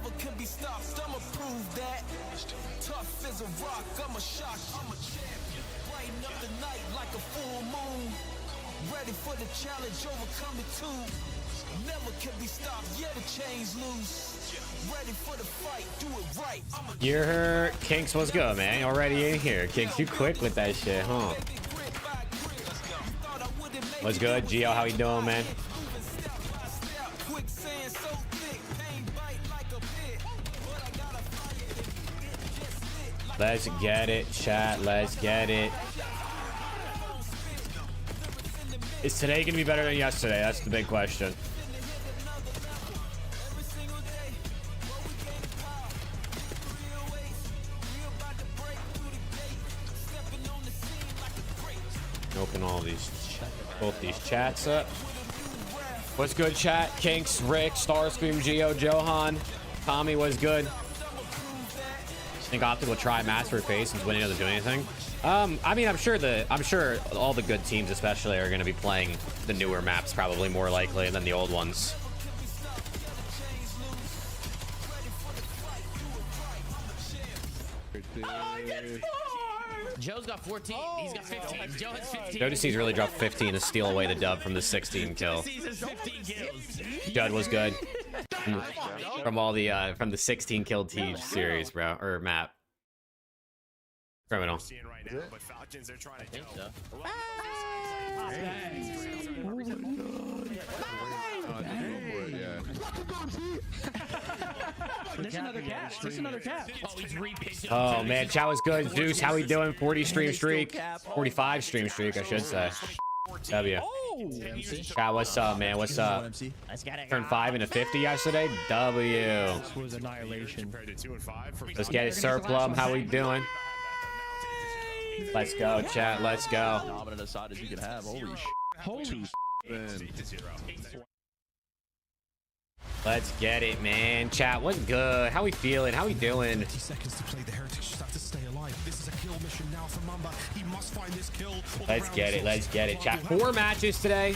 Never can be stopped, I'ma prove that. Tough as a rock, I'm a shock, I'm a champion. Brighten up the night like a full moon. Ready for the challenge, overcome it too. Never can be stopped, yeah, the chains loose. Ready for the fight, do it right. You're her. Kinks, what's good, man? Already in here. Kinks, you quick with that shit, huh? What's good, Gio? How you doing, man? Let's get it, chat. Let's get it. Is today gonna be better than yesterday? That's the big question. Open all these, both these chats up. What's good, chat? Kinks, Rick, Starscream, Geo, Johan, Tommy, what's good? I think Optic will try Master Face since winning doesn't do anything. I mean, I'm sure all the good teams especially are going to be playing the newer maps probably more likely than the old ones. Joe's got 14. He's got 15. Joe has 15. Jodeci's really dropped 15 to steal away the dub from the 16 kill. Judd was good from all the from the 16 kill Teej series, bro, or map. Criminal. But Falcons are trying to There's another cap. There's another cap. Oh, he's repicked. Oh man, chat was good. Zeus, how we doing? 40 stream streak, 45 stream streak, I should say. W. Chat, what's up, man? What's up? Turned 5 into 50 yesterday. W. This was annihilation. Let's get it, Sir Plum. How we doing? Let's go, chat. Let's go. Dominant aside as you can have. Holy Let's get it, man. Chat, what's good? How we feeling? How we doing? 50 seconds to play the heritage, just have to stay alive. This is a kill mission now for Mamba. He must find this kill. Let's get it. Let's get it, chat. 4 matches today.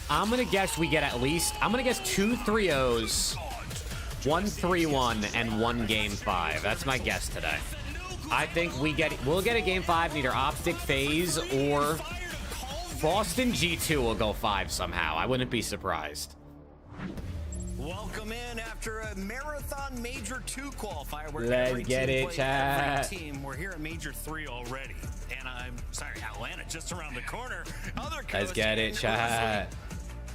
I'm gonna guess we get at least, I'm gonna guess 2 3-0s, 1 3-1, and 1 game 5. That's my guess today. I think we'll get a game 5 in either Optic FaZe or Boston G2 will go 5 somehow. I wouldn't be surprised. Welcome in after a marathon Major 2 qualifier. Let's get it, chat. We're here at Major 3 already. And I'm sorry, Atlanta just around the corner. Let's get it, chat.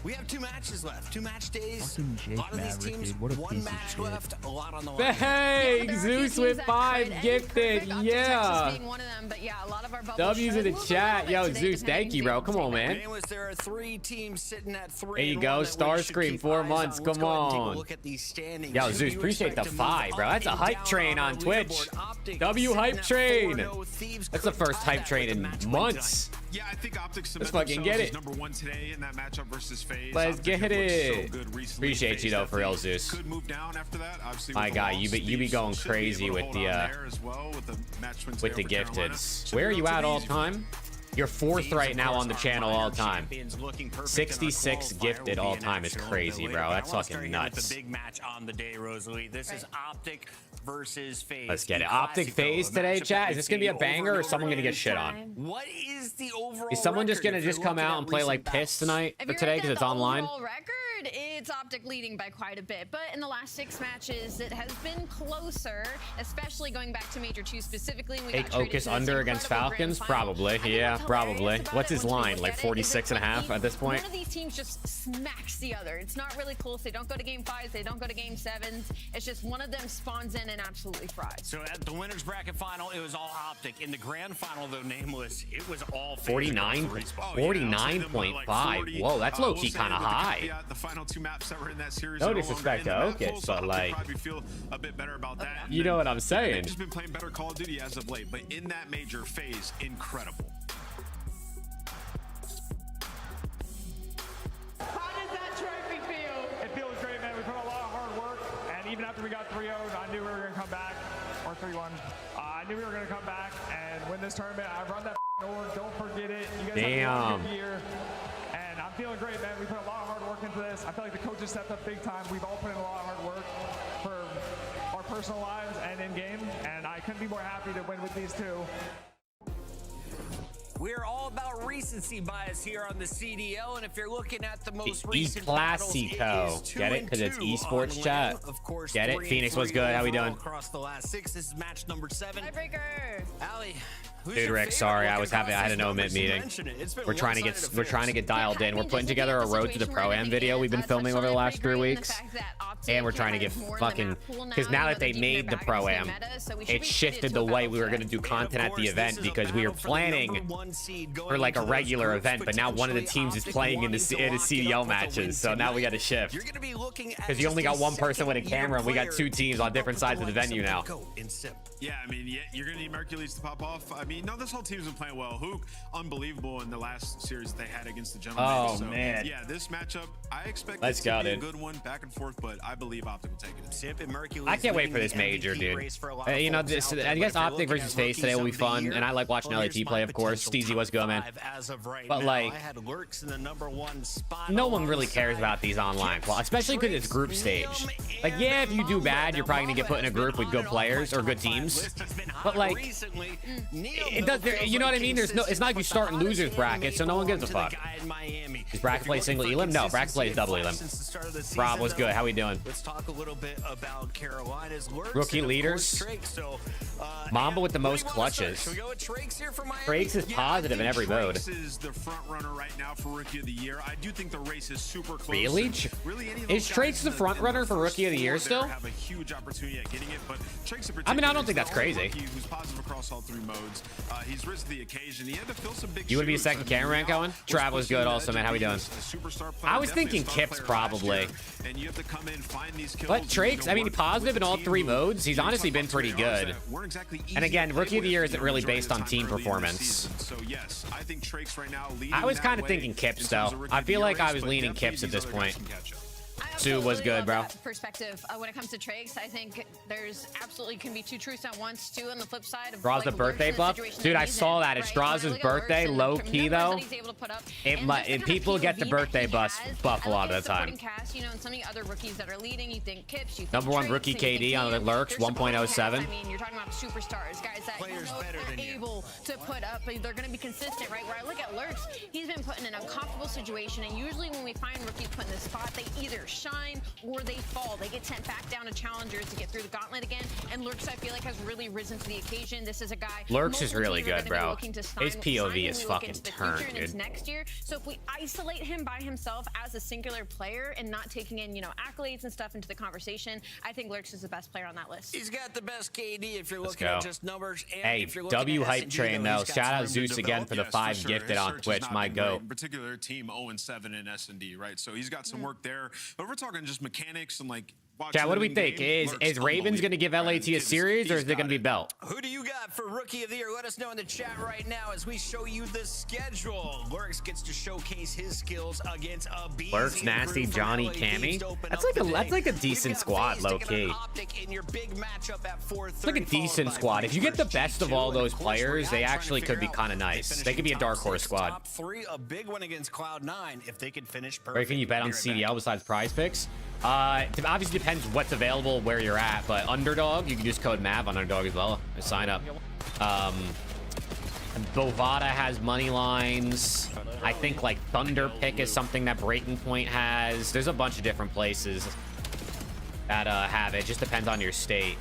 We have 2 matches left, 2 match days. A lot of these teams, 1 match left, a lot on the line. Hey, Zeus with 5 gifted, yeah. W's in the chat. Yo, Zeus, thank you, bro. Come on, man. There are 3 teams sitting at 3. There you go, Starscream, 4 months. Come on. Yo, Zeus, appreciate the 5, bro. That's a hype train on Twitch. W hype train. That's the first hype train in months. Yeah, I think Optics let's fucking get it. Number 1 today in that matchup versus FaZe. Let's get it. Appreciate you though, for real, Zeus. Could move down after that. Obviously, my guy, you be going crazy with the gifteds. Where are you at all time? You're 4th right now on the channel all time. 66 gifted all time is crazy, bro. That's fucking nuts. The big match on the day, Rosalie. This is Optic versus FaZe. Let's get it. Optic FaZe today, chat. Is this gonna be a banger or is someone gonna get shit on? What is the overall? Is someone just gonna come out and play like piss tonight for today because it's online? It's Optic leading by quite a bit, but in the last 6 matches, it has been closer, especially going back to Major 2 specifically. Take Okus under against Falcons? Probably, yeah, probably. What's his line? Like 46.5 at this point? One of these teams just smacks the other. It's not really close. They don't go to game 5s. They don't go to game 7s. It's just one of them spawns in and absolutely fries. So at the winners bracket final, it was all Optic. In the grand final, though nameless, it was all 49.5. Whoa, that's low-key kind of high. Yeah, the final 2 maps that were in that series. No disrespect to Okus, but like, probably feel a bit better about that. You know what I'm saying? They've just been playing better Call of Duty as of late, but in that major phase, incredible. How does that trophy feel? It feels great, man. We put a lot of hard work, and even after we got 3-0, I knew we were going to come back, or 3-1. I knew we were going to come back and win this tournament. I run that org. Don't forget it. You guys have a good year. And I'm feeling great, man. We put a lot of hard work into this. I feel like the coaches stepped up big time. We've all put in a lot of hard work for our personal lives and in game, and I couldn't be more happy to win with these two. We're all about recency bias here on the CDL, and if you're looking at the most E recent battles, it Classico. is Get it? Because it's 2-2 esports on chat. land. Of course, Get it? 3-3 Phoenix, what's good? How we overall doing? Across the last 6, this is match number 7. Tiebreaker. Allie, who's Dude, your Rick, favorite sorry, I looking was having, I across had an these OMIT numbers? You meeting. mentioned it. It's been We're trying to one-sided get affairs. dialed in. We're putting together a road to the pro-am video we've been filming over the last 3 weeks. And we're trying to get fucking, because now that they made the pro-am, it shifted the way we were going to do content at the event, because we were planning for like a regular event, but now one of the teams is playing in the CDL matches, so now we got to shift. Because you only got one person with a camera, and we got 2 teams on different sides of the venue now. Yeah, I mean, you're gonna need Mercules to pop off. I mean, no, this whole team's been playing well. Hook, unbelievable in the last series they had against the gentlemen. Oh, so, man. Yeah, this matchup, I expect Let's it go, to be a dude. good one, back and forth, but I believe Optic will take it. I can't wait for this major, dude. You know, I guess Optic versus FaZe today will be fun, and I like watching LAT play, of course. Steezy, what's good, man? But like, no one really cares about these online, especially because it's group stage. Like, yeah, if you do bad, you're probably gonna get put in a group with good players or good teams. But like, it does. You know what I mean? There's no. It's not like you start in losers bracket, so no one gives a fuck. Does bracket play single elim? No, bracket play is double elim. Rob, what's good? How we doing? Let's talk a little bit about Carolina's Rookie leaders. Mamba with the most clutches. Trakes is positive in every mode. Trakes is the front runner right now for Rookie of the Year. I do think the race is super close. Really? Is Trakes the front runner for Rookie of the Year still? Have a huge opportunity at getting it, but Trakes in I mean, I don't particular think that's is the only crazy. rookie who's positive across all 3 modes. He's risen to the occasion. He had to fill some big You would be a shoes. second I mean, camera rank going? Trav was good also, man. How we doing? I was thinking Kips probably. And you have to come in, find these kills, But Trakes, I mean, positive in all 3 modes. He's honestly been pretty good. And again, Rookie of the Year isn't really based on team performance. So yes, I think Trakes right now leading I was that kind of way thinking in Kips, terms though. of Rookie I of the feel Year like I race, was but leaning definitely Kips at these this other guys point. can catch up. Sue was absolutely good, love bro. that perspective when it comes to Trakes. I think there's absolutely can be 2 truths at once too. On the flip side of Straws the birthday buff? Dude, I saw that. It's Straws' birthday, low key though. It people get the birthday buff a lot of the time. You know, and some of the other rookies that are leading, you think Kips, you think Number 1 Trakes, rookie and you think KD on the Helium. lurks, There's some other 1.07. cats. I mean, you're talking about superstars, guys that you know they're able to put up, but they're going to be consistent, right? Where I look at Lurks, he's been put in an uncomfortable situation, and usually when we find rookies put in this spot, they either shine or they fall. They get sent back down to challengers to get through the gauntlet again, and Lurks, I feel like, has really risen to the occasion. This is a guy. Lurks is multiple really teams are good, gonna be bro. looking to sign- His POV sign when is we look fucking into the turned, future, and it's dude. next year. So if we isolate him by himself as a singular player and not taking in, you know, accolades and stuff into the conversation, I think Lurks is the best player on that list. He's got the best KD if you're Let's looking go. at just numbers. And Hey, if you're looking W at hype S&G, train though, though. he's got Shout some out room to Zeus again develop. for the Yes, 5 sure. gifted His on search has Twitch. not My been great. goat. In particular, team 0-7 in S&D, right? So he's got some work there. But we're talking just mechanics and like. Chat, what do we think? Is Ravens going to give LAT a series, or is it going to be Belt? Who do you got for Rookie of the Year? Let us know in the chat right now as we show you the schedule. Lurks gets to showcase his skills against a beast. Lurks, Nasty, Johnny, Cammy. That's like a decent squad, low key. It's like a decent squad. If you get the best of all those players, they actually could be kind of nice. They could be a dark horse squad. Top 3, a big one against Cloud9 if they could finish perfect. Where can you bet on CDL besides prize picks? It obviously depends what's available, where you're at, but Underdog, you can just code MAV on Underdog as well. Sign up. Bovada has money lines. I think like Thunder Pick is something that Breaking Point has. There's a bunch of different places that have it. Just depends on your state.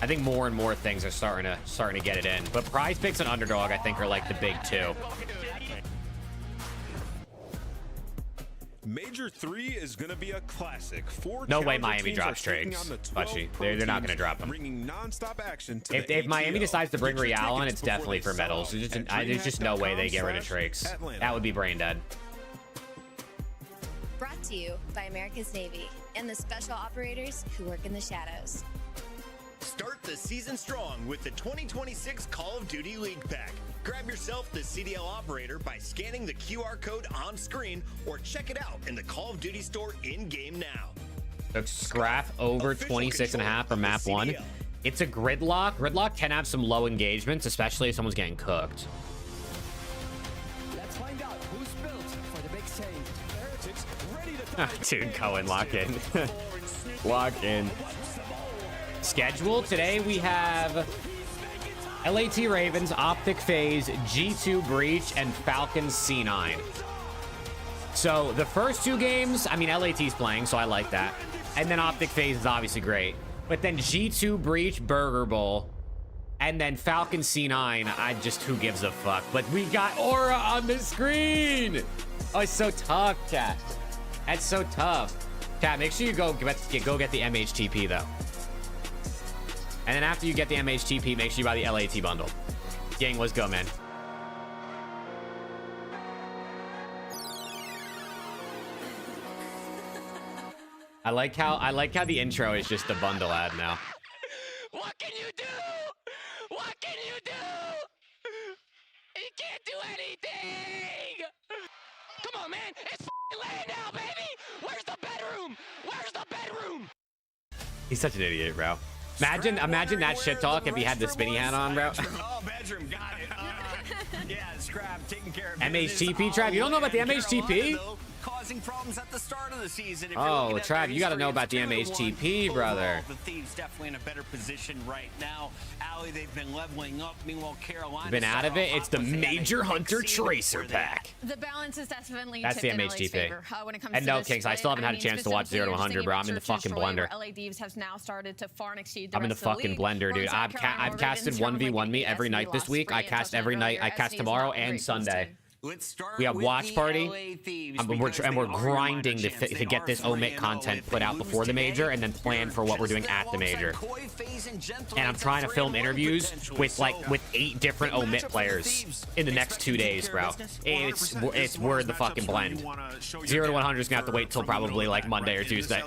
I think more and more things are starting to get it in. But prize picks and Underdog, I think, are like the big 2. Major 3 is going to be a classic. 4 No way challenger Miami teams drops are taking Trakes. on the 12 Actually, pro they're not teams, going to drop them. bringing non-stop action to If the Miami ATL. decides to bring Get your Real on, tickets it's before definitely they for sell medals. out There's just no way they get rid of Trakes. DreamHack.com/Atlanta. That would be brain dead. Brought to you by America's Navy and the special operators who work in the shadows. Start the season strong with the 2026 Call of Duty League Pack. Grab yourself the CDL operator by scanning the QR code on screen or check it out in the Call of Duty store in-game now. Took Scrap over 26.5 for map 1. It's a gridlock. Gridlock can have some low engagements, especially if someone's getting cooked. Let's find out who's Dude, Cohen, lock in. Lock in. Schedule today we have LAT Ravens, Optic Phase, G2 Breach, and Falcons C9. So the first two games, I mean, LAT's playing, so I like that. And then Optic Phase is obviously great. But then G2 Breach, Burger Bowl, and then Falcon C9, I just, who gives a fuck? But we got Aura on the screen. Oh, it's so tough, chat. That's so tough. Chat, make sure you go get the MHTP, though. And then after you get the MHTP, make sure you buy the LAT bundle. Gang, let's go, man. I like how the intro is just a bundle ad now. What can you do? What can you do? You can't do anything. Come on, man. It's late now, baby. Where's the bedroom? Where's the bedroom? He's such an idiot, bro. Imagine that shit talk if he had the spinny hat on, bro. Oh, bedroom, got it. Yeah, Scrap taking care of MHTP, Trav. You don't know about the MHTP? Causing problems at the start of the season. Oh, Trav, you got to know about the MHTP, brother. The Thieves definitely in a better position right now. Allie, they've been leveling up. Meanwhile, Carolina been out of it. It's the Major Hunter Tracer pack. The balance is definitely that's the MHTP. When it comes and to no, Kings, I still haven't had a chance to watch 0 to 100, bro. I'm in the fucking blender. LA Thieves have now started to far and exceed I'm in the fucking blender, dude. I've casted 1v1 me every night this week. I cast every night. I cast tomorrow and Sunday. We have watch party, and we're grinding to get this omit content put out before the major, and then plan for what we're doing at the major. And I'm trying to film interviews with 8 different omit players in the next 2 days, bro. It's we're the fucking blend. 0 to 100 is gonna have to wait till probably like Monday or Tuesday.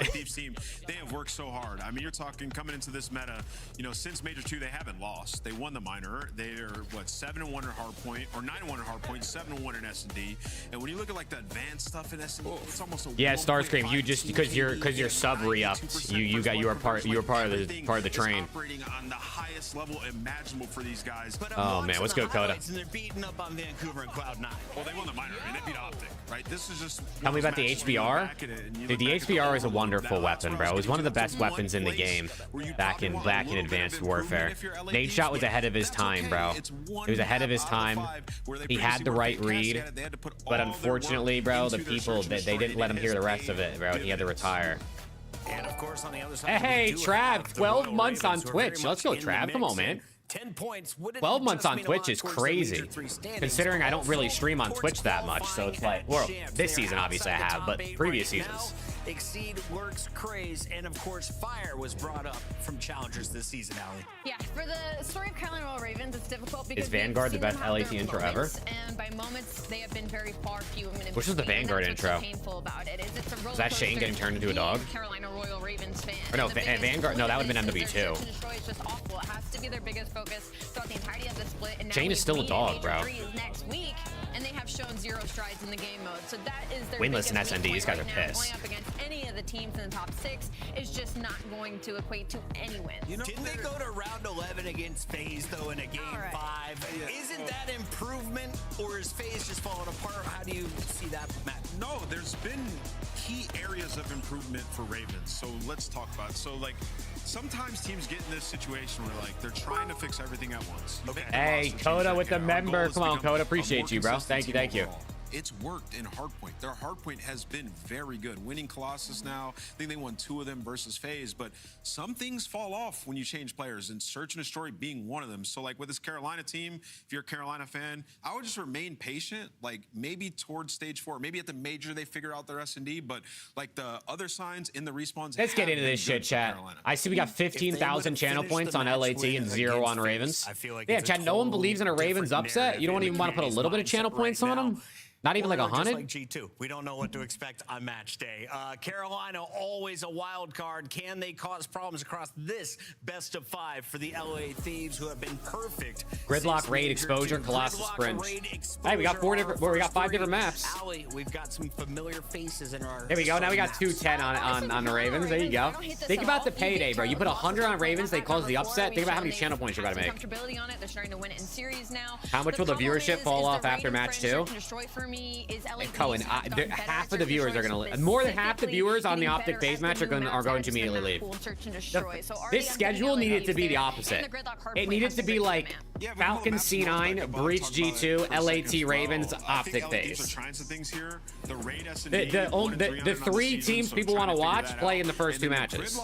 They have worked so hard. I mean, you're talking coming into this meta. You know, since Major 2, they haven't lost. They won the minor. They're what 7-1 in hardpoint, or 9-1 in hardpoint, 7-1 in S&D. And when you look at like the advanced stuff in S&D, it's almost a Starscream, you just because you're sub re-upped, you were part of the train. Operating on the highest level imaginable for these guys. Oh man, let's go, Coda. They're beating up on Vancouver and Cloud9. Well, they won the minor and they beat Optic, right? This is just. Tell me about the HBR. Dude, the HBR is a wonderful weapon, bro. It was one of the best weapons in the game back in Advanced Warfare. Nade Shot was ahead of his time, bro. He was ahead of his time. He had the right read, but unfortunately, bro, the people they didn't let him hear the rest of it, bro. He had to retire. And of course, on the other side, hey, Trav, 12 months on Twitch. Let's go, Trav. Come on, man. 10 points. 12 months on Twitch is crazy, considering I don't really stream on Twitch that much. So it's like, well, this season obviously I have, but previous seasons. Exceed Lurk's craze, and of course, fire was brought up from challengers this season, Allie. Yeah, for the story of Carolina Royal Ravens, it's difficult because is Vanguard the best LAT intro ever? And by moments, they have been very far few and which is the Vanguard intro? Painful about it is it's a is that Shane getting turned into a dog? Carolina Royal Ravens fan. Or no, Vanguard. No, that would have been MW2. It's just awful. It has to be their biggest focus throughout the entirety of the split. And Shane is still a dog, bro. Next week, and they have shown 0 strides in the game mode. So that is their winless in S&D. These guys are pissed. Going up against any of the teams in the top 6 is just not going to equate to any wins. Didn't they go to round 11 against FaZe though in a game 5? Isn't that improvement, or is FaZe just falling apart? How do you see that, Matt? No, there's been key areas of improvement for Ravens. So let's talk about it. So like sometimes teams get in this situation where like they're trying to fix everything at once. Okay. Hey, Coda with the member. Come on, Coda. Appreciate you, bro. Thank you. It's worked in hardpoint. Their hardpoint has been very good. Winning Colossus now. I think they won 2 of them versus FaZe, but some things fall off when you change players, and Search and Destroy being one of them. So like with this Carolina team, if you're a Carolina fan, I would just remain patient. Like maybe towards stage 4, maybe at the major they figure out their S&D, but like the other signs in the respawns. Let's get into this shit, chat. I see we got 15,000 channel points on LAT and 0 on Ravens. Yeah, chat, no one believes in a Ravens upset. You don't even want to put a little bit of channel points on them? Not even like 100? Like G2. We don't know what to expect on match day. Carolina, always a wild card. Can they cause problems across this best of 5 for the LA Thieves, who have been perfect? Gridlock, Raid, Exposure, Colossus, Fringe. Hey, we got 5 different maps. Allie, we've got some familiar faces in our... Here we go. Now we got 210 on the Ravens. There you go. Think about the payday, bro. You put 100 on Ravens, they cause the upset. Think about how many channel points you got to make. How much will the viewership fall off after match 2? me is LA Cohen, half of the viewers are gonna more than half the viewers on the Optic FaZe match are going to immediately leave. This schedule needed to be the opposite. It needed to be like Falcon C9, Breach G2, LAT Ravens, Optic FaZe. The three teams people want to watch play in the first two matches.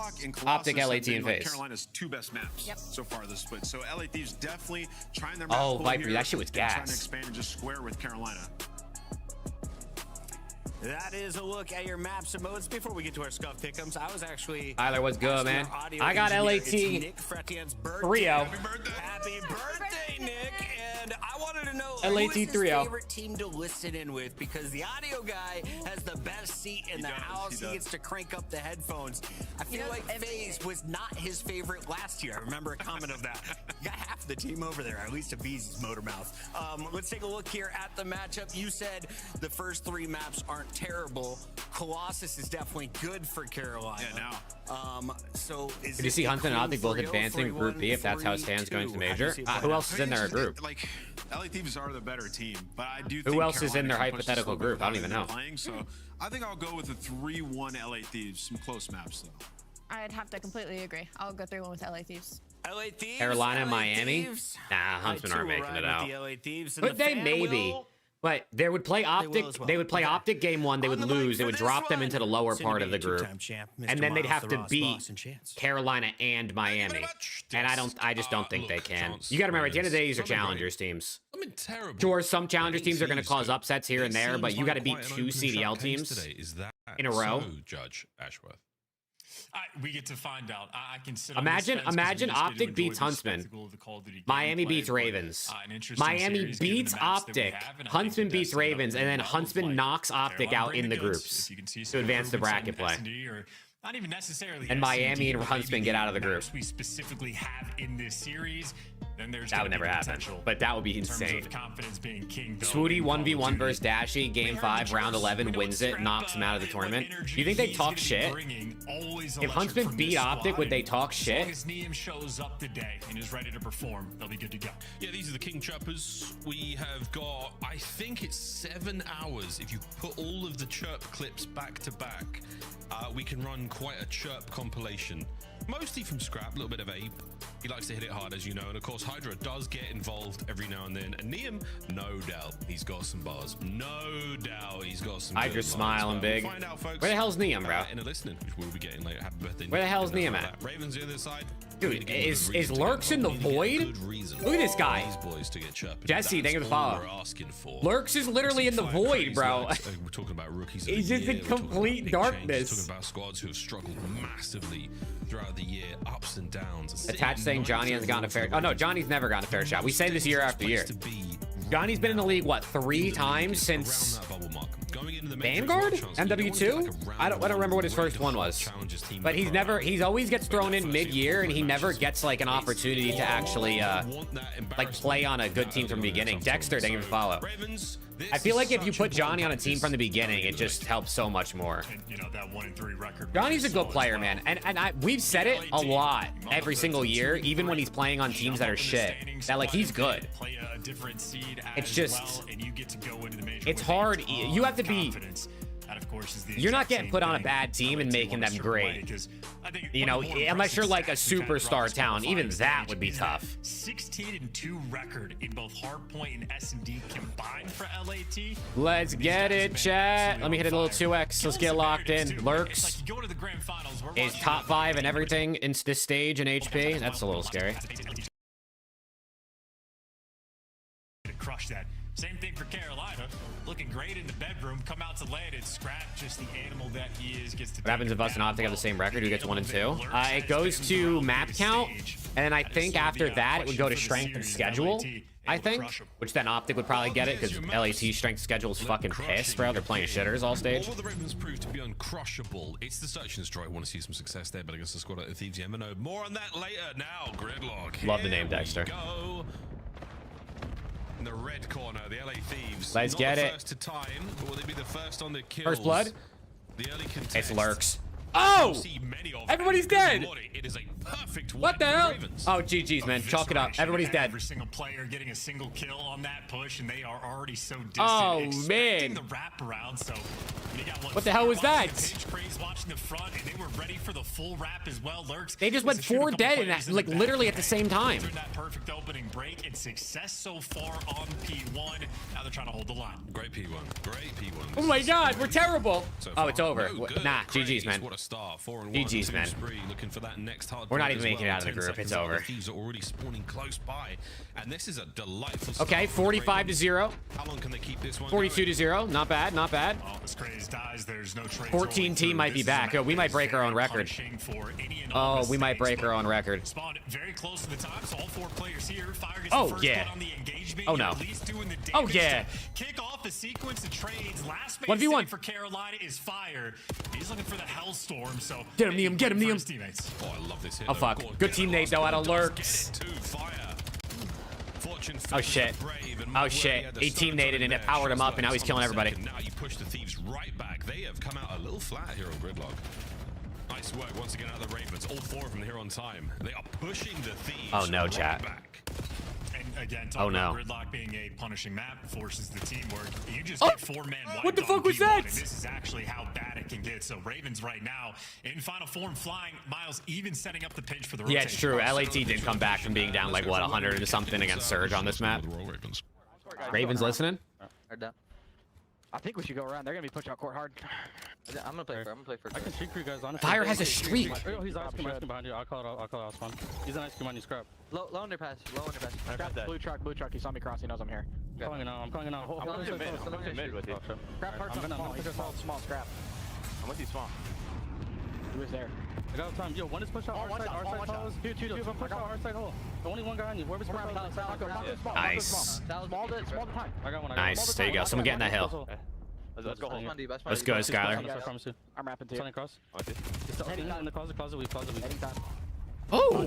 Optic, LAT, and FaZe. Carolina's two best maps so far this split. So LA Thieves definitely trying their map. Oh, Viper, that shit was gas. Trying to expand and just square with Carolina. That is a look at your maps and modes. Before we get to our scuff pick'ems, I was actually... Tyler, what's good, man? I got LAT 3-0. Happy birthday, Nick. And I wanted to know LAT who is his 3-0. favorite team to listen in with, because the audio guy has the best seat in the house. He gets to crank up the headphones. I feel like FaZe was not his favorite last year. I remember a comment of that. You got half the team over there, at least a Bee's motor mouth. Let's take a look here at the matchup. You said the first three maps aren't terrible. Colossus is definitely good for Carolina. Yeah, now. So is Did you see Hunt and Optic both advancing in Group B if that's how it stands going to the major? Who else is in their group? Like, LA Thieves are the better team, but I do think Who else is in their Carolina pushes hypothetical a little group? bit I don't even better know. than playing, so I think I'll go with a 3-1 LA Thieves. Some close maps, though. I'd have to completely agree. I'll go 3-1 with LA Thieves. LA Thieves, Carolina, LA Miami? Thieves. Nah, Huntsman aren't making it out. The LA Thieves and But the they fan maybe. will- But they would play Optic. as well. They would play Optic game one. They would On the mic lose. It for would this drop them one, into the lower soon to part be of the a group, two-time champ, Mr. and then they'd have Miles, to the Ross beat Boss and Chance. Carolina and Miami. And I just don't think they can. You got to remember, at the end of the day, these are challengers teams. I mean, terrible. Sure, some challengers teams are going to cause upsets here and there, but you got to beat two CDL teams in a row. Judge Ashworth. We get to find out. I can sit Imagine Optic beats Huntsman. Miami beats Ravens. Miami beats Optic. Huntsman beats Ravens, and then Huntsman knocks Optic out in the groups to advance the bracket play. Not even necessarily. And Miami and Huntsman get out of the group. We specifically have in this series. Then there's That would never happen, but that would be in terms insane. of confidence being king. Swooty 1v1 versus Dashy, game 5, round 11, wins it, knocks him out of the tournament. Do you think they talk shit? If Huntsman beat Optic, would they talk shit? As long as Neem shows up today and is ready to perform, they'll be good to go. Yeah, these are the King Chirpers. We have got, I think it's 7 hours. If you put all of the chirp clips back to back, we can run quite a chirp compilation. Mostly from Scrap, a little bit of Abe. He likes to hit it hard, as you know. And of course, Hydra does get involved every now and then. And Neem, no doubt, he's got some bars. No doubt he's got some Hydra's smiling big. We'll find out, folks. Where the hell's Neem, bro? In a listening, which we'll be getting later. Happy birthday. Where the hell's Neem at? Ravens the other side. Dude, is Lurks in the void? Look at this guy. Jesse, thank you for the follow. Lurks is literally in the void, bro. We're talking about rookies. He's just in complete darkness. Talking about squads who have struggled massively throughout the year, ups and downs. Attached saying Johnny hasn't gotten a fair. Oh no, Johnny's never gotten a fair shot. We say this year after year. Johnny's been in the league what 3 times since Vanguard MW2. I don't remember what his first one was, but he's always gets thrown in mid-year and he never gets like an opportunity to actually like play on a good team from the beginning. Dexter, thank you for the follow. I feel like if you put Johnny on a team from the beginning, it just helps so much more. And, you know, that 1-3 record. Johnny's a good player, man, and we've said it a lot every single year, even when he's playing on teams that are shit. That like he's good. It's just, it's hard. You have to be. You're not getting put on a bad team and making them great. You know, unless you're like a superstar talent, even that would be tough. 16-2 record in both Hardpoint and S&D combined for LAT. Let's get it, chat. Let me hit it a little 2x. Let's get locked in. Lurks is top 5 and everything in this stage in HP. That's a little scary. Crush that. Same thing for Carolina. Looking great in the bedroom. Come out to land and Scrap, just the animal that he is, gets to. What happens if us and Optic have the same record? Who gets 1 and 2? It goes to map count, and then I think after that it would go to strength and schedule. I think, which then Optic would probably get it because LAT's strength schedule is fucking pissed, bro. They're playing shitters all stage. All the Ravens proved to be uncrushable. It's the search and destroy. I want to see some success there, but I guess the squad at the Thieves, yeah, no. More on that later. Now, Gridlock. Love the name, Dexter. Go. In the red corner, the LA Thieves. Let's get it. First to time, but will they be the first on the kills? First blood. The early contest. It's Lurks. Oh! Everybody's dead. It is a perfect. What wipe the for hell? Ravens. Oh, GG's, man. Chalk it up. Everybody's dead. Every single player getting a single kill on that push, and they are already so distant. Oh, expecting man. the wraparound, so you got What the hell was that? Watching the front, and they were ready for the full wrap as well. Lurks. They just went 4 dead in that, like literally at the same time. That perfect opening break and success so far on P1. Now they're trying to hold the line. Great P1. Great P1. Oh my God, we're terrible. So Oh, it's over. no good. Nah, Craze, GG's, man. What a start. 4-1. GG's, man. Spree, looking for that next hard We're not point even as making it well. out of the 10 group. It's seconds out. over. The Thieves are already spawning close by, and this is a delightful start. Okay, 45 to 0. How long can they keep this one 42 going? to 0. Not bad, not bad. Oh, this Craze dies. There's no trade 14 team might be back. Oh, we might break our own record. Oh, we might break our own record. Spawned very close to the top, so all 4 players here. Fire gets Oh, the first yeah. blood on the engagement. Oh, You're no. at least doing the Oh, damage yeah. to kick off the sequence of trades. Last man 1v1. standing for Carolina is Fire. He's looking for the Hellstorm, so Get him, Liam. Get him, for Liam. his teammates. Oh, I love this hit. Oh, though. fuck. Go on, Good get team the nade, last though, one. out of Does lurks. get it to Fire. Fortune Oh, favors shit. the brave, and Oh, Matt Worthy shit. had the He team surge naded on and it there. powered him Shots up, and now he's on killing the everybody. second. Now you push the Thieves right back. They have come out a little flat here on Gridlock. Nice work once again out of the Ravens. All 4 of them here on time. They are pushing the Thieves. Oh, no, right chat. back. And again, Oh, talking no. about Gridlock being a punishing map forces the teamwork. You just Oh! get 4 men wiped What the on fuck was P1, that? and this is actually how bad it can get. So Ravens right now in final form flying. Miles even setting up the pinch for the rotation. Yeah, it's true. LAT did come back from being down like, what, 100 and something against Surge on this map. Ravens listening? I think we should go around. They're gonna be pushing out court hard. I'm gonna play for. I'm gonna play for. I can streak for you guys, honestly. Fire has a streak. Oh, he's ice cream behind you. I'll call it spawn. He's an ice cream on you, scrap. Low underpass. Low underpass. Scrap, blue truck. He saw me cross. He knows I'm here. I'm calling it now. I'm calling it now. I'm going to mid with you. Scrap parts on small. He's small scrap. I'm with you, small. Who is there? I got time. Yo, one is pushed out our side follows. Two, push out our side hole. Only one guy on you. Whoever's pushed out. Nice. Small to time. I got one. Nice. There you go. Someone get in that hill. Let's go. Let's go, Skylar. I'm rapping too. Something across. In the closet, we closet. Oh!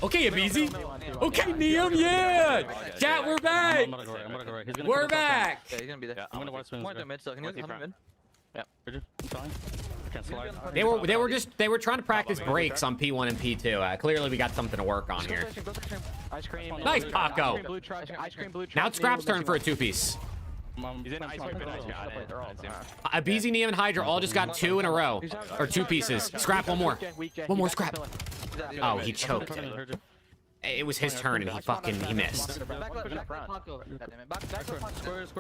Okay, Abizi. Okay, Neum, yeah! Chat, we're back! I'm gonna go right. We're back! Yeah, he's gonna be there. I'm gonna watch More than mid, so can you come mid? Yeah. I'm fine. I can't slide. They were trying to practice breaks on P1 and P2. Clearly, we got something to work on here. Ice cream. Nice, Paco. Ice cream, blue truck. Now it's Scrap's turn for a 2-piece. He's in ice cream. Abizi, Neum, and Hydra all just got 2 in a row. Or 2 pieces. Scrap, one more. One more Scrap. Oh, he choked. It was his turn and he missed. Square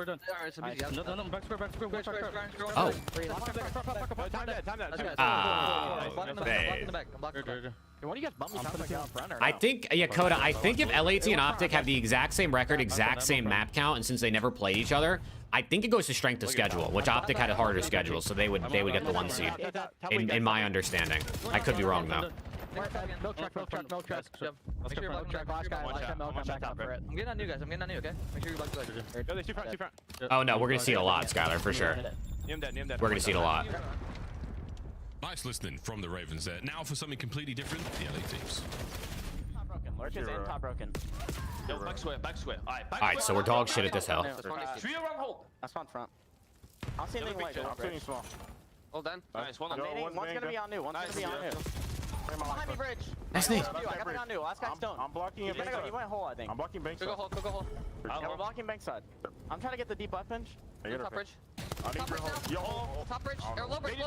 done. Back square. Oh. What do you guys bump? I think, yeah, Coda, I think if LAT and Optic have the exact same record, exact same map count, and since they never played each other, I think it goes to strength of schedule, which Optic had a harder schedule, so they would get the 1 seed. In my understanding. I could be wrong though. Milk truck. I'm getting on new guys. Okay? Make sure you block the leg. Two front. Oh no, we're gonna see it a lot, Skylar, for sure. We're gonna see it a lot. Nice listening from the Ravens there. Now for something completely different, the LA Thieves. Top broken. Lurk is in, top broken. Yo, back square. Alright, so we're dog shit at this hell. Three around hole. That's on front. I'll see anything like I'm small. Hold on. Nice, one on. One's gonna be on new. One's gonna be on new. Behind me, bridge. Nice name. I got it on new. Last guy's stone. I'm blocking it. He went hole, I think. I'm blocking bank side. Go hole. Yeah, we're blocking bank side. I'm trying to get the deep left pinch. Top bridge. Top bridge now. Top bridge. Or low bridge.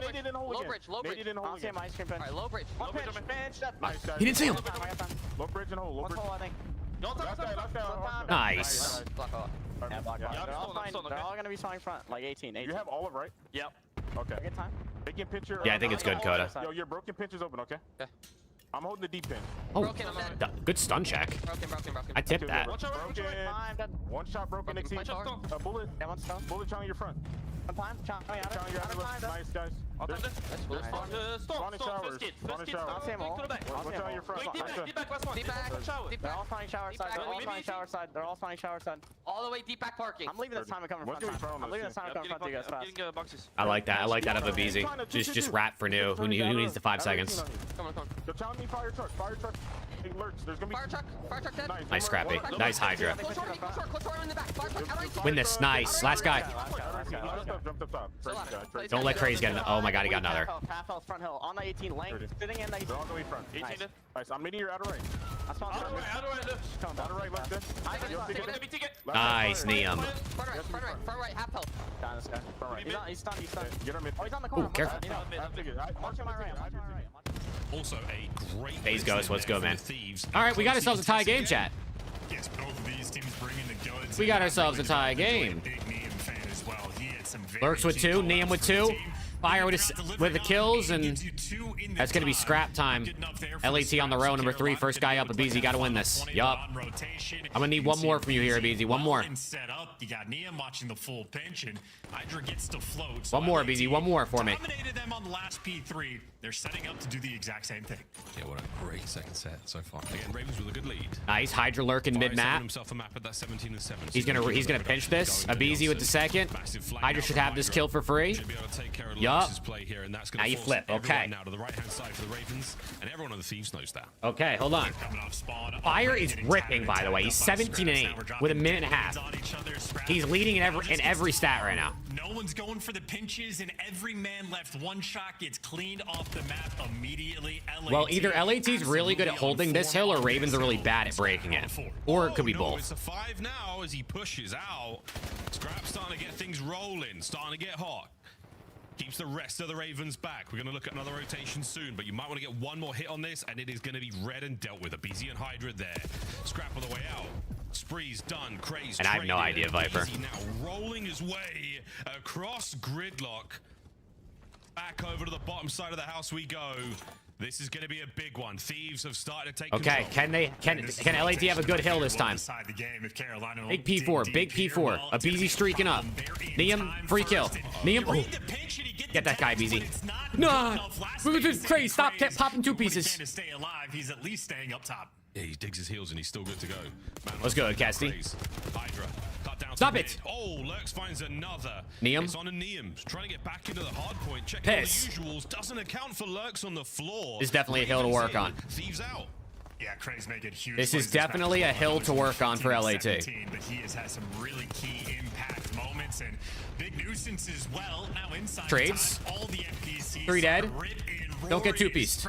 Low bridge. I'll see my ice cream pinch. Alright, low bridge. One pinch. He didn't see him. Low bridge and hole. One hole, I think. Nice. Block off. Yeah, block off. They're all gonna be spawning front, like 18. You have olive, right? Yep. Okay. Good time. Taking picture. Yeah, I think it's good, Coda. Yo, your broken pinch is open, okay? Okay. I'm holding the deep pin. Oh, good stun check. Broken. I tipped that. Broken. One shot broken, exceed. Bullet. Yeah, one stone. Bullet on your front. One time. Nice, guys. Spawning showers. I'll see him all. Watch out your front. They're all spawning shower side. They're all spawning shower side. All the way deep back parking. I'm leaving this time to come in front. I'm leaving this time to come in front to you guys fast. I like that. I like that of Abizi. Just rap for new. Who needs the 5 seconds? Come on. Go challenge me, fire truck. Hey, lurks, there's gonna be... Fire truck dead. Nice, Scrappy. Nice, Hydra. Close door in the back. Fire truck, Win this. Nice. Last guy. Jump up top. Don't let Craze get in. Oh my god, he got another. Half health, front hill. On the 18 lane. Sitting in 19. They're all the way front. 18 nice. Nice. I'm meeting your outer right. I spawned outer right left. Outer right left. Ticket. Nice, Neum. Front right, half health. Down this guy. Front right. He's stunned. Get him in. Oh, he's on the corner. Ooh, careful. March on my right. Also a great Phase Ghost, let's go, man. Thieves. All right, we got ourselves a tie game, chat. Yes, both of these teams bringing the goods. We got ourselves a tie game. Big Neum fan as well. He had some very Lurks with 2, Neum with 2. Fire with the kills, and that's going to be scrap time. LAT on the row, number 3, first guy up. Abizi, got to win this. Yup. I'm going to need one more from you here, Abizi. One more. Set up. You got Neum watching the full pinch, and Hydra gets to float. One more, Abizi. One more for me. Dominated them on the last P3. They're setting up to do the exact same thing. Yeah, what a great second set so far. Again, Ravens with a good lead. Nice. Hydra lurking mid-map. Himself a map at that 17 and 7. He's gonna pinch this. Abizi with the second. Hydra should have this kill for free. Yup. Now you flip. Okay. Now to the right-hand side for the Ravens, and everyone on the Thieves knows that. Okay, hold on. Fire is ripping, by the way. He's 17 and 8 with a minute and a half. He's leading in every stat right now. No one's going for the pinches, and every man left. One shot gets cleaned off the map immediately. Well, either LAT's really good at holding this hill, or Ravens are really bad at breaking it. Or it could be both. It's a 5 now as he pushes out. Scrap's starting to get things rolling, starting to get hot. Keeps the rest of the Ravens back. We're going to look at another rotation soon, but you might want to get one more hit on this, and it is going to be red and dealt with. Abizi and Hydra there. Scrap on the way out. Spree's done. Craze. And I have no idea, Viper. Abizi now rolling his way across gridlock. Back over to the bottom side of the house we go. This is going to be a big one. Thieves have started to take okay, control. can LAT have a good hill this time? Big P4, big P4. Abizi streaking up. Neum, free kill. Neum, oh. Get that guy, Abizi. No! Crazy, stop, kept popping 2 pieces. Stay alive. He's at least staying up top. Yeah, he digs his heels and he's still good to go. Man, let's go, Casty. Hydra. Cut down stop it! Oh, Lurks finds another. Neum. It's on a Neum. Trying to get back into the hard point. Checking all the usuals. Doesn't account for Lurks on the floor. It's definitely a hill to work on. Thieves out. Yeah, Craig's making huge. This is definitely a hill to work on for LAT. But he has had some really key impact moments and big nuisance as well. Now inside trades. All the FPCs 3 dead. Don't get 2-pieced.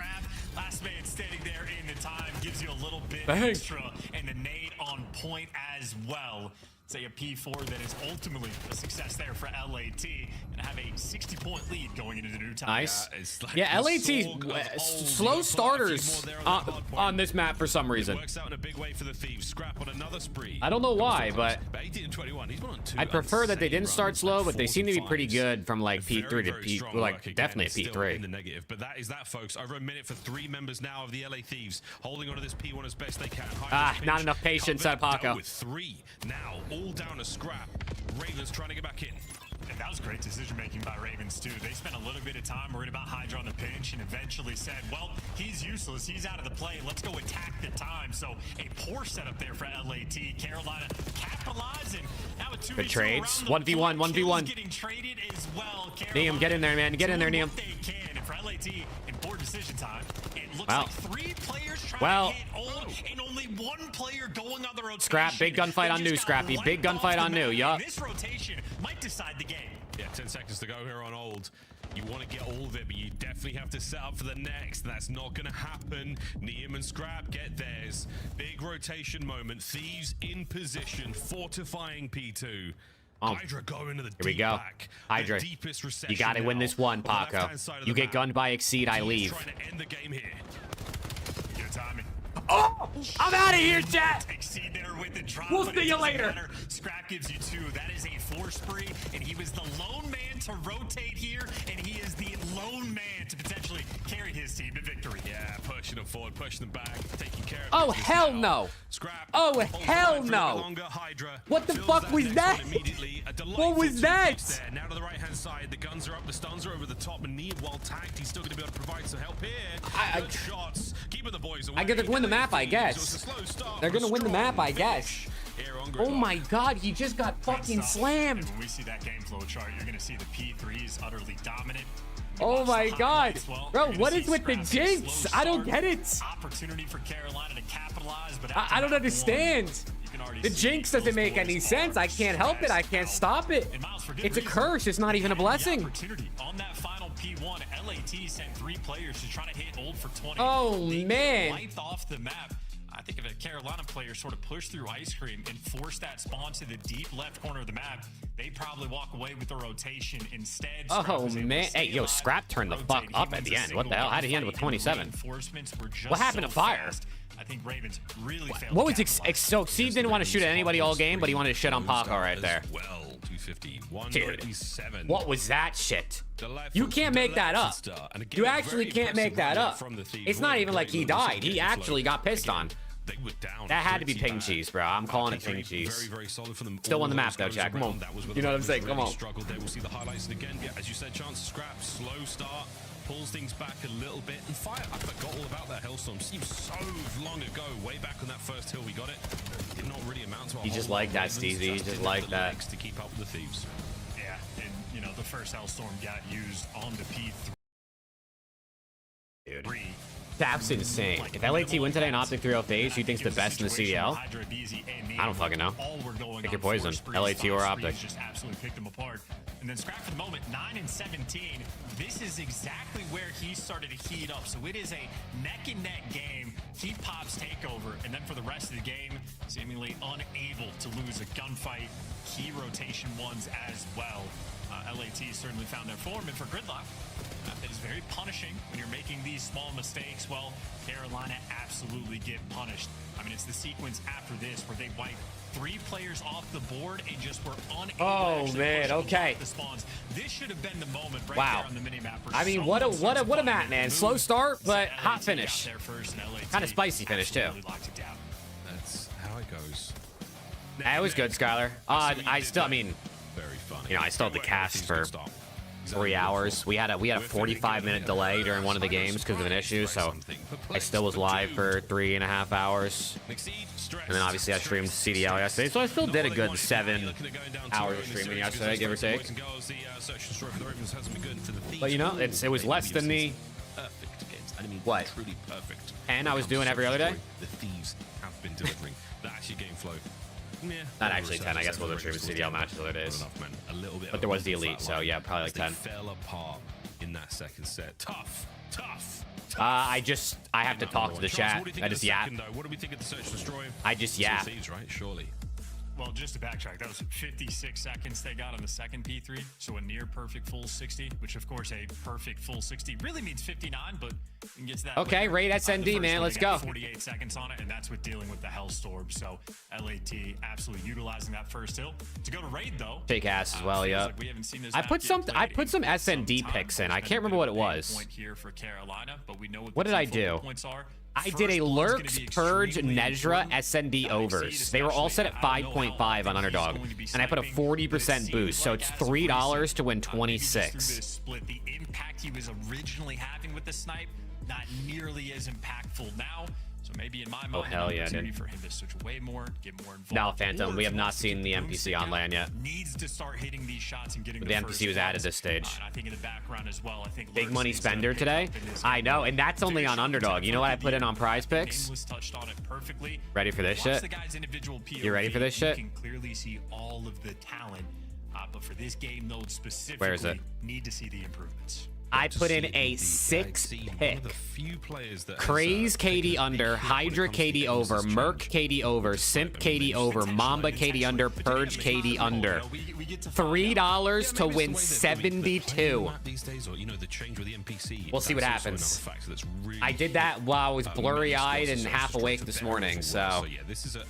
Last man standing there in the time gives you a little bit extra, and the nade on point as well. Say a P4 that is ultimately a success there for LAT and have a 60-point lead going into the new time. Nice. Yeah, LAT slow starters on this map for some reason. Works out in a big way for the Thieves. Scrap on another spree. I don't know why, but 18 and 21. He's one on 2. I'd prefer that they didn't start slow, but they seem to be pretty good from like P3 to P, like definitely a P3. In the negative, but that is that, folks. Over a minute for 3 members now of the LA Thieves, holding onto this P1 as best they can. Not enough patience at Paco. With 3 now, all down to Scrap. Ravens trying to get back in. And that was great decision making by Ravens too. They spent a little bit of time worried about Hydra on the pinch and eventually said, well, he's useless. He's out of the play. Let's go attack the time. So a poor setup there for LAT. Carolina capitalizing. Now a 2v2 good trades. 1v1, 1v1. Getting traded as well. Neum, get in there, man. Get in there, Neum. They can. And for LAT, in poor decision time, it looks like 3 players trying to hit old and only 1 player going on the rotation. Scrap, big gunfight on new, Scrappy. Big gunfight on new, yup. This rotation might decide the game. Yeah, 10 seconds to go here on old. You want to get all of it, but you definitely have to set up for the next. That's not going to happen. Neum and Scrap get theirs. Big rotation moment. Thieves in position, fortifying P2. Hydra going to the here we go. Back. Hydra, you got to win this one, Paco. You get gunned by Exceed, I leave. Trying to end the game here. Good timing. Oh, I'm out of here, chat. Exceed there with the drop. We'll see you later. Scrap gives you 2. That is a 4 spree, and he was the lone man to rotate here, and he is the lone man to potentially carry his team to victory. Yeah, pushing them forward, pushing them back, taking care of oh, hell no. Scrap. Oh, hell no. What the fuck was that? What was that? Now to the right-hand side, the guns are up, the stuns are over the top, and Neum, while tagged, he's still going to be able to provide some help here. Good shots, keeping the boys away. I get to win the map, I guess. They're going to win the map, I guess. Oh my god, he just got fucking slammed. When we see that game flow chart, you're going to see the P3 is utterly dominant. Oh my God. Bro, what is with the jinx? I don't get it. Opportunity for Carolina to capitalize, but I don't understand. The jinx doesn't make any sense. I can't help it. I can't stop it. It's a curse. It's not even a blessing. On that final P1, LAT sent 3 players to try to hit ult for 20. Oh, man. Wiped off the map. I think if a Carolina player sort of pushed through Ice Cream and forced that spawn to the deep left corner of the map, they'd probably walk away with the rotation instead. Oh, man. Hey, yo, Scrap turned the fuck up at the end. What the hell? How did he end with 27? What happened to Fire? I think Ravens really failed. What was so Steve didn't want to shoot at anybody all game, but he wanted to shit on Paco right there. Well, 250, Dude, what was that shit? You can't make that up. You actually can't make that up. It's not even like he died. He actually got pissed on. That had to be ping cheese, bro. I'm calling it ping cheese. Very solid for them. Still on the map though, Jack. Come on. You know what I'm saying? Come on. Struggled there. We'll see the highlights again. Yeah, as you said, chance to scrap, slow start, pulls things back a little bit, and Fire. I forgot all about that Hellstorm. Seems so long ago, way back on that first hill we got it. Did not really amount to a He just like that, Stevie. He just like that. To keep up with the Thieves. Yeah, and you know the first Hellstorm got used on the P3. Dude. That's insane. If LAT win today in Optic 3-0 phase, you think's the best in the CDL? I don't fucking know. Pick your poison. LAT or Optic. Just absolutely picked them apart. And then Scrap for the moment, 9 and 17. This is exactly where he started to heat up. So it is a neck and neck game. He pops takeover, and then for the rest of the game, seemingly unable to lose a gunfight. Key rotation ones as well. LAT certainly found their form, and for Gridlock, it is very punishing when you're making these small mistakes. Well, Carolina absolutely get punished. I mean, it's the sequence after this where they wipe 3 players off the board and just were unable to man, okay. the spawns. This should have been the moment right wow. there on the minimap. I mean, what a map, man. Slow start, but hot finish. Kind of spicy finish too. That's how it goes. That was good, Skylar. I mean, very funny. You know, I still had the cast for 3 hours. We had a 45-minute delay during one of the games because of an issue, so I still was live for 3.5 hours. And then obviously I streamed CDL yesterday, so I still did a good 7 hours of streaming yesterday, give or take. But you know, it was less than the what? 10 I was doing every other day. The Thieves have been delivering. That's your game flow. Yeah, not actually 10, I guess we'll stream CDL matches other days. But there was the Elite, so yeah, probably like 10. Fell apart in that second set. Tough. I have to talk to the chat. I just yap. What do we think of the search and destroy? I just yap. Thieves, right? Surely. Well, just to backtrack, that was 56 seconds they got on the second P3, so a near perfect full 60, which of course a perfect full 60 really means 59, but we can get to that. Okay, later. rate SND, man, let's go. 48 seconds on it, and that's with dealing with the Hellstorm. So LAT absolutely utilizing that first hill to go to raid though. Shake ass as well, yeah. Like we haven't seen this I put some SND picks in. I can't remember what it was. Point here for Carolina, but we know what did I do? Points are. I did a Lurks, Purge, Nezra, SND overs. They were all set at 5.5 on Underdog, and I put a 40% boost, so it's $3 to win 26. The impact he was originally having with the snipe, not nearly as impactful now. So maybe in my mind, hell yeah, dude. for him to switch way more, get more involved. Now, Phantom, we have not seen the NPC on land yet. Needs to start hitting these shots and getting the NPC was added this stage. And I think in the background as well, I think big money spender today. I know, and that's only on Underdog. You know what I put in on Prize Picks? Ready for this shit? You ready for this shit? You can clearly see all of the talent, but for this game mode specifically, where is it? Need to see the improvements. I put in a 6-pick. Craze KD under, Hydra KD over, Merc KD over, Simp KD over, Mamba KD under, Purge KD under. $3 to win 72. We'll see what happens. I did that while I was blurry-eyed and half awake this morning, so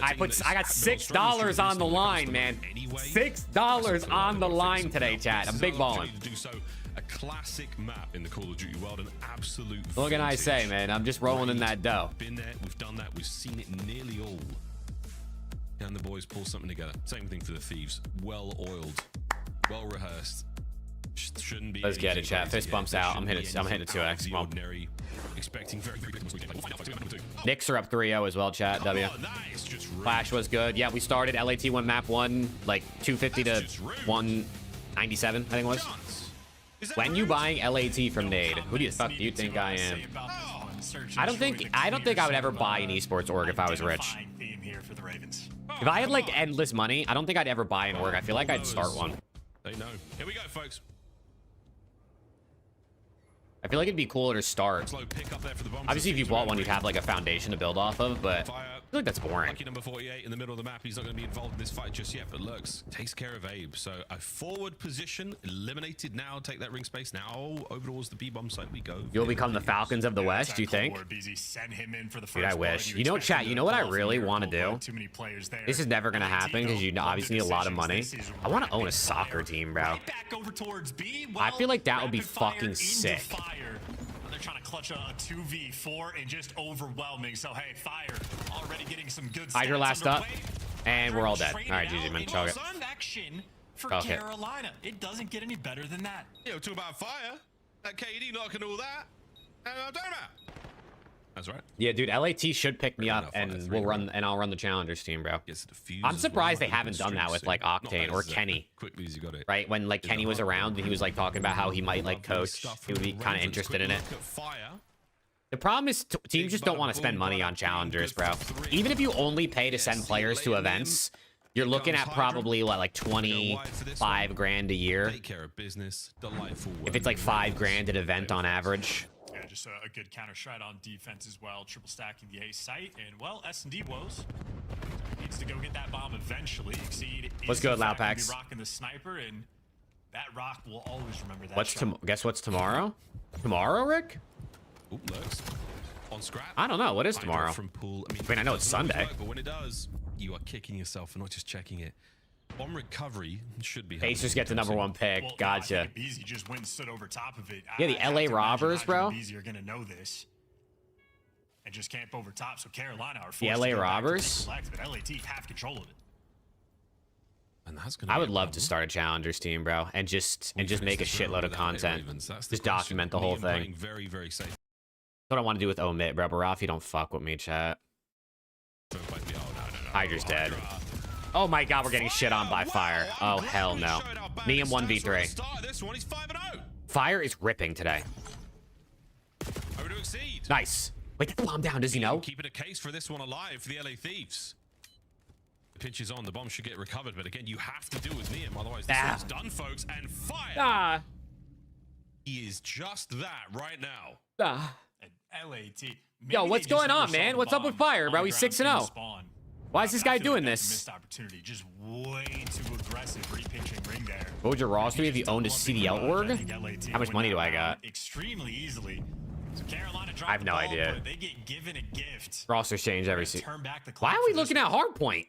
I got $6 on the line, man. $6 on the line today, chat. I'm big balling. A classic map in the Call of Duty world, an absolute. What can I say, man? I'm just rolling in that dough. Been there, we've done that, we've seen it nearly all. Can the boys pull something together? Same thing for the Thieves. Well oiled, well rehearsed. Shouldn't be. Let's get it, chat. Fist bumps out. I'm hitting 2x. Come on. Expecting very. Knicks are up 3-0 as well, chat. W. Flash was good. Yeah, we started. LAT won map 1, like 250 to 197, I think it was. When you buying LAT from Nade, who the fuck do you think I am? I don't think I would ever buy an esports org if I was rich. If I had like endless money, I don't think I'd ever buy an org. I feel like I'd start one. They know. Here we go, folks. I feel like it'd be cooler to start. Obviously, if you bought one, you'd have like a foundation to build off of, but I feel like that's boring. Lucky number 48 in the middle of the map. He's not going to be involved in this fight just yet, but Lurks takes care of Abe. So a forward position eliminated now. Take that ring space now. Over towards the B-bomb site we go. You'll become the Falcons of the West, do you think? Dude, I wish. You know, chat, you know what I really want to do? This is never going to happen because you obviously need a lot of money. I want to own a soccer team, bro. I feel like that would be fucking sick. They're trying to clutch a 2v4 and just overwhelming. So hey, Fire already getting some good Hydra last up, and we're all dead. All right, GG, man. Chug it. Action for Okay. Carolina. It doesn't get any better than that. Yo, talk about Fire. That KD knocking all that. Don't know. That's right. Yeah, dude, LAT should pick me up, and we'll run, and I'll run the Challengers team, bro. I'm surprised they haven't done that with like Octane or Kenny. Quickly as you got it. Right when like Kenny was around and he was like talking about how he might like coach, he would be kind of interested in it. The problem is teams just don't want to spend money on Challengers, bro. Even if you only pay to send players to events, you're looking at probably what, like 25 grand a year. If it's like 5 grand an event on average. Yeah, just a good counter strat on defense as well. Triple stacking the A site, and well, S&D woes needs to go get that bomb eventually. Exceed. What's good, Laupax? Rocking the sniper, and that rock will always remember that. What's guess what's tomorrow? Tomorrow, Rick? Oop, Lurks. On scrap. I don't know. What is tomorrow? From pool. I mean, I know it's Sunday. But when it does, you are kicking yourself for not just checking it. Bomb recovery should be. Pacers get the #1 pick. Well, Gotcha. No, I think Beezy just went and stood over top of it. Yeah, the LA Robbers, bro. Beezy are gonna know this and just camp over top. So Carolina are forced The LA to go Robbers. Back to but LAT have control of it. And that's gonna I would love to start a Challengers team, bro, and just make a shitload of content. Just document the whole thing. Very, very safe. That's what I want to do with Omit, bro. But Rafi, don't fuck with me, chat. Hydra's dead. Oh my god, we're getting shit on by Fire. Oh hell no. Me and 1v3. Fire is ripping today. Nice. Wait, get the bomb down. Does he know? Keeping a case for this one alive for the LA Thieves. The pinch is on. The bomb should get recovered, but again, you have to do with Liam, otherwise this one's done, folks. And Fire. He is just that right now. LAT. Yo, what's going on, man? What's up with Fire, bro? He's 6-0. Why is this guy doing this? Missed opportunity, just way too aggressive repinching ring there. What would your roster be if you owned a CDL org? How much money do I got? Extremely easily. So Carolina I have no idea. They get given a gift. Rosters change every season. Why are we looking at hardpoint?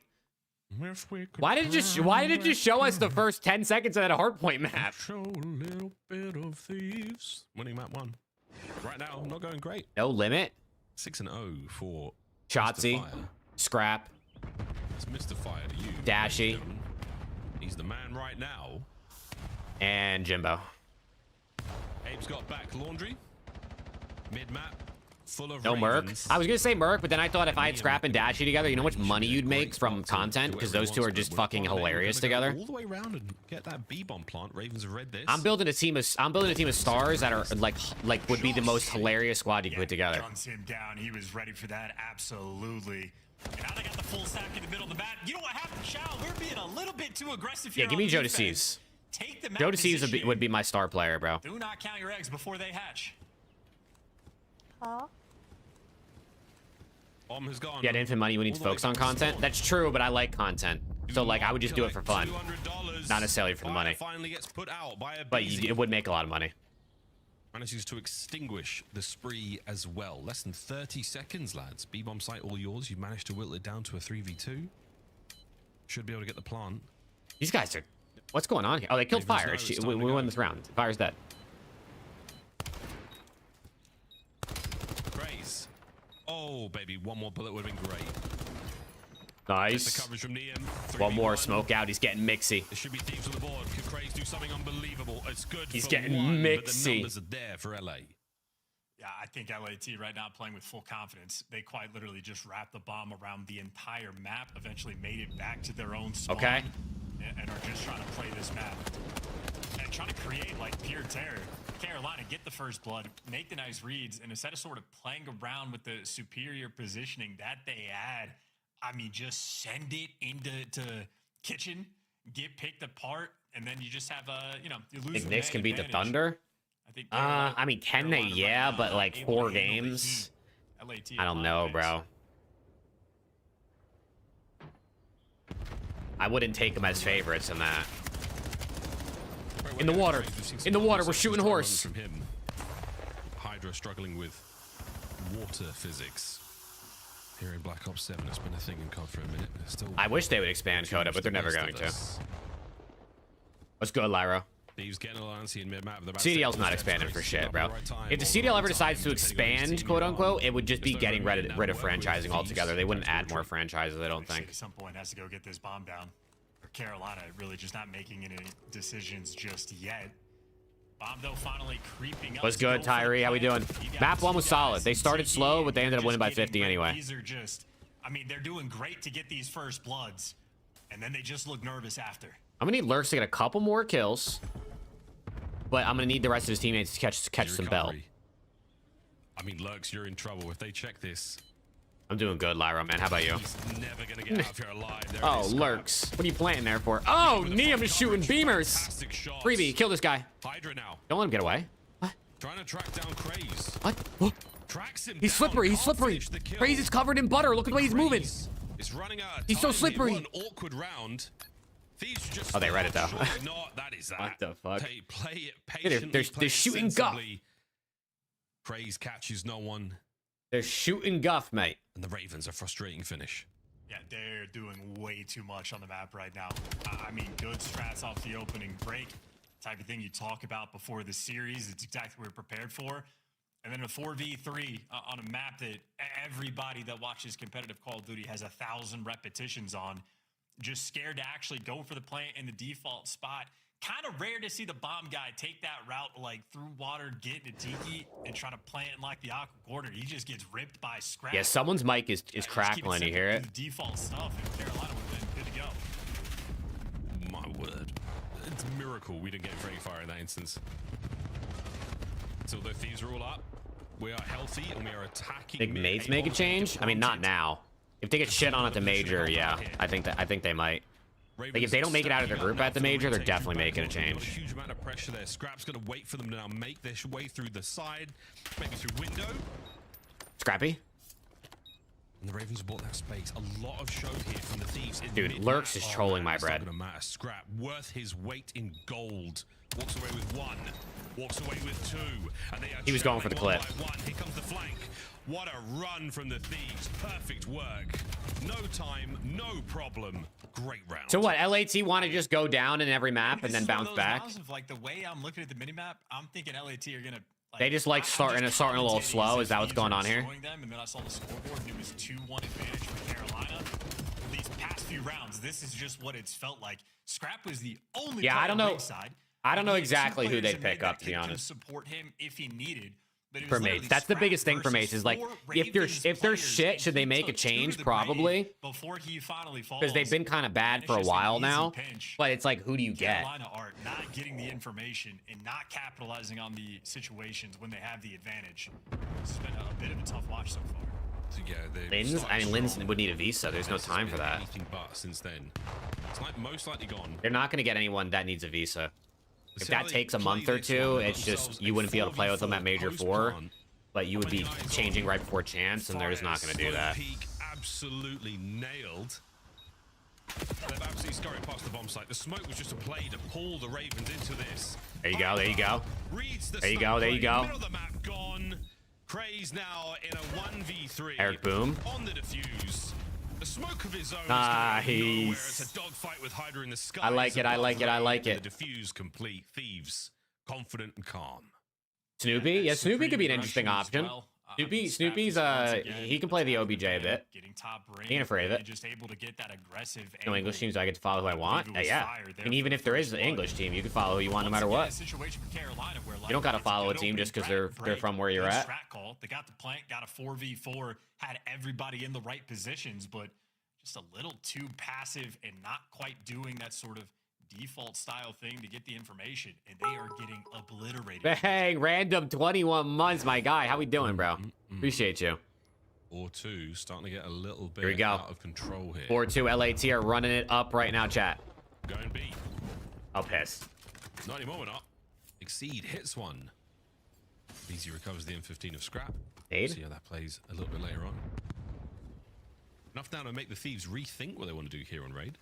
Why did it just show us the first 10 seconds of that hardpoint map? Show a little bit of Thieves. Winning map 1. Right now, not going great. No limit. 6-0 for Shotzi. Scrap. It's Mr. Fire to you. Dashy. He's the man right now. And Jimbo. Abe's got back laundry. Mid-map. Full of no Merc. Ravens. I was gonna say Merc, but then I thought if I had Scrap and Dashy together, you know how much money you'd make from content? Because those two are just fucking hilarious together. All the way around and get that B-bomb plant. Ravens have read this. I'm building a team of stars that are like would be the most hilarious squad you could put together. Guns him down. He was ready for that. Absolutely. And now they got the full stack in the middle of the map. You know what happened, Shao? We're being a little bit too aggressive here. Yeah, give me Joe Deceives. Joe Deceives would be my star player, bro. Do not count your eggs before they hatch. Huh? Bomb has gone. Yeah, infinite money, we need to focus on content. That's true, but I like content. So like I would just do it for fun. Not necessarily for the money. Finally gets put out by a but it would make a lot of money. Manages to extinguish the spree as well. Less than 30 seconds, lads. B-bomb site all yours. You managed to whittle it down to a 3v2. Should be able to get the plant. These guys are... What's going on here? Oh, they killed Fire. We won this round. Fire's dead. Grace. Oh, baby. One more bullet would have been great. Nice. The coverage from Niam. One more smoke out. He's getting mixy. There should be Thieves on the board. Could Craze do something unbelievable? It's good. He's for getting one, mixy. But the numbers are there for LA. Yeah, I think LAT right now playing with full confidence. They quite literally just wrapped the bomb around the entire map, eventually made it back to their own spawn. Okay. And are just trying to play this map. And trying to create like pure terror. Carolina get the first blood, make the nice reads, and instead of sort of playing around with the superior positioning that they had, I mean, just send it into kitchen, get picked apart, and then you just have you know, you lose. Think Knicks can beat the advantage. Thunder? I think. I mean, can they? Yeah, but like 4 games. I don't know, bro. I wouldn't take them as favorites in that. In the water. In the water. We're shooting horse. From him. Hydra struggling with water physics. Here in Black Ops 7, it's been a thing in COD for a minute. Still I wish they would expand Coda, but they're never going to. Let's go, Lyro. Thieves getting a little antsy in mid-map. CDL's not expanding for shit, bro. If the CDL ever decides to expand, quote unquote, it would just be getting rid of franchising altogether. They wouldn't add more franchises, I don't think. At some point has to go get this bomb down. For Carolina, really just not making any decisions just yet. Bomb though finally creeping up. What's good, Tyree? How we doing? Map 1 was solid. They started slow, but they ended up winning by 50 anyway. These are just, I mean, they're doing great to get these first bloods, and then they just look nervous after. I'm gonna need Lurks to get a couple more kills, but I'm gonna need the rest of his teammates to catch some belt. I mean, Lurks, you're in trouble if they check this. I'm doing good, Lyro, man. How about you? He's never gonna get out of here alive. There oh, Lurks. What are you planting there for? Oh, Neum is shooting beamers. Freebie, kill this guy. Hydra now. Don't let him get away. What? Trying to track down Craze. What? Tracks him He's slippery. He's slippery. Craze is covered in butter. Look at the way he's moving. It's running out. He's so slippery. One awkward round. Thieves just oh, they read it though. Not that is that. What the fuck? They play it patiently. They're shooting guff. Craze catches no one. They're shooting guff, mate. And the Ravens are frustrating finish. Yeah, they're doing way too much on the map right now. I mean, good strats off the opening break. Type of thing you talk about before the series. It's exactly what we're prepared for. And then a 4v3 on a map that everybody that watches competitive Call of Duty has 1,000 repetitions on. Just scared to actually go for the plant in the default spot. Kind of rare to see the bomb guy take that route, like through water, get into Tiki, and try to plant in like the aqua corner. He just gets ripped by Scrap. Yeah, someone's mic is crackling. You hear it? The default stuff, and Carolina would have been good to go. My word. It's a miracle we didn't get very far in that instance. So the Thieves are all up. We are healthy, and we are attacking. Think Maids make a change? I mean, not now. If they get shit on at the major, yeah. I think they might. Like, if they don't make it out of their group at the major, they're definitely making a change. A huge amount of pressure there. Scrap's going to wait for them to now make their way through the side, maybe through window. Scrappy? And the Ravens bought that space. A lot of show here from the Thieves. Dude, Lurks is trolling my bread. Not gonna matter. Scrap, worth his weight in gold. Walks away with 1. Walks away with 2. And they are he was going for the clip. Here comes the flank. What a run from the Thieves. Perfect work. No time, no problem. Great round. So what, LAT want to just go down in every map and then bounce back? Of, like, the way I'm looking at the minimap, I'm thinking LAT are going to... Like, they just like starting a little slow. Is that what's going on here? Them, and then I saw the scoreboard, and it was 2-1 advantage for Carolina. These past few rounds, this is just what it's felt like. Scrap was the only I don't know. Side. I don't know exactly who they'd pick up, to be honest. Support him if he needed. For Mace, that's the biggest thing for Mace is like if they're shit, should they make a change? Probably, before he finally falls, because they've been kind of bad for a while now. But it's like, who do you get? Carolina are not getting the information and not capitalizing on the situations when they have the advantage. It's been a bit of a tough watch so far. So yeah, Lins, I mean, Lins would need a visa. There's no time for that. Anything but since then, it's like most likely gone. They're not going to get anyone that needs a visa. If that takes a month or two, it's just you wouldn't be able to play with them at Major 4, but you would be changing right before chance, and they're just not going to do that. Absolutely nailed. They've absolutely scurried past the bomb site. The smoke was just a play to pull the Ravens into this. There you go. There you go. There you go. There you go. Middle of the map gone. Craze now in a 1v3. Eric Boom. On the defuse. The smoke of his own. Nice. It's a dogfight with Hydra in the sky. I like it. I like it. I like it. The defuse complete. Thieves confident and calm. Snoopy? Yeah, Snoopy could be an interesting option. Snoopy's he can play the OBJ a bit. He ain't afraid of it. Just able to get that aggressive no English teams, I get to follow who I want. Yeah. And even if there is an English team, you can follow who you want no matter what. You don't gotta follow a team just because they're from where you're at. They got the plant, got a 4v4, had everybody in the right positions, but just a little too passive and not quite doing that sort of default style thing to get the information, and they are getting obliterated. Bang, random 21 months, my guy. How we doing, bro? Appreciate you. 4-2, starting to get a little bit Here we go. out of control here. 4-2 LAT are running it up right now, chat. Going B. I'll piss. Not anymore, we're not. Exceed hits one. Easy recovers the M15 of scrap. Aid? See how that plays a little bit later on. Enough now to make the thieves rethink what they want to do here on raid.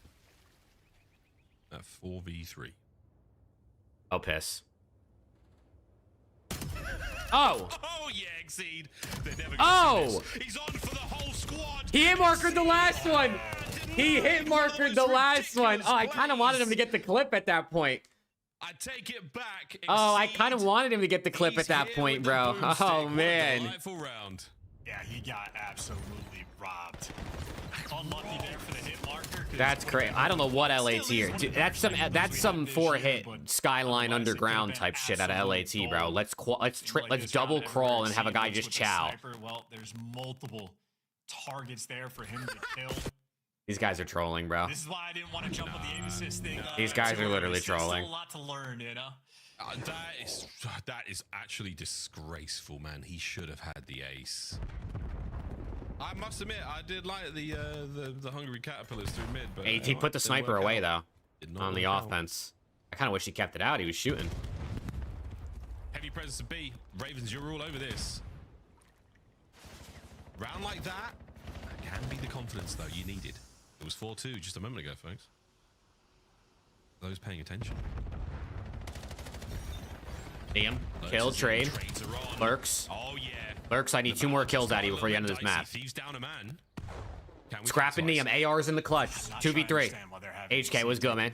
At 4v3. I'll piss. Oh! Oh, yeah, Exceed. They're never Oh! He's on for the whole squad. He hit markered the last one. He hit markered the last one. Oh, I kind of wanted him to get the clip at that point. I take it back. Oh, I kind of wanted him to get the clip at that point, bro. Oh, man. Delightful round. Yeah, he got absolutely robbed. Unlucky there for the hit marker. That's crazy. I don't know what LAT here. Dude, that's some 4-hit Skyline Underground type shit out of LAT, bro. Let's double crawl and have a guy just chow. Well, there's multiple targets there for him to kill. These guys are trolling, bro. This is why I didn't want to jump on the aim assist thing. These guys are literally trolling. Still a lot to learn, you know. That is actually disgraceful, man. He should have had the ace. I must admit, I did like the hungry caterpillars through mid, but He put the sniper away though on the offense. I kind of wish he kept it out. He was shooting. Heavy presence of B. Ravens, you're all over this. Round like that can be the confidence though you needed. It was 4-2 just a moment ago, folks. Those paying attention. Damn. Kill, trade. Lurks. Oh, yeah. Lurks, I need 2 more kills out of you before the end of this map. Thieves down a man. Scrapping Neum. AR's in the clutch. 2v3. HK was good, man.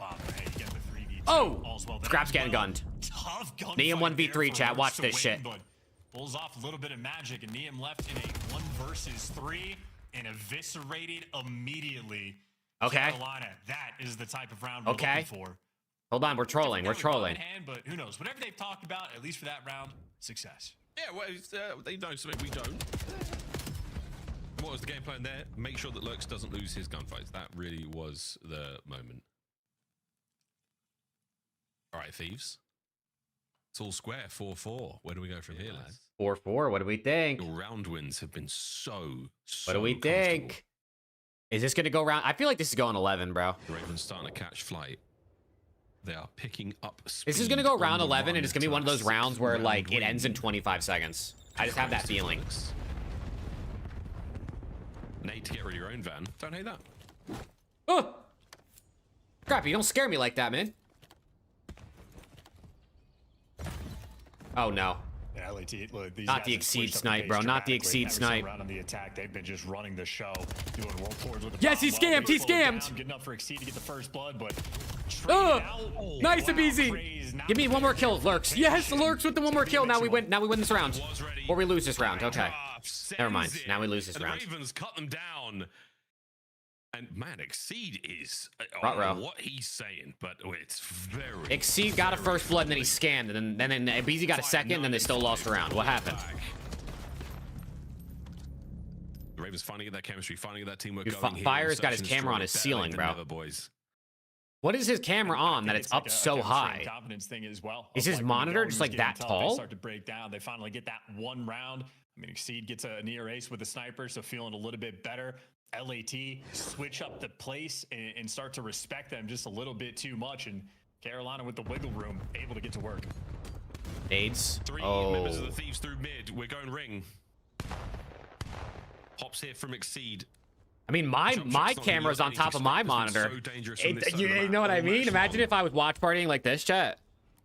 Oh! Scrap's getting gunned. Neum 1v3, chat. Watch this shit. Pulls off a little bit of magic, and Neum left in a 1 versus 3 and eviscerated immediately. Okay. Carolina, that is the type of round we're looking for. Hold on, we're trolling. We're trolling. But who knows? Whatever they've talked about, at least for that round, success. Yeah, well, they know something we don't. What was the game plan there? Make sure that Lurks doesn't lose his gunfights. That really was the moment. All right, thieves. It's all square. 4-4. Where do we go from here, lads? 4-4. What do we think? Your round wins have been so What do we think? Is this going to go round? I feel like this is going 11, bro. The Ravens starting to catch flight. They are picking up speed. This is going to go round 11, and it's going to be one of those rounds where, like, it ends in 25 seconds. I just have that feeling. Nate, to get rid of your own van. Don't hate that. Oh! Crap, you don't scare me like that, man. Oh, no. Yeah, LAT, look, these Not the Exceed snipe, bro. Not the Exceed snipe. On the attack, they've been just running the show, doing world tours with the yes, he scammed. He scammed. Good enough for Exceed to get the first blood, but nice and easy. Give me 1 more kill, Lurks. Yes, Lurks with the 1 more kill. Now we win. Now we win this round, or we lose this round. Okay. Never mind. Now we lose this round. The Ravens cut them down. And man, Exceed is I don't know what he's saying, but it's very Exceed got a first blood and then he scammed, and then BZ got a second, and then they still lost a round. What happened? The Ravens finally get that chemistry, finally get that teamwork Dude, going. Fire's got his camera on his ceiling, bro. What is his camera on that it's up so high? Confidence thing as well. Is his monitor just like that tall? They start to break down. They finally get that 1 round. I mean, Exceed gets a near ace with the sniper, so feeling a little bit better. LAT switch up the place and start to respect them just a little bit too much, and Carolina with the wiggle room able to get to work. Nades. 3 members of the Thieves through mid. We're going ring. Hops here from Exceed. I mean, my camera's on top of my monitor. You know what I mean? Imagine if I was watch partying like this, chat.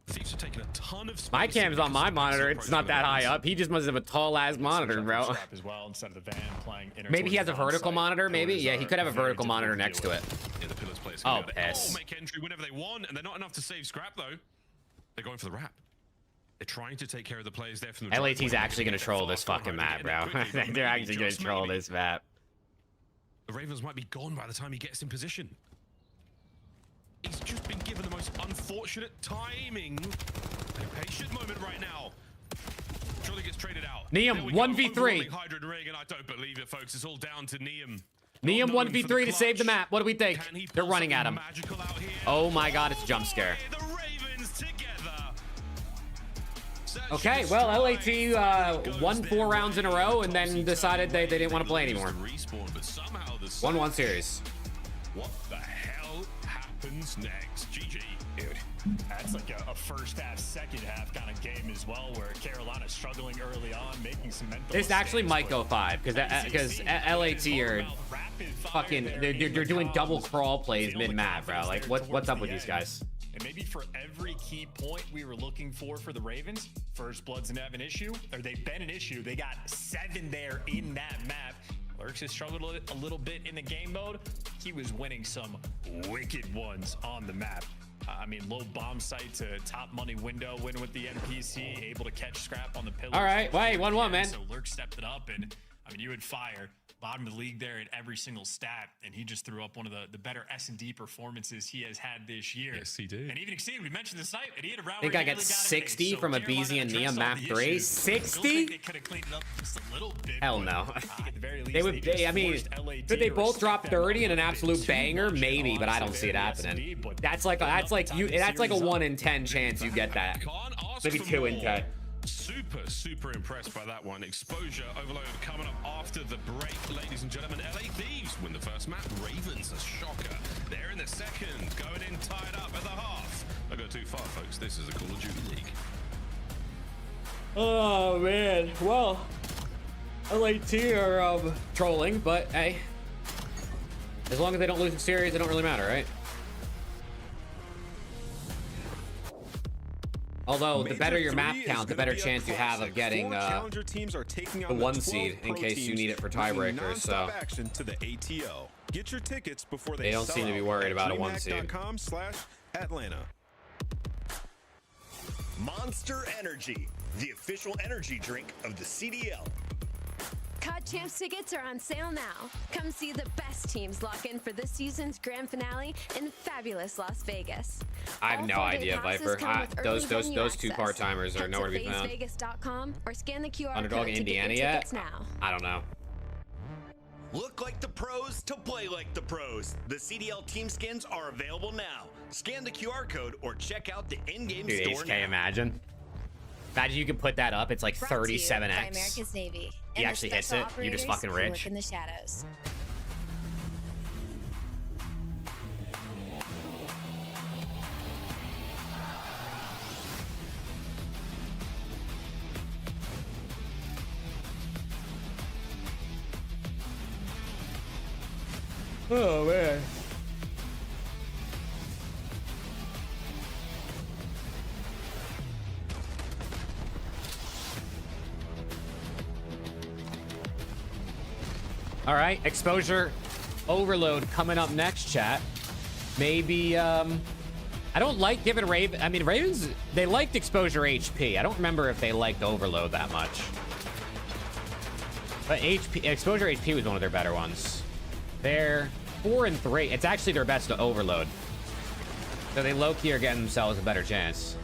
Thieves are taking a ton of space. My cam's on my monitor. It's not that high up. He just must have a tall ass monitor, bro. As well, instead of the van playing maybe he has a vertical monitor. Maybe, yeah, he could have a vertical monitor next to it. Yeah, the pillars place. Oh, piss. Make entry whenever they want, and they're not enough to save scrap though. They're going for the wrap. They're trying to take care of the players there from the. LAT's actually gonna troll this fucking map, bro. They're actually gonna troll this map. The Ravens might be gone by the time he gets in position. He's just been given the most unfortunate timing. A patient moment right now. Surely gets traded out. Neum 1v3. Hydra ring, and I don't believe it, folks. It's all down to Neum. Neum 1v3 to save the map. What do we think? They're running at him. Oh my god, it's a jump scare. Okay, well, LAT won 4 rounds in a row and then decided they didn't want to play anymore. 1-1 series. What the hell happens next? GG. Dude, that's like a first half, second half kind of game as well, where Carolina's struggling early on, making some mental This actually mistakes, might go 5 because LAT are fucking they're doing double crawl plays mid map, bro. Like what's up with these guys? And maybe for every key point we were looking for the Ravens, First Blood's never an issue, or they've been an issue. They got 7 there in that map. Lurks has struggled a little bit in the game mode. He was winning some wicked ones on the map. I mean, low bomb site to top money window, win with the NPC, able to catch scrap on the pillars. All right, wait, 1-1, man. So Lurk stepped it up, and I mean, you would fire bottom of the league there at every single stat, and he just threw up one of the better S&D performances he has had this year. Yes, he did. And even exceeded, we mentioned the snipe, and he had a round I think where I he got really 60 from a Carolina BZ and Nia addressed map all the 3. issues. 60? They could have cleaned it up just a little bit. Hell no. At the very least, They would. I mean, could they both drop 30 in an absolute banger? Maybe, but I don't see it happening. That's like a 1 in 10 chance you get that. Maybe 2 in 10. Super impressed by that one. Exposure overload coming up after the break, ladies and gentlemen. LA Thieves win the first map. Ravens, a shocker. They're in the second, going in tied up at the half. I go too far, folks. This is a Call of Duty League. Oh man. Well, LAT are trolling, but hey, as long as they don't lose the series, it don't really matter, right? Although, the better your map count, the better chance you have of getting the 1 seed in case you need it for tiebreakers. So action to the ATO. Get your tickets before they don't seem to be worried about a 1 seed. DreamHack.com/Atlanta. Monster Energy, the official energy drink of the CDL. COD Champs tickets are on sale now. Come see the best teams lock in for this season's grand finale in fabulous Las Vegas. I have no idea, Viper. Those 2 part-timers are nowhere to be found. FazeVegas.com or scan the QR Underdog code to Indiana get your yet? tickets now. I don't know. Look like the pros to play like the pros. The CDL team skins are available now. Scan the QR code or check out the in-game Dude, store HK, now. Imagine you can put that up. It's like 37x. America's Navy. He actually hits it. You're just fucking rich. Work in the shadows. Oh man. All right, exposure overload coming up next, chat. Maybe I don't like giving Raven. I mean, Ravens, they liked exposure HP. I don't remember if they liked overload that much. But exposure HP was one of their better ones. They're 4 and 3. It's actually their best to overload. So they low-key are getting themselves a better chance.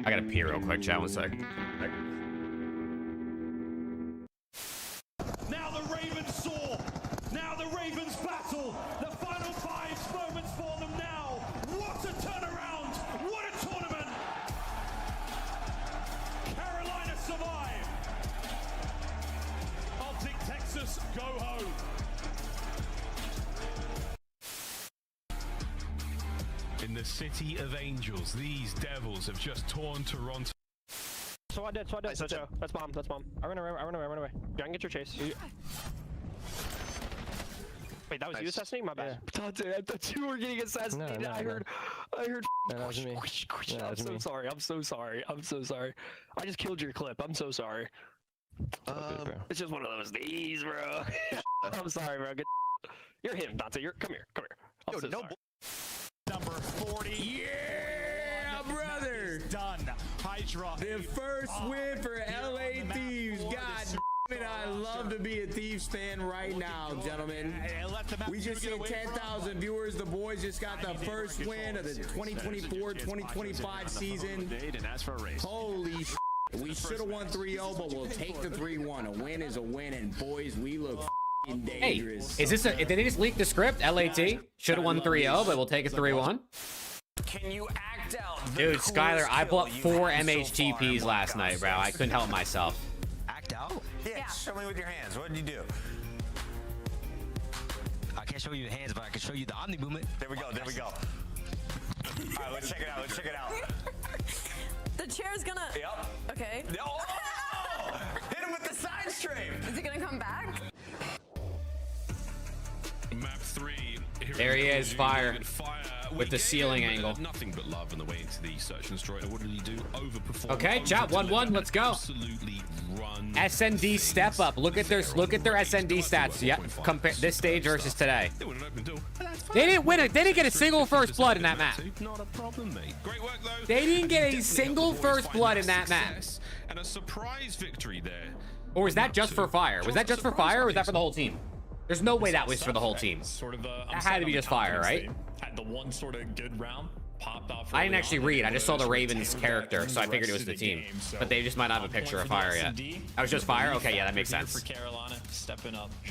I gotta pee real quick, chat. 1 sec. Now the Ravens soar. Now the Ravens battle. The final 5 moments for them now. What a turnaround. What a tournament. Carolina survive. Optic Texas go home. In the City of Angels, these Devils have just torn Toronto. So I did. That's bomb. I run away. Yeah, I can get your chase. Wait, that was you assassinating? My bad. Yeah. I thought you were getting assassinated. No, I heard. No, that was me. I'm so sorry. I just killed your clip. I'm so sorry. It's just one of those days, bro. I'm sorry, bro. You're him, Dante. Come here. I'm so sorry. Number 40. Yeah, brother. Done. Hydra. The first win for LA Thieves. God damn it, I love to be a Thieves fan right now, gentlemen. We just hit 10,000 viewers. The boys just got the first win of the 2024-2025 season. Holy We should have won 3-0, but we'll take the 3-1. A win is a win, and boys, we look dangerous. Hey, is this a? Did they just leak the script? LAT should have won 3-0, but we'll take it 3-1. Can you act out? Dude, Skylar, I bought 4 MHTPs last night, bro. I couldn't help myself. Act out? Yeah, show me with your hands. What did you do? I can't show you the hands, but I can show you the Omni movement. There we go. There we go. All right, let's check it out. Let's check it out. The chair's gonna. Yep. Okay. Oh! Hit him with the side strafe. Is it gonna come back? Map 3. There he is, fire. With the ceiling angle. Nothing but love on the way into the search and destroy. What did he do? Overperform. Okay, chat 1-1. Let's go. Absolutely run. SND step up. Look at their SND stats. Yeah, compare this stage versus today. They didn't win it. They didn't get a single first blood in that map. Not a problem, mate. Great work though. They didn't get a single first blood in that map. And a surprise victory there. Or was that just for fire? Was that just for fire, or was that for the whole team? There's no way that was for the whole team. Sort of that had to be just fire, right? Had the one sort of good round popped off. I didn't actually read. I just saw the Ravens character, so I figured it was the team. But they just might not have a picture of fire yet. That was just fire? Okay, yeah, that makes sense.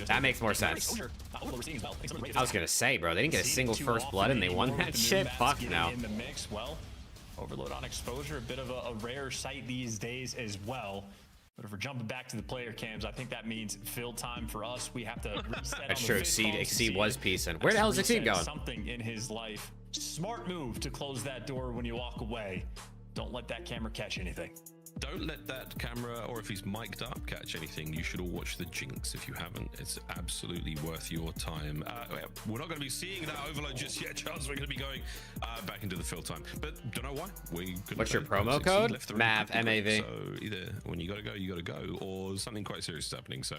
That makes more sense. I was gonna say, bro, they didn't get a single first blood and they won that shit? Fuck no. In the mix, well, overload on exposure, a bit of a rare sight these days as well. But if we're jumping back to the player cams, I think that means fill time for us. We have to reset. That's true. Exceed was piecing. Where the hell is Exceed going? Something in his life. Smart move to close that door when you walk away. Don't let that camera catch anything. Don't let that camera, or if he's mic'd up, catch anything. You should all watch the Jinx if you haven't. It's absolutely worth your time. We're not going to be seeing that overload just yet, Charles. We're going to be going back into the fill time. But don't know why. What's your promo code? MAV, MAV. So either when you got to go, you got to go, or something quite serious is happening. So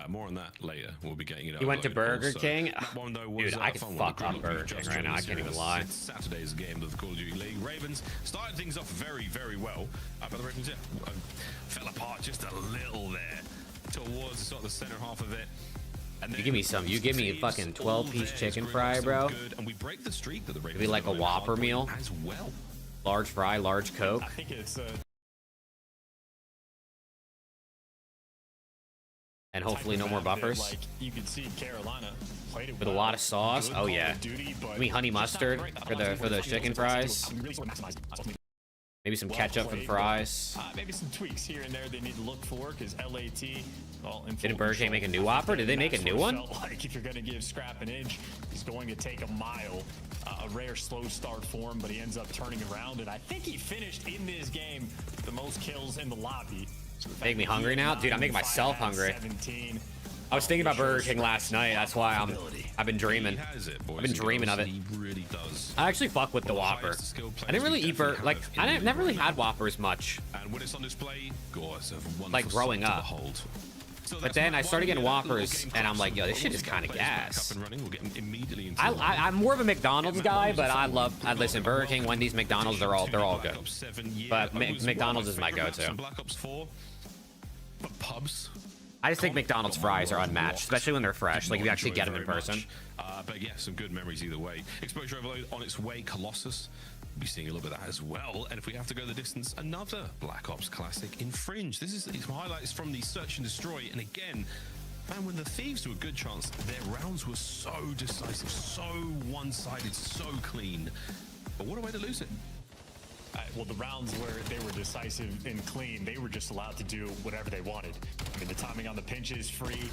more on that later. We'll be getting it. You went to Burger King? One, though, was, dude, I can fuck on Burger King right now. I can't even lie. It's Saturday's game of the Call of Duty League. Ravens started things off very, very well. But the Ravens fell apart just a little there towards sort of the center half of it. And you give me some. You give me a fucking 12-piece chicken fry, bro. And we break the streak that the Ravens be like a Whopper meal as well. Large fry, large Coke. I think it's and hopefully no more buffers. Like you can see Carolina played it with a lot of sauce. Oh yeah. Give me honey mustard for the chicken fries. Maybe some ketchup for the fries. Maybe some tweaks here and there they need to look for, because LAT. Well, did Burger King make a new Whopper? Did they make a new one? Felt like if you're going to give Scrap an inch, he's going to take a mile. A rare slow start for him, but he ends up turning around, and I think he finished in this game the most kills in the lobby. So make me hungry now, dude. I'm making myself hungry. 17. I was thinking about Burger King last night. That's why I've been dreaming. I've been dreaming of it. He really does. I actually fuck with the Whopper. I didn't really eat I never really had Whoppers much. And when it's on display, like growing up. But then I started getting Whoppers, and I'm like, yo, this shit is kind of gas. I'm more of a McDonald's guy, but I listen, Burger King, Wendy's, McDonald's, they're all good. But McDonald's is my go-to. Pubs. I just think McDonald's fries are unmatched, especially when they're fresh. Like if you actually get them in person. But yeah, some good memories either way. Exposure overload on its way. Colossus. We'll be seeing a little bit of that as well. And if we have to go the distance, another Black Ops classic, Infringe. This is some highlights from the Search and Destroy. And again, man, when the Thieves do a good chance, their rounds were so decisive, so one-sided, so clean. But what a way to lose it. Well, the rounds where they were decisive and clean, they were just allowed to do whatever they wanted. I mean, the timing on the pinches, free,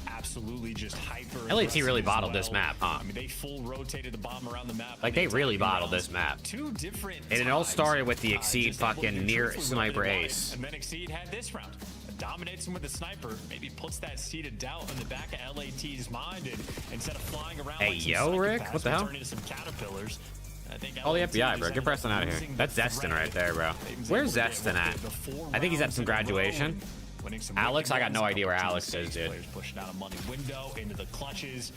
absolutely just hyper. LAT really bottled this map, huh? I mean, they full rotated the bomb around the map. Like, they really bottled this map. Two different and it all started with the Exceed fucking near sniper ace. And then Exceed had this round. Dominates him with the sniper, maybe puts that seed of doubt in the back of LAT's mind, and instead of flying around hey, like yo, Rick, what the hell? Turn into some caterpillars. Oh, the FBI, bro. Get Preston out of here. That's Zeston right there, bro. Where's Zeston at? I think he's at some graduation. Alex, I got no idea where Alex is, dude. Pushing out a money window into the clutches.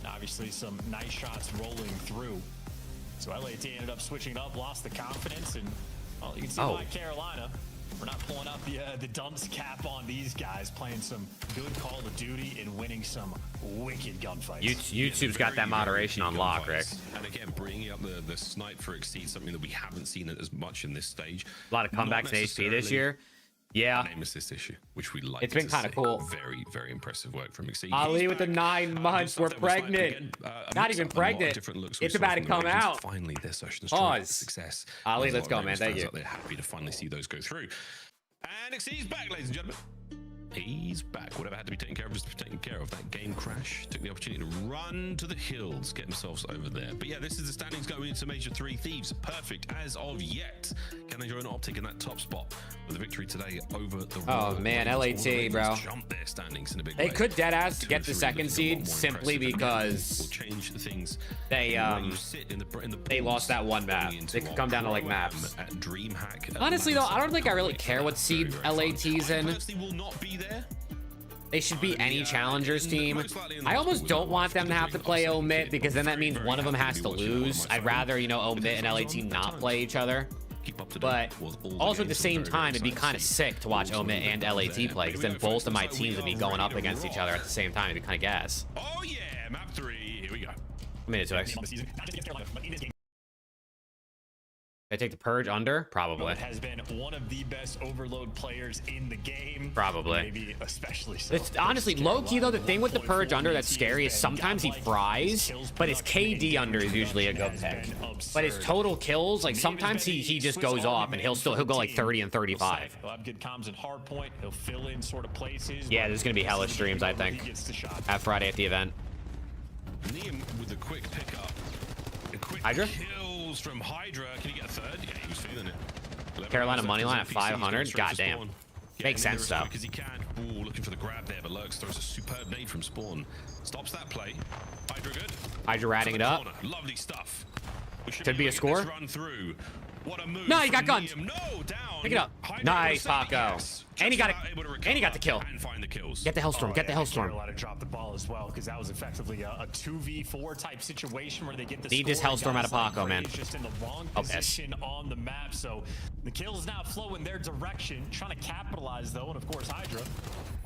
Obviously, some nice shots rolling through. So LAT ended up switching it up, lost the confidence, and well, you can see why Carolina. We're not pulling out the dumps cap on these guys, playing some good Call of Duty and winning some wicked gunfights. YouTube's got that moderation on lock, Rick. And again, bringing up the snipe for Exceed, something that we haven't seen as much in this stage. A lot of comebacks in HP this year. Yeah. Name assist issue, which we like. It's been kind of cool. Very, very impressive work from McSee. Ali with the 9 months. We're pregnant. Not even pregnant. It's about to come out. Finally, they're such a Pause. success. Ali, let's go, man. Thank you. They're happy to finally see those go through. And McSee's back, ladies and gentlemen. He's back. Whatever had to be taken care of was taken care of. That game crash took the opportunity to run to the hills, get themselves over there. But yeah, this is the standings going into Major 3. Thieves perfect as of yet. Can they join Optic in that top spot with a victory today over the Oh man, LAT, bro. Jump their standings in a big They way. could dead ass get the second seed simply because change things. They lost that one map. They could come down to like maps. At DreamHack. Honestly though, I don't think I really care what seed LAT's in. Will not be there. They should be any challengers team. I almost don't want them to have to play Omit because then that means one of them has to lose. I'd rather, you know, Omit and LAT not play each other. But also at the same time, it'd be kind of sick to watch Omit and LAT play because then both of my teams would be going up against each other at the same time. It'd be kind of gas. Oh yeah, map 3. Here we go. A minute, 2x. I take the Purge under? Probably. Has been one of the best overload players in the game. Probably. Maybe especially so. It's honestly low-key though. The thing with the Purge under that's scary is sometimes he fries, but his KD under is usually a good pick. But his total kills, like sometimes he just goes off and he'll go like 30 and 35. He'll have good comms at hard point. He'll fill in sort of places. Yeah, there's gonna be hella streams, I think. At Friday at the event. Neum with a quick pickup. A quick Hydra? Kills from Hydra. Can he get a third? Yeah, he was feeling it. Carolina moneyline at 500. Goddamn. Makes sense though. Because he can. Ooh, looking for the grab there, but Lurks throws a superb nade from spawn. Stops that play. Hydra good. Hydra ratting it up. Lovely stuff. Could be a score. Run through. What a move. No, he got guns. No, down. Pick it up. Nice, Paco. And he got it. And he got the kill. And find the kills. Get the Hellstorm. Get the Hellstorm. Carolina dropped the ball as well because that was effectively a 2v4 type situation where they get the Need this Hellstorm out of Paco, man. Just in the wrong position on the map, so the kills now flow in their direction, trying to capitalize though, and of course Hydra.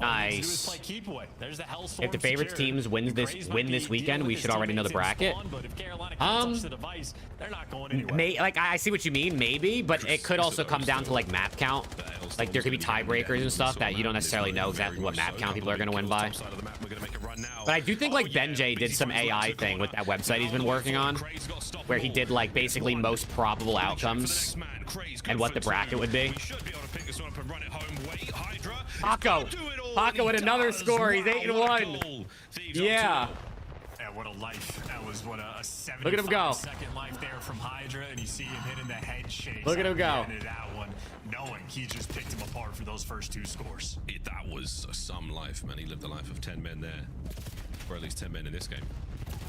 Nice. Play keep away. There's the Hellstorm. If the favorites teams win this weekend, we should already know the bracket. But if Carolina can't touch the device, they're not going anywhere. Like I see what you mean, maybe, but it could also come down to like map count. Like there could be tiebreakers and stuff that you don't necessarily know exactly what map count people are going to win by. But I do think like Benjay did some AI thing with that website he's been working on, where he did like basically most probable outcomes and what the bracket would be. Paco with another score. He's 8-1. Yeah. What a life. That was what a 75 Look at him go. Second life there from Hydra, and you see him hitting the head shakes. Look at him go. That one, knowing he just picked him apart for those first 2 scores. That was some life, man. He lived the life of 10 men there. Or at least 10 men in this game.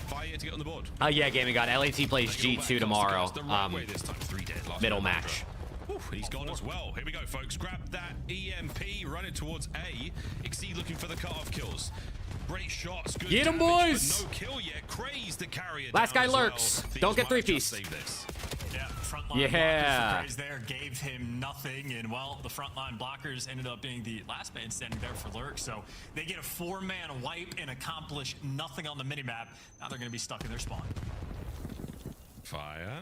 Fire to get on the board. Oh yeah, Gaming God. LAT plays G2 tomorrow. Middle match. He's gone as well. Here we go, folks. Grab that EMP, run it towards A. Exceed looking for the cutoff kills. Great shots. Good Get him, damage, boys. but no kill yet. Craze the carrier. Last guy down as lurks. well. Don't get Thieves 3-piece. might just save this. Yeah, frontline Yeah. blockers for Craze there gave him nothing, and well, the frontline blockers ended up being the last man standing there for Lurk, so they get a 4-man wipe and accomplish nothing on the minimap. Now they're going to be stuck in their spawn. Fire.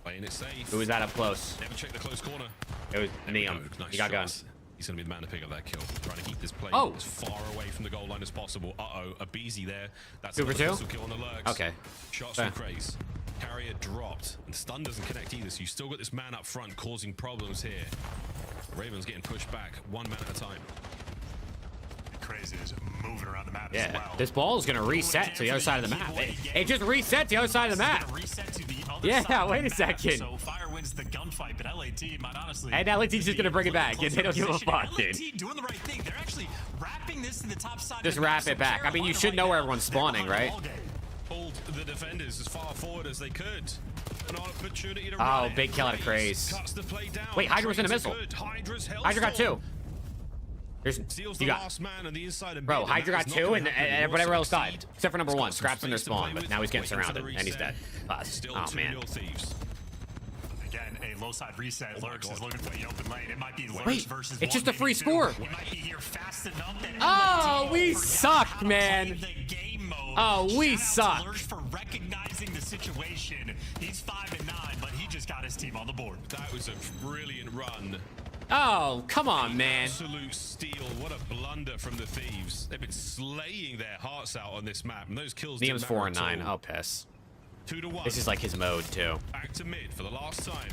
Playing it safe. Who was that up close? Never check the close corner. It was Neum. Nice He got shot. guns. He's going to be the man to pick up that kill. Trying to keep this play as far away from the goal line as possible. Uh-oh, a Beezy there. That's Two for another two? pistol kill on the Lurks. Okay. Shots Fair. from Craze. Carrier dropped. And stun doesn't connect either, so you still got this man up front causing problems here. Ravens getting pushed back, 1 man at a time. Crazy is moving around the map Yeah, as well. this ball is going to reset to the other side of the map. It just reset to the other side of the map. Yeah, wait a second. So Fire wins the gunfight, but LAT might honestly. And LAT's just going to bring it back. They don't give a fuck, dude. LAT doing the right thing. They're actually wrapping this to the top side. Just wrap it back. I mean, you should know where everyone's spawning, right? Pulled the defenders as far forward as they could. An opportunity to Oh, big kill out of Craze. Cuts the play down. Wait, Hydra was in a missile. Hydra got 2. Seals You the got, last man on the inside of bro, mid, Hydra got that is not 2 gonna and happen. whatever else died. Succeed. Except for number 1. Scott Scraps in their space to play spawn, but with, now he's getting waiting for the surrounded and he's dead. reset. Still Oh, man. 2-0 Thieves. Again, a low side reset. Lurks is looking for the open lane. It might be Lurks Wait, versus it's just one, a free maybe score. two. It might be here fast enough that Oh, LAT we forgot suck, how to man. play the game mode. Oh, we Shout out to suck. Lurks for recognizing the situation. He's 5-9, but he just got his team on the board. That was a brilliant run Oh, come on, man. Absolute steal. What a blunder from the Thieves. They've been slaying their hearts out on this map, and those kills. Niam's 4 and 9. I'll piss. 2-1. This is like his mode too. Back to mid for the last time.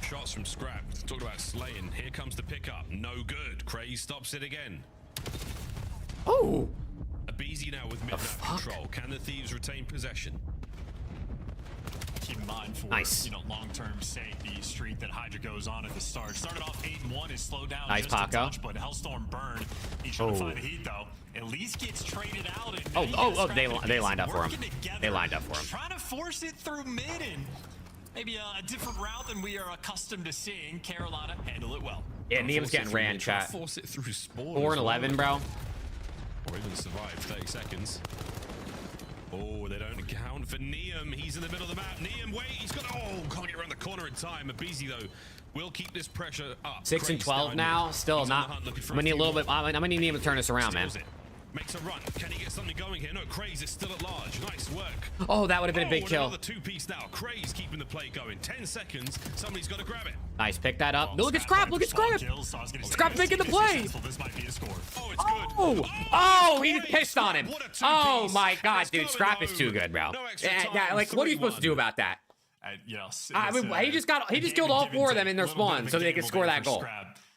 Shots from Scrap. Talked about slaying. Here comes the pickup. No good. Craze stops it again. Oh. Abizi now with mid-map control. Can the Thieves retain possession? Keep in mind for long-term sake, the streak that Hydra goes on at the start. Started off 8-1, is slowed down nice just a Paco. touch, but Hellstorm burn. He's trying to find the heat though. At least gets traded out. And they lined up for him. They lined up for him. Trying to force it through mid and maybe a different route than we are accustomed to seeing. Carolina handle it well. Yeah, Niam's getting ran, chat. Force it through spawn 4 and 11, bro. Or even survive 30 seconds. Oh, they don't count for Niam. He's in the middle of the map. Niam, wait, he's got. Oh, can't get around the corner in time. Abizi though will keep this pressure up. 6 and 12 now. Still not. I'm gonna need a little bit. I'm gonna need Niam to turn this around, man. Makes a run. Can he get something going here? No, Craze is still at large. Nice work. Oh, that would have been a big kill. Another 2-piece now. Craze keeping the play going. 10 seconds. Somebody's got to grab it. Nice, pick that up. No, look at Scrap. Look at Scrap. Scrap making the play. This might be a score. Oh, it's good. Oh, he pissed on him. Oh my God, dude, Scrap is too good, bro. Yeah, like, what are you supposed to do about that? I mean, he just killed all 4 of them in their spawn so they could score that goal.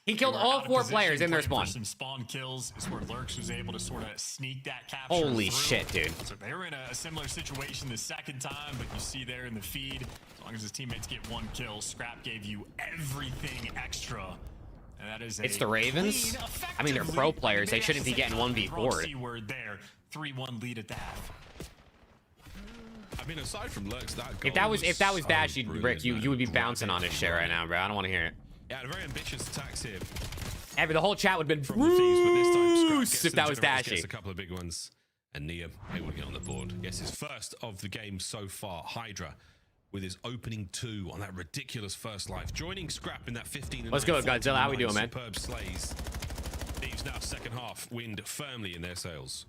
He killed all 4 players in their spawn. Some spawn kills is where Lurks was able to sort of sneak that capture. Holy shit, dude. So they were in a similar situation the second time, but you see there in the feed, as long as his teammates get 1 kill, Scrap gave you everything extra. And that is it's the Ravens? I mean, they're pro players. They shouldn't be getting 1v4'd. Word there. 3-1 lead at the half. I mean, aside from Lurks, that if that was Dash, Rick, you would be bouncing on his shit right now, bro. I don't want to hear it. Yeah, very ambitious attacks here. The whole chat would have been from the Thieves, but this time if that was Dashy. A couple of big ones, and Niam able to get on the board. Yes, his first of the game so far. Hydra with his opening 2 on that ridiculous first life, joining Scrap in that 15. Let's go, Godzilla. How we doing, man? Superb slays. Thieves now second half, wind firmly in their sails.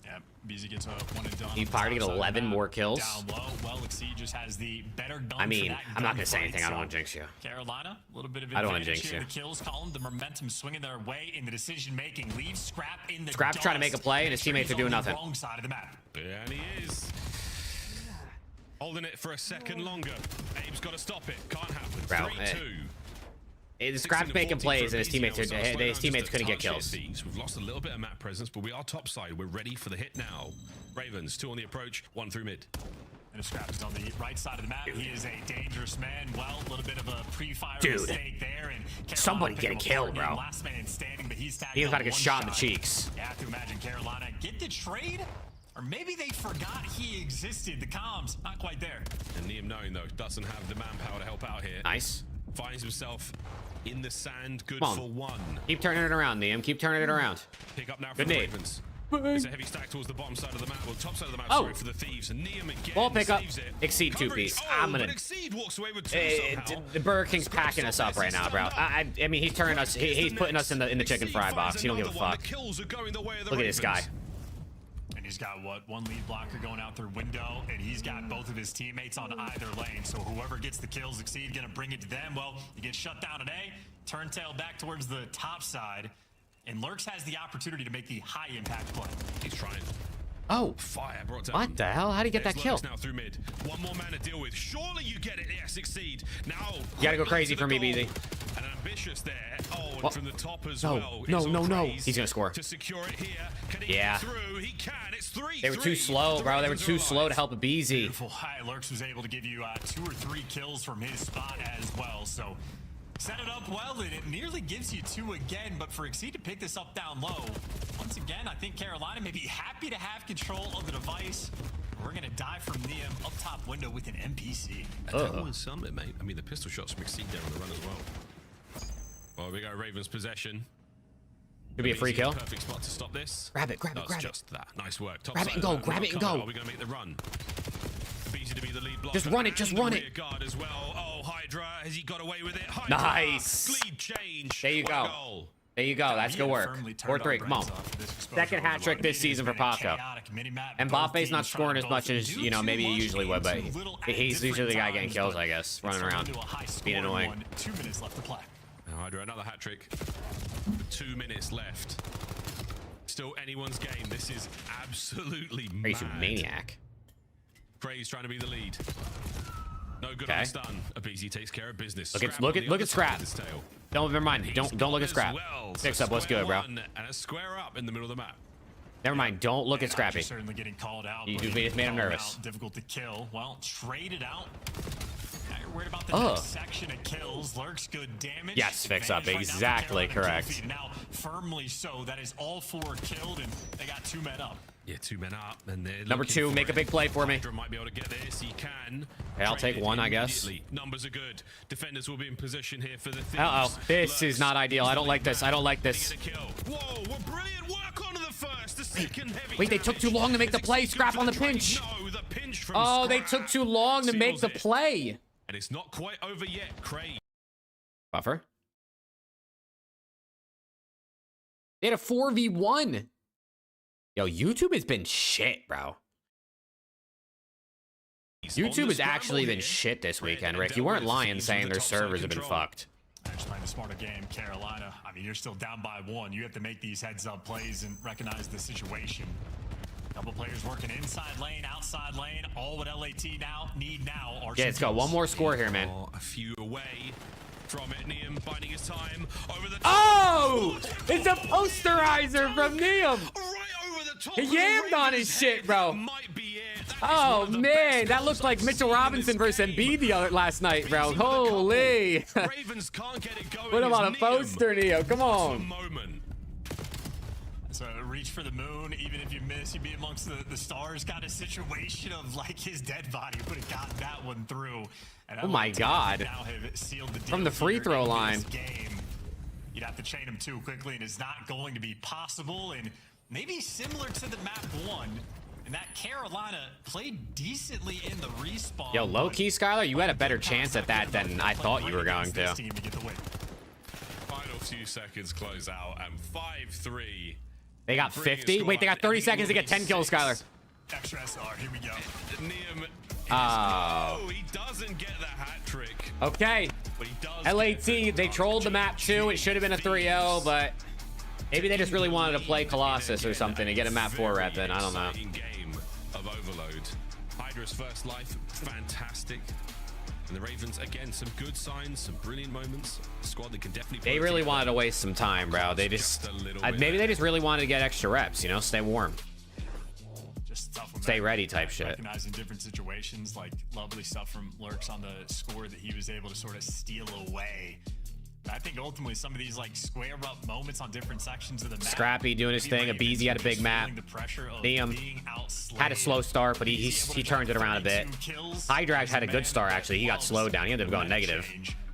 Yeah, Beezy gets a 1 and done. He's probably get 11 more kills. Down low. Well, Exceed just has the better gun. I mean, I'm not gonna say anything. I don't want to jinx you. Carolina, a little bit of I don't want to jinx you. The kills column, the momentum swinging their way in the decision making. Leaves Scrap in the Scrap's trying to make a play, and his teammates are doing nothing. Wrong side of the map. Yeah, and he is holding it for a second longer. Abe's got to stop it. Can't happen. 3-2. The Scrap's making plays, and his teammates couldn't get kills. We've lost a little bit of map presence, but we are topside. We're ready for the hit now. Ravens, 2 on the approach, 1 through mid. And Scrap is on the right side of the map. He is a dangerous man. Well, a little bit of a pre-fire mistake there. And somebody get a kill, bro. Last man standing, but he's about to get shot in the cheeks. You have to imagine Carolina get the trade. Or maybe they forgot he existed. The comms, not quite there. And Niam knowing, though, doesn't have the manpower to help out here. Nice. Finds himself in the sand, good for 1. Keep turning it around, Niam. Keep turning it around. Pick up now for the Ravens. It's a heavy stack towards the bottom side of the map, or top side of the map, sorry, for the Thieves. And Niam again ball pickup. saves it. Exceed 2-piece. I'm gonna. Exceed walks away with 2 somehow. The Burger King's packing us up right now, bro. I mean, he's turning us. He's putting us in the chicken fry box. He don't give a fuck. Look at this guy. And he's got one lead blocker going out through window, and he's got both of his teammates on either lane. So whoever gets the kills, Exceed gonna bring it to them. Well, you get shut down today. Turn tail back towards the top side, and Lurks has the opportunity to make the high impact play. He's trying. Oh, fire brought down. What the hell? How did he get that kill? Now through mid. 1 more man to deal with. Surely you get it. Yes, Exceed. Now you gotta go crazy for me, BZ. And ambitious there. Oh, and from the top as well. No. He's gonna score. To secure it here. Can he get through? He can. It's 3. They were too slow, bro. They were too slow to help a BZ. Beautiful. Lurks was able to give you 2 or 3 kills from his spot as well. So set it up well, and it nearly gives you 2 again, but for Exceed to pick this up down low, once again, I think Carolina may be happy to have control of the device. We're going to die from Niam up top window with an NPC. That was something, mate. I mean, the pistol shots from Exceed there on the run as well. Well, we got Ravens possession. Could be a free kill. Perfect spot to stop this. Grab it. Just that. Nice work. Top grab it and go. Grab it and go. Are we going to make the run? Beezy to be the lead blocker. Just run it. Just run it. Guard as well. Oh, Hydra, has he got away with it? Hydra, nice. Lead change. There you go. There you go. That's good work. 4-3. Come on. Second hat trick this season for Paco. Mbappe's not scoring as much as, you know, maybe he usually would, but he's usually the guy getting kills, I guess, running around, being annoying. 2 minutes left to play. Now Hydra, another hat trick. 2 minutes left. Still anyone's game. This is absolutely mad. Crazy maniac. Cray's trying to be the lead. No good on the stun. Abizi takes care of business. Look at Scrap. Don't, never mind. Don't look at Scrap. Fix up. What's good, bro? And a square up in the middle of the map. Never mind. Don't look at Scrappy. Certainly getting called out. You just made him nervous. Difficult to kill. Well, traded out. Now you're worried about the next section of kills. Lurks good damage. Yes, fix up. Exactly correct. Now firmly so. That is all 4 killed, and they got 2 men up. Yeah, 2 men up, and they're number 2. Make a big play for me. Hydra might be able to get this. He can. Okay, I'll take 1, I guess. Numbers are good. Defenders will be in position here for the thieves. Uh-oh. This is not ideal. I don't like this. I don't like this. Whoa, well, brilliant work onto the first. The second heavy. Wait, they took too long to make the play. Scrap on the pinch. No, the pinch from oh, they took too long to make the play. And it's not quite over yet. Cray. Buffer. They had a 4v1. Yo, YouTube has been shit, bro. YouTube has actually been shit this weekend, Rick. You weren't lying saying their servers have been fucked. Just playing a smarter game, Carolina. I mean, you're still down by 1. You have to make these heads-up plays and recognize the situation. Couple players working inside lane, outside lane. All what LAT need now are. Yeah, let's go. One more score here, man. A few away from it. Neum biding his time over the top. Oh! It's a posterizer from Neum. He yammed on his shit, bro. Oh, man. That looked like Mitchell Robinson versus Embiid last night, bro. Holy. Put him on a poster, Neo. Come on. So reach for the moon. Even if you miss, you'd be amongst the stars. Got a situation of like his dead body. Would have gotten that one through. And oh, my God. From the free throw line. You'd have to chain him too quickly, and it's not going to be possible. And maybe similar to the map 1, and that Carolina played decently in the respawn. Yo, low-key, Skylar, you had a better chance at that than I thought you were going to. Final few seconds close out, and 5-3. They got 50? Wait, they got 30 seconds to get 10 kills, Skylar. Extra SR, here we go. Oh, he doesn't get the hat trick. Okay. LAT, they trolled the map too. It should have been a 3-0, but maybe they just really wanted to play Colossus or something and get a map 4 rep in. I don't know. Game of Overload. Hydra's first life, fantastic. And the Ravens, again, some good signs, some brilliant moments. A squad that can definitely. They really wanted to waste some time, bro. They just maybe they just really wanted to get extra reps, you know, stay warm. Stay ready type shit. Recognizing different situations, like lovely stuff from Lurks on the score that he was able to sort of steal away. I think ultimately some of these like square up moments on different sections of the map. Scrappy doing his thing. Abizi had a big map. Liam had a slow start, but he turned it around a bit. Hydrax had a good start actually. He got slowed down. He ended up going negative.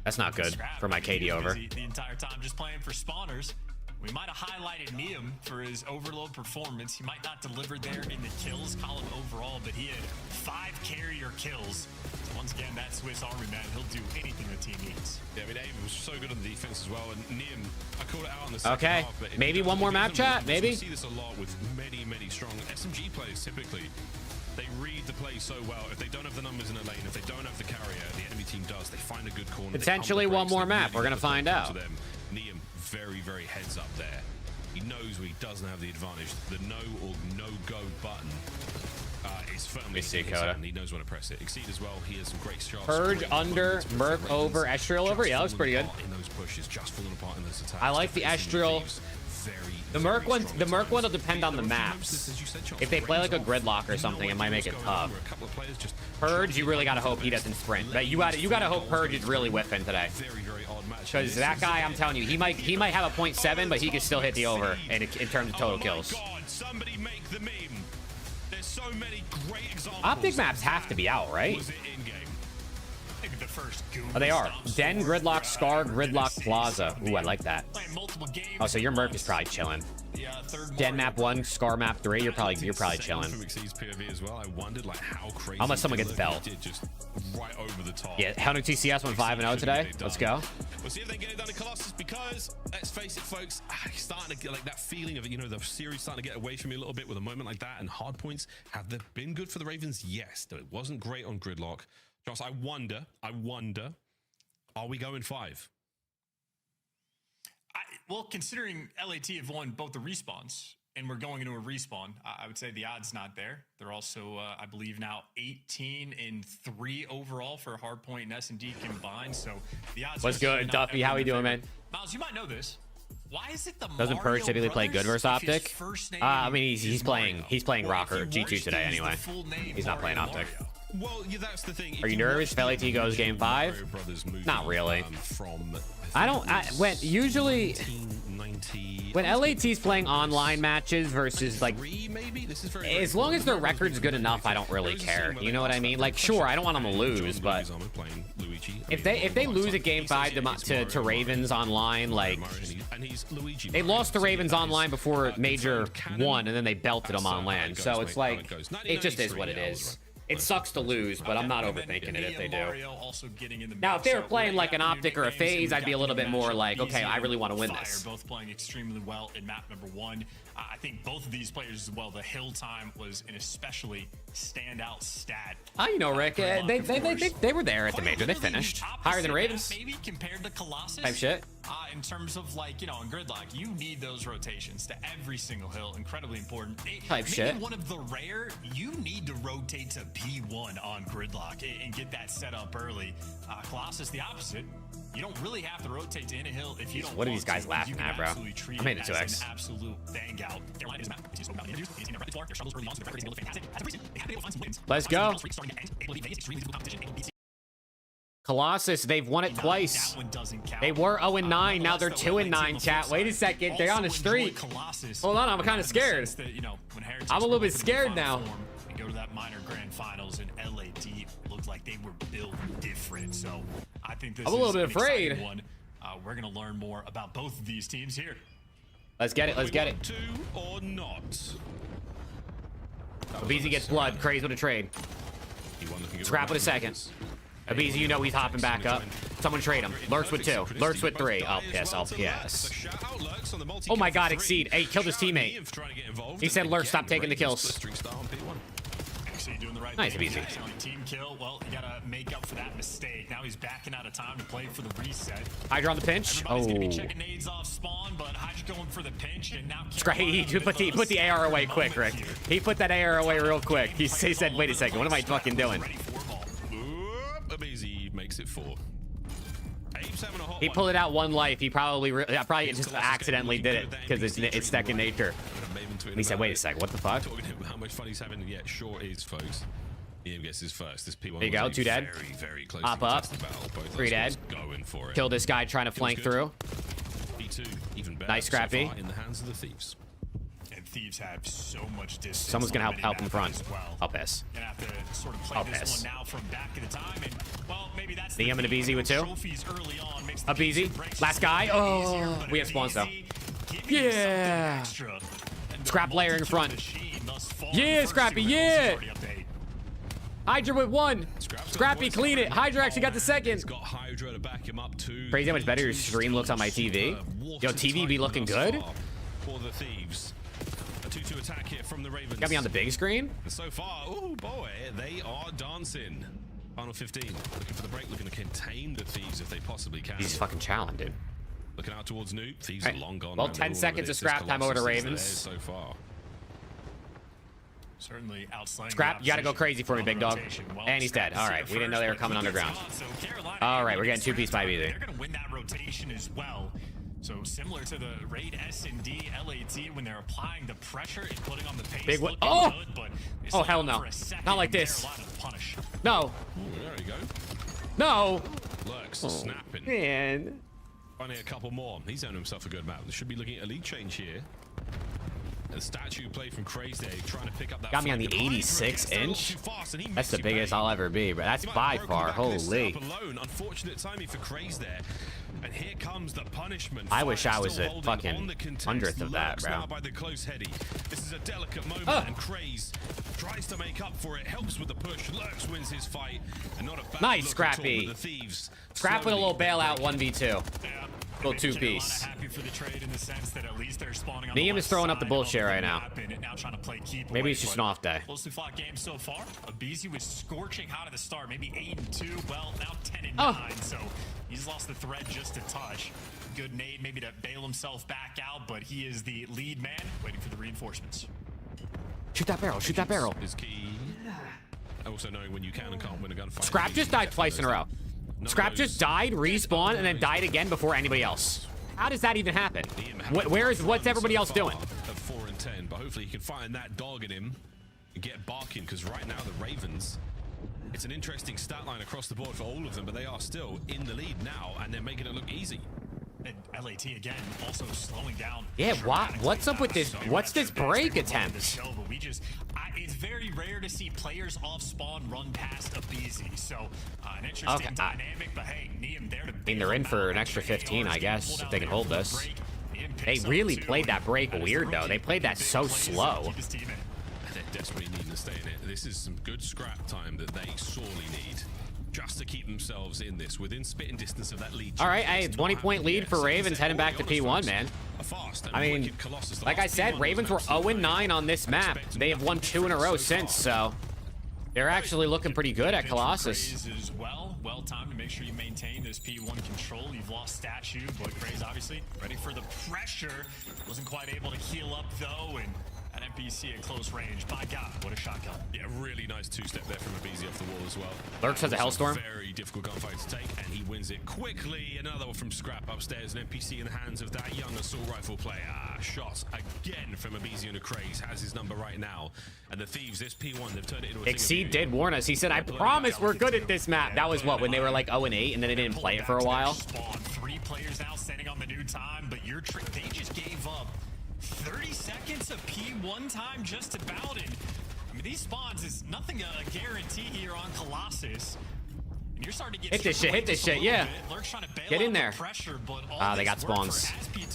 That's not good for my KD over. The entire time just playing for spawners. We might have highlighted Neum for his overload performance. He might not deliver there in the kills column overall, but he had 5 carrier kills. So once again, that Swiss Army man, he'll do anything the team needs. Yeah, I mean, Abe was so good on the defense as well, and Neum, I called it out on the second half. But maybe one more map chat, maybe? We see this a lot with many strong SMG players typically. They read the play so well. If they don't have the numbers in a lane, if they don't have the carrier, the enemy team does. They find a good corner. Potentially one more map. We're going to find out. Neum very heads up there. He knows when he doesn't have the advantage. The no or no-go button is firmly in his hand, and he knows when to press it. Exceed as well. He has some great shots. Purge under, Merc over, Estriel over. Yeah, that looks pretty good. In those pushes, just falling apart in those attacks. I like the Estriel. The Merc one will depend on the maps. If they play like a gridlock or something, it might make it tough. Purge, you really gotta hope he doesn't sprint. But you gotta hope Purge is really whiffing today. Because that guy, I'm telling you, he might have a 0.7, but he can still hit the over in terms of total kills. Somebody make the meme. There's so many great examples. Optic maps have to be out, right? first goon. Oh, they are. Den, Gridlock, Scar, Gridlock, Plaza. Ooh, I like that. Oh, so your Merc is probably chilling. Den map 1, Scar map 3. You're probably chilling. POV as well. I wondered like how crazy. Unless someone gets belt. Just right over the top. Yeah, Helnu TCS went 5-0 today. Let's go. We'll see if they get it done in Colossus because let's face it, folks, starting to get like that feeling of, you know, the series starting to get away from me a little bit with a moment like that. And hard points, have they been good for the Ravens? Yes, though it wasn't great on Gridlock. Josh, I wonder, are we going 5? Well, considering LAT have won both the respawns and we're going into a respawn, I would say the odds not there. They're also, I believe now 18-3 overall for Hardpoint and S&D combined. So the odds. What's good, Duffy? How we doing, man? Miles, you might know this. Why is it the Doesn't Mario Purge typically play good versus Optic? I mean, he's playing Rocker G2 today anyway. He's not playing Optic. Well, yeah, that's the thing. Are you nervous if LAT goes game 5? Not really. When LAT's playing online matches versus like, as long as their record's good enough, I don't really care. You know what I mean? Like, sure, I don't want them to lose, but if they lose at game 5 to Ravens online, like they lost to Ravens online before Major 1, and then they belted them on land. So it's like, it just is what it is. It sucks to lose, but I'm not overthinking it if they do. Now, if they were playing like an Optic or a FaZe, I'd be a little bit more like, okay, I really want to win this. Both playing extremely well in map number 1. I think both of these players as well. The hill time was an especially standout stat. You know, Rick, they were there at the Major. They finished higher than Ravens. Maybe compared to Colossus. Type shit. In terms of like, you know, in Gridlock, you need those rotations to every single hill. Incredibly important. Type shit. One of the rare, you need to rotate to P1 on Gridlock and get that set up early. Colossus, the opposite. You don't really have to rotate to in a hill if you don't. What are these guys laughing at, bro? I made it 2x. Absolute bang out. Let's go. Colossus, they've won it twice. They were 0-9, now they're 2-9, chat. Wait a second, they're on a streak. Hold on, I'm kind of scared. I'm a little bit scared now. Go to that minor grand finals, and LAT looked like they were built different. So I think this I'm a little bit afraid. One. We're gonna learn more about both of these teams here. Let's get it. Let's get it. To or not. Abizi gets blood. Crazy with a trade. Scrap with a second. Abizi, you know he's hopping back up. Someone trade him. Lurks with 2. Lurks with 3. I'll piss. I'll piss. Oh my god, Exceed. Hey, he killed his teammate. He said Lurk, stop taking the kills. Nice, Abizi. Team kill. Well, you gotta make up for that mistake. Now he's backing out of time to play for the reset. Hydra on the pinch. Oh. Gonna be checking nades off spawn, but Hydra going for the pinch, and now he put the AR away quick, Rick. He put that AR away real quick. He said, wait a second, what am I fucking doing? Abizi makes it 4. He pulled it out 1 life. He probably just accidentally did it because it's second nature. He said, wait a second, what the fuck? How much fun he's having to get short is, folks. He gets his first. This P1 there you go, 2 dead. Very close. Hop up. 3 dead. Going for it. Kill this guy trying to flank through. P2, even better. Nice, Scrappy. So in the hands of the Thieves. And Thieves have so much distance. Someone's gonna help in front. I'll piss. Gonna have to sort of play this one now from back at a time. And well, maybe that's the and Abizi with 2. Abizi. Last guy. Oh, we have spawns though. Yeah. Scrap layering in front. Yeah, Scrappy. Yeah. Hydra with 1. Scrappy, clean it. Hydra actually got the second. Got Hydra to back him up too. Crazy how much better your stream looks on my TV. Yo, TV be looking good. For the Thieves. A 2-2 attack here from the Ravens. Got me on the big screen. And so far, oh boy, they are dancing. Final 15. Looking for the break, looking to contain the Thieves if they possibly can. He's fucking challenged, dude. Looking out towards Noob. Thieves are long gone. Well, 10 seconds of scrap time over to Ravens. So far. Certainly outside. Scrap, you gotta go crazy for me, big dog. And he's dead. All right, we didn't know they were coming underground. All right, we're getting 2 piece by Abizi. They're gonna win that rotation as well. So similar to the Raid S&D LAT when they're applying the pressure and putting on the pace. Big one. Oh! Good, but Oh, hell no. Not like this. No. Ooh, there we go. No. Lurks snapping. Man. Only a couple more. He's earned himself a good map. They should be looking at a lead change here. The statue play from Craze there, trying to pick up that. Got me on the 86 inch. That's the biggest I'll ever be, but that's by far. Holy. Unfortunate timing for Craze there. And here comes the punishment. I wish I was a fucking 100th of that, bro. Now by the close heady. This is a delicate moment, and Craze tries to make up for it. Helps with the push. Lurks wins his fight, and not a bad nice, look Scrappy. The Thieves Scrap with a little bailout 1v2. Little two-piece. Happy for the trade in the sense that at least they're spawning on Neem is throwing up the bullshit right now. Now trying to play keep Maybe it's just an off day. Closely fought game so far. Abizi was scorching hot at the start, maybe 8-2. Well, now 10-9. So he's lost the thread just a touch. Good nade, maybe to bail himself back out, but he is the lead man, waiting for the reinforcements. Shoot that barrel. Shoot that barrel. Is key. Also knowing when you can and can't win a gunfight. Scrap just died twice in a row. Scrap just died, respawned, and then died again before anybody else. How does that even happen? What's everybody else doing? At 4 and 10, but hopefully he can find that dog in him and get barking, because right now the Ravens, it's an interesting stat line across the board for all of them, but they are still in the lead now, and they're making it look easy. And LAT again also slowing down. Yeah, what's up with this? What's this break attempt? It's very rare to see players off spawn run past Abizi, so an interesting dynamic. But hey, Neem there to. I mean, they're in for an extra 15, I guess, if they can hold this. They really played that break weird though. They played that so slow. They're desperately needing to stay in it. This is some good scrap time that they sorely need, just to keep themselves in this, within spitting distance of that lead. All right, hey, 20-point lead for Ravens heading back to P1, man. I mean, like I said, Ravens were 0-9 on this map. They have won 2 in a row since, so they're actually looking pretty good at Colossus. As well timed to make sure you maintain this P1 control. You've lost statue, but Craze obviously ready for the pressure. Wasn't quite able to heal up though, and an NPC at close range. By God, what a shotgun. Yeah, really nice two-step there from Abizi off the wall as well. Lurks has a Hellstorm. Very difficult gunfight to take, and he wins it quickly. Another one from Scrap upstairs, an NPC in the hands of that young assault rifle player. Shots again from Abizi and Craze, has his number right now. And the Thieves, this P1, they've turned it into a Exceed did warn us. He said, I promise we're good at this map. That was what, when they were like 0-8 and then they didn't play it for a while? 3 players now standing on the new time, but they just gave up 30 seconds of P1 time just about it. I mean, these spawns is nothing a guarantee here on Colossus. And you're starting to get hit this shit, yeah. Get in there. Pressure, but they got spawns.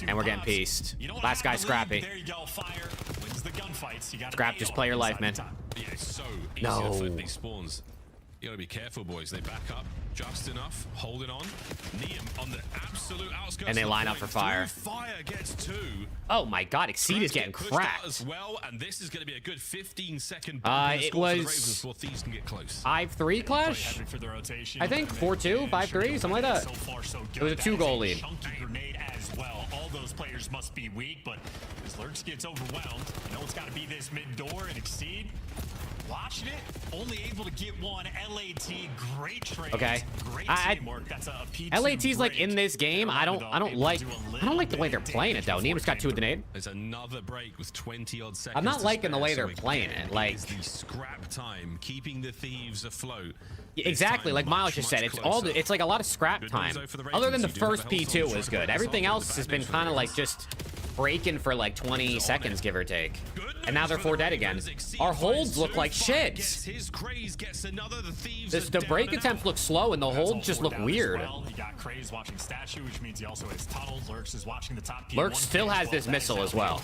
And we're getting pieced. Last guy, Scrappy. There you go, Fire wins the gunfights. You got Scrap, just play your life, man. Yeah, it's so easy to flip these spawns. You gotta be careful, boys. They back up just enough, holding on. Neem on the absolute outskirts. And they line up for fire. Fire gets 2. Oh my God, Exceed is getting cracked as well, and this is gonna be a good 15-second. It was 5-3 clash. I think 4-2, 5-3, something like that. It was a 2-goal lead. As well. All those players must be weak, but as Lurks gets overwhelmed, you know it's got to be this mid door and Exceed. Watching it, only able to get one. LAT, great trade. Okay. Great teamwork. That's a P2 LAT's like in this game. I don't like the way they're playing it though. Neem's got 2 with the nade. There's another break with 20-odd seconds. I'm not liking the way they're playing it. Like the scrap time, keeping the Thieves afloat. Exactly, like Miles just said, it's like a lot of scrap time. Other than the first P2 was good. Everything else has been kind of like just breaking for like 20 seconds, give or take. And now they're 4 dead again. Our holds look like shit. The break attempts look slow and the holds just look weird. He got Craze watching statue, which means he also has tunnel. Lurks is watching the top. Lurks still has this missile as well.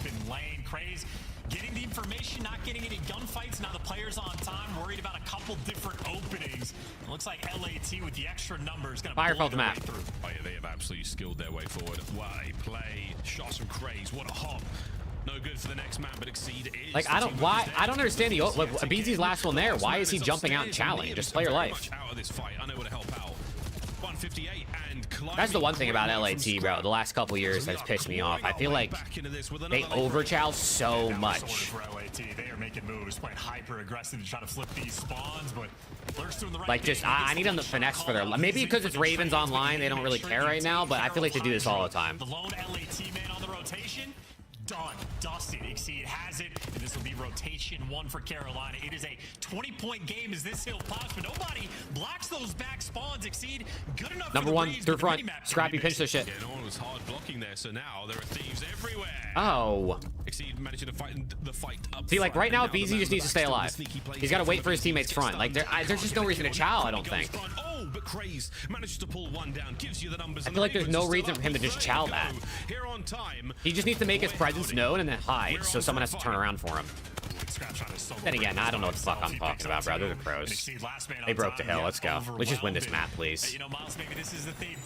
Craze getting the information, not getting any gunfights. Now the players on time, worried about a couple different openings. It looks like LAT with the extra numbers going to Firefall the map. Oh yeah, they have absolutely skilled their way forward. What a play. Shots from Craze. What a hop. No good for the next man, but Exceed is. Like, I don't understand the Abizi's last one there. Why is he jumping out and challenging? Just play your life. Out of this fight, unable to help out. 158 and that's the one thing about LAT, bro. The last couple years has pissed me off. I feel like they overchow so much. They are making moves, playing hyper aggressive to try to flip these spawns, but Lurks doing the right like just I need them to finesse for their. Maybe because it's Ravens online, they don't really care right now. But I feel like they do this all the time. The lone LAT man on the rotation. done, dusted. Exceed has it, and this will be rotation 1 for Carolina. It is a 20-point game as this hill pops, but nobody blocks those back spawns. Exceed good enough. Number for the one breeze, through but front. the minimap Scrappy pinch this shit. Yeah, no one was hard blocking there, so now there are thieves everywhere. Oh. Exceed managing to fight the fight up. See, like front, right now, and the BZ man just in needs to the stay back alive. still the sneaky plays He's got to out wait for for his the teammates front. Like there's just no reason to chow, I don't think. Oh, but Craze manages to pull one down, gives you the numbers. I feel like there's no reason for him to just chow that. Here on time. He just needs to make his presence known and then hide, so someone has to turn around for him. Then again, I don't know what the fuck I'm talking about, bro. They're the pros. They broke the hill. Let's go. Let's just win this map, please. You know, Miles, maybe this is the theme.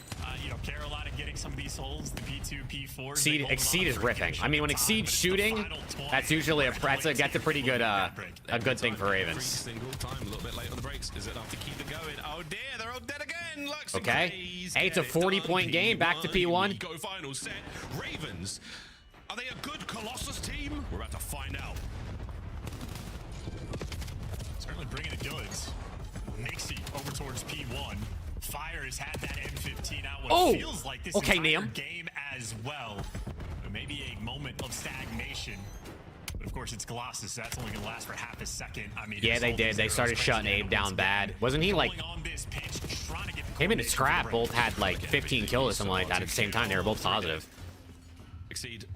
You know, Carolina getting some of these holes, the P2, P4. Exceed is ripping. I mean, when Exceed's shooting, that's usually that's a pretty good good thing for Ravens. Single time, a little bit late on the brakes. Is it enough to keep it going? Oh dear, they're all dead again. Lux and Okay. Craze Hey, it's a get it 40-point done. game. Back to P1. Go final set. Ravens. Are they a good Colossus team? We're about to find out. Certainly bringing the goods. Nixie over towards P1. Fire has had that M15 out. What feels like this entire game as well. Maybe a moment of stagnation. But of course, it's Colossus, so that's only going to last for half a second. I mean, Yeah, they did. They started shutting Abe down bad. Wasn't he like... Him and Scrap both had like 15 kills or something like that at the same time. They were both positive. Exceed.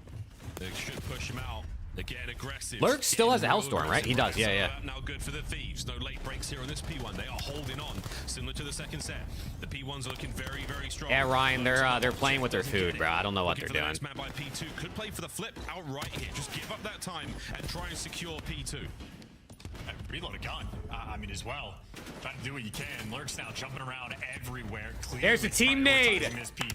They should push him out. They're getting aggressive. Lurk still has a Hellstorm, right? He does. Yeah. Now good for the Thieves. No late breaks here on this P1. They are holding on, similar to the second set. The P1s are looking very, very strong. Yeah, Ryan, they're playing with their food, bro. I don't know what they're doing. Next man by P2 could play for the flip outright here. Just give up that time and try and secure P2. Reload a gun. I mean, as well. Try to do what you can. Lurk's now jumping around everywhere. There's a team nade.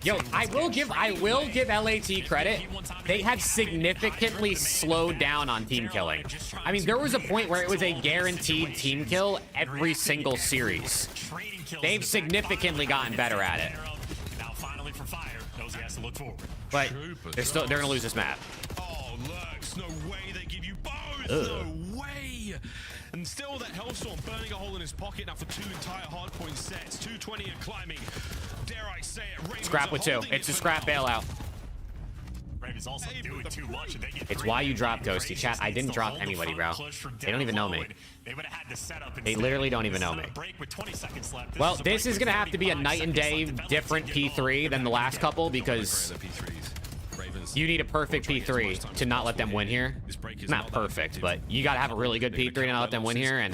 Yo, I will give LAT credit. They have significantly slowed down on team killing. I mean, there was a point where it was a guaranteed team kill every single series. They've significantly gotten better at it. Now finally for Fire, knows he has to look forward. But they're gonna lose this map. Oh, Lurks, no way they give you both. No way. And still that Hellstorm burning a hole in his pocket now for 2 entire hardpoint sets. 220 and climbing. Dare I say it? Ravens Scrap with 2. It's a Scrap bailout. Ravens also doing too much. And they get It's why you drop Ghosty. Chat, I didn't drop anybody, bro. They don't even know me. They literally don't even know me. Well, this is going to have to be a night and day different P3 than the last couple because you need a perfect P3 to not let them win here. Not perfect, but you got to have a really good P3 to not let them win here, and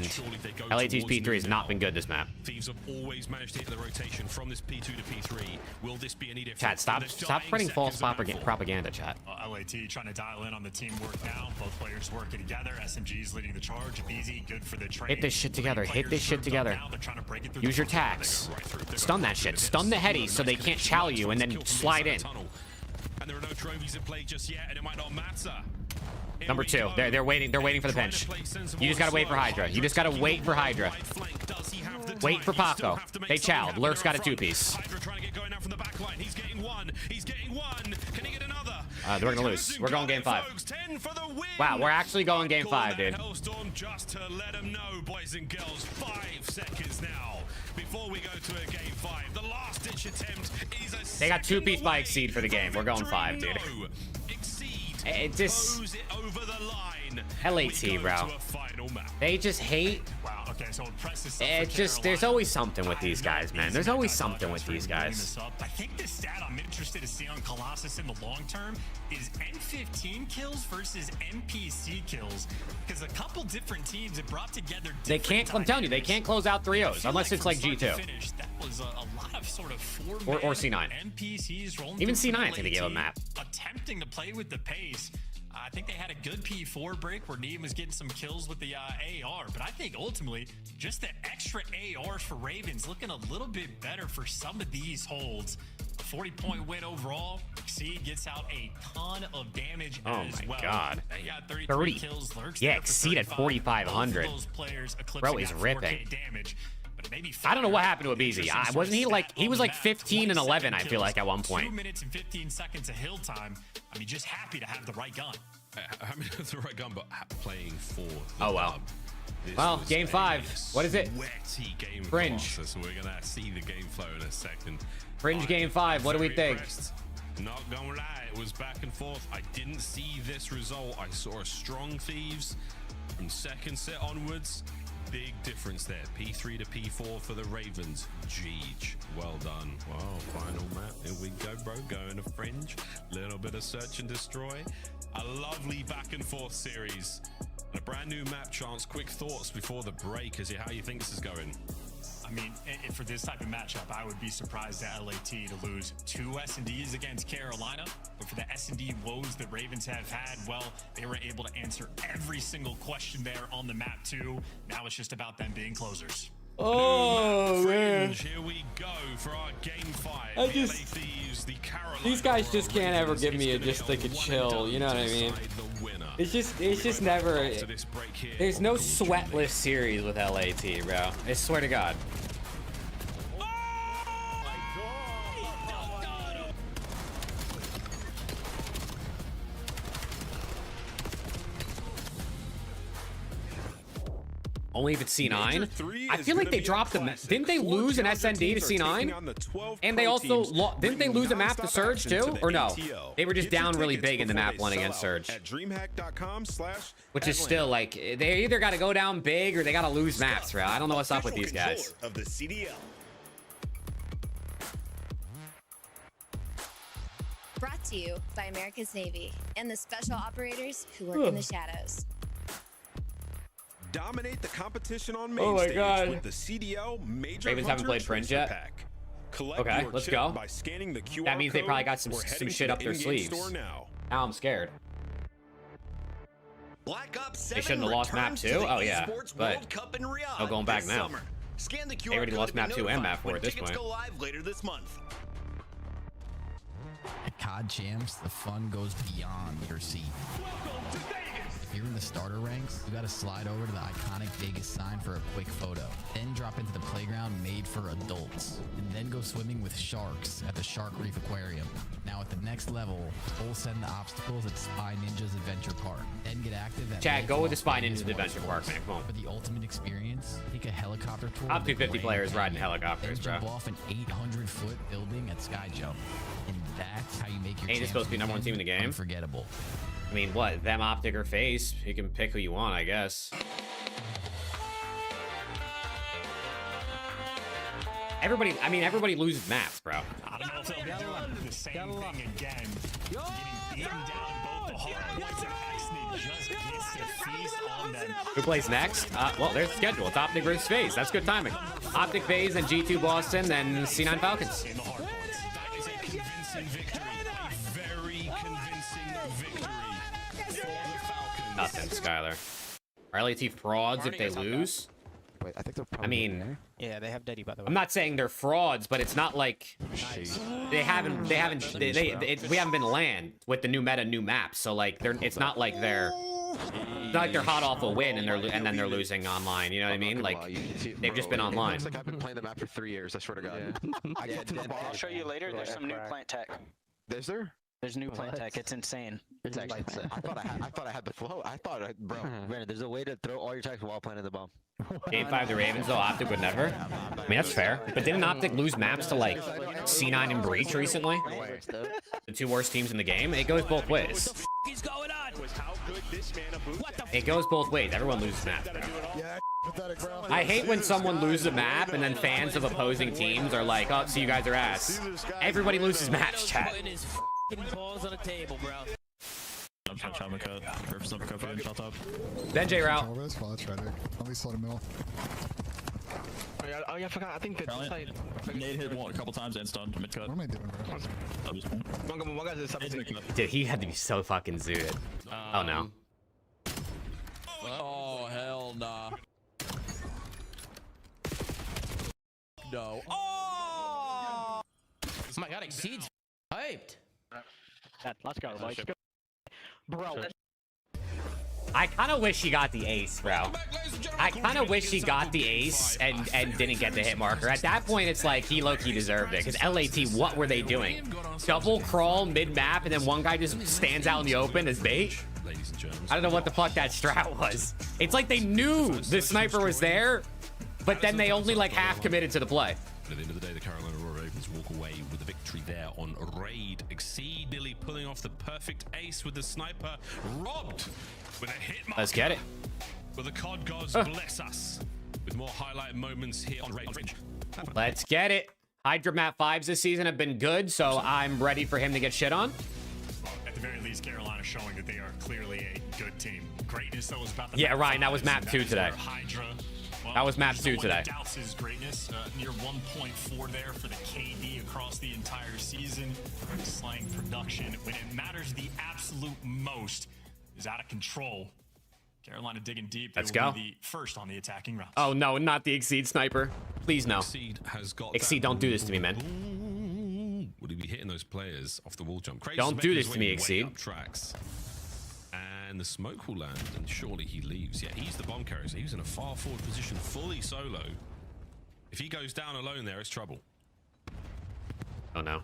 LAT's P3 has not been good this map. Thieves have always managed to hit the rotation from this P2 to P3. Will this be any different? Chat, stop spreading false propaganda, chat. LAT trying to dial in on the teamwork now. Both players working together. SMG's leading the charge. BZ good for the trade. Hit this shit together. Hit this shit together. Use your tax. Stun that shit. Stun the heady so they can't chow you and then slide in. And there are no trophies in play just yet, and it might not matter. Number 2. They're waiting for the pinch. You just gotta wait for Hydra. You just gotta wait for Hydra. Wait for Paco. They chowed. Lurk's got a 2-piece. Hydra trying to get going now from the back line. He's getting one. He's getting one. Can he get another? We're gonna lose. We're going game 5. Wow, we're actually going game 5, dude. Hellstorm just to let them know, boys and girls. 5 seconds now before we go to a game 5. The last ditch attempt is a They got 2-piece by Exceed for the game. We're going 5, dude. It just LAT, bro. They just hate. Wow. Okay, so it's just there's always something with these guys, man. There's always something with these guys. I think the stat I'm interested to see on Colossus in the long term is M15 kills versus NPC kills, because a couple different teams have brought together. They can't. I'm telling you, they can't close out 3-0s unless it's like G2 that was a lot of sort of or C9. NPCs rolling. Even C9, I think they gave a map. Attempting to play with the pace. I think they had a good P4 break where Neem was getting some kills with the AR, but I think ultimately just the extra ARs for Ravens looking a little bit better for some of these holds. A 40-point win overall. Exceed gets out a ton of damage as well. Oh my god. They got 30 kills. Lurks yeah, Exceed at 4,500. Bro is ripping. I don't know what happened to Abizi. Wasn't he like, he was like 15 and 11, I feel like, at one point. 2 minutes and 15 seconds of hill time. I mean, just happy to have the right gun. I mean, the right gun, but playing for the oh, well. Well, game 5. What is it? Sweaty game. Fringe. So we're going to see the game flow in a second. Fringe game 5. What do we think? Not gonna lie, it was back and forth. I didn't see this result. I saw a strong Thieves from second set onwards. Big difference there. P3 to P4 for the Ravens. Jeej. Well done. Wow, final map. Here we go, bro. Going to Fringe. Little bit of search and destroy. A lovely back and forth series. And a brand new map chance. Quick thoughts before the break as to how you think this is going. I mean, for this type of matchup, I would be surprised at LAT to lose 2 S&Ds against Carolina. But for the S&D woes that Ravens have had, well, they were able to answer every single question there on the map too. Now it's just about them being closers. Oh man, here we go for our game 5. I just, these guys just can't ever give me just like a chill, you know what I mean? It's just never, there's no sweatless series with LAT, bro. I swear to God. Only if it's C9. I feel like they dropped them. Didn't they lose an SND to C9? And they also didn't they lose a map to Surge too? Or no? They were just down really big in the map one against Surge. Which is still like, they either got to go down big or they got to lose maps, bro. I don't know what's up with these guys. Of the CDL. Brought to you by America's Navy and the special operators who work in the shadows. Dominate the competition on main stage God. with the CDL Major Ravens haven't played Fringe yet. Okay, let's go. By scanning the QR that means they probably got some shit up their sleeves. Now I'm scared. Black Ops They 7 shouldn't have lost map 2. Oh yeah, but no going back now. Scan the QR They already code lost to be map 2 and notified map 4 when at this tickets point. go live later this month. At COD Champs, the fun goes beyond your seat. If you're in the starter ranks, you gotta slide over to the iconic Vegas sign for a quick photo. Then drop into the playground made for adults. And then go swimming with sharks at the Shark Reef Aquarium. Now at the next level, full send the obstacles at Spy Ninja's Adventure Park. Then get active at Chad, go with the Spy Ninja's Adventure Park, man. Come on. For the ultimate experience, take a helicopter tour. Top 250 players riding helicopters, then bro. jump off an 800-foot building at Sky Jump. And that's how you make your Ain't it supposed to be number 1 team in the game? Unforgettable. I mean, what? Them, Optic, or FaZe? You can pick who you want, I guess. Everybody loses maps, bro. I don't know if they'll be doing the same thing again. Getting beaten down both the hard points and Xney just gets to feast on them. Who plays next? Well, there's the schedule. It's Optic versus FaZe. That's good timing. Optic, FaZe, then G2 Boston, then C9 Falcons. In the hard points. That is a convincing victory. A very convincing victory for the Falcons. Nothing, Skylar. Are LAT frauds if they lose? Wait, I think they're probably Yeah, they have Deddy, by the way. I'm not saying they're frauds, but it's not like we haven't been land with the new meta, new maps. So like it's not like they're hot off a win and then they're losing online. You know what I mean? Like they've just been online. It's like I've been playing the map for 3 years. I swear to God. I'll show you later. There's some new plant tech. Is there? There's new plant tech. It's insane. It's actually insane. I thought I had the flow. Bro. Brandon, there's a way to throw all your techs while planting the bomb. Game 5 the Ravens though, Optic would never. I mean that's fair. But didn't Optic lose maps to like C9 and Breach recently? The 2 worst teams in the game. It goes both ways. What the f is going on? What the f? It goes both ways. Everyone loses maps, bro. I hate when someone loses a map and then fans of opposing teams are like, oh, so you guys are ass. Everybody loses maps, chat. Putting his balls on the table, bro. Then J route. At least let him know. Oh yeah, I forgot. I think that Nate hit one a couple times and stunned mid cut. What am I doing, bro? One guy's at 17. Dude, he had to be so fucking zooted. Oh no. Oh hell nah. No. Oh my God, Exceed's hyped. Let's go, Mike. Bro. I kind of wish he got the ace, bro. I kind of wish he got the ace and didn't get the hit marker. At that point, it's like he low-key deserved it. Because LAT, what were they doing? Double crawl mid-map, and then one guy just stands out in the open as bait? I don't know what the fuck that strat was. It's like they knew the sniper was there, but then they only like half committed to the play. At the end of the day, the Carolina Ravens walk away with the victory. victory there on Raid. Exceed nearly pulling off the perfect ace with the sniper. Robbed with a hit mark. Let's get it. Will the COD gods bless us with more highlight moments here on Raid? Let's get it. Hydra map 5s this season have been good, so I'm ready for him to get shit on. Well, at the very least, Carolina showing that they are clearly a good team. Greatness, though, is about the Yeah, Ryan, that was map 2 today. Hydra. Well, That was map 2 no one today. that doubts his greatness. Near 1.4 there for the KD across the entire season. Slaying production when it matters the absolute most is out of control. Carolina digging deep. They Let's will go. be the first on the attacking route. Oh, no, not the Exceed sniper. Please, no. Exceed has got Exceed, don't do this to me, man. Would he be hitting those players off the wall jump? Crazy Don't do this to me, way Exceed. up tracks. And the smoke will land, and surely he leaves. Yeah, he's the bomb carrier, so he's in a far forward position, fully solo. If he goes down alone there, it's trouble. Oh, no.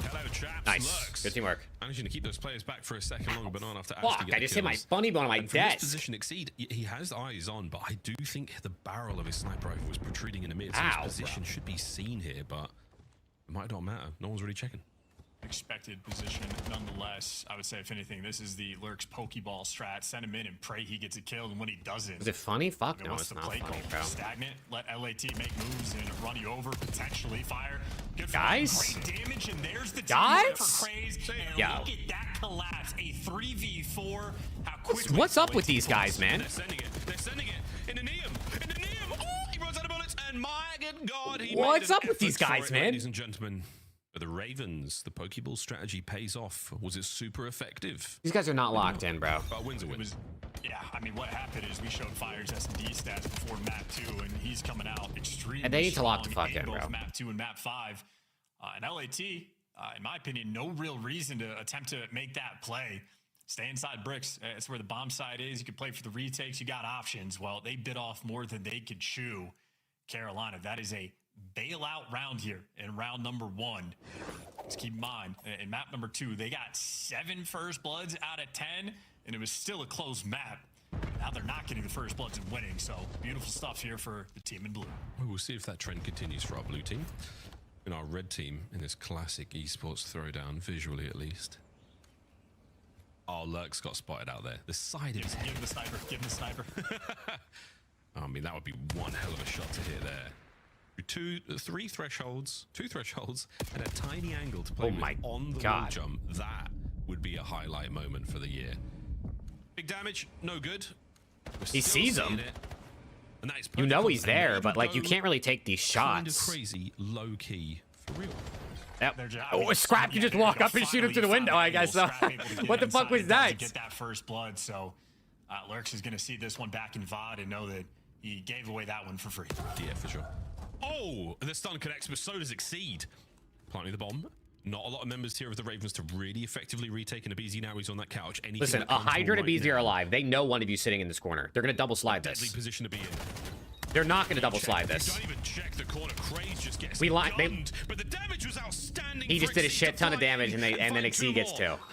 Hello, chaps. Nice. Lurks. Good teamwork. Managing to keep those players back for a second longer, but not enough to Fuck, actually get I just the hit my kills. funny bone on my And from this desk. position, Exceed, he has eyes on, but I do think the barrel of his sniper rifle was protruding in the mid. So Ow, his position should be seen here, but it might not matter. No one's really checking. Expected position nonetheless. I would say, if anything, this is the Lurks Pokeball strat. Send him in and pray he gets it killed, and when he doesn't, Is it funny? Fuck, you know, no, what's it's the not play funny, call? bro. Stagnant, let LAT make moves and run you over, potentially fire. Good for Guys? great damage, and there's the Guys? teamwork for Craze. And Yo. look at that collapse, a 3v4. How quickly What's up with LAT these guys, pulls. man? They're sending it. They're sending it. In the Neum. In the Neum. Oh, he runs out of bullets. And my good God, he What's made an up with these effort for guys, it, man? Ladies and gentlemen. For the Ravens, the Pokeball strategy pays off. Was it super effective? These guys are not locked in, bro. But wins a win. Yeah, I mean, what happened is we showed Fire's S&D stats before map 2, and he's coming out extremely And they need to lock the strong fuck in, both bro. map 2 and map 5. And LAT, in my opinion, no real reason to attempt to make that play. Stay inside bricks. It's where the bomb side is. You can play for the retakes. You got options. Well, they bit off more than they could chew. Carolina, that is a bailout round here in round number 1. Just keep in mind, in map number 2, they got 7 first bloods out of 10, and it was still a close map. Now they're not getting the first bloods and winning, so beautiful stuff here for the team in blue. We'll see if that trend continues for our blue team. In our red team, in this classic esports throwdown, visually at least. Oh, Lurks got spotted out there. The side of his head. Give him the sniper. Give him the sniper. I mean, that would be one hell of a shot to hit there. Two thresholds, and a tiny angle to play Oh with my on the wall God. jump. That would be a highlight moment for the year. Big damage, no good. We're He still sees seeing him. it. And that is You know perfect. he's And there, even but like you though can't really take these kind of shots. crazy, low key, for real. Yep. They're just- Oh, Scrap, you just walk up and shoot him through the window, I guess. So. What the fuck was that? Get that first blood, so Lurks is going to see this one back in VOD and know that he gave away that one for free. Yeah, for sure. Oh, the stun connects, but so does Exceed. Planting the bomb. Not a lot of members here of the Ravens to really effectively retake, and Abizi now he's on that couch. Anything Listen, that a comes Hydra and right Abizi are now. alive. They know one of you sitting in this corner. They're going to double slide Deadly this. position to be in. They're not going to double Check. slide You this. don't even check the corner. Craze just gets We li- they- gunned, but the damage was outstanding. He for just did a Exceed shit to ton of fight damage, and then find Exceed gets more. 2.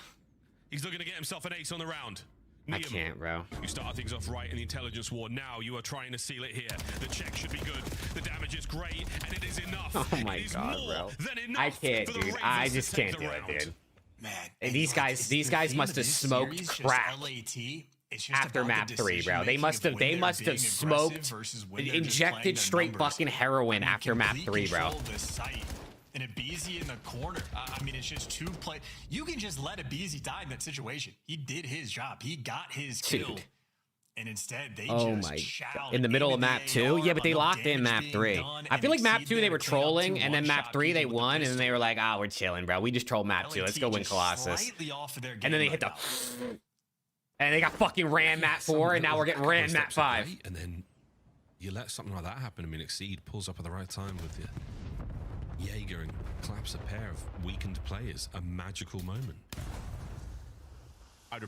He's looking to get himself an ace on the round. I Neum. can't, bro. You start things off right in the intelligence war. Now you are trying to seal it here. The check should be good. The damage is great, and it is enough. Oh my It is God, more bro. than enough I can't, for the dude. Ravens I to just take can't the do it, round. dude. Man, And these guys must have smoked crack after map 3, bro. They must have smoked, injected straight fucking heroin after map 3, bro. And Abizi in the corner. I mean, it's just 2 play. You can just let Abizi die in that situation. He did his job. He got his kill. Dude. And instead, they Oh just my chowed God. In the middle of into map the 2? AR, Yeah, but they enough locked in damage map being 3. done, I and feel like map Exceed 2 they then were cleaned up trolling, 2 and then map one-shot 3 they people with the won, and then pistol. they were like, we're chilling, bro. We just trolled map 2. Let's go win just Colossus. slightly off of their And then they game hit the... right And they got fucking ran map 4, and now we're getting ran map 5. And then you let something like that happen. I mean, Exceed pulls up at the right time with the Jaeger and claps a pair of weakened players. A magical moment.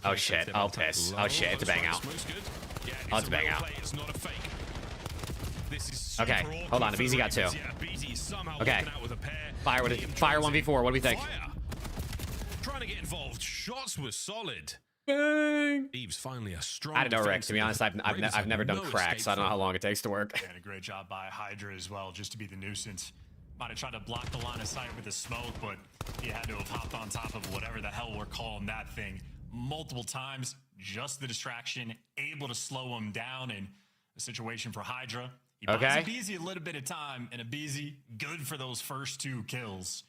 Oh shit, I'll piss. Oh shit, it's a bang out. Oh, it's a bang out. It's not a fake. This is Okay, super hold on. awkward for Abizi the got 2. Ravens. Yeah, Abizi is somehow Okay. walking out with a pair. Fire 1v4. What do we think? Fire. Trying to get involved. Shots were solid. Bang. Eve's finally a strong. I don't know, Rick. To be defensive honest, I've Ravens never have done no crack, escape so I don't know from how long it takes to work. And a great job by Hydra as well, just to be the nuisance Might have tried to block the line of sight with the smoke, but he had to have hopped on top of whatever the hell we're calling that thing multiple times. Just the distraction, able to slow him down in a situation for Hydra. He buys Abeezy a little bit of time, and Abeezy good for those first 2 kills.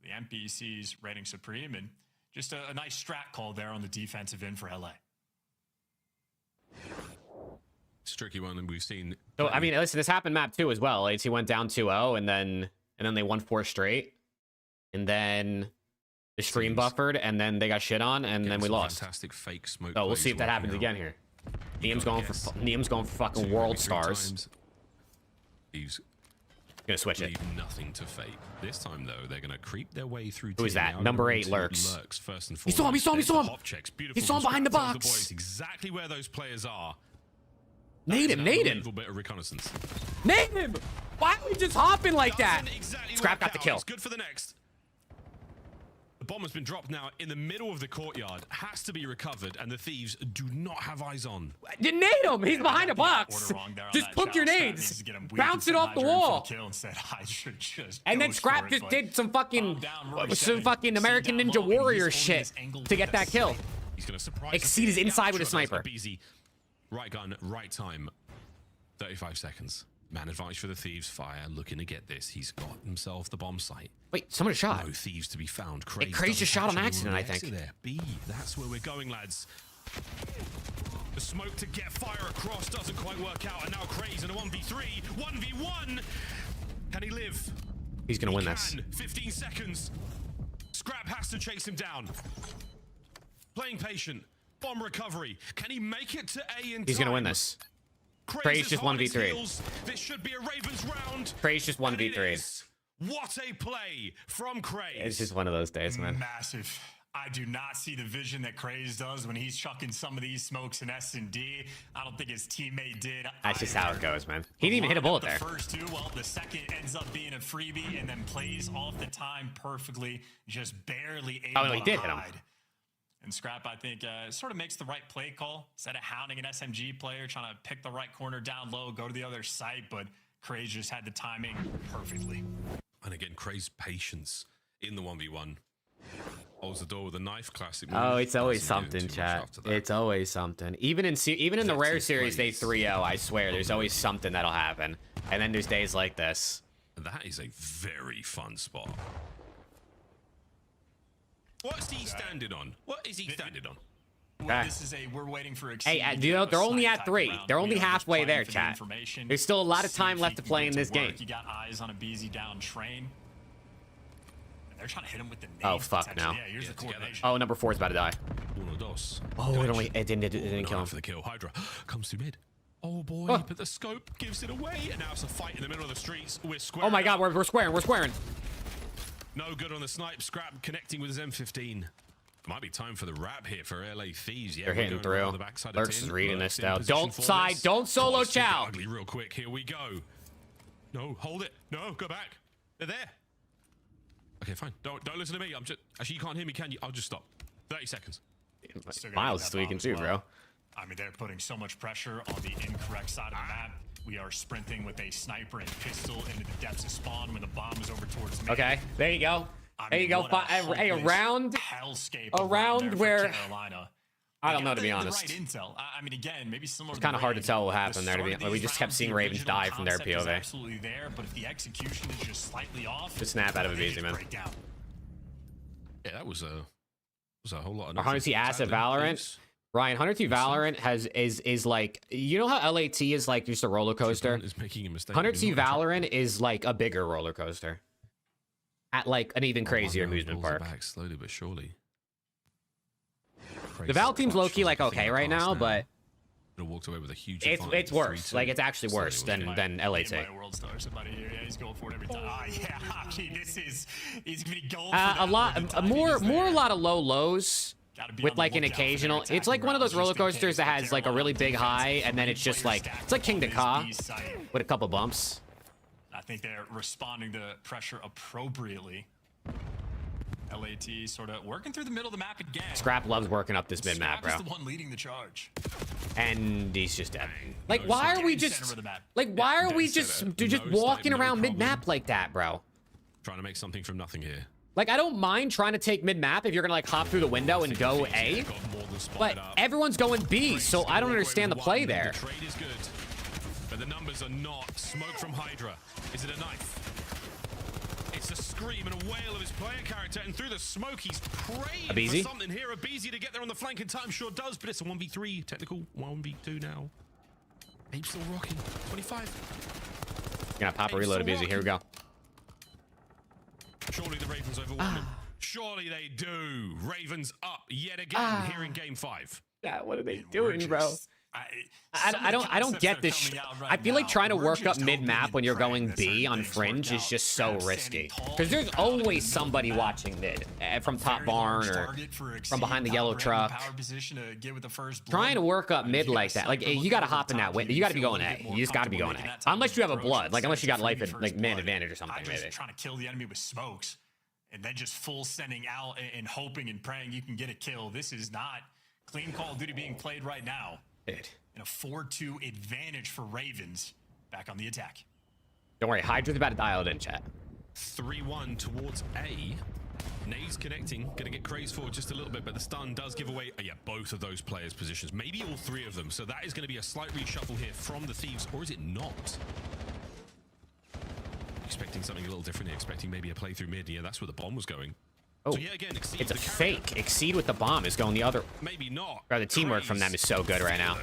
The NPCs rating supreme, and just a nice strat call there on the defensive end for LA. It's a tricky one, and we've seen. So I mean, listen, this happened map 2 as well. LAT went down 2-0, and then they won 4 straight, and then the stream buffered, and then they got shit on, and then we lost. Fantastic fake smoke. So we'll see if that happens again here. Niam's going for fucking world stars. He's gonna switch it. Leave nothing to fate. This time though, they're gonna creep their way through. Who is that? Number 8 lurks. First and He saw him. He saw him. He saw him. He saw him behind the box. The boys exactly where those players are. Nade him. Nade him. A little bit of reconnaissance. Nade him. Why are we just hopping like that? Scrap got the kill. It's good for the next. The bomb has been dropped now in the middle of the courtyard. Has to be recovered, and the thieves do not have eyes on. You nade him. He's behind a box. Just book your nades. Bounce it off the wall. And then Scrap just did some fucking American Ninja Warrior shit to get that kill. He's gonna surprise. Exceed his inside with a sniper. Easy. Right gun, right time. 35 seconds. Man advantage for the thieves. Fire, looking to get this. He's got himself the bomb site. Wait, someone shot. No thieves to be found. Craze just shot on accident, I think. There. B, that's where we're going, lads. The smoke to get fire across doesn't quite work out, and now Craze in a 1v3, 1v1. Can he live? He's gonna win this. 15 seconds. Scrap has to chase him down. Playing patient. Bomb recovery. Can he make it to A in time? He's gonna win this. Craze just 1v3. This should be a Ravens round. Craze just 1v3. What a play from Craze. It's just one of those days, man. Massive. I do not see the vision that Craze does when he's chucking some of these smokes in S&D. I don't think his teammate did. That's just how it goes, man. He didn't even hit a bullet there. The first 2, well, the second ends up being a freebie and then plays off the time perfectly, just barely able no, he did hit him. And Scrap, I think, sort of makes the right play call. Instead of hounding an SMG player, trying to pick the right corner down low, go to the other site, but Craze just had the timing perfectly. And again, Craze patience in the 1v1. Holds the door with a knife, classic move. Oh, it's always something, chat. It's always something. Even in the rare series, they 3-0, I swear, there's always something that'll happen. And then there's days like this. That is a very fun spot. What's he standing on? What is he standing on? Well, this is we're waiting for hey, they're only at 3. They're only halfway there, chat. There's still a lot of time left to play in this game. You got eyes on a Abeezy down train. And they're trying to hit him with the nades. Oh, fuck now. Yeah, here's the coordination. Oh, number 4 is about to die. Oh, it didn't kill him. For the kill. Hydra comes to mid. Oh boy, but the scope gives it away, and now it's a fight in the middle of the streets. We're squaring. Oh my god, we're squaring. We're squaring. No good on the snipe. Scrap connecting with his M15. Might be time for the wrap here for LA Thieves. Yeah, they're hitting through. Lurks is reading this now. Don't side. This. Don't solo chow. Ugly real quick. Here we go. No, hold it. No, go back. They're there. Okay, fine. Don't listen to me. I'm just. Actually, you can't hear me, can you? I'll just stop. 30 seconds. Miles is tweaking too, bro. I mean, they're putting so much pressure on the incorrect side of the map. We are sprinting with a sniper and pistol into the depths of spawn when the bomb is over towards me. Okay, there you go. There you go. Hey, around where Carolina. I don't know, to be honest. Right intel. I mean, again, maybe similar. It's kind of hard to tell what happened there. To be, we just kept seeing Ravens die from their POV. Absolutely there, but if the execution is just slightly off, just snap out of Abeezy, man. Yeah, that was a whole lot of. 100T asset Valorant. Ryan, 100T Valorant is like, you know how LAT is like just a roller coaster? 100T Valorant is like a bigger roller coaster at like an even crazier amusement park. Back slowly but surely. The Val team's low key like okay right now, but walked away with a huge. It's worse. Like it's actually worse than LAT. World star, somebody here. Yeah, he's going for it every time. Yeah, I mean, he's gonna be going a lot of low lows. With like an occasional, it's like one of those roller coasters that has like a really big high, and then it's just like, it's like King Ka with a couple bumps. I think they're responding to pressure appropriately. LAT sort of working through the middle of the map again. Scrap loves working up this mid map, bro. Scrap is the one leading the charge. And he's just dead. Like, why are we just, like, why are we just walking around mid map like that, bro? Trying to make something from nothing here. Like, I don't mind trying to take mid-map if you're gonna like hop through the window and go A, but everyone's going B, so I don't understand the play there. The trade is good, but the numbers are not. Smoke from Hydra. Is it a knife? It's a scream and a wail of his player character, and through the smoke, he's praying for something here. Abizi to get there on the flank in time, sure does, but it's a 1v3, technical 1v2 now. Abe's still rocking. 25. Gonna pop a reload, Abizi. Here we go. Surely the Ravens overwhelm them. Surely they do. Ravens up yet again here in game 5. Yeah, what are they doing, bro? I don't get this. I feel like trying to work up mid-map when you're going B on Fringe is just so risky. Because there's always somebody watching mid from top barn or from behind the yellow truck. Trying to work up mid like that, like you got to hop in that window. You got to be going A. You just got to be going A. Unless you have a blood, like unless you got life like man advantage or something, maybe. Trying to kill the enemy with smokes and then just full sending out and hoping and praying you can get a kill. This is not clean Call of Duty being played right now. And a 4-2 advantage for Ravens back on the attack. Don't worry, Hydra's about to dial it in, chat. 3-1 towards A. Nade's connecting, gonna get crazed forward just a little bit, but the stun does give away, both of those players' positions, maybe all 3 of them. So that is gonna be a slight reshuffle here from the Thieves, or is it not? Expecting something a little different here, expecting maybe a playthrough mid. Yeah, that's where the bomb was going. Oh, so yeah, again, Exceed, it's a fake. Exceed with the bomb is going the other. Maybe not. Bro, the teamwork from them is so good right now.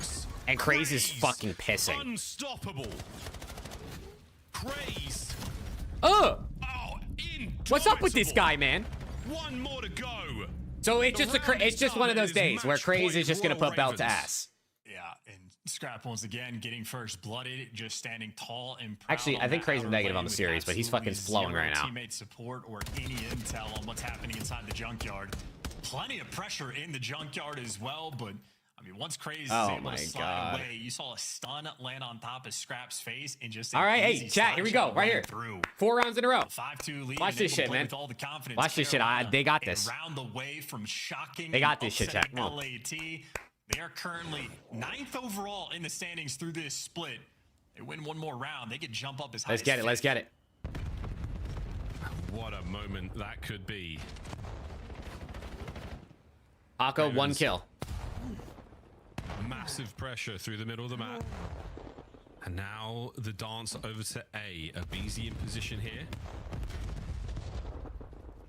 And Craze is fucking pissing. Unstoppable. Craze. Oh, what's up with this guy, man? One more to go. So it's just one of those days where Craze is just gonna put belt to ass. Yeah, and Scrap once again getting first blooded, just standing tall and proud. Actually, I think Craze is negative on the series, but he's fucking flowing right now. Teammate support or any intel on what's happening inside the junkyard. Plenty of pressure in the junkyard as well, but I mean, once Craze is able to slide away, you saw a stun land on top of Scrap's face and just all right, hey, chat, here we go, right here. 4 rounds in a row. 5-2 lead. Watch this shit, man. Watch this shit. They got this. Round the way from shocking. They got this shit, chat. LAT. They are currently 9th overall in the standings through this split. They win one more round, they could jump up as high. Let's get it. Let's get it. What a moment that could be. Paco, 1 kill. Massive pressure through the middle of the map. And now the dance over to A. Abizi in position here.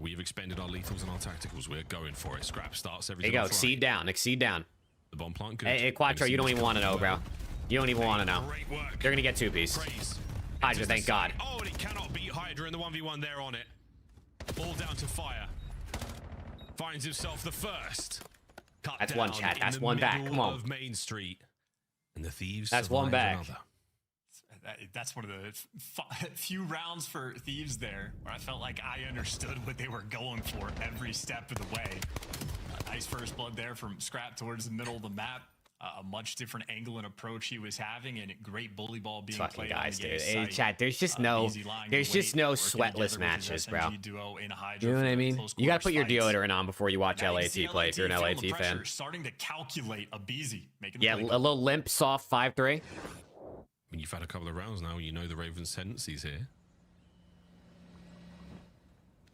We've expended our lethals and our tacticals. We're going for it. Scrap starts everything. There you go. Exceed down. Exceed down. The bomb plant good. Hey, Quattro, you don't even want to know, bro. You don't even want to know. They're going to get 2-piece. Hydra, thank God. Oh, and he cannot beat Hydra in the 1v1 there on it. All down to fire. Finds himself the first. Cut That's one, chat. That's one back. Come on. Of Main Street. And the Thieves. That's one back. That's one of the few rounds for Thieves there where I felt like I understood what they were going for every step of the way. Nice first blood there from Scrap towards the middle of the map. A much different angle and approach he was having, and great bully ball being played. Guys, dude. Hey, chat. There's just no sweatless matches, bro. You know what I mean? You gotta put your deodorant on before you watch LAT play if you're an LAT fan. Starting to calculate Abizi. Yeah, a little limp, soft 5-3. I mean, you've had a couple of rounds now. You know the Ravens' tendencies here.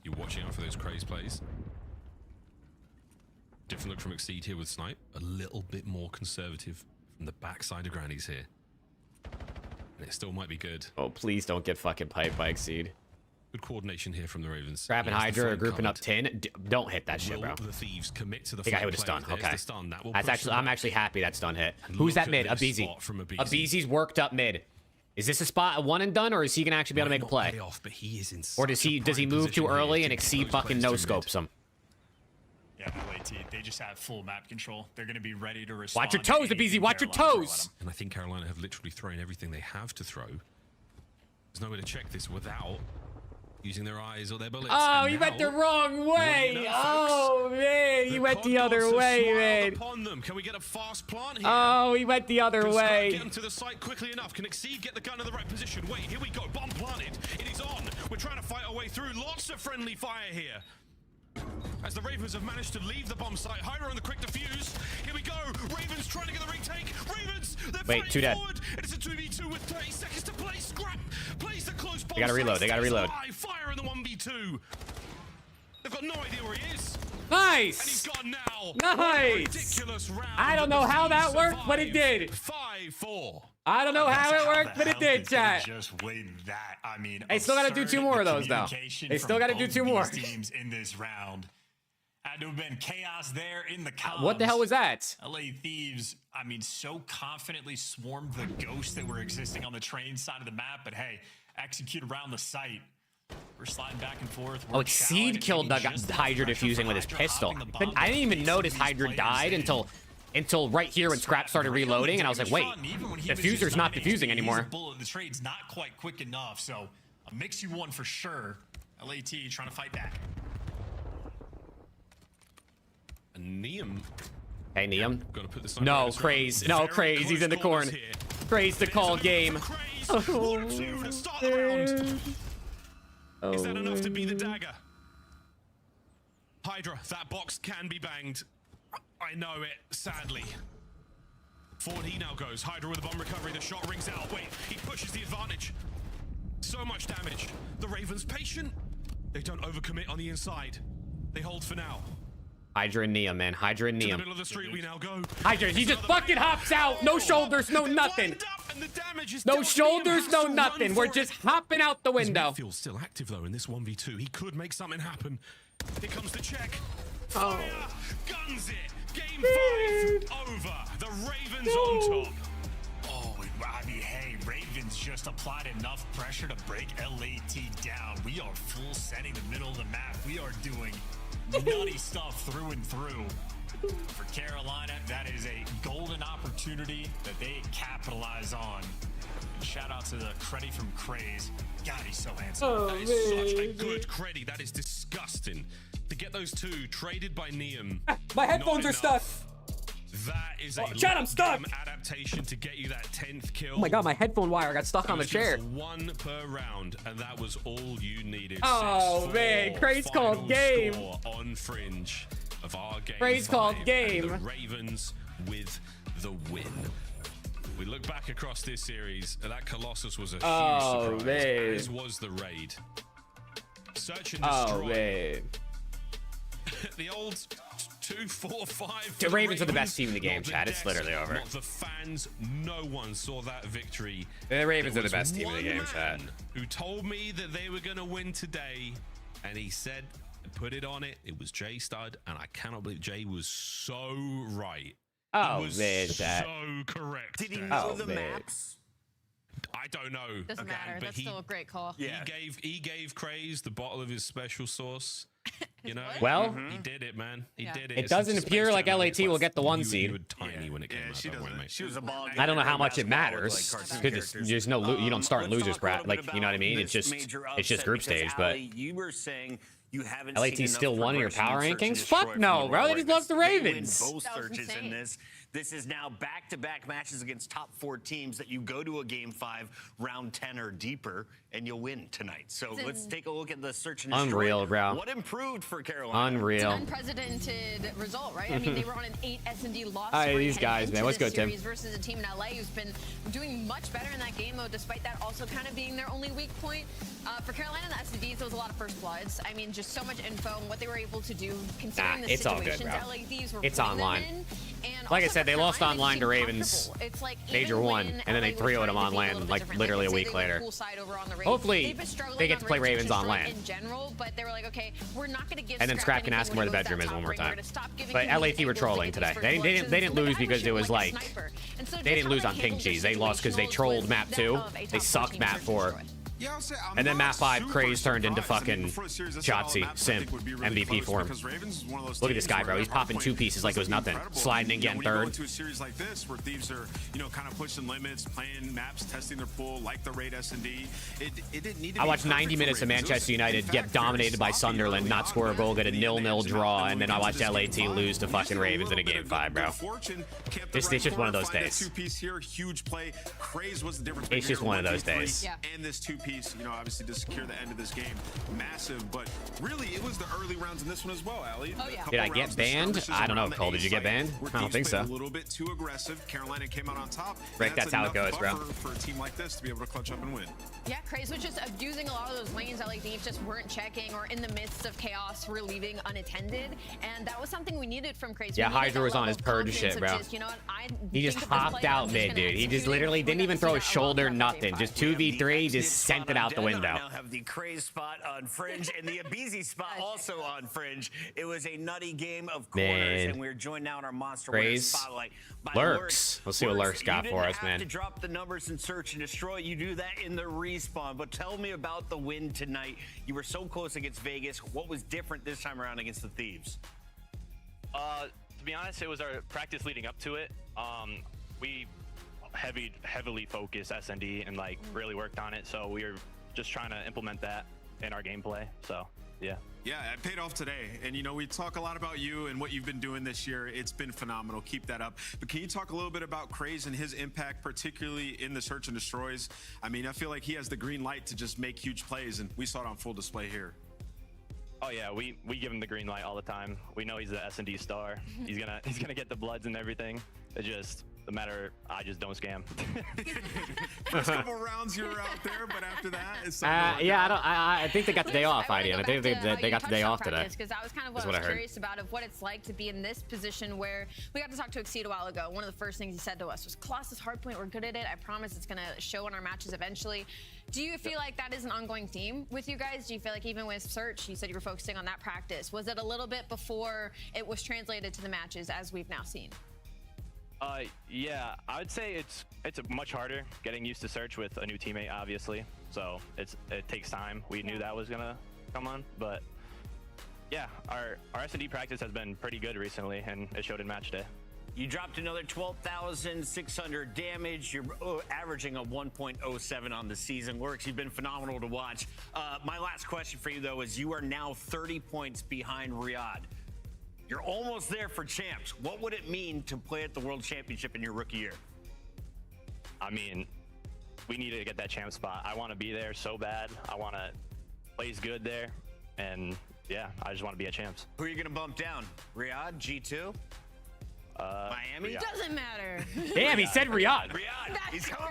You're watching out for those craze plays. Different look from Exceed here with Snipe. A little bit more conservative from the backside of Granny's here. And it still might be good. Oh, please don't get fucking piped by Exceed. Good coordination here from the Ravens. Scrap and Hydra are grouping up 10. Don't hit that shit, bro. The Thieves commit to the guy with a stun. Okay. I'm actually happy that stun hit. Who's that mid? Abizi. Abizi's worked up mid. Is this a spot, a one and done, or is he gonna actually be able to make a play? But he is in or does he move too early and Exceed fucking no scopes him? Yeah, LAT, they just have full map control. They're going to be ready to respond. Watch your toes, Abizi. Watch your toes. And I think Carolina have literally thrown everything they have to throw. There's no way to check this without using their eyes or their bullets. Oh, he went the wrong way. Oh, man. He went the other way, man. Upon them. Can we get a fast plant here? Oh, he went the other way. Get him to the site quickly enough. Can Exceed get the gun in the right position? Wait, here we go. Bomb planted. It is on. We're trying to fight our way through. Lots of friendly fire here. as the Ravens have managed to leave the bomb site. Hydra on the quick defuse. Here we go. Ravens trying to get the retake. Ravens, they're Wait, two dead. forward. It's a 2v2 with 30 seconds to play. Scrap. Plays the close bomb. They gotta reload. They gotta reload. Fire in the 1v2. They've got no idea where he is. Nice. And he's gone now. Nice. Ridiculous round. I don't know how that worked, but it did. 5-4. I don't know how it worked, but it did, chat. Just win that. I mean, They still got to do 2 more of those, though. They still got to do 2 more. Teams in this round. Had to have been chaos there in the comms. What the hell was that? LA Thieves, I mean, so confidently swarmed the ghosts that were existing on the train side of the map, but hey, execute around the site. We're sliding back and forth. Oh, Exceed killed the Hydra defusing with his pistol. But I didn't even notice Hydra died until right here when Scrap started reloading, and I was like, wait, Diffuser's not defusing anymore. The trade's not quite quick enough, so a mix you won for sure. LAT trying to fight back. Neum. Hey, Neum. Gonna put this on No, Craze. No, Craze. He's in the corner. Craze to call game. Is that enough to be the dagger? Hydra, that box can be banged. I know it, sadly. Forward he now goes. Hydra with a bomb recovery. The shot rings out. Wait, he pushes the advantage. So much damage. The Ravens patient. They don't overcommit on the inside. They hold for now. Hydra and Neum, man. Hydra and To the Neum. middle of the street we now go. Hydra, he just fucking hops out. No shoulders, no nothing. No shoulders, no nothing. We're just hopping out the window. Feels still active though in this 1v2. He could make something happen. Here comes the check. Fire! Guns it. Game 5 over. The Ravens on top. Oh, I mean, hey, Ravens just applied enough pressure to break LAT down. We are full setting the middle of the map. We are doing nutty stuff through and through. For Carolina, that is a golden opportunity that they capitalize on. And shout out to the credit from Craze. God, he's so handsome. That is such a good credit. That is disgusting. To get those 2 traded by Neum. My headphones are stuck. That is a Chad, I'm stuck. Adaptation to get you that 10th kill. Oh my god, my headphone wire got stuck on the chair. 1 per round, and that was all you needed. Oh man, Craze called game. On Fringe of our game. Craze called game. The Ravens with the win. We look back across this series, and that Colossus was a huge surprise. Man. As was the raid. Search and destroy. Oh man. The old 2-4-5. The Ravens are the best team in the game, Chad. It's literally over. Not the fans. No one saw that victory. The Ravens are the best team in the game, Chad. Who told me that they were going to win today, and he said, put it on it. It was Jay Stud, and I cannot believe Jay was so right. Oh, was man, Chad. so correct. Did he Chad. know the maps? I don't know. Doesn't matter. But That's still a great call. Yeah. He gave Craze the bottle of his special sauce. You know? Well, he did it, man. He did it. It doesn't appear like LAT will get the 1 seed. Tiny when it came out, she doesn't. She was a ball. I don't know how much it matters. There's no, you don't start losers, Brad. Like, you know what I mean? It's just group stage. But you were saying you haven't LAT still won in your power rankings? Fuck no, bro. They just lost the Ravens. Both searches in this. This is now back-to-back matches against top 4 teams that you go to a game 5, round 10 or deeper, and you'll win tonight. So let's take a look at the search and destroy. Unreal, bro. What improved for Carolina? Unreal. It's an unprecedented result, right? I mean, they were on an 8 S&D loss. Hey, these guys, man. What's good, Tim? Versus a team in LA who's been doing much better in that game, though, despite that also kind of being their only weak point. For Carolina and the S&Ds, there was a lot of first bloods. I mean, just so much info and what they were able to do considering the it's all good, situations bro. LA Thieves were It's putting online. them in. And Like I also said, they for lost Carolina, online to seemed Ravens comfortable. It's like Major even 1, when and then they LA was 3-0'd trying them to on be a land little bit like different. literally a Like, week say they were later. poolside over on the Ravens. Hopefully, They've been struggling they get on to play Ravens, Ravens which on is land. in general, but they were like, okay, we're not going to give And then Scrap can ask him where the bedroom is one more time. But LAT were trolling today. They didn't lose because it was like, they didn't lose on ping cheese. They lost because they trolled map 2. They sucked map 4. And then map 5, Craze turned into fucking Shotzi, Simp, MVP for him. Look at this guy, bro. He's popping 2 pieces like it was nothing. Sliding and getting third. To a series like this where Thieves are, kind of pushing limits, playing maps, testing their pool, like the raid S&D. It didn't need to I be watched 90 perfect minutes for of Ravens. Manchester United get dominated by Sunderland, not score a goal, get a 0-0 draw, and then I watched LAT lose to fucking Ravens in a game 5, bro. It's just one of those days. Huge play. Craze was the difference. It's just one of those days. And this 2-piece. piece, you know, obviously to secure the end of this game. Massive, but really it was the early rounds in this one as well, Allie. Oh, yeah. Did I get banned? I don't know, Cole. Did you get banned? I don't think so. A little bit too aggressive. Carolina came out on top. Rick, that's how it goes, bro. For a team like this to be able to clutch up and win. Yeah, Craze was just abusing a lot of those lanes that like Thieves just weren't checking, or in the midst of chaos were leaving unattended, and that was something we needed from Craze. Yeah, Hydra was on his purge shit, bro. Just, you know what, he just hopped out mid, dude. He just literally didn't even throw a shoulder, nothing. Just 2v3, just sent it out the window. Now have the Craze spot on Fringe and the Abizi spot also on Fringe. It was a nutty game of corners, and we're joined now in our Monster Winner Spotlight by Lurks. Let's see what Lurks got for us, man. You didn't have to drop the numbers in Search and Destroy. You do that in the respawn. But tell me about the win tonight. You were so close against Vegas. What was different this time around against the Thieves? To be honest, it was our practice leading up to it. We heavily focused S&D and like really worked on it. So we were just trying to implement that in our gameplay. So yeah. Yeah, it paid off today. And, you know, we talk a lot about you and what you've been doing this year. It's been phenomenal. Keep that up. But can you talk a little bit about Craze and his impact, particularly in the Search and Destroys? I mean, I feel like he has the green light to just make huge plays, and we saw it on full display here. Oh yeah, we give him the green light all the time. We know he's the S&D star. He's gonna get the bloods and everything. It's just the matter. I just don't scam. First couple rounds you were out there, but after that, it's yeah, I think they got the day off, Heidi, and I think they got the day off today. Because that was kind of what I was curious about, of what it's like to be in this position where we got to talk to Exceed a while ago. One of the first things he said to us was, Colossus hardpoint, we're good at it. I promise it's gonna show in our matches eventually. Do you feel like that is an ongoing theme with you guys? Do you feel like even with Search, you said you were focusing on that practice, was it a little bit before it was translated to the matches as we've now seen? Yeah, I would say it's much harder getting used to Search with a new teammate, obviously. So it takes time. We knew that was gonna come on, but yeah, our S&D practice has been pretty good recently, and it showed in match day. You dropped another 12,600 damage. You're averaging a 1.07 on the season. Lurks, you've been phenomenal to watch. My last question for you, though, is you are now 30 points behind Riyadh. You're almost there for champs. What would it mean to play at the World Championship in your rookie year? I mean, we need to get that champ spot. I want to be there so bad. I want to place good there. And yeah, I just want to be at champs. Who are you going to bump down? Riyadh, G2? Miami? It doesn't matter. Damn, he said Riyadh.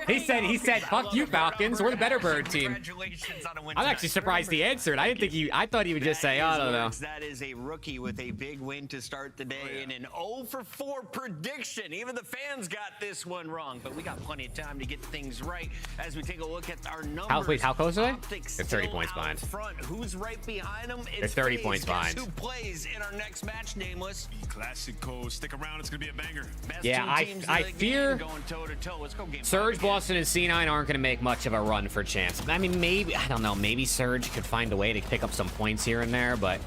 He said, fuck you, Falcons. We're the better bird team. Congratulations on a win I'm actually surprised he answered. I didn't think I thought he would just say, I don't know. That is a rookie with a big win to start the day and an 0-for-4 prediction. Even the fans got this one wrong, but we got plenty of time to get things right as we take a look at our numbers. How close are they? They're 30 points behind. Front. Who's right behind them? They're 30 points behind. Who plays in our next match, Nameless? Classico. Stick around. It's going to be a banger. Best yeah, I fear going toe to toe. Let's go game Surge, Boston, and C9 aren't going to make much of a run for champs. I mean, maybe, I don't know, maybe Surge could find a way to pick up some points here and there, but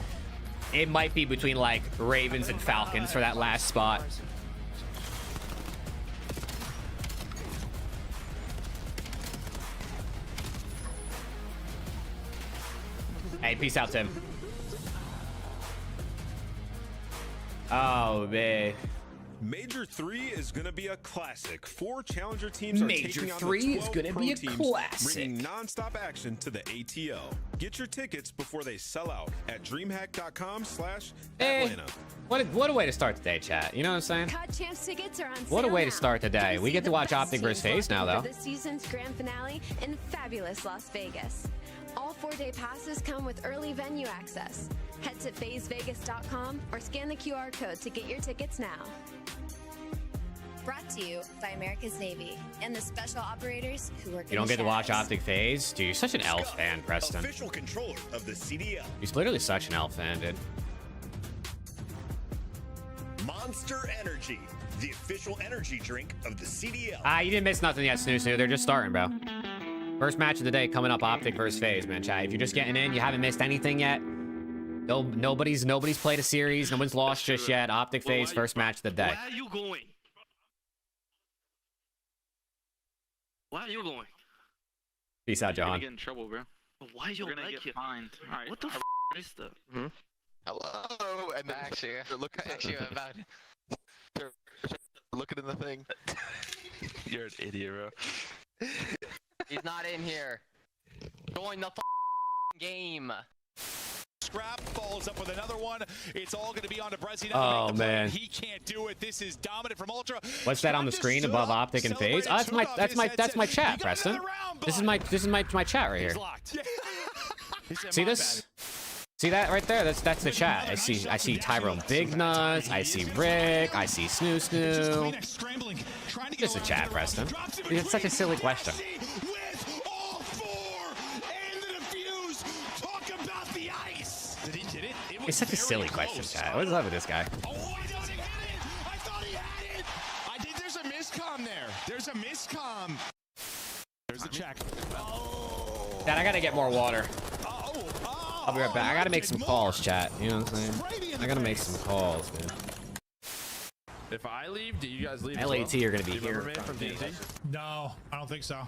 it might be between, like, Ravens and Falcons for that last spot. Hey, peace out, Tim. Oh, man. Major 3 is going to be a classic. 4 challenger teams are taking on the 12 pro teams, bringing non-stop action to the ATL. Get your tickets before they sell out at DreamHack.com/Atlanta. What a way to start the day, chat. You know what I'm saying? COD Champs tickets are on sale What a way now. to start the day. We get to watch Optic vs. FaZe now, though. For this season's grand finale in fabulous Las Vegas. All 4-day passes come with early venue access. Head to FaZeVegas.com or scan the QR code to get your tickets now. Brought to you by America's Navy and the special operators who work in the You don't get to watch shadows. Optic FaZe? Dude, you're such an Elf fan, Preston. Official controller of the CDL. He's literally such an Elf fan, dude. Monster Energy, the official energy drink of the CDL. You didn't miss nothing yet, Snoo Snoo. They're just starting, bro. First match of the day coming up, Optic versus FaZe, man, chat. If you're just getting in, you haven't missed anything yet. Nobody's played a series. No one's lost just yet. Optic FaZe, first match of the day. Where are you going? Where are you going? Peace out, You're John. gonna get in trouble, bro. Why you We're gonna like get it? fined. All right. What the is that? Hello, and then actually, about looking in the thing. You're an idiot, bro. He's not in here. Join the game. Scrap follows up with another one. It's all going to be on to Brezzy. Oh man, he can't do it. This is dominant from Ultra. What's that on the screen above Optic and FaZe? Oh, that's my chat, Preston. This is my chat right here. See this? See that right there? That's the chat. I see Tyrone Big Nuts. I see Rick. I see Snoo. Just a chat, Preston. It's such a silly question. It's such a silly question, chat. What's up with this guy? Oh, I thought he had it. I think there's a miscomm there. There's a miscomm. There's a check. Dad, I gotta get more water. I'll be right back. I gotta make some calls, chat. You know what I'm saying? I gotta make some calls, man. If I leave, do you guys leave? LAT are gonna be here. No, I don't think so.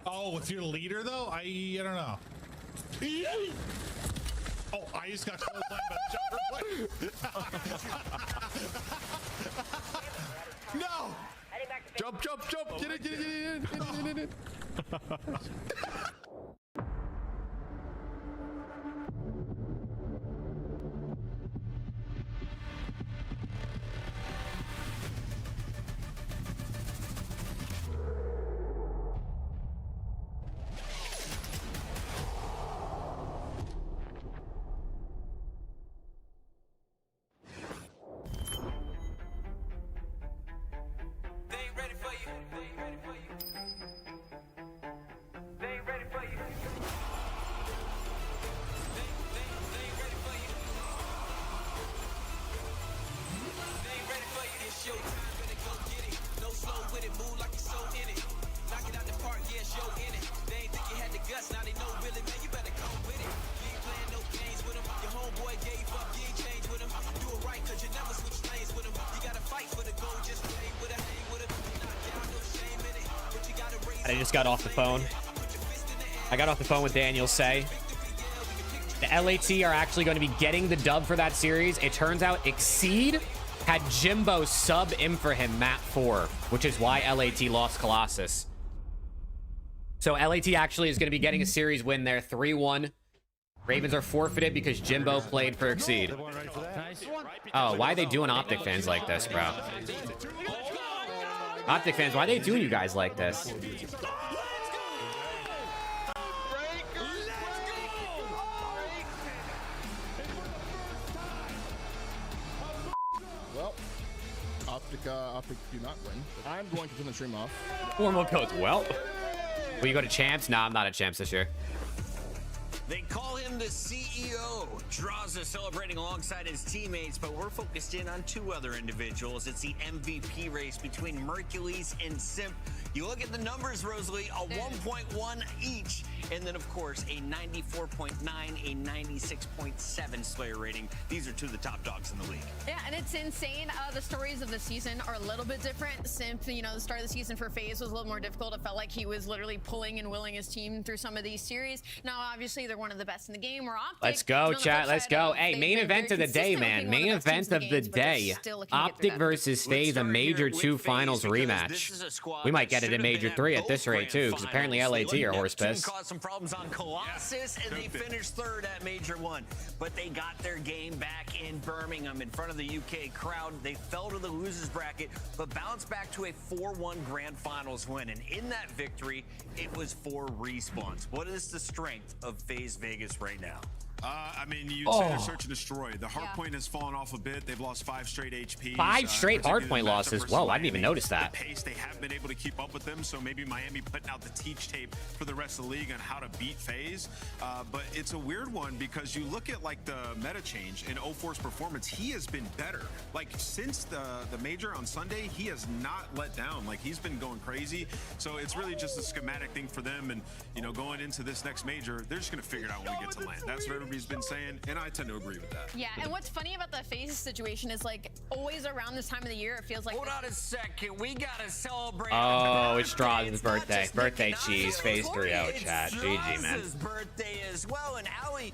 Oh, if you're the leader though, I don't know. Oh, I just got close line by the jumper. No! Jump! Get it! I just got off the phone. I got off the phone with Daniel Say. The LAT are actually going to be getting the dub for that series. It turns out Exceed had Jimbo sub in for him map 4, which is why LAT lost Colossus. So LAT actually is going to be getting a series win there, 3-1. Ravens are forfeited because Jimbo played for Exceed. Oh, why are they doing Optic fans like this, bro? Optic fans, why are they doing you guys like this? Well, Optic do not win. I'm going to turn the stream off. Formal codes. Well, will you go to champs? Nah, I'm not at champs this year. They call him the CEO. Draws is celebrating alongside his teammates, but we're focused in on two other individuals. It's the MVP race between Mercules and Simp. You look at the numbers, Rosalie, a 1.1 each, and then, of course, a 94.9, a 96.7 Slayer rating. These are two of the top dogs in the league. Yeah, and it's insane. The stories of the season are a little bit different. Simp, you know, the start of the season for FaZe was a little more difficult. It felt like he was literally pulling and willing his team through some of these series. Now, obviously, they're one of the best in the game. We're Optic. Let's go, chat. Let's go. Hey, main event of the day, man. Main event of the day. Optic versus FaZe, a Major 2 finals rematch. We might get it in Major 3 at this rate, too, because apparently LAT are horse piss. Caused some problems on Colossus, and they finished third at Major 1. But they got their game back in Birmingham in front of the UK crowd. They fell to the losers bracket, but bounced back to a 4-1 Grand Finals win. And in that victory, it was 4 respawns. What is the strength of FaZe Vegas right now? I mean, you'd say they're search and destroy. The hard point has fallen off a bit. They've lost 5 straight HP. 5 straight hard point losses. Whoa, I didn't even notice that. The pace, they haven't been able to keep up with them, so maybe Miami putting out the teach tape for the rest of the league on how to beat FaZe. But it's a weird one because you look at like the meta change in 04's performance. He has been better. Like since the major on Sunday, he has not let down. Like he's been going crazy. So it's really just a schematic thing for them. And you know, going into this next major, they're just gonna figure it out when we get to land. That's what everybody's been saying, and I tend to agree with that. Yeah, and what's funny about the FaZe situation is like always around this time of the year, it feels like. Hold on a second, we gotta celebrate. Oh, it's Draws' birthday. Birthday cheese, FaZe 3-0 chat. GG, man. Birthday as well, and Allie,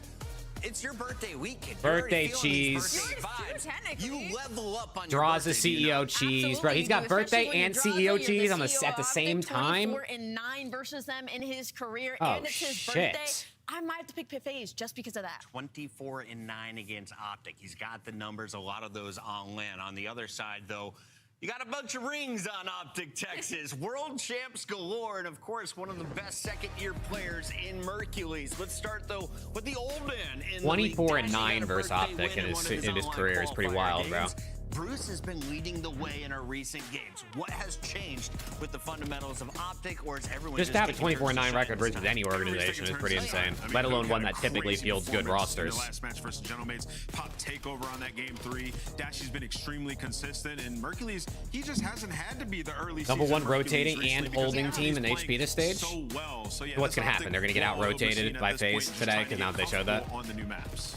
it's your birthday weekend. Birthday cheese. Birthday You level up on Draws your the CEO cheese, bro. He's got birthday and CEO cheese on at the same time. 24-9 versus them in his career, Oh, and it's his shit. birthday. I might have to pick FaZe just because of that. 24-9 against Optic. He's got the numbers, a lot of those on land. On the other side, though, you got a bunch of rings on Optic Texas. World champs galore, and of course, one of the best second-year players in Mercules. Let's start, though, with the old man. 24-9 versus Optic in his career is pretty wild, bro. Bruce has been leading the way in our recent games. What has changed with the fundamentals of Optic, or is everyone Just to have a 24-9 record versus any organization is pretty insane, let alone one that typically fields good rosters. Last match versus Gentleman's pop takeover on that game 3. Dashy's been extremely consistent, and Mercules, he just hasn't had to be the early Number one season rotating Mercules and recently holding because team in he's HP this stage. so well. So yeah, What's gonna that's happen? They're gonna get out rotated by FaZe today because now they showed that. on the new maps.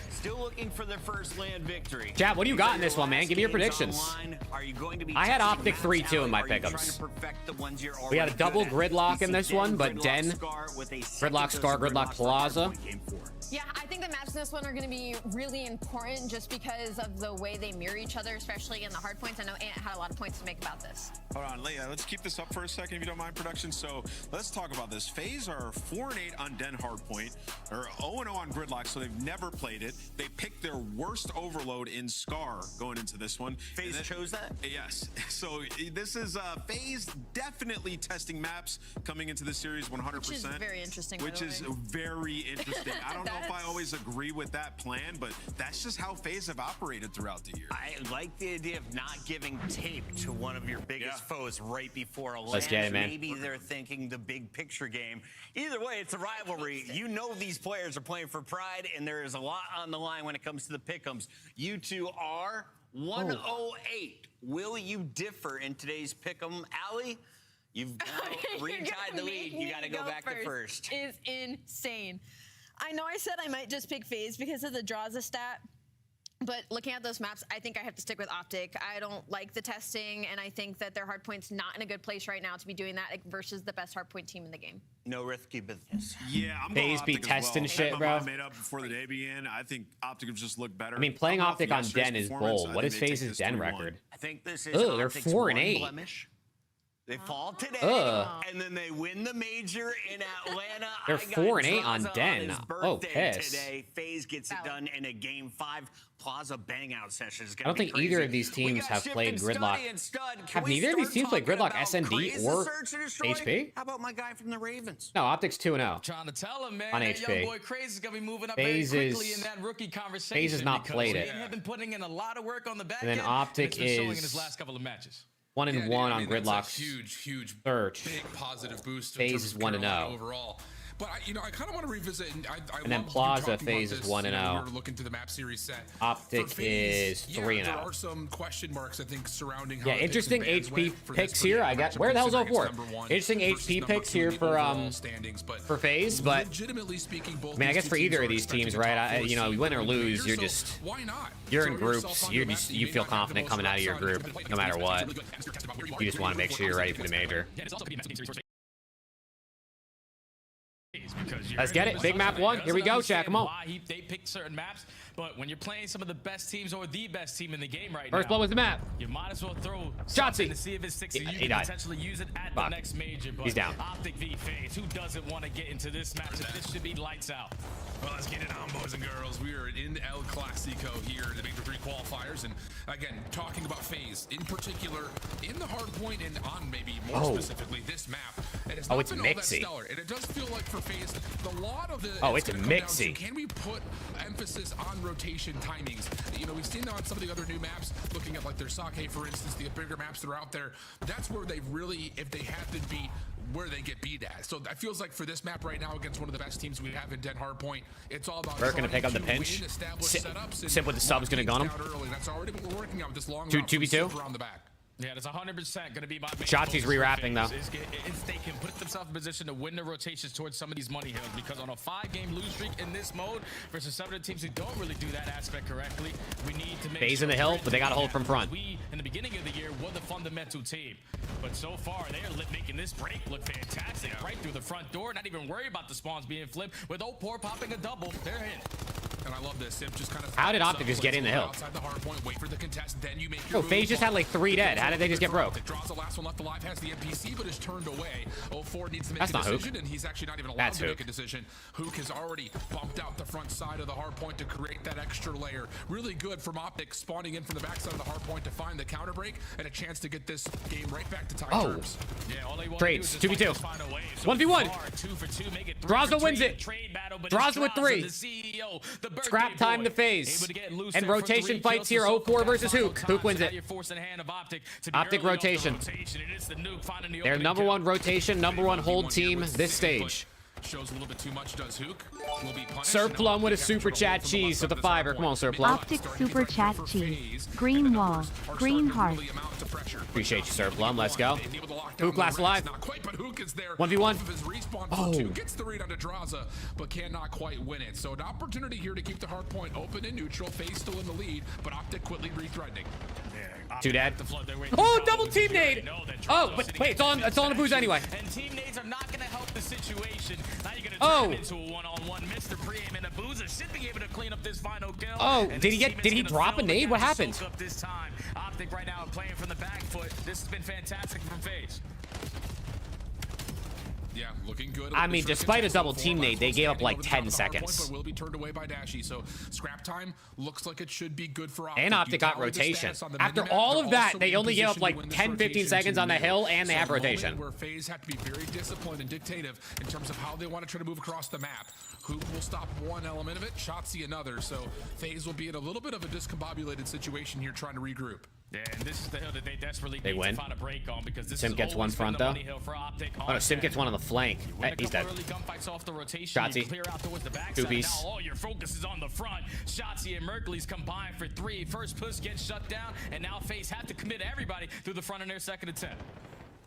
Still looking for their first land victory. Chat, what do you got in this one, man? Give me your predictions. Are you going to be I had Optic testing 3-2 in my Are you trying to pickups. perfect the ones you're We had a already double good at? gridlock in You this see one, but Den, Scar with a Gridlock second Scar, dose of Gridlock Plaza. Game 4. Yeah, I think the maps in this one are going to be really important just because of the way they mirror each other, especially in the hard points. I know Ant had a lot of points to make about this. Hold on, let's keep this up for a second if you don't mind, production. So let's talk about this. FaZe are 4-8 on Den Hardpoint, or 0-0 on Gridlock, so they've never played it. They picked their worst overload in Scar going into this one. FaZe chose that? Yes. So this is FaZe definitely testing maps coming into this series 100%. Which is very interesting, by Which the is way. very interesting. I don't know if I always agree with that plan, but that's just how FaZe have operated throughout the year. I like the idea of not giving tape to one of your biggest foes right before a Let's land. get it, man. Maybe they're thinking the big picture game. Either way, it's a rivalry. You know these players are playing for pride, and there is a lot on the line when it comes to the pick'ems. You two are 108. Will you differ in today's pick'em? Allie, you've now retied the lead. You got to go back to first. Is insane. I know I said I might just pick FaZe because of the draws a stat, but looking at those maps, I think I have to stick with Optic. I don't like the testing, and I think that their hardpoint's not in a good place right now to be doing that versus the best hardpoint team in the game. No risky business. Yeah, I'm FaZe going be Optic as testing well. shit, I had my bro. mind made up before the day began. I think Optic have just looked better. I mean, playing Coming off Optic on yesterday's Den is performance, bold. I What think is they take FaZe's this Den 3-1. record? I think this is Oh, they're Optic's 4-8. one blemish. They fall today, and then they win the major in Atlanta. They're I got 4-8 on Plaza Den. his Oh, birthday piss. Today, FaZe gets it done in a Game 5 Plaza bang out session. I don't think either of these teams have played Gridlock. Have neither of these teams played Gridlock SND or HP? How about my guy from the Ravens? No, Optic's 2-0. Trying to tell him, man, On that HP. young boy Crazy is gonna be moving up FaZe very quickly is- in that rookie conversation. FaZe has not because played he it. have been putting in a lot of work on the back And then end, Optic it's been showing in is his last couple of matches. 1-1 on That's a Gridlock's huge search. big positive boost. FaZe in terms is of 1-0. Carolina overall. But I kind of want to revisit, and I And then love you Plaza, talking about FaZe is this, 1-0. when we were looking to the map series set. Optic For FaZe, is yeah, 3-0. there are some question marks, I think, surrounding how Yeah, the picks interesting and bans HP went for picks this here. particular I got matchup, where the hell's considering 04? it's number one Interesting versus HP number picks two here in the for overall standings, but for FaZe, but legitimately speaking, both I mean, I these guess two for either are of these expected teams, to right? top four You know, seed win or going into the lose, year, you're so just why not? you're in Throw yourself groups. on You're the map just that you may feel not have the confident most coming out of your upside, group, but you no matter what. You just want to make sure you're ready for the major. Let's get it. Big map one. Here we go, chat. Come on. Why they picked certain maps, but when you're playing some of the best teams or the best team in the game right First now, blood was the map. you might as well throw Shotzzy. something to see if it sticks. He You can died. potentially use it at Fuck. the next major. But He's down. Optic v FaZe. Who doesn't want to get into this matchup? This should be lights out. Well, let's get it on, boys and girls. We are in El Clasico here, the Major 3 qualifiers, and again, talking about FaZe in particular, in the hard point and on maybe more specifically this map. And it's Oh, not it's been all that mixy. stellar, and it does feel like for FaZe, the lot of the Oh, it's gonna come down to, mixy. can we put emphasis on rotation timings? You know, we've seen that on some of the other new maps, looking at like their Sake, for instance, the bigger maps that are out there. That's where they really, if they have to beat, where they get beat at. So that feels like for this map right now against one of the best teams we have in Den Hardpoint, it's all about Burke gonna trying pick up the to pinch. win, establish setups, and Simp with the sub's gonna gun him. out early. That's already what we're working on with this long 2v2. around the back. Yeah, that's 100% going to be my main Shotzi's focus rewrapping, for though. FaZe, is if they can put themselves in position to win the rotations towards some of these money hills, because on a 5-game lose streak in this mode versus some of the teams who don't really do that aspect correctly, we need to make FaZe sure in the hill, we're but they gotta doing hold that. from front. We, in the beginning of the year, were the fundamental team, but so far they are making this break look fantastic. Right through the front door, not even worry about the spawns being flipped, with Opor popping a double. They're in. And I love this. Simp just kind of How did Optic just get in the hill? Outside the hard point, wait for the contest, then you make your Oh, FaZe just had like 3 dead. How did they just get broke? Draws the last one left alive, has the NPC, but is turned away. 04 needs to make That's a not decision, Hook. and he's actually not even allowed That's to Hook. make a decision. Hook has already bumped out the front side of the hard point to create that extra layer. Really good from Optic, spawning in from the backside of the hard point to find the counter break and a chance to get this game right back to tie terms. Yeah, all they want Trades. to do is 2v2. find a way. 1v1. 2 for 2, make it 3 Draza for 3 wins it. Trade battle, but Draza it's with 3. the CEO, the birthday Scrap time boy, to FaZe. able to get loose And there for rotation 3 fights kills here. to 04 solve versus that Hook. final Hook wins time. So now it. you're forcing the hand of Optic to be Optic early off the rotation. rotation. It is the nuke finding the Their opening number kill. 1 rotation, number 1 hold team this stage. Shows a little bit too much, does Hook. Will be punished. Sir Plum with a super chat cheese to the 5er. Come on, Sir Plum. Optic super chat cheese. Green wall. Green heart. Appreciate you, Sir Plum. Let's go. Hook last alive. 1v1. Oh. Gets the read onto Draza, but cannot quite win it. So an opportunity here to keep the hard point open and neutral. FaZe still in the lead, but Optic quickly re-threatening. 2 dead. Oh, double team nade. Oh, but wait, it's on the booze anyway. And team nades are not going to help the situation. Now you're going to turn it into a one-on-one. Mr. Preem and Abuza should be able to clean up this final kill. Oh, did he drop a nade? What happened? Up this time. Optic right now playing from the back foot. This has been fantastic from FaZe. Yeah, looking good. I mean, despite a double team nade, they gave up like 10 seconds. Will be turned away by Dashy, so scrap time looks like it should be good for Optic. And Optic got rotation. After all of that, they only gave up like 10-15 seconds on the hill, and they have rotation. Where FaZe have to be very disciplined and dictative in terms of how they want to try to move across the map. Hook will stop one element of it, Shotzi another. So FaZe will be in a little bit of a discombobulated situation here, trying to regroup. Yeah, and this is the hill that they desperately They need win. to find a break on, because this Sim is gets one always been front the though. money hill for Optic. Oh no, Sim gets one on the flank. He's dead. Early gunfights off the rotation. You Shotzi. clear out towards the backside. Two-piece. Now all your focus is on the front. Shotzi and Merkley's combined for 3. First push gets shut down, and now FaZe have to commit everybody through the front in their second attempt.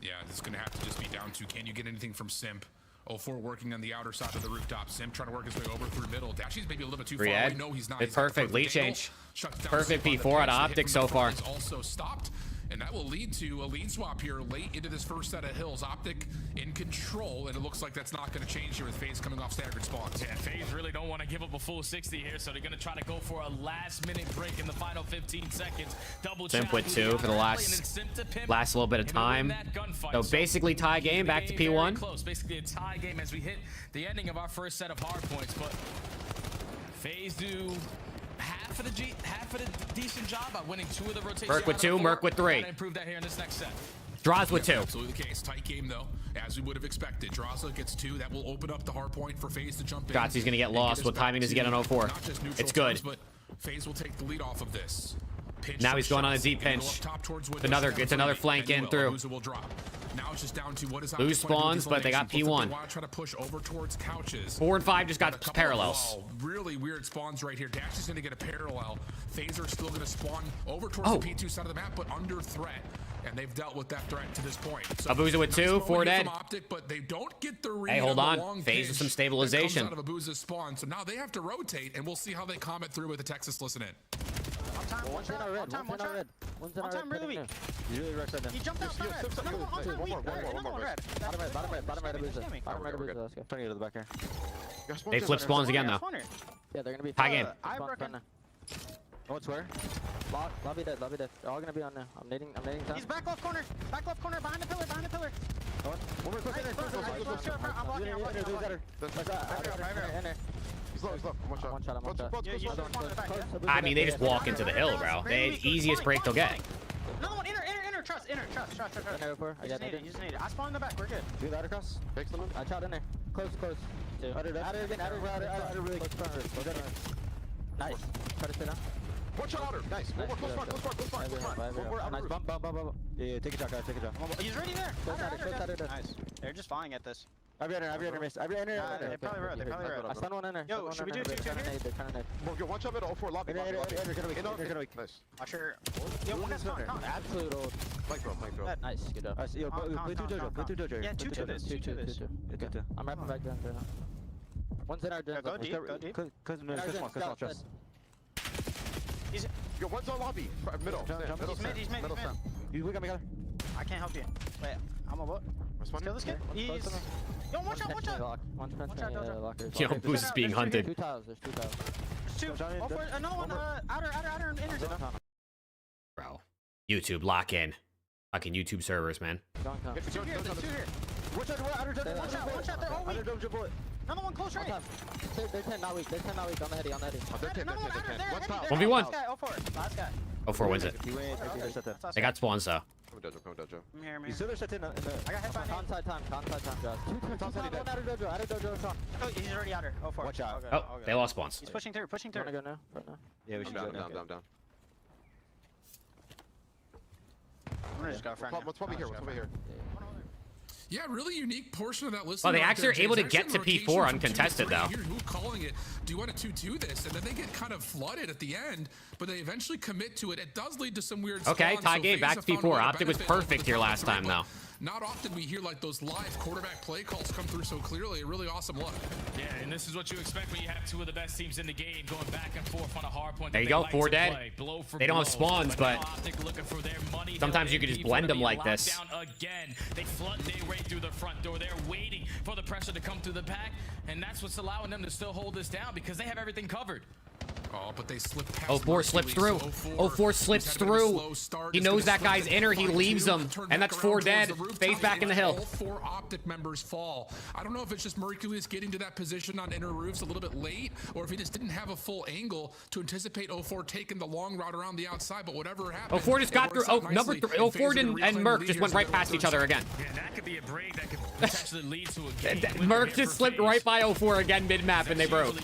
Yeah, it's going to have to just be down to, can you get anything from Simp? 04 working on the outer side of the rooftop. Simp trying to work his way over through middle. Dashy's maybe a little bit too far away. No, he's not. It's perfect. Lead change. Perfect P4 out of Optic so far. Also stopped. And that will lead to a lead swap here late into this first set of hills. Optic in control, and it looks like that's not going to change here with FaZe coming off staggered spawns. Yeah, FaZe really don't want to give up a full 60 here, so they're going to try to go for a last-minute break in the final 15 seconds. Double Simp with 2 for the last little bit of time. So basically tie game, back to P1. Close. Basically a tie game as we hit the ending of our first set of hard points, but FaZe do half of the decent job by winning 2 of the rotations. Merc with 2, Merc with 3. Improve that here in this next set. Draws with 2. Absolutely the case. Tight game though, as we would have expected. Draza gets 2. That will open up the hard point for FaZe to jump in. Shotzi's gonna get lost. What timing does he get on 04? It's good. But FaZe will take the lead off of this. Pinch Now he's going on a deep pinch. It's another flank in through. Now it's just down to what is Lose spawns, but they got P1. They want to try to push over towards couches. 4 and 5 just got parallels. Really weird spawns right here. Dash is going to get a parallel. FaZe are still going to spawn over towards the P2 side of the map, but under threat. And they've dealt with that threat to this point. So Abuza with 2, 4 dead. Optic, but they don't get the read. Hey, hold on. on. FaZe with some stabilization. Out of Abuza's spawn. So now they have to rotate, and we'll see how they comment through with the Texas listen in. One's in our red. One's in our red. Really weak. He's really rushed right now. He jumped out. One more red. Bottom red Abuza. Bottom red Abuza. Let's go. Trying to get to the back here. They flip spawns again though. Yeah, they're gonna be high game. Oh, it's where? Lobby dead. They're all gonna be on now. I'm nading time. He's back left corner, behind the pillar. One more close in there. I'm blocking. He's low. One shot. I mean, they just walk into the hill, bro. The easiest break they'll get. Another one, inner, trust. I just need it. I spawned in the back, we're good. Do that across. Fix them. I shot in there. Close. Outer really close. Nice. Try to stay down. One shot outer. Nice. One more close front. Nice bump. Yeah, take a shot, guys. He's ready there. Close. Nice. They're just flying at this. Every enter, miss. Every enter. They probably wrote. I stun one in there. Yo, should we do 2 here? They're trying to nade. Yo, one shot middle, 04, lobby. Enter, weak. Nice. Usher. Yo, one is con. Absolute old. Mic drop. Nice, good job. Yo, play through Dojo. Yeah, 2 to this. 2 to this. Okay. I'm wrapping back down there. One's in our den. Go deep. Cause trust. Yo, one's on lobby. Middle. He's mid. We got me. I can't help you. Wait, I'm a what? Let's kill this kid. He's... Yo, watch out. One's locker. Yo, Boost is being hunted. There's two tiles. two. Another one, outer, inner. Bro. YouTube, lock in. Fucking YouTube servers, man. Two here. One shot, they're all weak. Another one close right. They're 10, not weak. On the heady. They're 10. 1v1. Last guy. 04 wins it. They got spawns, though. I'm here. You still shut in. I got hit by Con-side time, Josh. Outer dojo. Oh, he's already outer. 04. Watch out. Oh, they lost spawns. He's pushing through. Wanna go now? Right now? Yeah, we should go now. Down. I'm gonna just go front. What's over here? Yeah, really unique portion of that list. Well, they actually are able to get to P4 uncontested, though. Who's calling it? Do you want to 2-2 this? And then they get kind of flooded at the end, but they eventually commit to it. It does lead to some weird Okay, spawns, tie so game, FaZe back have to found a way P4. to Optic was benefit off perfect the here top last three, time, but though. Not often we hear like those live quarterback play calls come through so clearly. A really awesome look. Yeah, and this is what you expect when you have two of the best teams in the game going back and forth on a hard point. There you go, 4 dead. They don't have spawns, but sometimes you could just blend them like this. Again, they flood their way through the front door. They're waiting for the pressure to come through the pack, and that's what's allowing them to still hold this down because they have everything covered. Oh, but they slip past 04 slips through. 04 slips through. He knows that guy's inner. He leaves him. And that's 4 dead. FaZe back in the hill. All 4 Optic members fall. I don't know if it's just Mercules getting to that position on inner roofs a little bit late, or if he just didn't have a full angle to anticipate 04 taking the long route around the outside, but whatever happened. 04 just got through. Number 3. 04 and Merc just went right past each other again. Yeah, that could be a break that could potentially lead to a game. Merc just slipped right by 04 again mid-map, and they broke.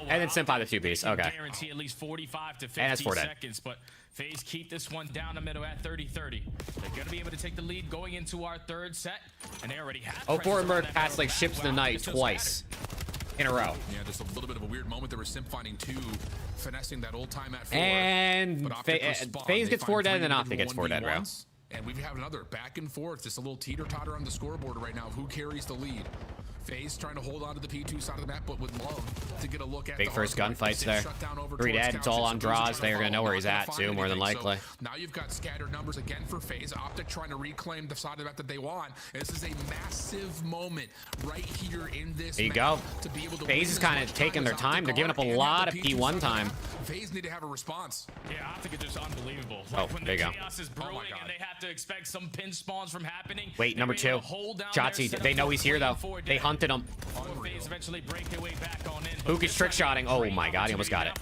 And then Simpai the 2-piece. Okay. Guarantee at least 45 to 50 and that's 4 dead. seconds, but FaZe keep this one down the middle at 30-30. They're going to be able to take the lead going into our 3rd set, and they already have 04 and Merc passed like ships in the night twice in a row. Yeah, just a little bit of a weird moment. There was Simp finding 2, finessing that old time at 4. And FaZe gets 4 dead, and then Optic gets 4 dead, bro. And we have another back and forth, just a little teeter-totter on the scoreboard right now of who carries the lead. FaZe trying to hold on to the P2 side of the map, but would love to get a look at big first gunfights there. 3 dead. It's all on draws. They're gonna know where he's at too, more than likely. So now you've got scattered numbers again for FaZe. Optic trying to reclaim the side of the map that they want. And this is a massive moment right here in this. There you go. FaZe is kind of taking their time. They're giving up a lot of P1 time. FaZe need to have a response. Yeah, Optic is just unbelievable. Oh, when there you go. Chaos is brewing and they have to expect some pin spawns from happening. Wait, number 2. Shotzzy, they know he's here though. They hunted him. FaZe eventually break their way back on in. Hook is trick shotting. Oh my god, he almost got it.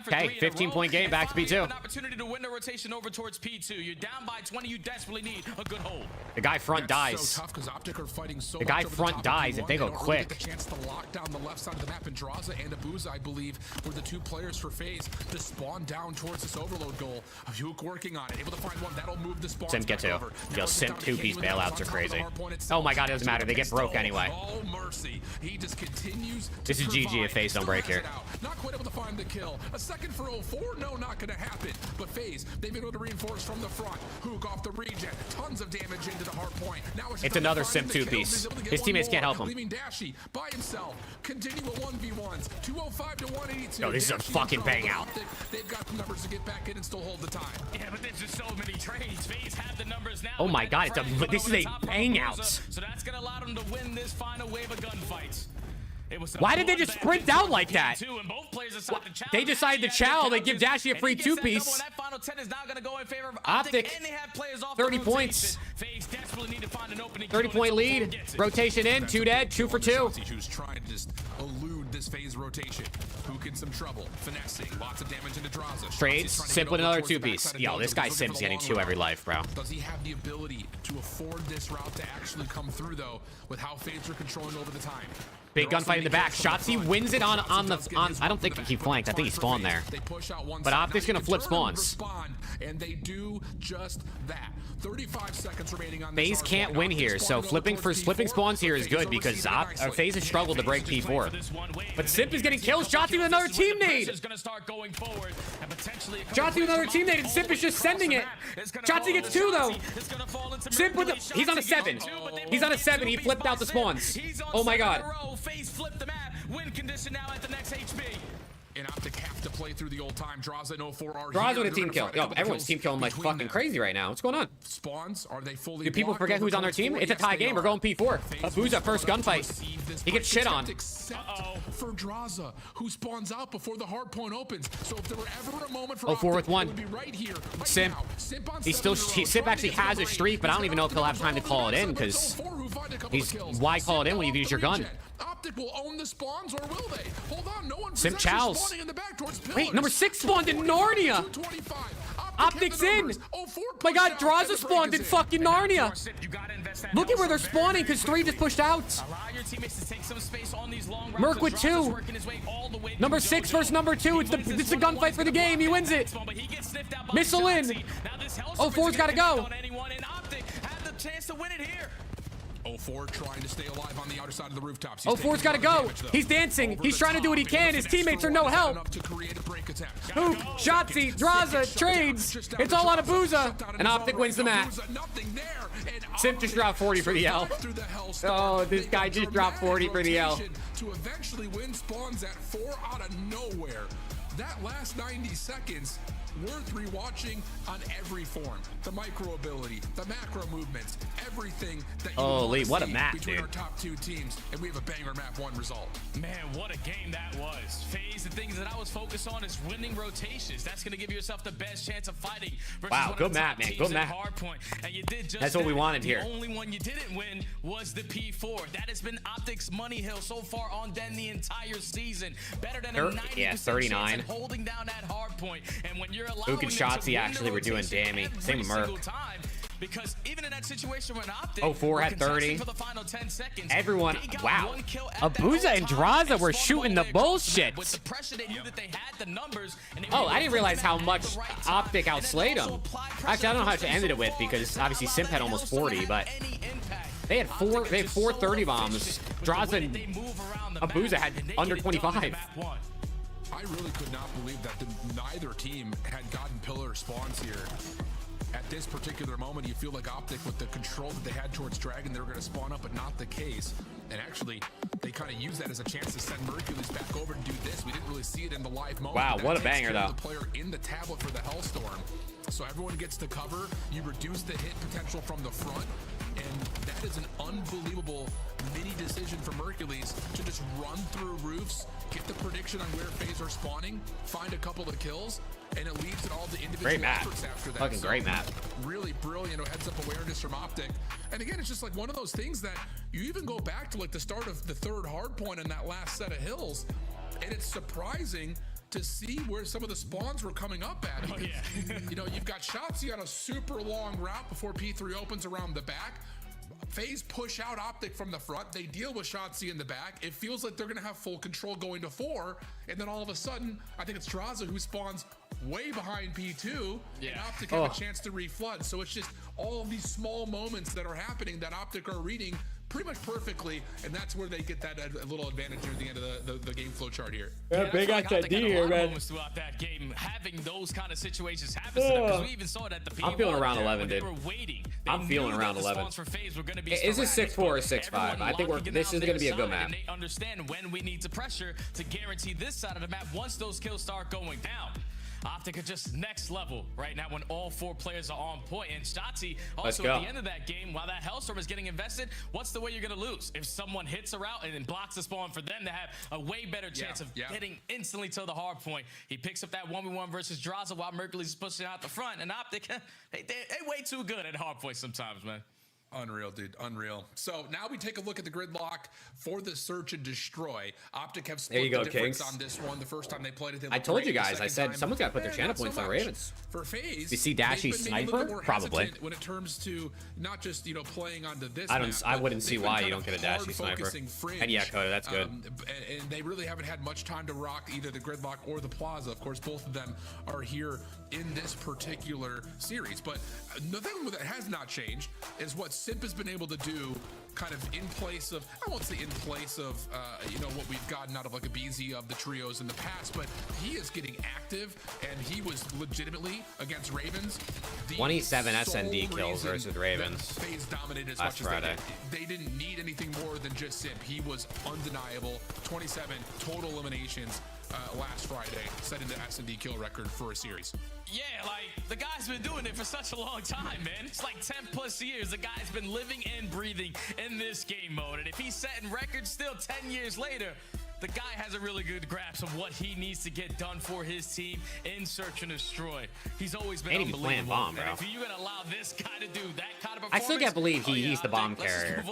Okay, 15-point game, back to P2. An opportunity to win the rotation over towards P2. You're down by 20. You desperately need a good hold. The guy front dies. So tough because Optic are fighting so the guy front dies if they go quick. The chance to lock down the left side of the map. And Draza and Abuza, I believe, were the 2 players for FaZe to spawn down towards this overload goal. Hook working on it, able to find one that'll move the spawn. Simp get 2. Yo, Simp 2-piece bailouts are crazy. Oh my god, it doesn't matter. They get broke anyway. Oh mercy, he just continues. This is GG if FaZe don't break here. Not quite able to find the kill. A second for 04? No, not gonna happen. But FaZe, they've been able to reinforce from the front. Hook off the regen. Tons of damage into the hard point. Now it's another Simp 2-piece. His teammates can't help him. Leaving Dashy by himself. Continue with 1v1s. 205 to 182. Yo, this is a fucking bang out. They've got the numbers to get back in and still hold the time. Yeah, but there's just so many trades. FaZe have the numbers now. Oh my god, this is a bang out. So that's gonna allow them to win this final wave of gunfights. Why did they just sprint out like that? They decided to chow. They give Dashy a free 2-piece. Optic, 30 points. 30-point lead. Rotation in, 2 dead, 2 for 2. Who's trying to just elude this FaZe rotation. Hook in some trouble. Finessing, lots of damage into Draza. Trades, Simp with another 2-piece. Yo, this guy Simp's getting 2 every life, bro. Does he have the ability to afford this route to actually come through, though, with how FaZe are controlling over the time? Big gunfight in the back. Shotzzy wins it on I don't think he flanked. I think he spawned there. But Optic's gonna flip spawns. And they do just that. 35 seconds remaining on FaZe can't win here, so flipping spawns here is good because FaZe has struggled to break P4. But Simp is getting killed. Shotzzy with another team nade. Shotzzy with another team nade, and Simp is just sending it. Shotzzy gets 2 though. Simp with he's on a 7. He's on a 7. He flipped out the spawns. Oh my god. FaZe flip the map. Win condition now at the next HB. and Optic have to play through the old time. Draza and 04 are Draza here. with a team kill. Yo, everyone's team killing like fucking crazy right now. What's going on? Spawns, are they fully Do people forget who's on their team? It's a tie game. We're going P4. Abuza first gunfight. He gets shit on. For Draza, who spawns out before the hard point opens. So if there were ever a moment for 04 with Optic, one. it would be right here, right Simp. now. Simp on Simp actually has a streak, but I don't even know if he'll have time to call it in because why call it in when you can use your gun? Optic will own the spawns, or will they? Hold on, no one Simp Chows. spawning in the back towards pillars. Wait, number 6 spawned in Narnia. Optics in. My God, Draza spawned in fucking Narnia. Look at where they're spawning because 3 just pushed out. Merc with 2. Number 6 versus number 2. It's the gunfight for the game. He wins it. Missile in. 04's got to go. 04 trying to stay alive on the outer side of the rooftops. 04's got to go. He's dancing. He's trying to do what he can. His teammates are no help. Hoop, Shotzi, Draza, trades. It's all on Abuza. And Optic wins the match. Simp just dropped 40 for the L. Oh, this guy just dropped 40 for the L. To eventually win spawns at 4 out of nowhere. That last 90 seconds worth rewatching on every form. The micro ability, the macro movements, everything that you holy, what a see map, between dude. our top 2 teams, and we have a banger map 1 result. Man, what a game that was. FaZe, the things that I was focused on is winning rotations. That's going to give yourself the best chance of fighting. Wow, good map, man. Good map. And you did just That's what we wanted here. The only one you didn't win was the P4. That has been Optic's money hill so far on Den the entire season. Better than a 90% 39. chance of holding down that hard point. And when you're allowing Luke and them to Shotzi win actually the were doing rotation dammy. every Same with single Merc. time, because even in that situation when Optic 04 had 30. for the final 10 seconds, Everyone, they got wow. 1 kill at Abuza and Draza were shooting the bullshit. with the pressure, they knew that they had the numbers. And Oh, I didn't realize how much Optic outslayed him. Actually, I don't know how to ended it with because obviously Simp had almost 40, but they had 4 30 bombs. Draza and Abuza had under 25. I really could not believe that neither team had gotten pillar spawns here. At this particular moment, you feel like Optic, with the control that they had towards Dragon, they were going to spawn up, but not the case. And actually, they kind of used that as a chance to send Mercules back over to do this. We didn't really see it in the live moment. Wow, what a banger, though. The player in the tablet for the Hellstorm. So everyone gets to cover. You reduce the hit potential from the front. And that is an unbelievable mini decision for Mercules to just run through roofs, get the prediction on where FaZe are spawning, find a couple of kills, and it leaves it all to individual efforts after that. Fucking great map. Really brilliant heads-up awareness from Optic. And again, it's just like one of those things that you even go back to like the start of the 3rd hard point in that last set of hills, and it's surprising to see where some of the spawns were coming up at. Because, you know, you've got Shotzi on a super long route before P3 opens around the back. FaZe push out Optic from the front. They deal with Shotzi in the back. It feels like they're going to have full control going to 4. And then all of a sudden, I think it's Draza who spawns way behind P2. And Optic have a chance to reflood. So it's just all of these small moments that are happening that Optic are reading pretty much perfectly, and that's where they get that a little advantage near the end of the game flow chart here. Yeah, big XID here, man. Moments throughout that game, having those kind of situations happen to them, because we even saw it at the P1. I'm feeling around 11, dude. They were waiting. I'm feeling around 11. Is this 6-4 or 6-5? I think this is going to be a good map. And they understand when we need to pressure to guarantee this side of the map once those kills start going down. Optic are just next level right now when all 4 players are on point. And Shotzi also at the end of that game, while that Hellstorm is getting invested, what's the way you're going to lose? If someone hits a route and then blocks the spawn, for them to have a way better chance of hitting instantly to the hard point. He picks up that 1v1 versus Draza while Mercules is pushing out the front. And Optic, they way too good at hard point sometimes, man. Unreal, dude. Unreal. So now we take a look at the gridlock for the search and destroy. Optic have split the difference on this one. The first time they played it, I told you guys. I said someone's got to put their channel points on Ravens. For FaZe, you see Dashy sniper? Probably. When it comes to not just playing onto this, I wouldn't see why you don't get a Dashy sniper. And yeah, Coda, that's good. And they really haven't had much time to rock either the gridlock or the plaza. Of course, both of them are here in this particular series. But the thing that has not changed is what Simp has been able to do kind of in place of, I won't say in place of, what we've gotten out of like a BZ of the trios in the past, but he is getting active, and he was legitimately against Ravens. 27 SND kills versus Ravens. FaZe dominated as Last much Friday. as they didn't need anything more than just Simp. He was undeniable. 27 total eliminations. last Friday, setting the S&D kill record for a series. Yeah, like, the guy's been doing it for such a long time, man. It's like 10 plus years. The guy's been living and breathing in this game mode. And if he's setting records still 10 years later, the guy has a really good grasp of what he needs to get done for his team in Search and Destroy. He's always been Ain't even playing bomb, bro. And if you're going to allow this guy to do that kind of performance, I still can't believe he's the bomb carrier.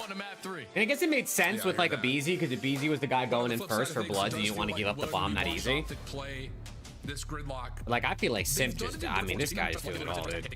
And I guess it made sense with like a BZ, because the BZ was the guy going in first for Bloods, and you didn't want to give up the bomb that easy. This gridlock. Like, I feel like Simp just, I mean, this guy's doing it all, dude.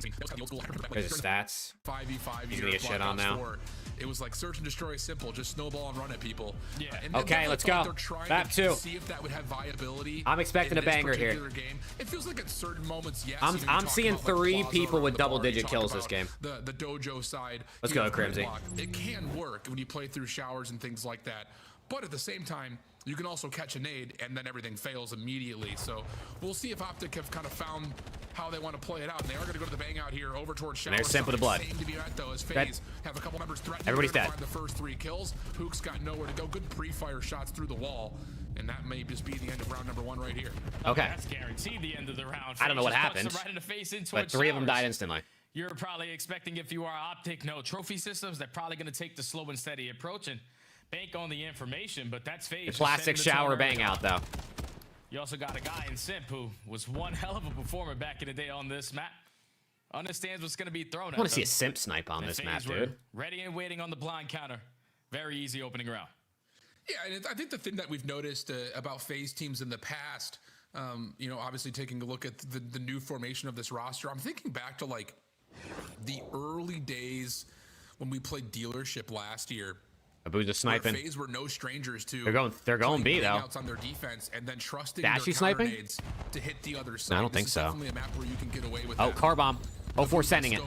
There's his stats. 5v5 He's gonna get shit on now. It was like search and destroy simple, just snowball and run at people. Yeah. Okay, let's go. Map 2. See if that would have viability. I'm expecting a banger here. Game. It feels like at certain moments, yes. I'm seeing 3 people with double-digit kills this game. The dojo side. Let's go, Crimsy. It can work when you play through showers and things like that. But at the same time, you can also catch a nade and then everything fails immediately. So we'll see if Optic have kind of found how they want to play it out. And they are going to go to the bang out here over towards Shower. And there's Simp with the blood. Same to be at, though, as FaZe have a couple members threatening. Everybody's dead. The first 3 kills. Hook's got nowhere to go. Good pre-fire shots through the wall. And that may just be the end of round number 1 right here. Okay. That's guaranteed the end of the round. I don't know what happened, Right in the face but 3 of them died instantly. You're probably expecting, if you are Optic, no trophy systems. They're probably going to take the slow and steady approach and bank on the information, but that's FaZe. The classic shower bang out, though. You also got a guy in Simp who was one hell of a performer back in the day on this map. Understands what's going to be thrown at him. I want to see a Simp snipe on this map, dude. Ready and waiting on the blind counter. Very easy opening round. Yeah, and I think the thing that we've noticed about FaZe teams in the past, you know, obviously taking a look at the new formation of this roster, I'm thinking back to like the early days when we played Dealership last year. Abuja sniping. FaZe were no strangers to. They're going B though. On their defense and then trusting Dashy sniping to hit the other side. No, I don't think so. Definitely a map where you can get away with that. Car bomb. 04 sending it.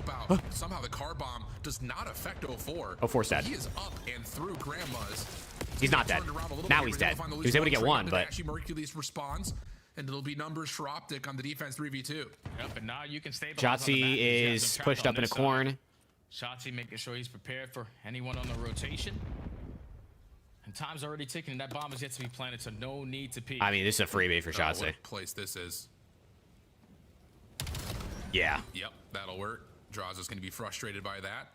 Somehow the car bomb does not affect 04. 04's dead. He is up and through Grandma's. He's not dead. Now he's dead. He was able to get 1, but Hercules responds, and it'll be numbers for Optic on the defense 3v2. Yep, and now you can stabilize. Jotzi is pushed up in a corn. Shotzi making sure he's prepared for anyone on the rotation. And time's already ticking, and that bomb is yet to be planted, so no need to peek. I mean, this is a freebie for Shotzi. What place this is. Yeah. Yep, that'll work. Draws is going to be frustrated by that.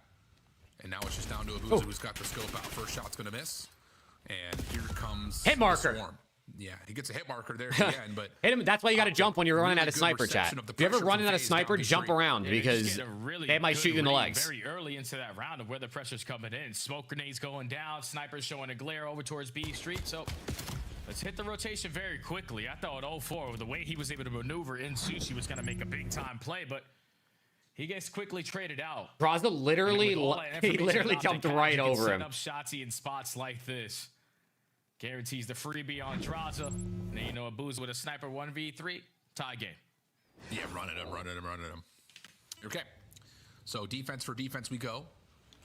And now it's just down to Abuza, who's got the scope out. First shot's going to miss. And here comes hit marker. Swarm. Yeah, he gets a hit marker there at the end, but hit him. That's why you got to jump when you're running out of sniper, chat. If you're ever running out of sniper, jump around because they might shoot you in the legs. Very early into that round of where the pressure's coming in. Smoke grenades going down. Snipers showing a glare over towards B Street. So let's hit the rotation very quickly. I thought 04, the way he was able to maneuver in Sushi was going to make a big time play, but he gets quickly traded out. Braza literally, he literally jumped right over him. Up Shotzi in spots like this. Guarantees the freebie on Draza. And then, you know, Abuza with a sniper 1v3. Tie game. Yeah, running him. Okay. So defense for defense we go.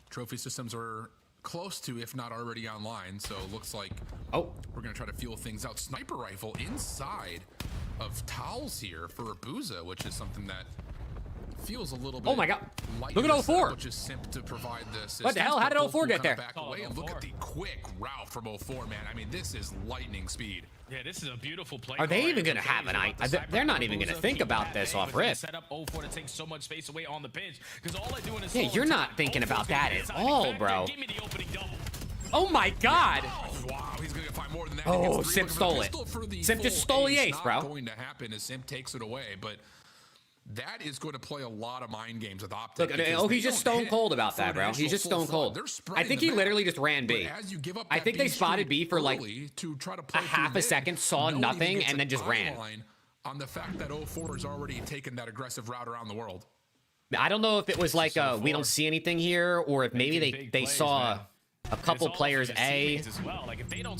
Trophy systems are close to, if not already online. So it looks like we're going to try to fuel things out. Sniper rifle inside of towels here for Abuza, which is something that feels a little bit. Oh my god. Look at 04. Which is Simp to provide this. What the hell? How did 04 get there? Back away and look at the quick route from 04, man. I mean, this is lightning speed. Yeah, this is a beautiful play. Are they even going to have an eye? They're not even going to think about this off rip. Set up 04 to take so much space away on the pinch because all they're doing is. Yeah, you're not thinking about that at all, bro. Give me the opening double. Oh my god. Wow, he's going to find more than that. Oh, Simp stole it. Simp just stole the ace, bro. Not going to happen as Simp takes it away, but that is going to play a lot of mind games with Optic. Look, he's just stone cold about that, bro. He's just stone cold. I think he literally just ran B. I think they spotted B for like a half a second, saw nothing, and then just ran. On the fact that 04 has already taken that aggressive route around the world. I don't know if it was like we don't see anything here, or if maybe they saw a couple players A.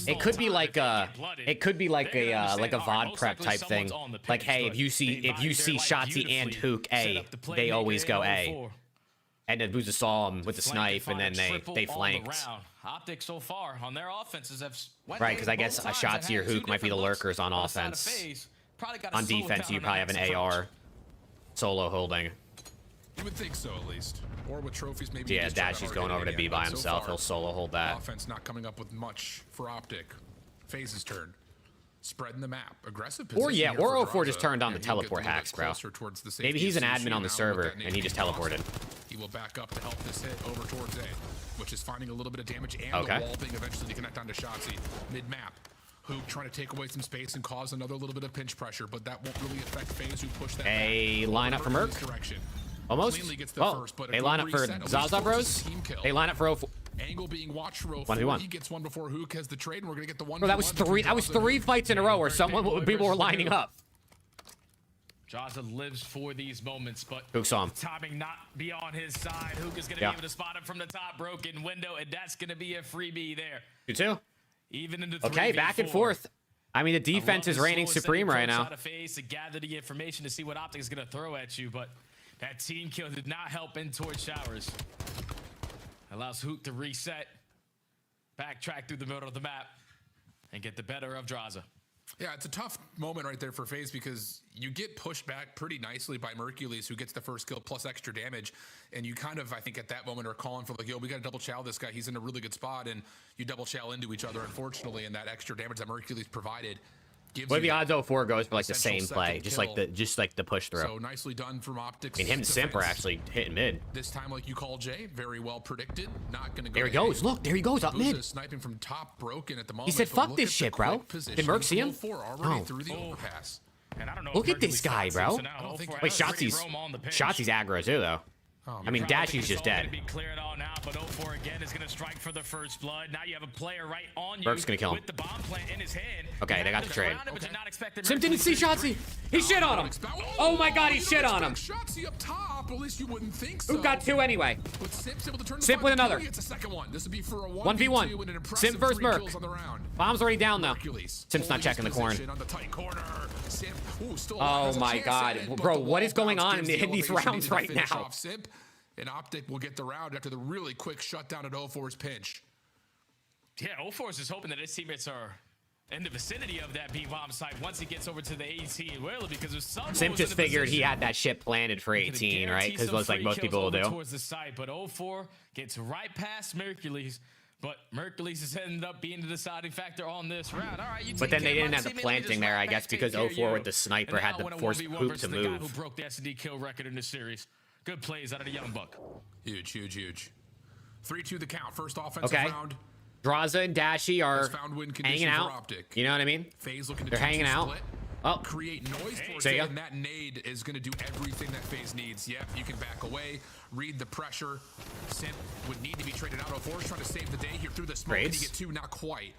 It could be like a VOD prep type thing. Like, hey, if you see Shotzi and Hook A, they always go A. And then Abuza saw him with the snipe, and then they flanked. Optic so far on their offenses have right, because I guess a Shotzi or Hook might be the lurkers on offense. On defense, you probably have an AR solo holding. You would think so, at least. Or with trophies, maybe. Yeah, Dashy's going over to B by himself. He'll solo hold that. Offense not coming up with much for Optic. FaZe's turn. spreading the map, aggressive Or position. yeah, or 04 just turned on the teleport hacks, bro. Maybe he's an admin on the server and he just teleported. He will back up to help this hit over towards A, which is finding a little bit of damage and Okay. the wall being eventually to connect onto Shotzi mid-map. Hook trying to take away some space and cause another little bit of pinch pressure, but that won't really affect FaZe, who pushed that A lineup for Merc. direction. Almost. Oh, they line up for Zaza Bros. They line up for 04. Angle being watched for 1v1. He gets one before Hook has the trade, and we're gonna get the one. Bro, that was three. That was 3 fights in a row where people were lining up. Jaza lives for these moments, but Hook saw him. timing not be on his side. Hook is gonna be able to spot him from the top broken window, and that's gonna be a freebie there. You too. Even into Okay, back and forth. I mean, the defense is reigning supreme right now. To gather the information to see what Optic is gonna throw at you, but that team kill did not help in towards Showers. Allows Hook to reset, backtrack through the middle of the map, and get the better of Draza. Yeah, it's a tough moment right there for FaZe because you get pushed back pretty nicely by Mercules, who gets the first kill plus extra damage. And you kind of, I think, at that moment are calling for like, yo, we got to double chow this guy. He's in a really good spot. And you double chow into each other, unfortunately. And that extra damage that Mercules provided gives What if the you odds 04 goes for like the same play, just like the push through? So nicely done from Optics. I mean, him and Simp are actually hitting mid. This time, like you call Jay, very well predicted. Not going to go. There he goes. Look, there he goes up mid. Sniping from top, broken at the moment. He said, "Fuck this shit, bro." Did Merc see him? Oh. Through the overpass. And I don't know. Look at this guy, bro. Wait, Shotzi's aggro too, though. I mean, Dashy's just dead. Be cleared all now, but 04 again is going to strike for the first blood. Now you have a player right on you. Merc's gonna kill him. With the bomb plant in his hand. Okay, they got the trade. Okay. Simp didn't see Shotzi. He shit on him. Oh my god, he shit on him. Shotzi up top, at least you wouldn't think so. Who got 2 anyway? But Simp's able to turn Simp with another. It's a second one. This would be for a 1v1. Simp versus Merc. Bomb's already down though. Simp's not checking the corn. Oh my god, bro, what is going on in these rounds right now? And Optic will get the round after the really quick shutdown at 04's pinch. Yeah, 04 is just hoping that his teammates are in the vicinity of that B-bomb site once he gets over to the 18. Well, because there's some Simp just figured he had that shit planted for 18, right? Because it looks like most people will do. Towards the site, but 04 gets right past Mercules. But Mercules has ended up being the deciding factor on this round. All right, but then they didn't have the planting there, I guess, because 04 with the sniper had to force Hoop to move. The guy who broke the S&D kill record in this series. Good plays out of the young buck. Huge, huge, huge. 3-2 the count. First offensive round. Draza and Dashy are hanging out. You know what I mean? FaZe looking to They're hanging out. Oh, create noise for it, and that nade is going to do everything that FaZe needs. Yep, you can back away, read the pressure. Simp would need to be traded out. 04 is trying to save the day here through the smoke. Can he get 2? Not quite.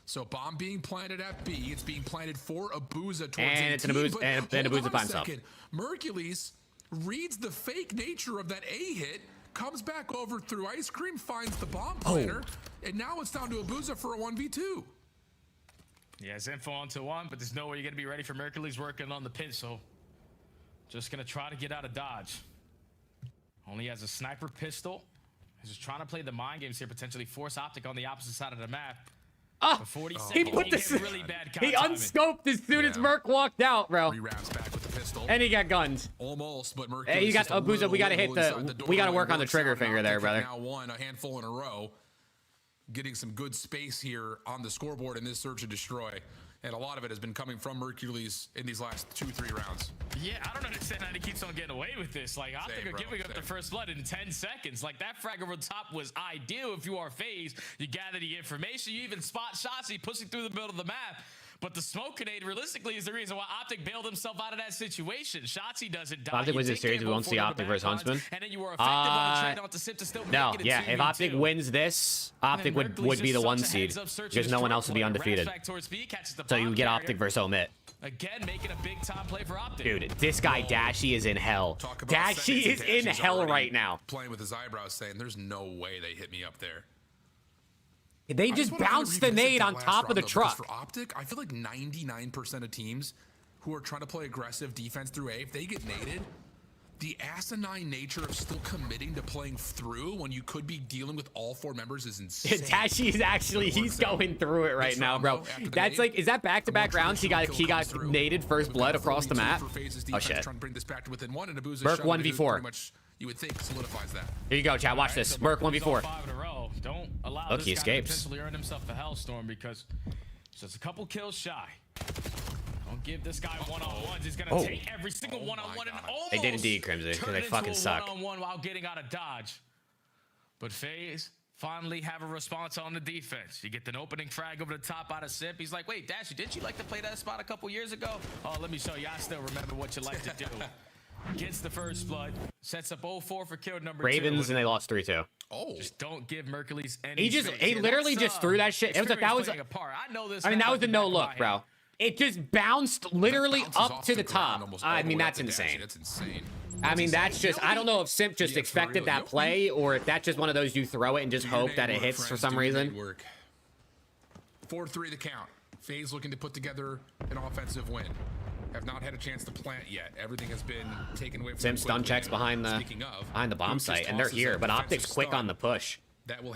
So bomb being planted at B. It's being planted for Abuza towards and it's an Abuza, and Abuza by himself. Mercules reads the fake nature of that A hit, comes back over through Ice Cream, finds the bomb planter, and now it's down to Abuza for a 1v2. Yeah, it's info onto 1, but there's no way you're going to be ready for Mercules working on the pinch, so just going to try to get out of dodge. Only has a sniper pistol. He's just trying to play the mind games here, potentially force Optic on the opposite side of the map. Oh, he put this. Really bad he unscoped as soon as Merc walked out, bro. And he got gunned. Almost, but Merc. Hey, you got Abuza. We gotta hit the. We gotta work on the trigger finger there, brother. Now won a handful in a row, getting some good space here on the scoreboard in this search and destroy. And a lot of it has been coming from Mercules in these last 2-3 rounds. Yeah, I don't understand how he keeps on getting away with this. Like, Optic are giving up the first blood in 10 seconds. Like, that frag over top was ideal if you are FaZe. You gather the information. You even spot shots. He pushing through the middle of the map. But the smoke grenade, realistically, is the reason why Optic bailed himself out of that situation. Shotzi doesn't die. Optic wins this series, we won't see Optic versus Huntsman. And then you were effective on the trade onto Sip to still no, make it yeah, if Optic wins this, Optic would be the 1 seed. Because no one else would be undefeated. So you get Optic versus Omit. Again, making a big time play for Optic. Dude, this guy Dashy is in hell. Dashy is in hell right now. Playing with his eyebrows saying, there's no way they hit me up there. They just bounced the nade on top of the truck. For Optic, I feel like 99% of teams who are trying to play aggressive defense through A, if they get naded, the asinine nature of still committing to playing through when you could be dealing with all 4 members is insane. Dashy is actually, he's going through it right now, bro. That's like, is that back-to-back rounds? He got naded first blood across the map. Oh shit. Merc 1v4. You would think solidifies that. Here you go, chat. Watch this. Merc 1v4. Don't allow Look, he escapes. Potentially earn himself a hellstorm because just a couple kills shy. Don't give this guy one-on-ones. He's gonna take every single one-on-one and almost They did indeed, Crimson, because they fucking suck. One-on-one while getting out of dodge. But FaZe finally have a response on the defense. You get an opening frag over the top out of Sip. He's like, wait, Dashy, didn't you like to play that spot a couple years ago? Oh, let me show you. I still remember what you like to do. Gets the first blood. Sets up 0-4 for kill number 2. Ravens, and they lost 3-2. Oh, just don't give Mercules any. He literally just threw that shit. It was like that was. I know this. I mean, that was a no look, bro. It just bounced literally up to the top. I mean, that's insane. That's insane. I mean, that's just, I don't know if Simp just expected that play or if that's just one of those you throw it and just hope that it hits for some reason. 4-3 the count. FaZe looking to put together an offensive win. Have not had a chance to plant yet. Everything has been taken away from Simp stun checks behind the bomb site, and they're here, but Optic's quick on the push.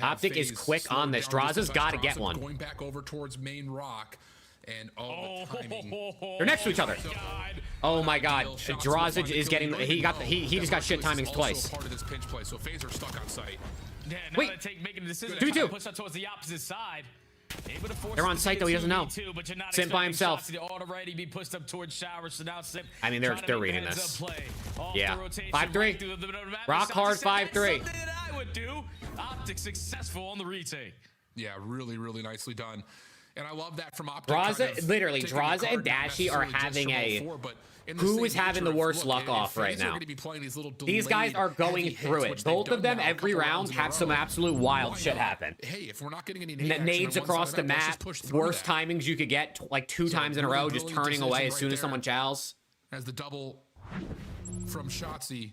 Optic is quick on this. Draza's got to get one. Going back over towards main rock. And they're next to each other. Oh my God, Draza is getting. He just got shit timings twice. Part of this pinch play, so FaZe are stuck on site. Yeah, wait, making a decision. 2-2. Push up towards the opposite side. They're on site though. He doesn't know. Simp by himself. Already be pushed up towards showers. So now Simp. I mean, they're reading this. Yeah, 5-3. Rock hard 5-3. I would do. Optic successful on the retake. Yeah, really, really nicely done. And I love that from Optic. Draza and Dashy are having a. Who is having the worst luck off right now? These guys are going through it. Both of them every round have some absolute wild shit happen. Hey, if we're not getting any nades across the map, worst timings you could get like 2 times in a row, just turning away as soon as someone chows. As the double from Shotzzy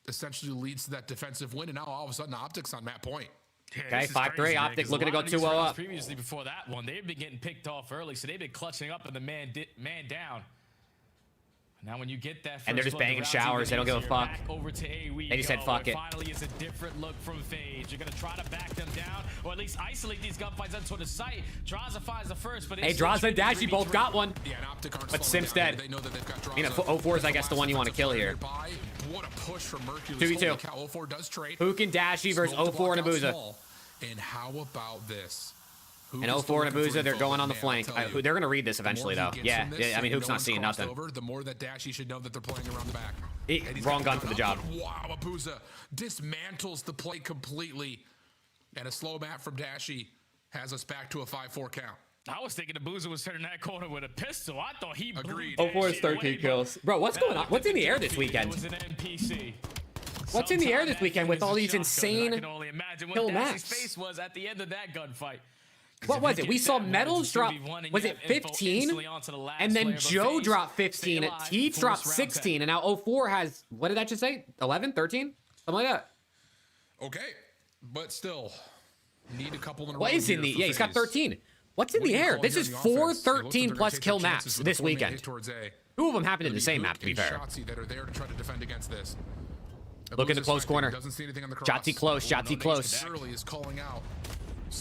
essentially leads to that defensive win, and now all of a sudden Optic's on that point. Okay, 5-3. Optic looking to go 2-0 up. Previously, before that one, they've been getting picked off early, so they've been clutching up and the man down. Now, when you get that, and they're just banging showers, they don't give a fuck. They just said fuck it. Finally, is a different look from FaZe. You're gonna try to back them down, or at least isolate these gunfights up toward the site. Draza finds the first, but hey, Draza and Dashy both got one. But Simp's dead. You know, 0-4 is, I guess, the one you want to kill here. What a push from Mercules. 2v2. Hook and Dashy versus 0-4 and Abuza. And how about this? And 0-4 and Abuza, they're going on the flank. They're going to read this eventually, though. Yeah, I mean, Hook's not seeing nothing. The more that Dashy should know that they're playing around the back. Wrong gun for the job. Wow, Abuza dismantles the play completely. And a slow map from Dashy has us back to a 5-4 count. I was thinking Abuza was turning that corner with a pistol. I thought he agreed. 0-4 is 13 kills. Bro, what's going on? What's in the air this weekend? What's in the air this weekend with all these insane kill maps? Face was at the end of that gunfight. What was it? We saw Metals drop, was it 15? And then Joe dropped 15, Teach dropped 16, and now 0-4 has, what did that just say? 11, 13? Something like that. Okay, but still, need a couple in a row. What is in the, yeah, he's got 13. What's in the air? This is 4 13+ kill maps this weekend. 2 of them happened in the same map, to be fair. That are there to try to defend against this. Look in the close corner. Shotzzy close, Shotzzy close. Is calling out.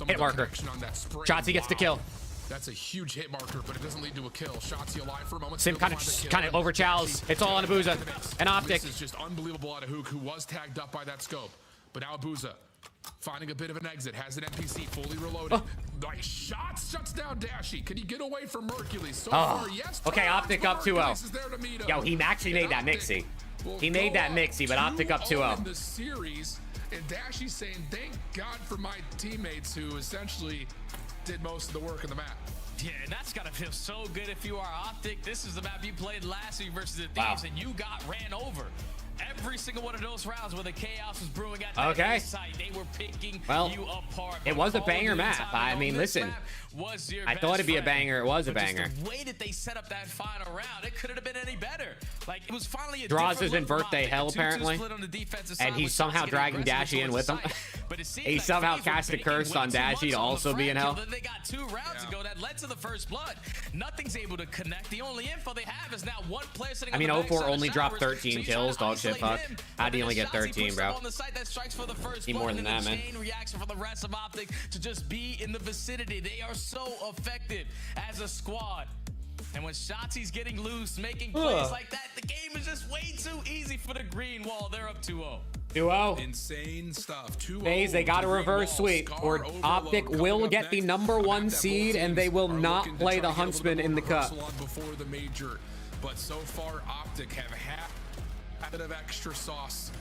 Hit marker. Shotzzy gets the kill. That's a huge hit marker, but it doesn't lead to a kill. Shotzzy alive for a moment. Sim kind of overchows. It's all on Abuza and Optic. This is just unbelievable out of Hook, who was tagged up by that scope. But now Abuza finding a bit of an exit, has an NPC fully reloaded. Nice shots, shuts down Dashy. Can he get away from Mercules? So far, yes. Okay, Optic up 2-0. Yo, he actually made that mixy. He made that mixy, but Optic up 2-0. In the series, and Dashy saying, thank God for my teammates who essentially did most of the work in the map. Yeah, and that's gotta feel so good if you are Optic. This is the map you played last week versus the Thieves, and you got ran over. Every single one of those rounds where the chaos was brewing at that site, they were picking you apart. It was a banger map. I mean, listen, I thought it'd be a banger. It was a banger. The way that they set up that final round, it couldn't have been any better. Like, it was finally a Draws in birthday hell, apparently, and he's somehow dragging Dashy in with him. He somehow cast a curse on Dashy to also be in hell. They got 2 rounds ago that led to the first blood. Nothing's able to connect. The only info they have is now one player sitting. I mean, 0-4 only dropped 13 kills. Dog shit, fuck. How do you only get 13, bro? Need more than that, man. Reaction for the rest of Optic to just be in the vicinity. They are so effective as a squad. And when Shotzzy's getting loose, making plays like that, the game is just way too easy for the green wall. They're up 2-0. 2-0. Insane stuff. 2-0. FaZe, they got a reverse sweep, or Optic will get the #1 seed, and they will not play the Huntsman in the cup. Before the major, but so far Optic have had a bit of extra sauce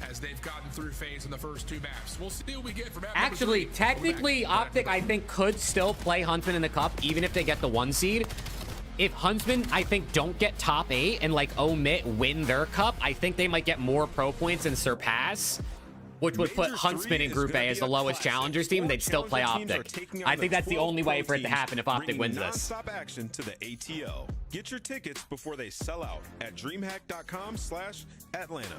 as they've gotten through FaZe in the first 2 maps. We'll see what we get from map Actually, technically, Optic, I think, could still play Huntsman in the cup, even if they get the 1 seed. If Huntsman, I think, don't get top 8 and, like, omit win their cup, I think they might get more pro points and surpass, which would put Huntsman in Group A as the lowest challengers team, and they'd still play Optic. I think that's the only way for it to happen if Optic wins this. Non-stop action to the ATO. Get your tickets before they sell out at DreamHack.com/Atlanta.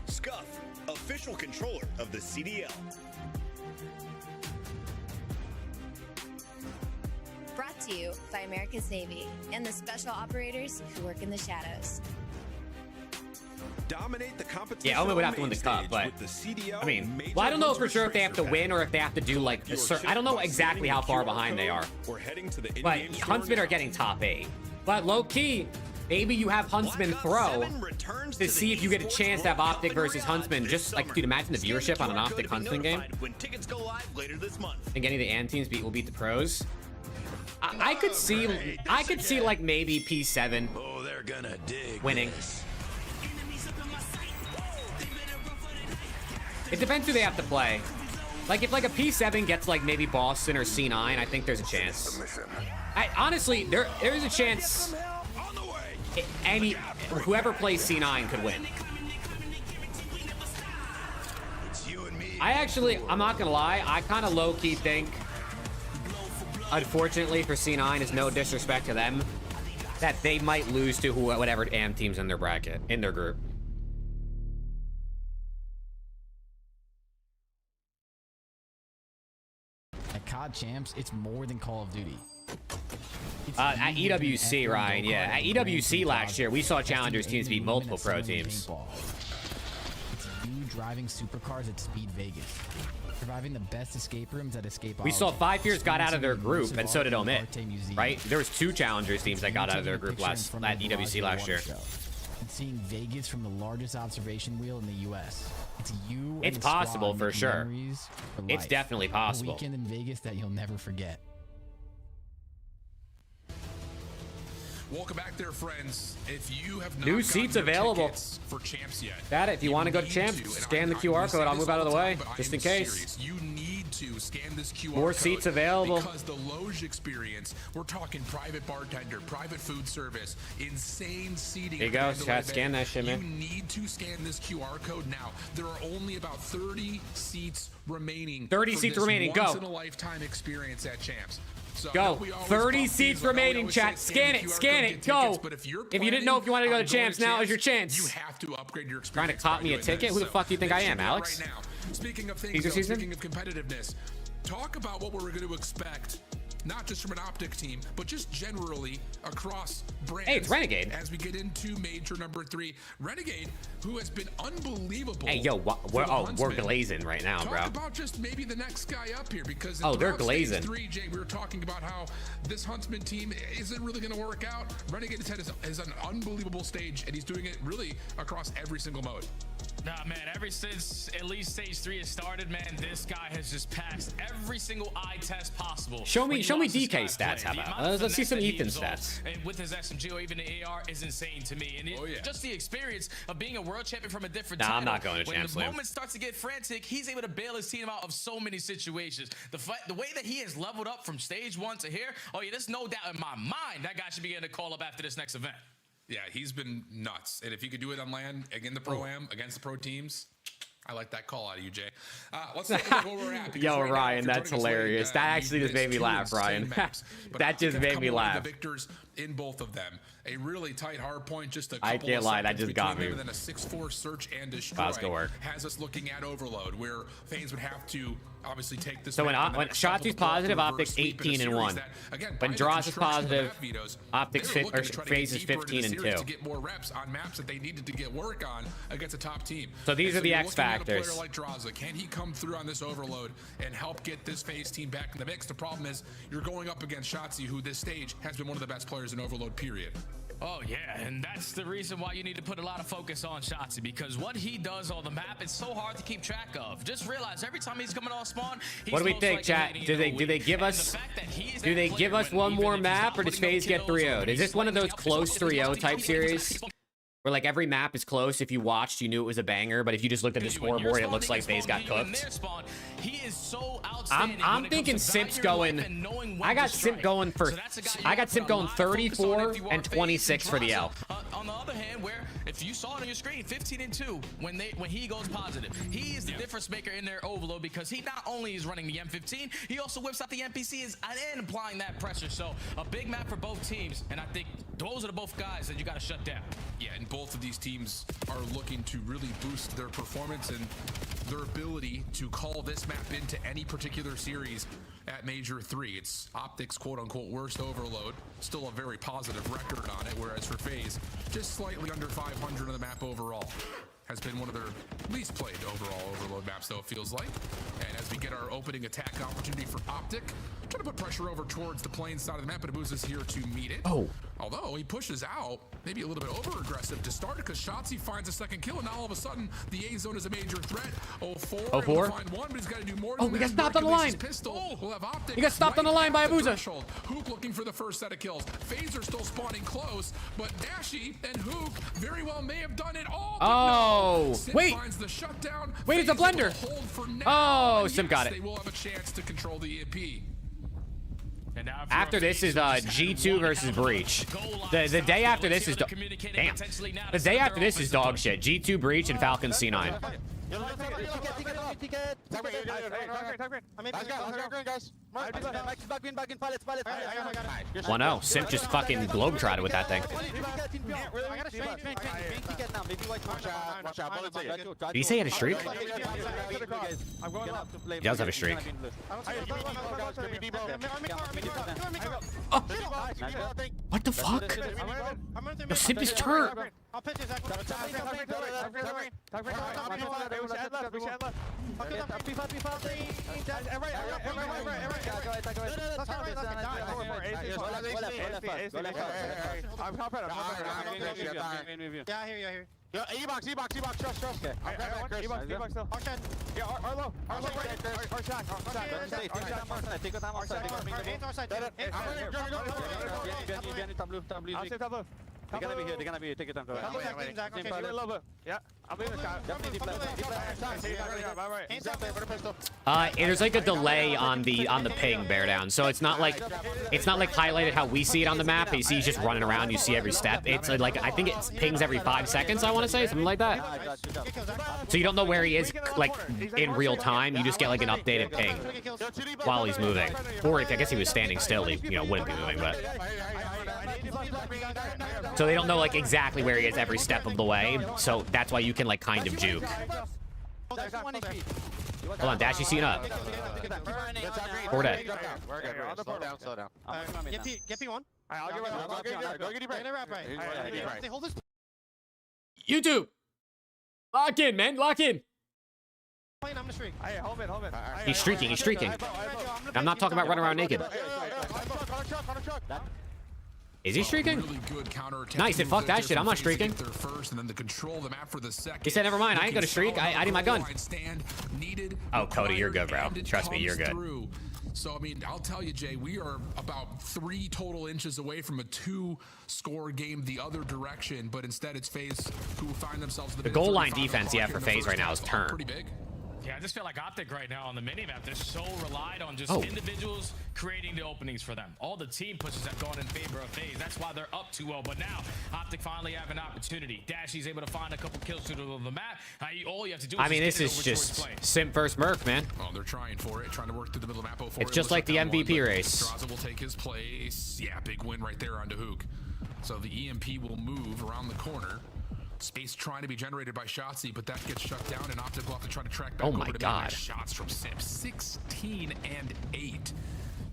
Scuff, official controller of the CDL. Brought to you by America's Navy and the special operators who work in the shadows. Dominate the competition. Yeah, Omen would have to win the cup, but I mean, well, I don't know for sure if they have to win or if they have to do like I don't know exactly how far behind they are. But Huntsman are getting top 8. But low key, maybe you have Huntsman throw to see if you get a chance to have Optic versus Huntsman. Just like, dude, imagine the viewership on an Optic Huntsman game. When tickets go live later this month. I think any of the AN teams will beat the pros. I could see like maybe P7 winning. It depends who they have to play. Like if like a P7 gets like maybe Boston or C9, I think there's a chance. Honestly, there's a chance whoever plays C9 could win. I'm not gonna lie, I kind of low-key think, unfortunately for C9, is no disrespect to them, that they might lose to whatever AM teams in their bracket, in their group. At COD Champs, it's more than Call of Duty. At EWC, Ryan, yeah. At EWC last year, we saw challengers teams beat multiple pro teams. It's you driving supercars at Speed Vegas. Surviving the best escape rooms at Escape. We saw 5 years got out of their group, and so did Omit, right? There was 2 challengers teams that got out of their group at EWC last year. And seeing Vegas from the largest observation wheel in the U.S. It's possible for sure. It's definitely possible. A weekend in Vegas that you'll never forget. Welcome back there, friends. If you have not new seats available for Champs yet, that if you want to go to Champs, scan the QR code. I'll move out of the way just in case. You need to scan this QR More code seats available. Because the Loge experience, we're talking private bartender, private food service, insane seating. There you go. Scan that shit, man. You need to scan this QR code now. There are only about 30 seats remaining. 30 seats remaining. Go. Once in a lifetime experience at Champs. So go. 30 seats remaining, chat. Scan it. Scan it. Go. If you didn't know if you wanted to go to Champs, now is your chance. You have to upgrade your experience. Trying to cop me a ticket? Who the fuck do you think I am, Alex? Right now. Speaking of things, speaking of competitiveness, talk about what we're going to expect, not just from an Optic team, but just generally across brands. Hey, it's Renegade. As we get into major number 3, Renegade, who has been unbelievable. Hey, yo, we're glazing right now, bro. Talk about just maybe the next guy up here, because they're glazing. Stage 3, Jay, we were talking about how this Huntsman team isn't really going to work out. Renegade has had an unbelievable stage, and he's doing it really across every single mode. Nah, man, ever since at least stage 3 has started, man, this guy has just passed every single eye test possible. Show me DK stats. How about? Let's see some Ethan stats. And with his SMG or even the AR is insane to me. And just the experience of being a world champion from a different title. I'm not going to Champs When the moment starts to get frantic, he's able to bail his team out of so many situations. The way that he has leveled up from stage 1 to here, there's no doubt in my mind that guy should be getting a call up after this next event. Yeah, he's been nuts. And if he could do it on land, again, the Pro-Am, against the pro teams, I like that call out of you, Jay. Let's look at where we're at. Yo, Ryan, that's hilarious. That actually just made me laugh, Ryan. That just made me laugh. The victors in both of them. A really tight hard point, just a couple I can't lie, that just got me. And then a 6-4 search and destroy has us looking at overload, where FaZe would have to obviously take this. So when Shotzi's positive, Optic's 18-1. When Dross is positive, Optic's FaZe is 15-2. To get more reps on maps that they needed to get work on against a top team. So these are the X factors. Player like Draza, can he come through on this overload and help get this FaZe team back in the mix? The problem is you're going up against Shotzi, who this stage has been one of the best players in overload, period. Oh, yeah, and that's the reason why you need to put a lot of focus on Shotzzy, because what he does on the map, it's so hard to keep track of. Just realize every time he's coming off spawn, he's what do we think, chat? Do they give us one more map, or does FaZe get 3-0'd? Is this one of those close 3-0 type series? Where like every map is close. If you watched, you knew it was a banger, but if you just looked at the scoreboard, it looks like FaZe got cooked. I'm thinking Simp's going. I got Simp going 34 and 26 for the L. On the other hand, where if you saw it on your screen, 15-2 when he goes positive, he is the difference maker in their overload, because he not only is running the M15, he also whips out the NPCs and applying that pressure. So a big map for both teams, and I think those are the both guys that you got to shut down. Yeah, and both of these teams are looking to really boost their performance and their ability to call this map into any particular series at Major 3. It's Optic's quote-unquote worst overload. Still a very positive record on it, whereas for FaZe, just slightly under 500 on the map overall. Has been one of their least played overall overload maps, though, it feels like. And as we get our opening attack opportunity for Optic, trying to put pressure over towards the plane side of the map, but Abuza's here to meet it. Oh. Although he pushes out, maybe a little bit over-aggressive to start it, because Shotzzy finds a second kill, and now all of a sudden, the A zone is a major threat. 04. Find one, but he's got to do more. Oh, we got stopped on the line. We'll have Optic. We got stopped on the line by Abuza. Hook looking for the first set of kills. FaZe are still spawning close, but Dashy and Hook very well may have done it all. Oh, wait. The shutdown. Wait, it's a blender. Oh, Sim got it. They will have a chance to control the EMP. After this is G2 versus Breach. The day after this is damn. The day after this is dog shit. G2 Breach and FALCONS C9. Well, no, Simp just fucking globetrotted with that thing. Did he say he had a streak? He does have a streak. Oh. What the fuck? Yo, Simp is turned. Yeah, I hear you. Yeah, E-box, trust. Okay. E-box still. Yeah, Arlo. They're gonna be here. Take your time. Yeah, I'm leaving There's like a delay on the ping bear down, so it's not like highlighted how we see it on the map. You see he's just running around, you see every step. It's like I think it pings every 5 seconds, I want to say, something like that. So you don't know where he is like in real time. You just get like an updated ping while he's moving. Or if I guess he was standing still, he wouldn't be moving, but. So they don't know like exactly where he is every step of the way, so that's why you can like kind of juke. Hold on, Dashy seeing up. We're dead. Slow down. Get P1. I'll get YouTube! Lock in, man, lock in! I'm gonna streak. Hey, hold it. He's streaking. I'm not talking about running around naked. Is he streaking? Really good counterattack. Nice, and fuck that shit. I'm not streaking. He said, never mind. I ain't gonna streak. I need my gun. Oh, Cody, you're good, bro. Trust me, you're good. So, I mean, I'll tell you, Jay, we are about 3 total inches away from a 2-score game the other direction, but instead it's FaZe who find themselves the goal line defense, yeah, for FaZe right now is turn. Pretty big. Yeah, I just feel like Optic right now on the minimap, they're so relied on just individuals creating the openings for them. All the team pushes have gone in favor of FaZe. That's why they're up 2-0. But now, Optic finally have an opportunity. Dashy's able to find a couple kills to the map. All you have to do is this is just Simp versus Merc, man. Oh, they're trying for it, trying to work through the middle of the map. It's just like the MVP race. Straza will take his place. Yeah, big win right there onto Hook. So the EMP will move around the corner. Space trying to be generated by Shotzzy, but that gets shut down, and Optic will have to try to track back over to God. Shots from Simp. 16 and 8.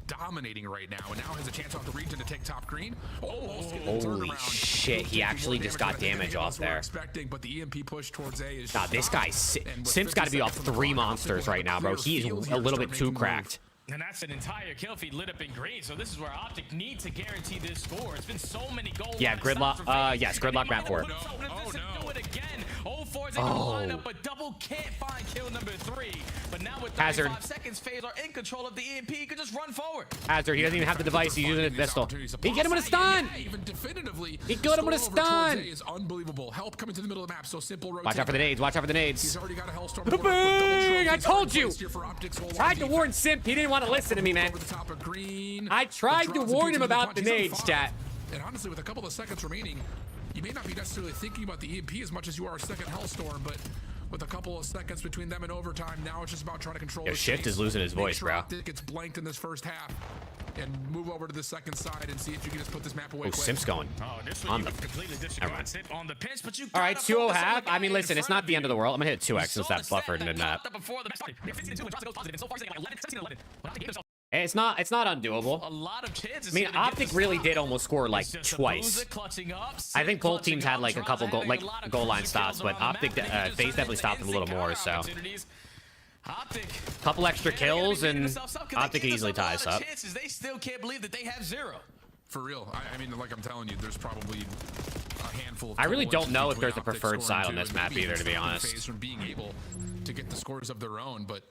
Dominating right now, and now has a chance off the region to take top green. Holy shit, he actually just got damage off there. But the EMP push towards A is this guy, Simp's got to be off 3 monsters right now, bro. He is a little bit too cracked. And that's an entire kill feed lit up in green. So this is where Optic need to guarantee this score. It's been so many goals. Yeah, gridlock. Yes, gridlock map 4. Do it again. 04's able to line up, but double can't find kill number 3. But now with 35 Hazard. seconds, FaZe are in control of the EMP. He could just run forward. Hazard, he doesn't even have the device. He's using a pistol. He get him with a stun. Even definitively. He got him with a stun. Is unbelievable. Help coming to the middle of the map. So simple. Watch out for the nades. Watch out for the nades. He's already got a Hellstorm. I told you. Tried to warn Simp. He didn't want to listen to me, man. I tried to warn him about the nades, chat. And honestly, with a couple of seconds remaining, you may not be necessarily thinking about the EMP as much as you are a second Hellstorm, but with a couple of seconds between them and overtime, now it's just about trying to control the Shift pace. is losing his voice, bro. Optic gets blanked in this first half and move over to the second side and see if you can just put this map away. Oh, Simp's going. Oh, this on one the. completely disregard Simp on the pinch, but you All right, 2-0 half. I mean, listen, it's not the end of the world. I'm gonna hit 2x since that buffer in the map. It's not undoable. A lot of chances. I mean, Optic really did almost score like twice. I think both teams had like a couple goal line stops, but Optic FaZe definitely stopped them a little more. So, couple extra kills and Optic easily ties up. They still can't believe that they have 0. For real. I mean, like I'm telling you, there's probably a handful of I really don't know if there's a preferred side on this map either, to be honest. From being able to get the scores of their own, but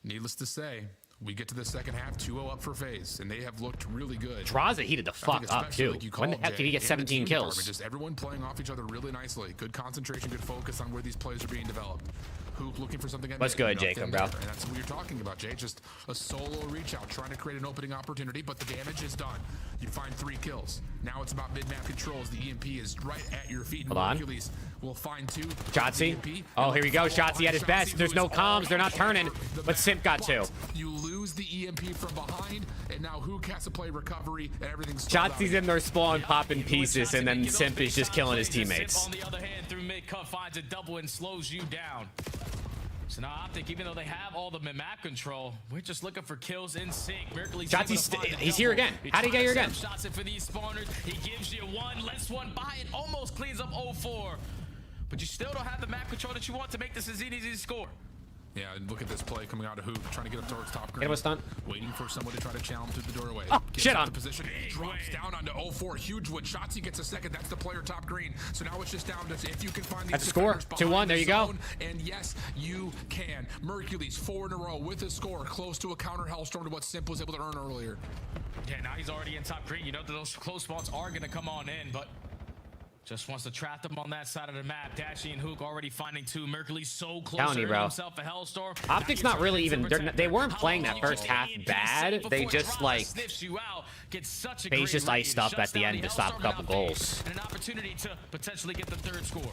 needless to say, we get to the second half, 2-0 up for FaZe, and they have looked really good. Draza heated the fuck up too. When the heck did he get 17 kills? Just everyone playing off each other really nicely. Good concentration, good focus on where these plays are being developed. Hoop looking for something. Let's go, Jacob, bro. And that's what you're talking about, Jay. Just a solo reach out, trying to create an opening opportunity, but the damage is done. You find 3 kills. Now it's about mid-map controls. The EMP is right at your feet. Hold on. Hercules will find 2. Shotzi. Oh, here we go. Shotzi at his best. There's no comms. They're not turning, but Simp got 2. You lose the EMP from behind, and now Hook has to play recovery, and everything's Shotzi's in their spawn popping pieces, and then Simp is just killing his teammates. On the other hand, through mid-cut finds a double and slows you down. So now Optic, even though they have all the map control, we're just looking for kills in sync. He's here again. How did he get here again? Shots it for these spawners. He gives you 1, lets one by it, almost cleans up 04. But you still don't have the map control that you want to make this as easy to score. Yeah, and look at this play coming out of Hoop, trying to get up towards top green. It was stunned. Waiting for someone to try to challenge through the doorway. Oh, shit on. The position, drops down onto 04. Huge wood. Shotzi gets a second. That's the player top green. So now it's just down to if you can find these. That's a score. 2-1. There you go. And yes, you can. Mercules 4 in a row with a score close to a counter Hellstorm to what Simp was able to earn earlier. Yeah, now he's already in top green. You know that those close spots are going to come on in, but just wants to trap them on that side of the map. Dashy and Hook already finding 2. Mercury so close to himself a Hellstorm. Optic's not really even. They weren't playing that first half bad. They just like. They just iced up at the end to stop a couple goals. And an opportunity to potentially get the 3rd score.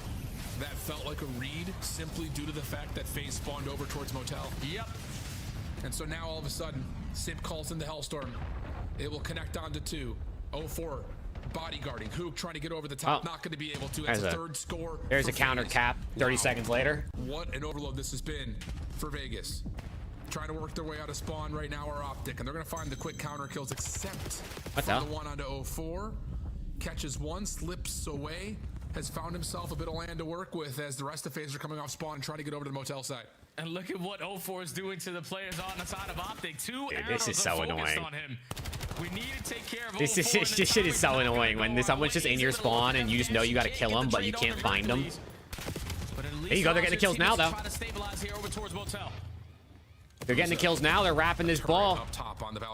That felt like a read simply due to the fact that FaZe spawned over towards Motel. Yep. And so now all of a sudden, Simp calls in the Hellstorm. It will connect on to 2. 04. Bodyguarding. Hook trying to get over the top. Not going to be able to. That's a 3rd score. There's a counter cap 30 seconds later. What an overload this has been for Vegas. Trying to work their way out of spawn right now are Optic. And they're going to find the quick counter kills except for the one onto 04. Catches 1, slips away. Has found himself a bit of land to work with as the rest of FaZe are coming off spawn and trying to get over to the Motel side. And look at what 04 is doing to the players on the side of Optic. 2 arrows this is so annoying. On him. We need to take care of this shit is so annoying when someone's just in your spawn and you just know you gotta kill them, but you can't find them. There you go. They're getting the kills now, though. They're getting the kills now. They're wrapping this ball.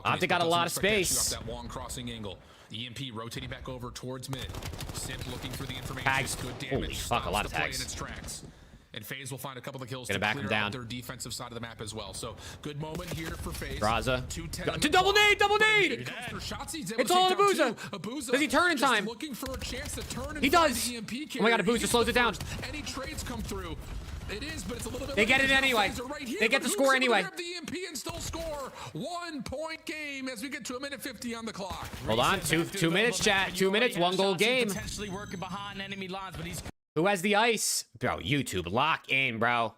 Optic got a lot of space. That long crossing angle. EMP rotating back over towards mid. Simp looking for the information. Tags. Good damage. Holy fuck, a lot of tags. In its tracks. And FaZe will find a couple of kills to clear back them down. out their defensive side of the map as well. So good moment here for FaZe. Draza. To double nade. It's all on Abuza. Does he turn in time? Looking for a chance to turn. He does. Oh my god, Abuza slows it down. Any trades come through. It is, but it's a little bit. They get it anyway. They get the score anyway. The EMP and still score 1 point game as we get to 1:50 on the clock. Hold on, two minutes, chat. 2 minutes, 1 goal game. Potentially working behind enemy lines, but he's. Who has the ice? Bro, YouTube, lock in, bro.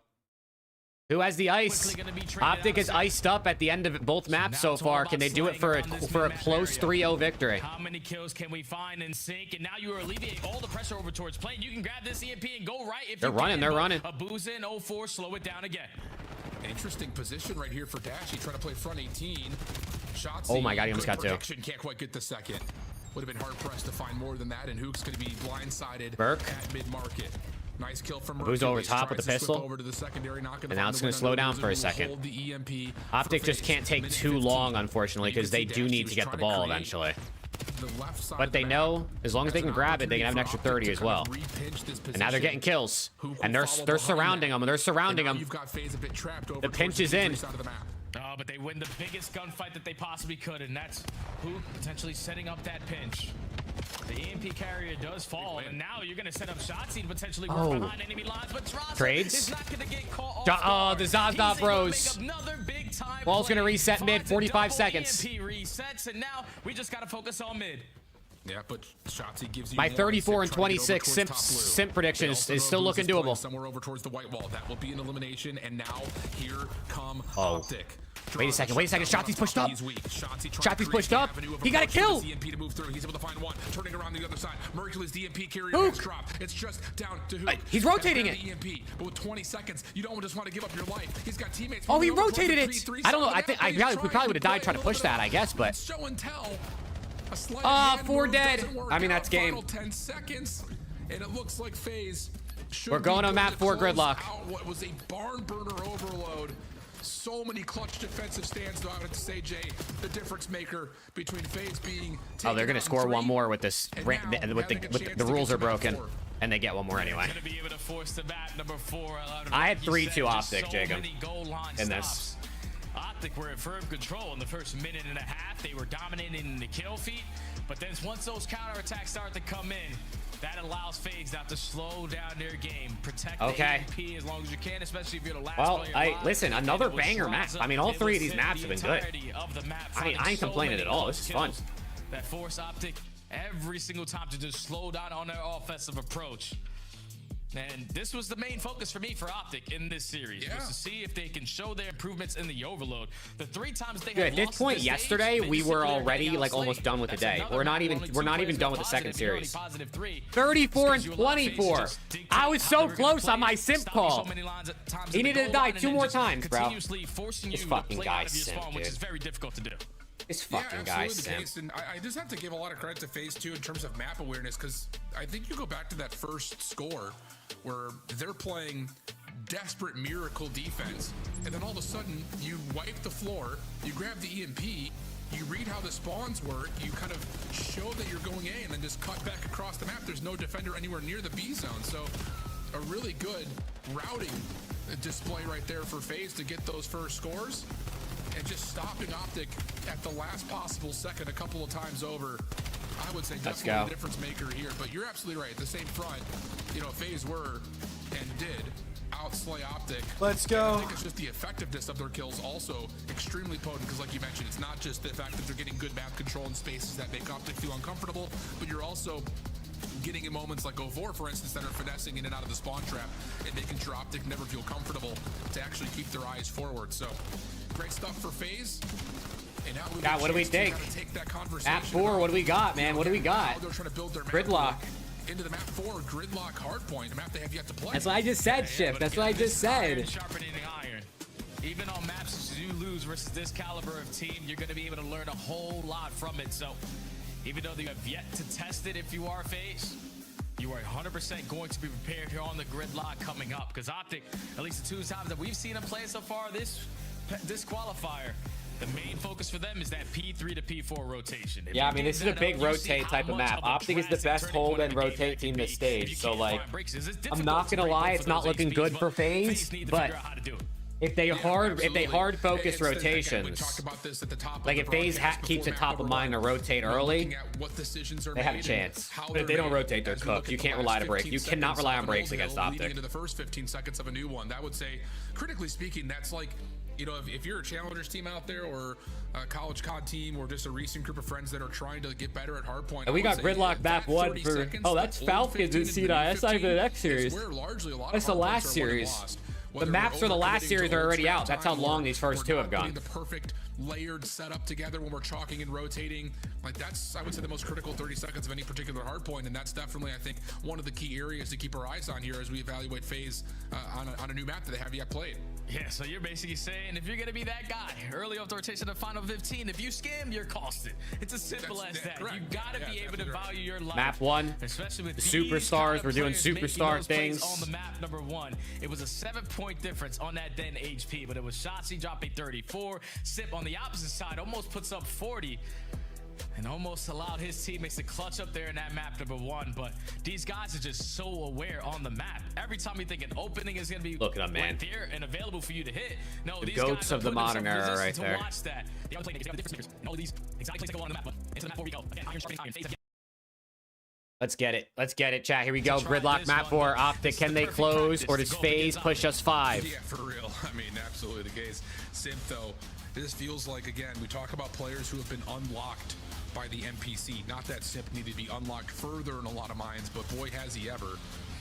Who has the ice? Optic is iced up at the end of both maps so far. Can they do it for a close 3-0 victory? How many kills can we find in sync? And now you alleviate all the pressure over towards plane. You can grab this EMP and go right. If they're running. Abuza and 04 slow it down again. Interesting position right here for Dashy, trying to play front 18. Shots. Oh my God, he almost got two. Can't quite get the second. Would have been hard pressed to find more than that, and Hook's going to be blindsided Burke. at mid-market. Nice kill from Who's over top with the pistol? Over to the secondary, And now it's going to slow down for a second. Optic just can't take too long, unfortunately, because they do need to get the ball eventually. But they know as long as they can grab it, they can have an extra 30 as well. And now they're getting kills. And they're surrounding them. They're surrounding them. The pinch is in. Oh, but they win the biggest gunfight that they possibly could, and that's Hook potentially setting up that pinch. The EMP carrier does fall, and now you're going to set up Shotzzy to potentially work behind enemy lines, but Trasa Trades. is not going to get caught off guard. The Zaza Bros. Ball's going to reset mid, 45 seconds. EMP resets, and now we just got to focus on mid. Yeah, but Shotzzy gives you my 34 and 26 simp prediction is still looking doable. Somewhere over towards the white wall. That will be an elimination, and now here come Optic. Wait a second. Shotzi's pushed up. Shotzi's pushed up. He got a kill. To move through. He's able to find one. Turning around the other side. Mercury's DMP carrier gets dropped. It's just down to Hook. He's rotating it. EMP, but with 20 seconds, you don't just want to give up your life. He's got teammates. Oh, he rotated it. I don't know. I think we probably would have died trying to push that, I guess, but. Show and tell. Ah, 4 dead. I mean, that's game. 10 seconds, and it looks like FaZe. We're going on map 4 gridlock. What was a barn burner overload. So many clutch defensive stands, though I would say, Jay, the difference maker between FaZe being. Oh, they're gonna score one more with this. The rules are broken, and they get one more anyway. I had 3-2 Optic, Jacob, in this. Optic were in firm control in the first minute and a half. They were dominating the kill feed, but then once those counterattacks start to come in, that allows FaZe now to slow down their game, protect the AP as long as you can, especially if you're the last player. Listen, another banger map. I mean, all 3 of these maps have been good. I mean, I ain't complaining at all. This is fun. That force Optic every single time to just slow down on their offensive approach. And this was the main focus for me for Optic in this series, was to see if they can show their improvements in the overload. The 3 times they had at this point yesterday, we were already like almost done with the day. We're not even done with the second series. 34 and 24. I was so close on my simp call. He needed to die 2 more times, bro. This fucking guy's simp, dude. Which is very difficult to do. This fucking guy's simp. And I just have to give a lot of credit to FaZe too in terms of map awareness, because I think you go back to that first score where they're playing desperate miracle defense, and then all of a sudden you wipe the floor, you grab the EMP, you read how the spawns work, you kind of show that you're going A, and then just cut back across the map. There's no defender anywhere near the B zone, so a really good routing display right there for FaZe to get those first scores. And just stopping Optic at the last possible second a couple of times over, I would say definitely a difference maker here. But you're absolutely right. At the same front, you know, FaZe were and did outslay Optic. Let's go. And I think it's just the effectiveness of their kills also extremely potent, because like you mentioned, it's not just the fact that they're getting good map control in spaces that make Optic feel uncomfortable, but you're also getting in moments like 04, for instance, that are finessing in and out of the spawn trap and making sure Optic never feel comfortable to actually keep their eyes forward. So great stuff for FaZe. And now God, what do we think? Map 4, what do we got, man? What do we got? Gridlock. Into the map 4, Gridlock Hardpoint, a map they have yet to play. That's what I just said, Shift. That's what I just said. Sharpening iron. Even on maps you lose versus this caliber of team, you're going to be able to learn a whole lot from it. So even though you have yet to test it, if you are FaZe, you are 100% going to be prepared here on the Gridlock coming up. Because Optic, at least the 2 times that we've seen them play so far this qualifier, the main focus for them is that P3 to P4 rotation. Yeah, I mean, this is a big rotate type of map. Optic is the best hold and rotate team this stage. So, like, I'm not going to lie, it's not looking good for FaZe, but if they hard focus rotations, like if FaZe keeps it top of mind to rotate early, they have a chance. But if they don't rotate, they're cooked. You can't rely to break. You cannot rely on breaks against Optic. Into the first 15 seconds of a new one, that would say, critically speaking, that's like, you know, if you're a Challengers team out there, or a college COD team, or just a recent group of friends that are trying to get better at hardpoint. And we got Gridlock map 1 for, oh, that's Falcons in CDL. That's not even the next series. That's the last series. The maps for the last series are already out. That's how long these first 2 have gone. The perfect layered setup together when we're chalking and rotating, like that's, I would say, the most critical 30 seconds of any particular hardpoint, and that's definitely, I think, one of the key areas to keep our eyes on here as we evaluate FaZe on a new map that they have yet played. Yeah, so you're basically saying if you're going to be that guy early off the rotation of the final 15, if you scam, you're costed. It's as simple as that. You got to be able to value your life. Map 1, especially with the superstars. We're doing superstar things. On the map number 1, it was a 7-point difference on that Den HP, but it was Shotzi dropping 34. Sip on the opposite side almost puts up 40. And almost allowed his teammates to clutch up there in that map number 1. But these guys are just so aware on the map. Every time you think an opening is going to be right there and available for you to hit. No, the these goats guys of the modern era right there. Watch that. They are playing different sneakers. And all these exotic plays that go on the map. But into the map 4 we go. Again, iron sharpening iron. Phase again. Let's get it. Let's get it, chat. Here we go. Gridlock map 4. Optic. Can they close or does FaZe push us 5? Yeah, for real. I mean, absolutely the case. Simp, though, this feels like, again, we talk about players who have been unlocked by the NPC. Not that Simp needed to be unlocked further in a lot of minds, but boy, has he ever.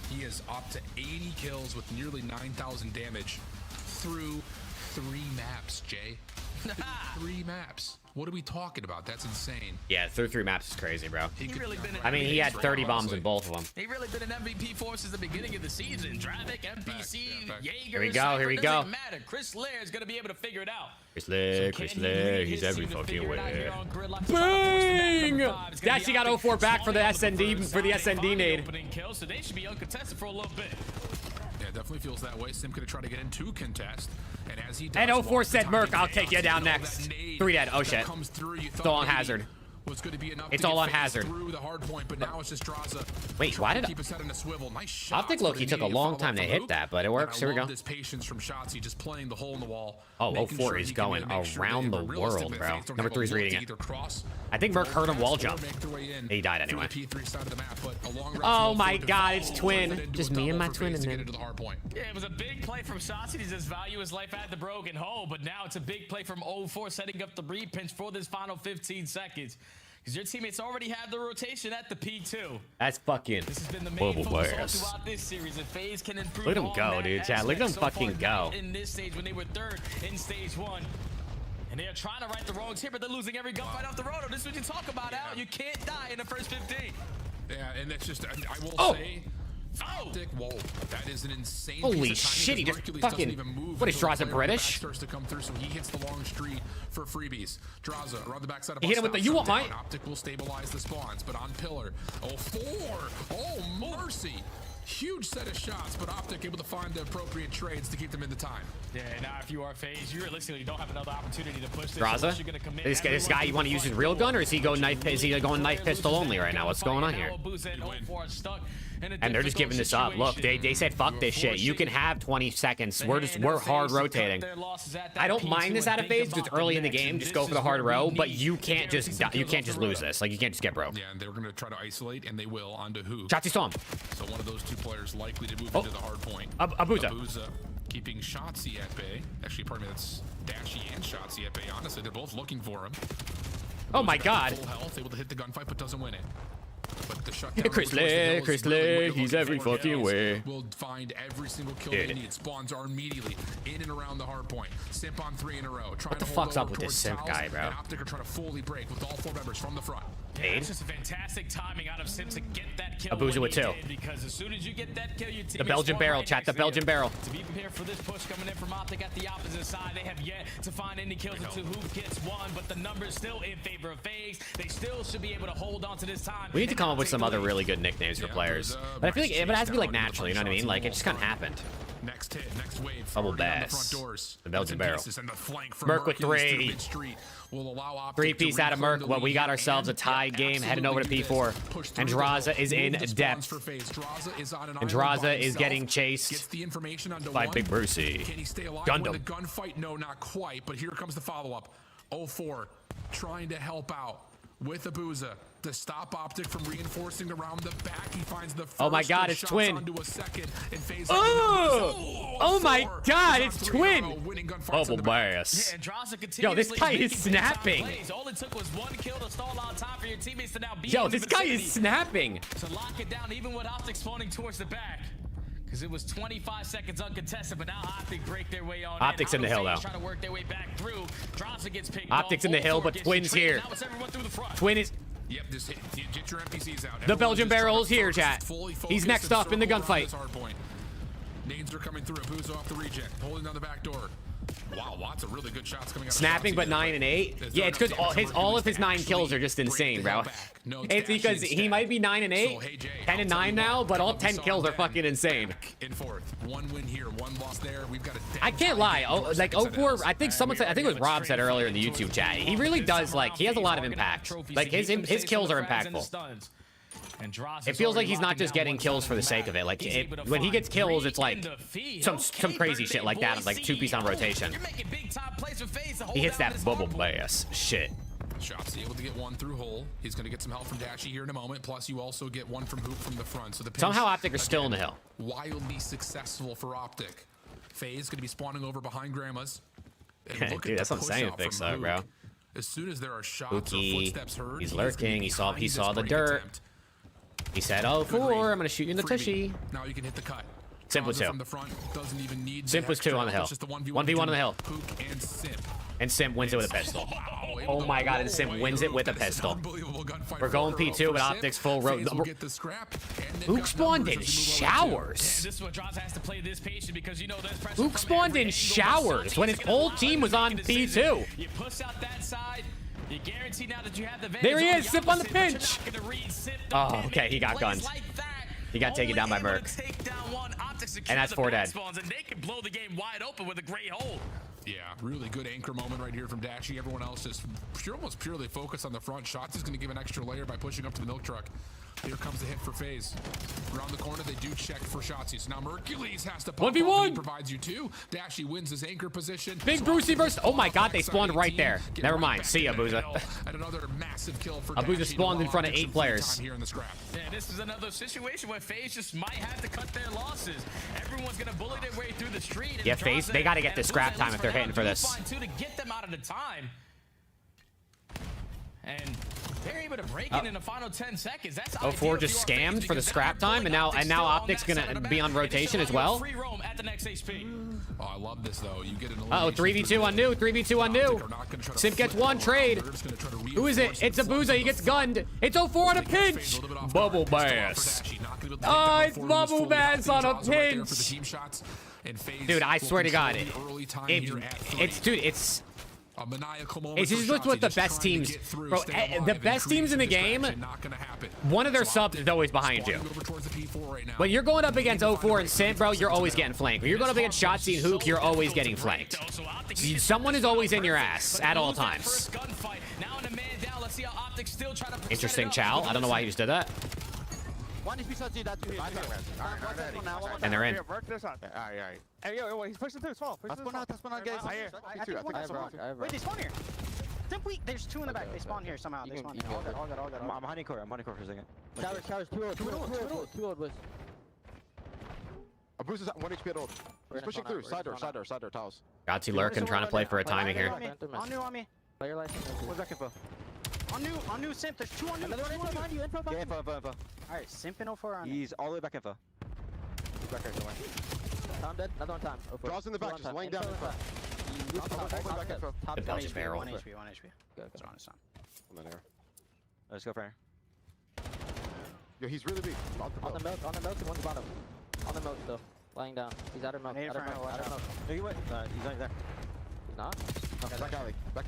He is up to 80 kills with nearly 9,000 damage through 3 maps, Jay. 3 maps. What are we talking about? That's insane. Yeah, through 3 maps is crazy, bro. Really I mean, he had 30 bombs in both of them. He really been an MVP for us since the beginning of the season. Dravik, NPC, Jaeger, Here we go. Here we go. Doesn't matter. Chris Lair is going to be able to figure it out. Chris Lair, he's every fucking way. Bang! They actually got 0-4 back for the SND nade. So they should be uncontested for a little bit. Yeah, definitely feels that way. Sim could have tried to get into contest. And as he does, and 0-4 said, Merc, I'll take you down next. 3 dead. Oh, shit. Still on Hazard. Was going to be enough it's all on Hazard. Through the hard point, but now it's just Draza. Wait, why did keep his head in a swivel? Nice Optic Loki took a long time to hit that, but it works. Here we go. This patience from Shotzi, just playing the hole in the wall. Oh, 0-4 is going around the world, bro. Number 3 is reading it. I think Merc heard him wall jump. He died anyway. Oh my God, it's twin. Just me and my twin in there. Yeah, it was a big play from Shotzi to just value his life at the broken hole, but now it's a big play from 0-4 setting up the repinch for this final 15 seconds. Because your teammates already have the rotation at the P2. That's fucking this has been the main focus throughout this series. If FaZe can improve, look at him go, dude. Chat, look at him fucking go. In this stage, when they were 3rd in stage 1, and they are trying to right the wrongs here, but they're losing every gunfight off the road. This is what you talk about, Al. You can't die in the first 15. Yeah, and that's just, I will say. Optic, whoa, that is an insane. Holy shit, he just fucking. What is Draza British? Starts to come through, so he hits the long street for freebies. Draza around the backside of he hit him with the you want mine. Optic will stabilize the spawns, but on pillar. 0-4. Oh, mercy. Huge set of shots, but Optic able to find the appropriate trades to keep them in the time. Yeah, now if you are FaZe, you realistically don't have another opportunity to push this. Draza? This guy, you want to use his real gun, or is he going knife? Is he going knife pistol only right now? What's going on here? And they're just giving this up. Look, they said fuck this shit. You can have 20 seconds. We're hard rotating. I don't mind this out of FaZe because it's early in the game. Just go for the hard row, but you can't just lose this. Like you can't just get broke. Yeah, and they're gonna try to isolate, and they will onto who? Shotzi saw him. So one of those 2 players likely to move into the hard point. Abuza keeping Shotzi at bay. Actually, pardon me, that's Dashy and Shotzi at bay. Honestly, they're both looking for him. Oh my God. Full health, able to hit the gunfight, but doesn't win it. But the shutdown Chris Lair, he's every fucking way. We'll find every single kill they need. Spawns are immediately in and around the hard point. Simp on 3 in a row. What the fuck's up with this Simp guy, bro? And Optic are trying to fully break with all 4 members from the front. Yeah, it's just a fantastic timing out of Simp to get that kill. Abuza with 2. Because as soon as you get that kill, your team the Belgian barrel, chat. The Belgian barrel. To be prepared for this push coming in from Optic at the opposite side, they have yet to find any kills into who gets 1, but the numbers still in favor of FaZe. They still should be able to hold on to this time. We need to come up with some other really good nicknames for players, but I feel like it has to be like naturally. You know what I mean? Like it just kind of happened. Next hit, next wave. Bubble bass. The Belgian barrel. Merc with 3. 3-piece out of Merc. Well, we got ourselves a tied game heading over to P4. And Draza is in depth. And Draza is getting chased by Big Brucey. Can he stay alive? Gundam. The gunfight? No, not quite. But here comes the follow-up. 0-4 trying to help out with Abuza to stop Optic from reinforcing around the back. He finds the first. Oh my God, it's twin. Oh my God, it's twin. Bubble bass. Yo, this guy is snapping. All it took was 1 kill to stall out time for your teammates to now be. Yo, this guy is snapping. To lock it down, even with Optic spawning towards the back. Because it was 25 seconds uncontested, but now Optic break their way on. Optic's in the hill, though. Trying to work their way back through. Draza gets picked Optic's in the hill, but Twin's here. Twin is. Yep, just get your NPCs out. The Belgian barrel is here, chat. He's next up in the gunfight. Nades are coming through. Abuzo off the regen, holding down the back door. Wow, lots of really good shots coming out. Snapping, but 9 and 8. Yeah, it's because all of his 9 kills are just insane, bro. It's because he might be 9 and 8, 10 and 9 now, but all 10 kills are fucking insane. In fourth, 1 win here, 1 loss there. We've got a I can't lie. Like 04, I think someone said, I think it was Rob said earlier in the YouTube chat. He really does, like, he has a lot of impact. Like his kills are impactful. It feels like he's not just getting kills for the sake of it. Like when he gets kills, it's like some crazy shit like that, like 2-piece on rotation. He hits that bubble bass shit. Shots able to get 1 through hole. He's going to get some help from Dashy here in a moment. Plus, you also get 1 from Hoop from the front. So the somehow Optic are still in the hill. Wildly successful for Optic. FaZe going to be spawning over behind Grandma's. Dude, that's what I'm saying. Fix that, bro. As soon as there are shots or footsteps heard, he's lurking. He saw the dirt. He said, "Oh, 4, I'm gonna shoot you in the tushy." Now you can hit the cut. Simp was 2. Simp was 2 on the hill. 1v1 on the hill. And Simp wins it with a pistol. Oh my god, and Simp wins it with a pistol. We're going P2 with Optics full road. Ook spawned in showers. Ook spawned in showers when his whole team was on P2. You push out that side. You guarantee now that you have the there he is, Simp on the pinch. Oh, okay, he got gunned. He got taken down by Merc. And that's 4 dead. And they can blow the game wide open with a great hole. Yeah, really good anchor moment right here from Dashy. Everyone else just almost purely focused on the front. Shots is going to give an extra layer by pushing up to the milk truck. Here comes the hit for FaZe. Around the corner, they do check for shotsies. So now Mercules has to pop 1v1. He provides you 2. Dashy wins his anchor position. Big Brucey versus. Oh my god, they spawned right there. Never mind. See ya, Abuza. And another massive kill for Abuza spawned in front of 8 players. Here in the scrap. Yeah, this is another situation where FaZe just might have to cut their losses. Everyone's gonna bully their way through the street. Yeah, FaZe, they got to get the scrap time if they're hitting for this. To get them out of the time. And they're able to break in the final 10 seconds. That's 04 just scammed for the scrap time, and now Optic's gonna be on rotation as well. Free roam at the next HP. Oh, I love this though. You get an 3v2 on new. 3v2 on new. Simp gets 1 trade. Who is it? It's Abuza. He gets gunned. It's 04 on a pinch. Bubble Bass. Oh, it's Bubble Bass on a pinch. Dude, I swear to God, it's just what the best teams, bro. The best teams in the game, one of their subs is always behind you. When you're going up against 04 and Simp, bro, you're always getting flanked. When you're going up against Shotzzy and Hook, you're always getting flanked. Someone is always in your ass at all times. Interesting chow. I don't know why he just did that. And they're in. Alright. Hey, yo, he's pushing through. Small. Let's spawn out, guys. Wait, they spawn here. Simply, there's 2 in the back. They spawn here somehow. They spawn here. All good. I'm honey core for a second. Towers, 2 old, boys. Abuza's at 1 HP at old. He's pushing through. Side door, towels. Gotsi lurking, trying to play for a timing here. On me. Play your license. Where's that info? On new, Simp. There's 2 on new. Another info behind you. Info behind you. Info. Alright, Simp and 04 on. He's all the way back info. He's back there somewhere. Tom dead. Another one time. Draws in the back, just laying down info. Back info. The Belgian barrel. 1 HP. Go. It's on. On there. Let's go for air. Yo, he's really big. On the milk, and one's bottom. On the milk still. Lying down. He's out of milk. No, you went. He's not there. He's not? Okay, back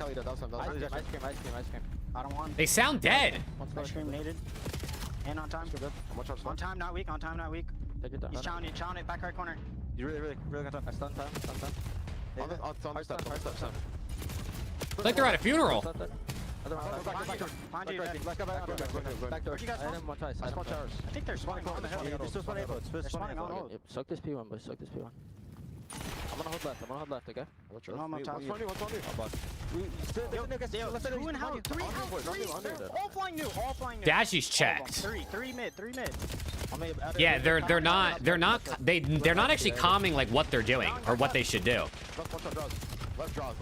alley. That was him. Ice cream. I don't want. They sound dead. Ice cream needed. And on time. On time, not weak. Take your time. He's chowing it. Back right corner. He's really got time. I stun time. On step. It's like they're at a funeral. Behind you. Back door. I hit him 1 twice. I think they're spawning on the hill. They're spawning on hold. Soak this P1, boys. Soak this P1. I'm gonna hold left, okay? I'm on top of you. Two and how? 3 all flying new. Dashy's checked. 3 mid. Yeah, they're not actually calming like what they're doing or what they should do. Left draws.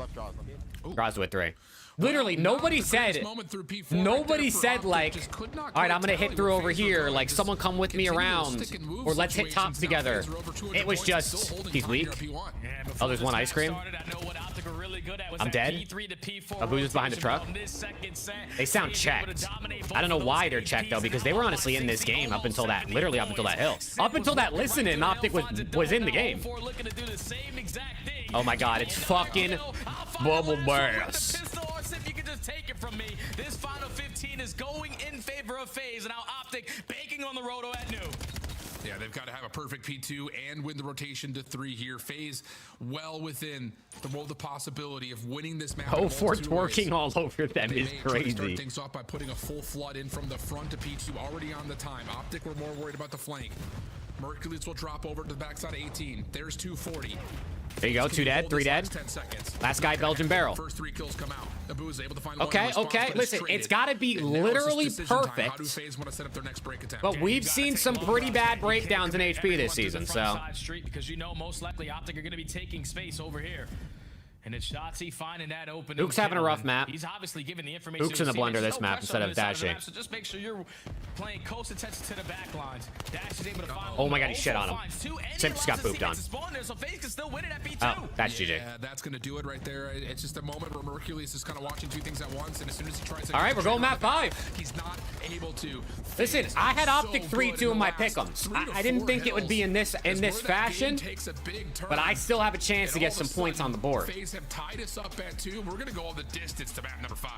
Draws with 3. Literally, nobody said like, all right, I'm gonna hit through over here, like someone come with me around, or let's hit top together. It was just, he's weak. Oh, there's 1 ice cream. good at was I'm that dead. P3 to P4 Abu's behind the truck. They sound checked. I don't know why they're checked though, because they were honestly in this game up until that, literally up until that hill. Up until that listening, Optic was in the game. Oh my god, it's fucking bubble bass. If you can just take it from me, this final 15 is going in favor of FaZe, and now Optic banking on the roto at noon. Yeah, they've got to have a perfect P2 and win the rotation to 3 here. FaZe well within the possibility of winning this map. Oh, for twerking all over them is crazy. Start things off by putting a full flood in from the front to P2 already on the time. Optic were more worried about the flank. Mercules will drop over to the backside of 18. There's 240. There you go, 2 dead, 3 dead. Last guy, Belgian barrel. First 3 kills come out. Abu is able to find okay, listen, it's got to be literally perfect. But we've seen some pretty bad breakdowns in HP this season, so. Because you know most likely Optic are going to be taking space over here. And it's Shotzzy finding that open. Luke's having a rough map. He's obviously giving the information. Luke's in the blender this map instead of dashing. So just make sure you're playing close attention to the back lines. Dash is able to find. Oh my god, he shit on him. Simps got pooped on. So FaZe can still win it at P2. Oh, that's GG. Yeah, that's going to do it right there. It's just a moment where Mercules is kind of watching 2 things at once, and as soon as he tries to... All right, we're going map 5. He's not able to... Listen, I had Optic 3-2 in my pick'ems. I didn't think it would be in this fashion, but I still have a chance to get some points on the board. FaZe have tied us up at 2. We're going to go all the distance to map number 5.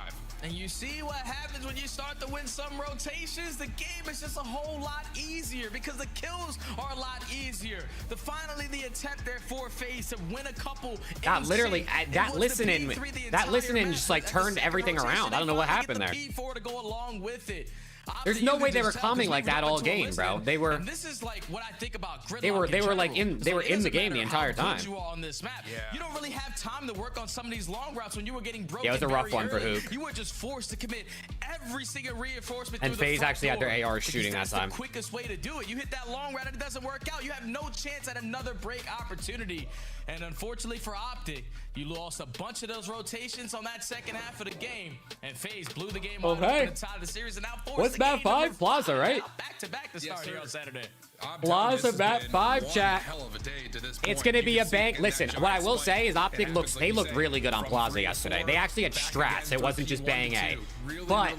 And you see what happens when you start to win some rotations? The game is just a whole lot easier because the kills are a lot easier. Finally, the attempt there for FaZe to win a couple. God, literally, that listening just like turned everything around. I don't know what happened there. P4 to go along with it. There's no way they were coming like that all game, bro. They were. This is like what I think about Gridlock. They were like in the game the entire time. You are on this map. You don't really have time to work on some of these long routes when you were getting broken. Yeah, it was a rough one for Hook. You were just forced to commit every single reinforcement. And FaZe actually had their AR shooting that time. That's the quickest way to do it. You hit that long route and it doesn't work out. You have no chance at another break opportunity. And unfortunately for Optic, you lost a bunch of those rotations on that second half of the game. And FaZe blew the game on the tie of the series and now forced what's map 5? Plaza, right? Back to back to start here on Saturday. Plaza map 5, chat. It's gonna be a bang. Listen, what I will say is Optic looked really good on Plaza yesterday. They actually had strats. It wasn't just bang A. But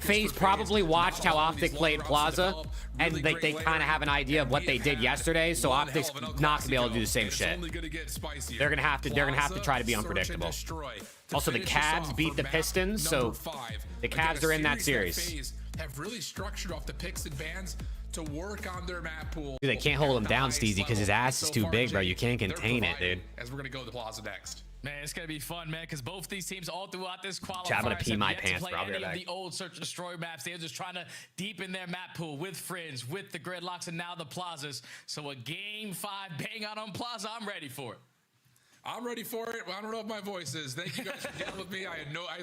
FaZe probably watched how Optic played Plaza, and they kind of have an idea of what they did yesterday. So Optic's not gonna be able to do the same shit. They're gonna have to try to be unpredictable. Also, the Cavs beat the Pistons, so the Cavs are in that series. Have really structured off the picks and bans to work on their map pool. Dude, they can't hold him down, Steezy, because his ass is too big, bro. You can't contain it, dude. As we're gonna go to the Plaza next. Man, it's gonna be fun, man, because both these teams all throughout this qualifier Chat, I'm gonna pee my pants, bro. I'll be right back. The old search and destroy maps. They're just trying to deepen their map pool with Fringe, with the Gridlocks, and now the Plazas. So a game 5 bang out on Plaza. I'm ready for it. I'm ready for it. I don't know if my voice is. Thank you guys for dealing with me. I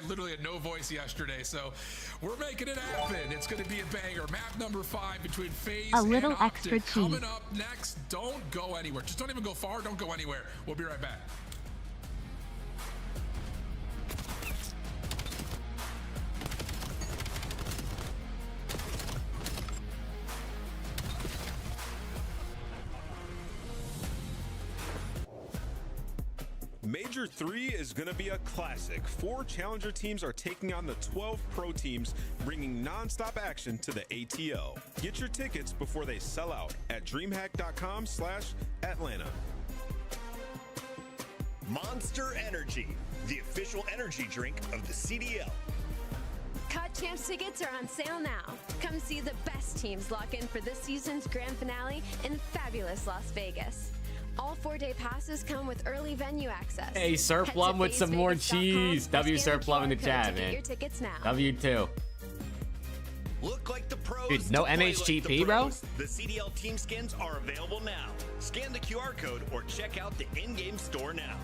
literally had no voice yesterday, so we're making it happen. It's going to be a banger. Map number 5 between FaZe and Optic. Coming up next. Don't go anywhere. Just don't even go far. Don't go anywhere. We'll be right back. Major 3 is going to be a classic. 4 challenger teams are taking on the 12 pro teams, bringing non-stop action to the ATO. Get your tickets before they sell out at DreamHack.com/Atlanta. Monster Energy, the official energy drink of the CDL. COD Champs tickets are on sale now. Come see the best teams lock in for this season's grand finale in fabulous Las Vegas. All 4-day passes come with early venue access. Hey, Surplum with some more cheese. W Surplum in the chat, man. Your tickets now. W2. Look like the pros. Dude, no MHTP, bro? The CDL team skins are available now. Scan the QR code or check out the in-game store now.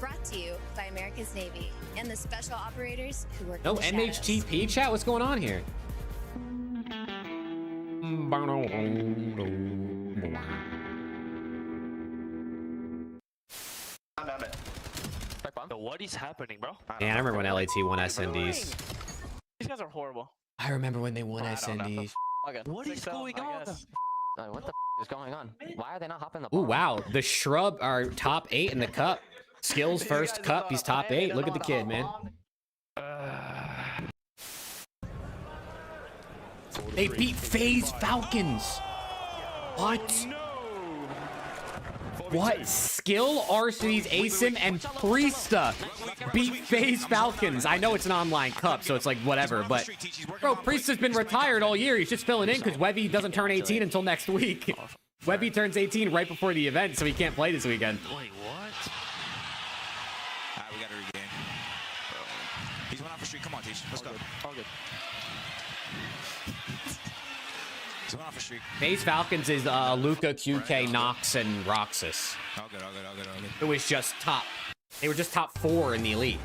Brought to you by America's Navy and the special operators who work No in the shadows. MHTP, chat? What's going on here? So what is happening, bro? Man, I remember when LAT won SNDs. These guys are horrible. I remember when they won SNDs. What is going on? What the f is going on? Why are they not hopping the Ooh, bomb? wow. The Shrub are top 8 in the cup. Skills first cup. He's top 8. Look at the kid, man. They beat FaZe Falcons. What? What? Skill, Arcees, Asim, and Priesta beat FaZe Falcons. I know it's an online cup, so it's like whatever, but bro, Priesta's been retired all year. He's just filling in because Webby doesn't turn 18 until next week. Webby turns 18 right before the event, so he can't play this weekend. Wait, what? Alright, we gotta regain. He's one off the street. Come on, Teach. Let's go. All good. He's one off the street. FaZe Falcons is Luca, QK, Nox, and Roxas. All good, all good, all good, all good. It was just top. They were just top 4 in the elite.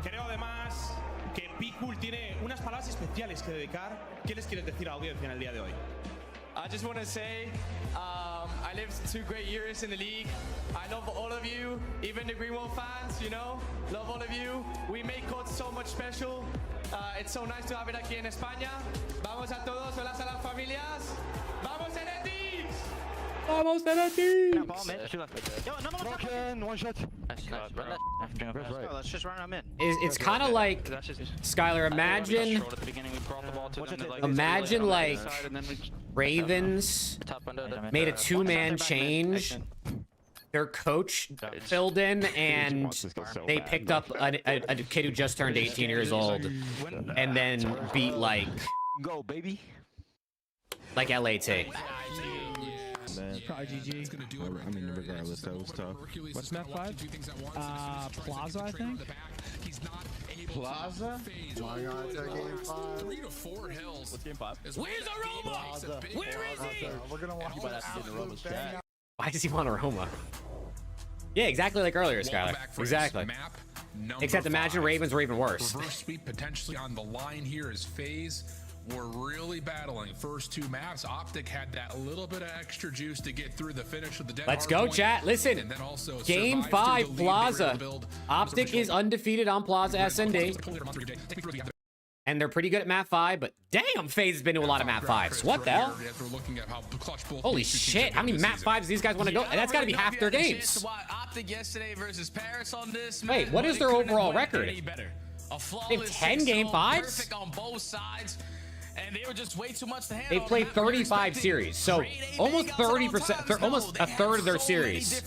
Creo además que Pickle tiene unas palabras especiales que dedicar. ¿Qué les quieres decir a la audiencia en el día de hoy? I just want to say, I lived 2 great years in the league. I love all of you, even the Greenwall fans, you know, love all of you. We make COD so much special. It's so nice to have it aquí en España. Vamos a todos, hola a las familias. Vamos NFTs! Vamos NFTs! Broken, one shot. Let's just run them in. It's kind of like, Skylar, imagine like Ravens made a 2-man change. Their coach filled in, and they picked up a kid who just turned 18 years old, and then beat like LAT. Probably GG. I mean, regardless, that was tough. What's map 5? Plaza, I think. Plaza? Why not take game 5? 3 to 4 hills. What's game 5? Where's Aroma? Where is he? We're gonna watch Aroma's chat. Why does he want Aroma? Yeah, exactly like earlier, Skylar. Exactly. Except imagine Ravens were even worse. Reverse sweep potentially on the line here as FaZe were really battling. First 2 maps, Optic had that little bit of extra juice to get through the finish with the dead. Let's go, chat. Listen, and then also game 5, Plaza. Optic is undefeated on Plaza SND. And they're pretty good at map 5, but damn, FaZe has been to a lot of map 5s. What the hell? Holy shit, how many map 5s these guys want to go? That's got to be half their games. Optic yesterday versus Paris on this. Wait, what is their overall record? They have 10 game 5s? Perfect on both sides. And they were just way too much to handle. They played 35 series, so almost 30%, almost a third of their series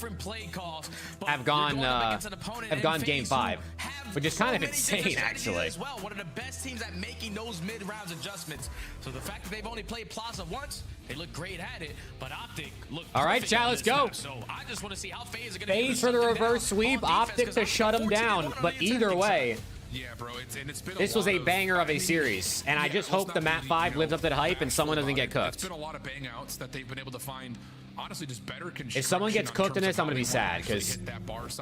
have gone game 5, which is kind of insane, actually. One of the best teams at making those mid-rounds adjustments. So the fact that they've only played Plaza once, they look great at it, but Optic look. All right, chat, let's go. So I just want to see how FaZe are going to. FaZe for the reverse sweep, Optic to shut them down, but either way. Yeah, bro, it's been this was a banger of a series, and I just hope the map 5 lives up to the hype and someone doesn't get cooked. It's been a lot of bang outs that they've been able to find, honestly, just better construction. If someone gets cooked in this, I'm gonna be sad because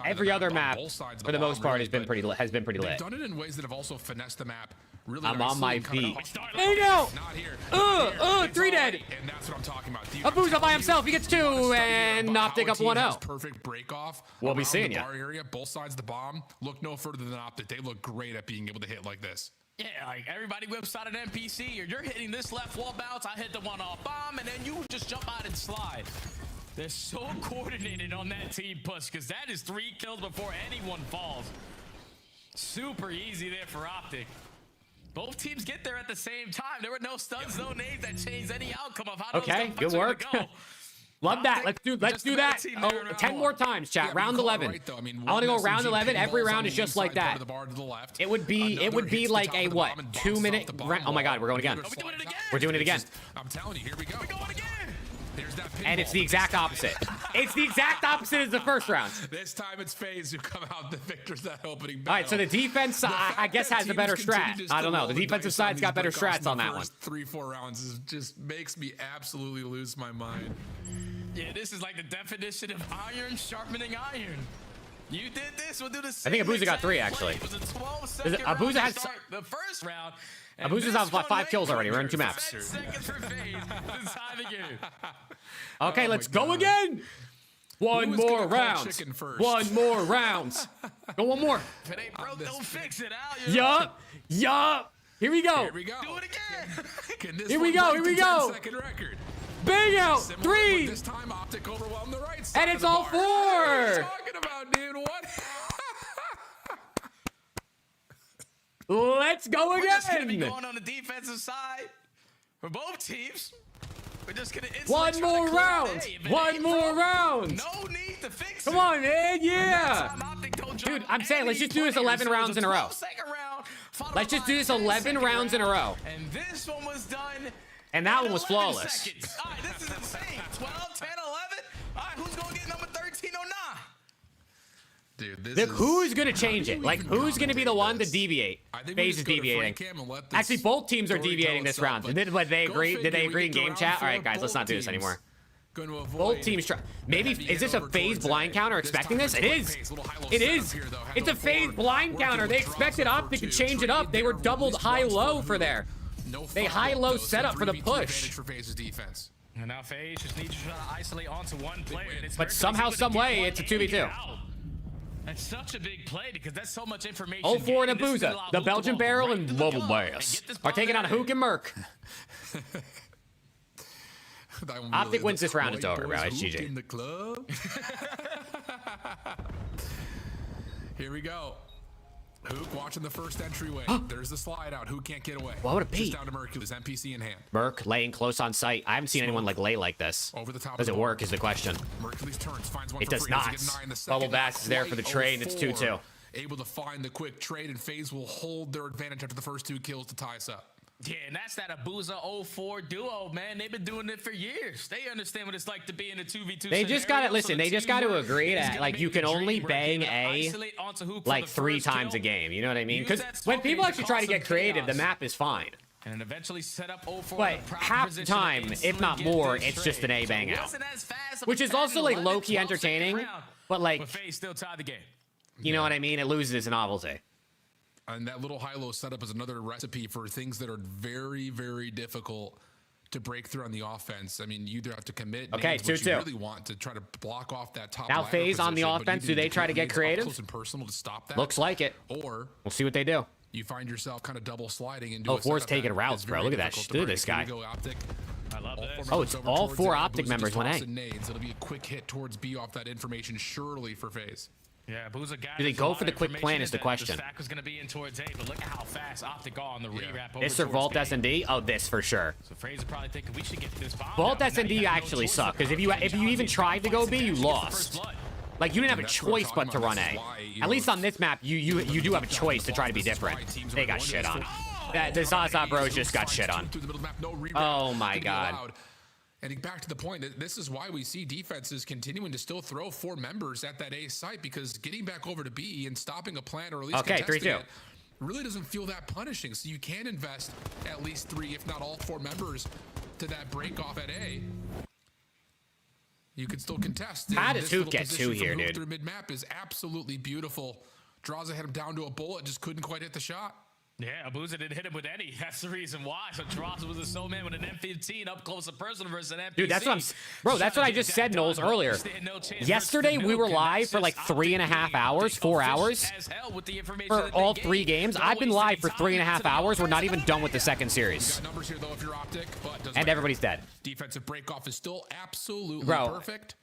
every other map, for the most part, has been pretty lit. They've done it in ways that have also finessed the map. Really I'm on my feet. There you go. 3 dead. And that's what I'm talking about. Abuza by himself. He gets 2, and Optic up 1-0. Perfect break off. We'll be seeing you. Area, both sides of the bomb. Look no further than Optic. They look great at being able to hit like this. Yeah, like everybody whips out an NPC, or you're hitting this left wall bounce, I hit the one-off bomb, and then you just jump out and slide. They're so coordinated on that team push, because that is 3 kills before anyone falls. Super easy there for Optic. Both teams get there at the same time. There were no stuns, no nades that changed any outcome of how okay, good work. Love that. Let's do that. 10 more times, chat. Round 11. Right, I want to go round 11. Every round is just like that. It would be like a what? 2-minute round. Oh my God, we're going again. We're doing it again. I'm telling you, here we go. We're going again. There's that pinball. And it's the exact opposite. It's the exact opposite as the first round. This time it's FaZe who come out the victors that opening battle. All right, so the defense, I guess, has the better strat. I don't know. The defensive side's got better strats on that one. 3-4 rounds just makes me absolutely lose my mind. Yeah, this is like the definition of iron sharpening iron. You did this, we'll do the same. I think Abuza got 3, actually. It was a 12-second Abuza has the first round. Abuza's on 5 kills already. We're in 2 maps. Seconds for FaZe. This time again. Okay, let's go again. One more round. One more rounds. Go one more. If it ain't broke, don't fix it, Al. Yup. Here we go. Here we go. Do it again. Here we go. Here we go. Record? Bang out. Similar, 3. This time, Optic overwhelmed the right side. And it's all 4. What are you talking about, dude? What? Let's go again. We're just gonna be going on the defensive side for both teams. We're just gonna one more round. One more round. No need to fix Come on, man. Yeah. Dude, I'm saying let's just do this 11 rounds in a row. Let's just do this 11 rounds in a row. And this one was done. And that one was flawless. All right, this is insane. 12, 10, 11. All right, who's gonna get number 13 or not? Dude, this Look, is, who's gonna change it? Like, who's gonna be the one to deviate? FaZe is deviating. Actually, both teams are deviating this round. Did they agree? Did they agree in game chat? All right, guys, let's not do this anymore. Both teams try. Maybe is this a FaZe blind counter expecting this? It is. It is. It's a FaZe blind counter. They expected Optic to change it up. They were doubled high-low for there. They high-low setup for the push. And now FaZe just needs to try to isolate onto one player. But somehow, some way, it's a 2v2. That's such a big play because that's so much information. 0-4 and Abuza, the Belgian Barrel and Global Bass are taking on Hook and Merc. Optic wins this round, it's over, bro. It's GG. In the club. Here we go. Hook watching the first entryway. There's the slide out. Who can't get away? What would it be? Just down to Mercury's NPC in hand. Merc laying close on sight. I haven't seen anyone like lay like this. Over the top. Does it work is the question. Mercury's turns, finds one it for does free. not. Bubble Bass is there for the trade. It's 2-2. Able to find the quick trade, and FaZe will hold their advantage after the first 2 kills to tie us up. Yeah, and that's that Abuza 04 duo, man. They've been doing it for years. They understand what it's like to be in a 2v2 They just gotta listen, they just gotta agree that like you can only bang A like 3 times a game. You know what I mean? Because when people actually try to get creative, the map is fine. And eventually set up 04. But half the time, if not more, it's just an A bang out. Which is also like low-key entertaining, but like FaZe still tied the game. You know what I mean? It loses its novelty. And that little high-low setup is another recipe for things that are very, very difficult to break through on the offense. I mean, you either have to commit. Okay, 2-2. You really want to try to block off that top. Now FaZe on the offense. Do they try to get creative? Close and personal to stop that. Looks like it. Or we'll see what they do. You find yourself kind of double sliding and. 4's taking routes, bro. Look at that. Look at this guy. I love this. Oh, it's all 4 Optic members went A. It'll be a quick hit towards B off that information, surely for FaZe. Yeah, Abuza got. Do they go for the quick plan is the question. The stack was going to be in towards A, but look at how fast Optic got on the rewrap over. This or Vault S&D? Oh, this for sure. So FaZe are probably thinking we should get this bomb. Vault S&D actually suck because if you even tried to go B, you lost. Like you didn't have a choice but to run A. At least on this map, you do have a choice to try to be different. They got shit on. The Zaza Bros just got shit on. Oh my god. And back to the point, this is why we see defenses continuing to still throw 4 members at that A site, because getting back over to B and stopping a plan or at least contesting it really doesn't feel that punishing. So you can invest at least 3, if not all 4 members to that break off at A. You could still contest. How does Hoop get 2 here, dude? Through mid-map is absolutely beautiful. Draws ahead him down to a bullet, just couldn't quite hit the shot. Yeah, Abuza didn't hit him with any. That's the reason why. So Dross was a soul man with an M15 up close and personal versus an MPC. Dude, that's what I'm... Bro, that's what I just said, Knowles, earlier. Yesterday, we were live for like 3.5 hours, 4 hours for all 3 games. I've been live for 3.5 hours. We're not even done with the second series. And everybody's dead. Defensive break-off is still absolutely perfect.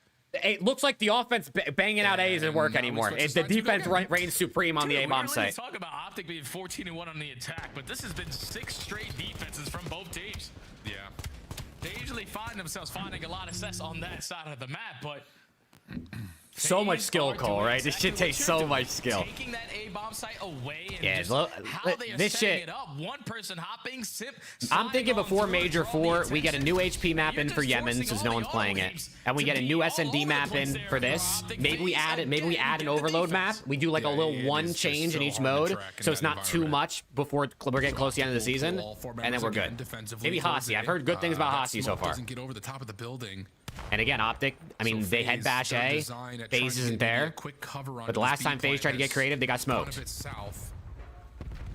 It looks like the offense banging out A doesn't work anymore. The defense reigns supreme on the A-bomb site. Talk about Optic being 14-1 on the attack, but this has been 6 straight defenses from both teams. Yeah. They usually find themselves finding a lot of success on that side of the map, but... So much skill, Cole, right? This shit takes so much skill. Taking that A-bomb site away and yeah, how they are this setting shit. It up. One person hopping, I'm thinking before Major 4, we get a new HP map in for Yemen since no one's playing it, and we get a new S&D map in for this. Maybe we add an overload map. We do like a little 1 change in each mode, so it's not too much before we're getting close to the end of the season, and then we're good. Maybe Hasi. I've heard good things about Hasi so far. Doesn't get over the top of the building. And again, Optic, I mean, they head bash A. FaZe isn't there. But the last time FaZe tried to get creative, they got smoked. South.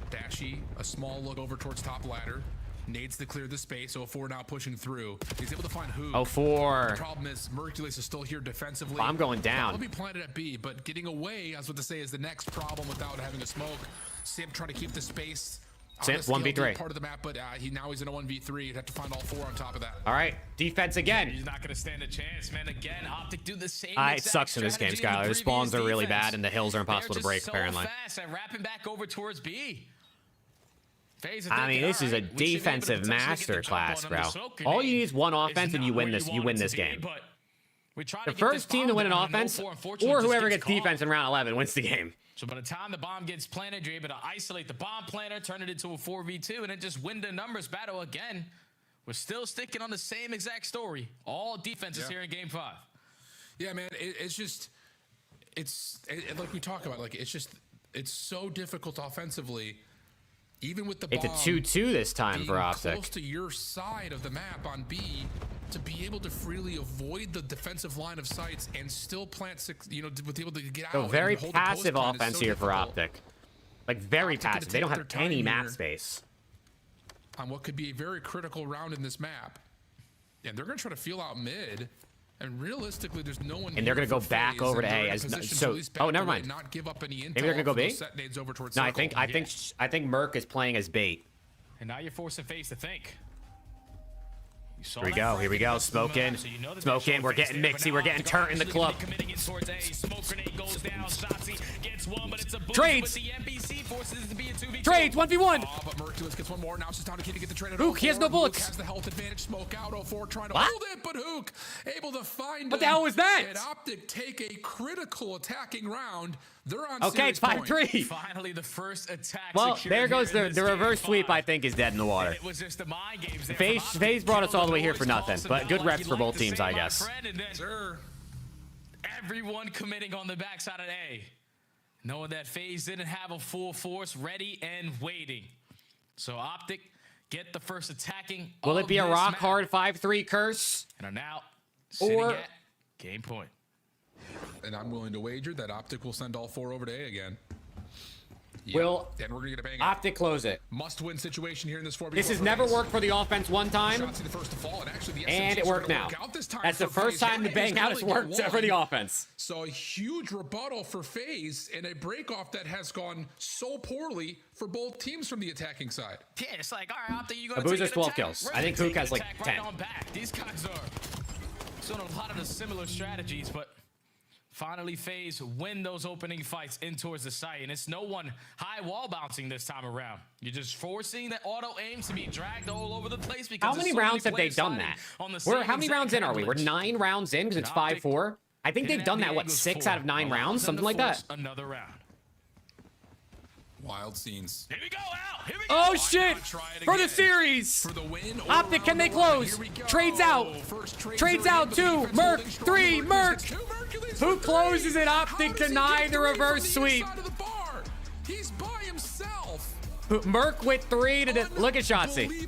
Dashy, a small look over towards top ladder. Nades to clear the space. 04 now pushing through. He's able to find who. 04. The problem is Mercules is still here defensively. I'm going down. Will be planted at B, but getting away, I was about to say, is the next problem without having a smoke. Simp trying to keep the space 1v3. Part of the map, but he's in a 1v3. He'd have to find all 4 on top of that. All right, defense again. He's not going to stand a chance, man. Again, Optic do the same. It sucks in this game, Skylar. The spawns are really bad, and the hills are impossible to break, apparently. Fast and wrapping back over towards B. I mean, this is a defensive masterclass, bro. All you need is one offense, and you win this. You win this game. The first team to win an offense, or whoever gets defense in round 11, wins the game. So by the time the bomb gets planted, you're able to isolate the bomb planter, turn it into a 4v2, and then just win the numbers battle again. We're still sticking on the same exact story. All defenses here in Game 5. Yeah, man. It's just, like we talk about, like it's so difficult offensively. Even with the bomb, it's a 2-2 this time for Optic. Close to your side of the map on B, to be able to freely avoid the defensive line of sights and still plant 6, to be able to get out. So very and hold passive the post offense here for Optic. Like very passive. They don't have any map space. On what could be a very critical round in this map. And they're going to try to feel out mid. And realistically, there's no one. And they're going to go back over to A. Oh, never mind. Not give up any intel. Maybe they're going to go B. No, I think Merc is playing as bait. And now you're forcing FaZe to think. Here we go. Here we go. Smoke in. Smoke in. We're getting mixy. We're getting turnt in the club. Trades. Trades. 1v1. But Merculus gets one more. Now it's just time to get the trade. Hook, he has no bullets. Hook has the health advantage. Smoke out. 04 trying to what? hold it, but Hook able to find what the hell was that? And Optic take a critical attacking round. They're on. Okay, it's 5-3. Finally, the first attack. Well, there goes the reverse sweep. I think is dead in the water. It was just the mind games. FaZe brought us all the way here for nothing, but good reps for both teams, I guess. Sure. Everyone committing on the backside of A, knowing that FaZe didn't have a full force ready and waiting. So Optic get the first attacking. Will it be a rock hard 5-3 curse? And are now sitting at game point. And I'm willing to wager that Optic will send all 4 over to A again. Will and we're gonna get a bang Optic close it? Must-win situation here in this 4v4. This has never worked for the offense one time, the first to fall, and actually the and it worked now. That's the first time the bang out has worked for the offense. So a huge rebuttal for FaZe and a break-off that has gone so poorly for both teams from the attacking side. Yeah, it's like, all right, Optic, you going to Abu's has 12 kills. I think Hook has like 10. Right on back. These guys are doing a lot of the similar strategies, but finally, FaZe win those opening fights in towards the site, and it's no one high wall bouncing this time around. You're just forcing the auto aims to be dragged all over the place. Because how many rounds have they done that? How many rounds in are we? We're 9 rounds in because it's 5-4. I think they've done that, what, 6 out of 9 rounds? Something like that. Another round. Wild scenes. Here we go, Al. Here we go. Oh, shit. For the series. For the win. Optic, can they close? Trades out. Trades out 2. Merc. 3. Merc. Who closes it? Optic deny the reverse sweep. He's by himself. Merc with 3 to look at Shotzi.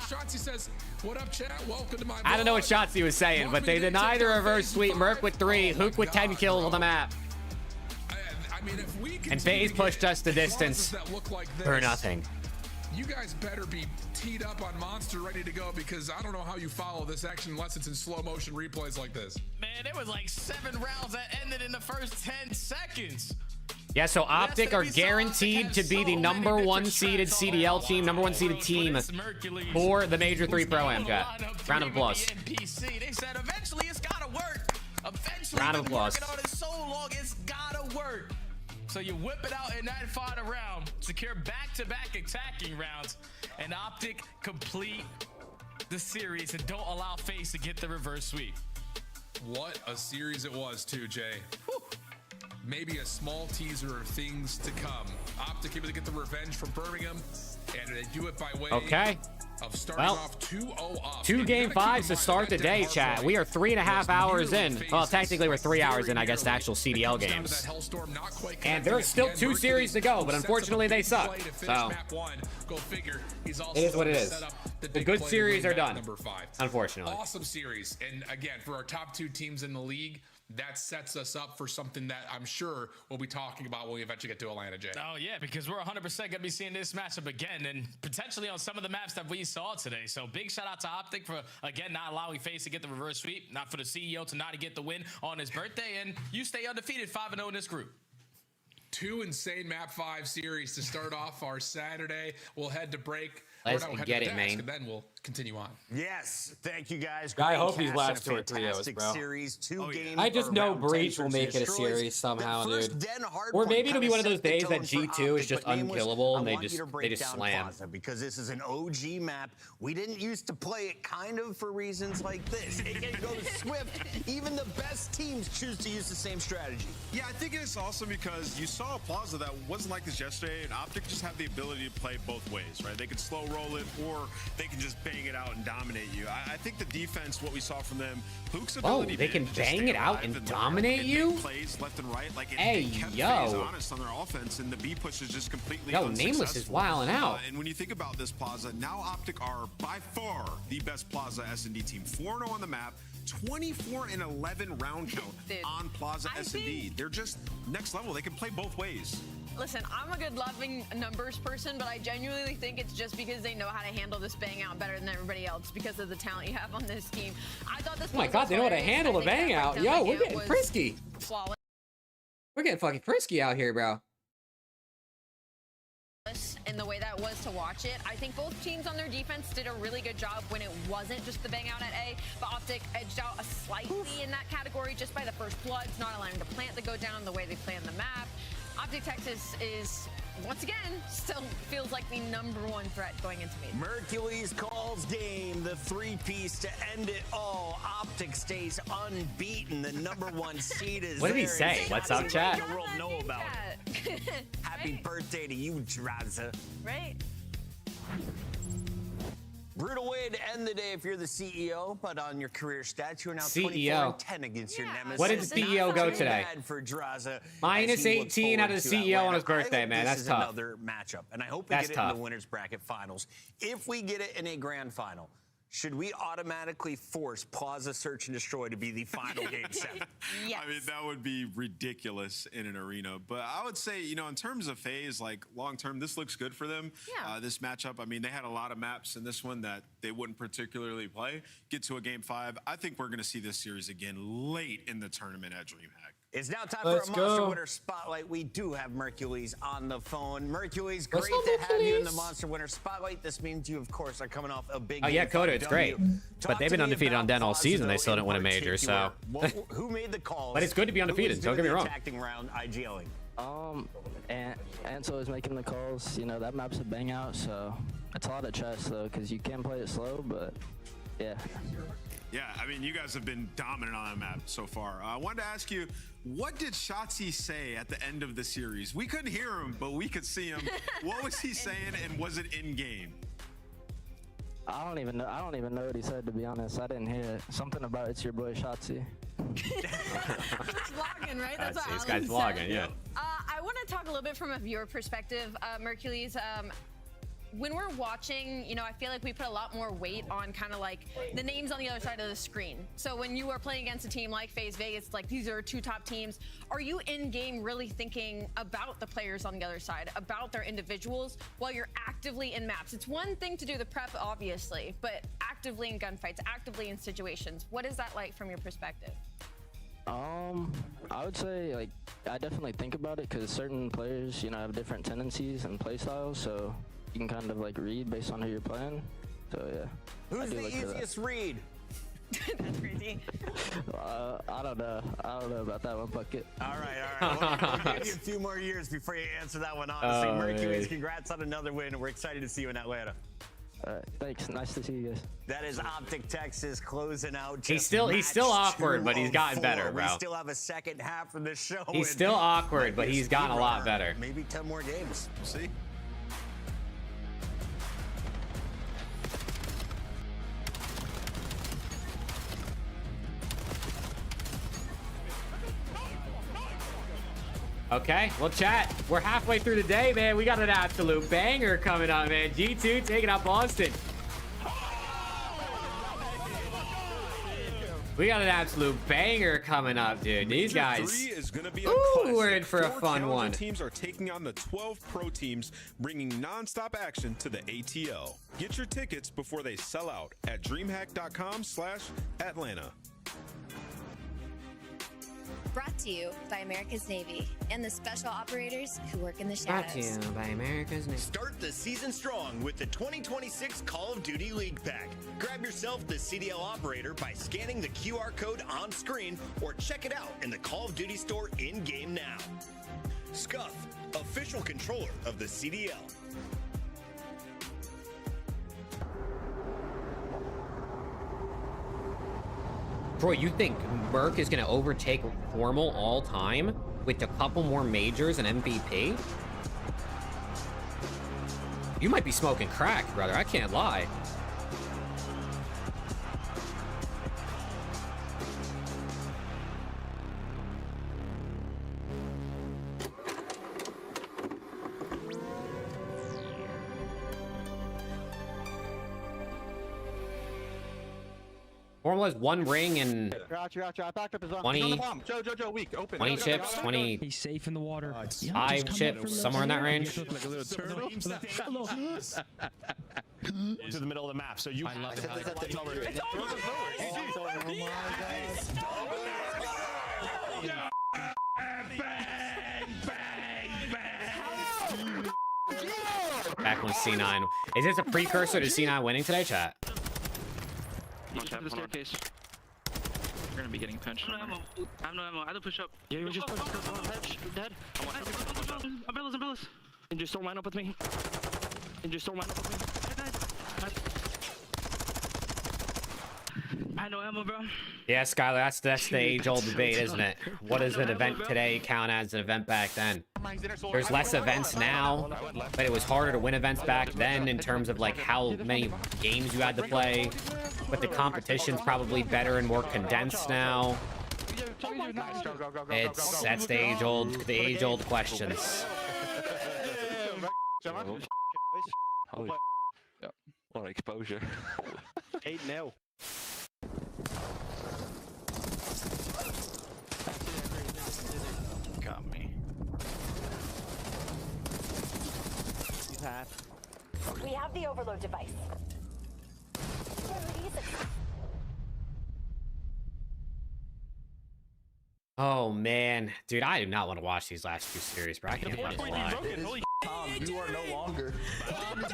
Shotzi says, what up, chat? Welcome to my I don't know what Shotzi was saying, but they deny the reverse sweep. Merc with 3. Hook with 10 kills on the map. And FaZe pushed us the distance for nothing. You guys better be teed up on Monster ready to go, because I don't know how you follow this action unless it's in slow motion replays like this. Man, it was like 7 rounds that ended in the first 10 seconds. Yeah, so Optic are guaranteed to be the #1 seeded CDL team, #1 seeded team for the Major 3 Pro-Am, chat. Round of applause. They said eventually it's gotta work. Eventually, round of applause. Working on it so long, it's gotta work. So you whip it out in that final round, secure back-to-back attacking rounds, and Optic complete the series and don't allow FaZe to get the reverse sweep. What a series it was, too, Jay. Whew. Maybe a small teaser of things to come. Optic able to get the revenge from Birmingham, and they do it by way of starting off 2-0 up. 2 game 5s to start the day, chat. We are 3.5 hours in. Well, technically we're 3 hours in, I guess, the actual CDL games. And there's still 2 series to go, but unfortunately they suck. So it is what it is. The good series are done, unfortunately. Awesome series. And again, for our top 2 teams in the league, that sets us up for something that I'm sure we'll be talking about when we eventually get to Atlanta, Jay. Oh, yeah, because we're 100% going to be seeing this matchup again, and potentially on some of the maps that we saw today. So big shout out to Optic for, again, not allowing FaZe to get the reverse sweep, not for the CEO to not get the win on his birthday, and you stay undefeated 5-0 in this group. Two insane map 5 series to start off our Saturday. We'll head to break. Let's we'll head get to the it, desk, man. And then we'll continue on. Yes, thank you guys. I Great hope these cast last and a 2 or 3 O's, fantastic bro. Series, 2 games I just know around Breach 10 will make it a destroys. series somehow, The first dude. Den hard Or point maybe it'll be kinda one of those set the days that tone for G2 is Optic, just but Nameless, unkillable and I they want you to just break down slam. Plaza, because this is an OG map. We didn't used to play it kind of for reasons like this. It can go swift. Even the best teams choose to use the same strategy. Yeah, I think it's awesome because you saw a Plaza that wasn't like this yesterday, and Optic just have the ability to play both ways, right? They can slow roll it, or they can just bang it out and dominate you. I think the defense, what we saw from them, Hook's ability they can to just bang stay it out alive and dominate make you? plays left and right, like Hey, they kept yo. FaZe honest on their offense, and the B push is just completely Yo, Nameless is unsuccessful. wilding out. And when you think about this Plaza, now Optic are by far the best Plaza S&D team. 4-0 on the map. 24-11 round count on Plaza S&D. They're just next level. They can play both ways. Listen, I'm a good loving numbers person, but I genuinely think it's just because they know how to handle this bang out better than everybody else because of the talent you have on this team. I thought this Oh my god, they know how to handle a bang out. Yo, we're getting frisky. Flawless. We're getting fucking frisky out here, bro. In the way that was to watch it. I think both teams on their defense did a really good job when it wasn't just the bang out at A, but Optic edged out a slightly in that category just by the first bloods, not allowing the plant to go down the way they play on the map. Optic Texas is, once again, still feels like the #1 threat going into me. Mercules calls game, the 3-piece to end it all. Optic stays unbeaten. The #1 seed is What did he there. say? What's up, chat? The world know about it. Happy birthday to you, Draza. Right? Brutal way to end the day if you're the CEO, but on your career stats, you are now CEO. 24-10 against your nemesis. What did the CEO go Too today? bad for Draza, Minus as he looks 18 out of forward the to CEO on Atlanta. his birthday, I hope man. this That's is tough. Another matchup, and I hope we That's get it in tough. the winners bracket finals. If we get it in a grand final, should we automatically force Plaza Search and Destroy to be the final game 7? Yes. I mean, that would be ridiculous in an arena. But I would say, you know, in terms of FaZe, like long term, this looks good for them. Yeah. This matchup, I mean, they had a lot of maps in this one that they wouldn't particularly play. Get to a game 5. I think we're going to see this series again late in the tournament at DreamHack. It's now time Let's for a Monster go. Winner Spotlight. We do have Mercules on the phone. Mercules, What's great up, to have you in the Mercules? Monster Winner Spotlight. This means you, of course, are coming off a big Oh yeah, game Coda, 5 it's great. W. But Talk they've to been me undefeated about on Den all Plaza, season. They though, still didn't win a in major, so. particular. Who made the calls? But it's good to be undefeated, don't get me wrong. Attacking round IGLing. And Ansel is making the calls. You know, that map's a bang out, so it's a lot of trust, though, because you can play it slow, but yeah. Yeah, I mean, you guys have been dominant on that map so far. I wanted to ask you, what did Shotzi say at the end of the series? We couldn't hear him, but we could see him. What was he saying, and was it in game? I don't even know what he said, to be honest. I didn't hear it. Something about it's your boy Shotzi. Vlogging, right? That's what This Alan guy's vlogging, said. yeah. I want to talk a little bit from a viewer perspective, Mercules. When we're watching, you know, I feel like we put a lot more weight on kind of like the names on the other side of the screen. So when you are playing against a team like FaZe Vegas, like these are 2 top teams. Are you in game really thinking about the players on the other side, about their individuals while you're actively in maps? It's one thing to do the prep, obviously, but actively in gunfights, actively in situations. What is that like from your perspective? I would say, like, I definitely think about it because certain players, you know, have different tendencies and play styles, so you can kind of like read based on who you're playing. So yeah. Who's the easiest read? That's crazy. I don't know about that one, Bucket. All right. We'll give you a few more years before you answer that one honestly. Mercules, congrats on another win. We're excited to see you in Atlanta. Thanks. Nice to see you guys. That is Optic Texas closing out. He's still awkward, but he's gotten 2-4. better, bro. We still have a second half of the show. He's still awkward, but he's gotten a lot better. Maybe 10 more games. We'll see. Okay, well, chat, we're halfway through the day, man. We got an absolute banger coming up, man. G2 taking out Boston. We got an absolute banger coming up, dude. These guys. 3 is going to be a Ooh, we're in for a 4 fun challenger one. Teams are taking on the 12 pro teams, bringing non-stop action to the ATL. Get your tickets before they sell out at DreamHack.com/Atlanta. Brought to you by America's Navy and the special operators who work in the Brought shadows. to you by America's Navy. Start the season strong with the 2026 Call of Duty League Pack. Grab yourself the CDL operator by scanning the QR code on screen or check it out in the Call of Duty store in-game now. Scuff, official controller of the CDL. Troy, you think Merc is going to overtake Formal all time with a couple more majors and MVP? You might be smoking crack, brother. I can't lie. Formal has 1 ring and 20, Joe, weak. Open. 20 chips, 20. He's safe in the water. 5 chips, somewhere in that range. To the middle of the map, so you. I love it. Back when C9. Is this a precursor to C9 winning today, chat? To the staircase. You're gonna be getting pinched. I have no ammo. I have to push up. Yeah, you just push. Dead. Umbrellas. And just don't line up with me. I have no ammo, bro. Yeah, Skylar, that's the age-old debate, isn't it? What does an event today count as an event back then? There's less events now, but it was harder to win events back then in terms of like how many games you had to play. But the competition's probably better and more condensed now. That's the age-old questions. Holy what exposure. 8-0. Got me. We have the overload device. Oh man, dude, I do not want to watch these last 2 series, bro. I can't lie. Tom, you are no longer. Tom,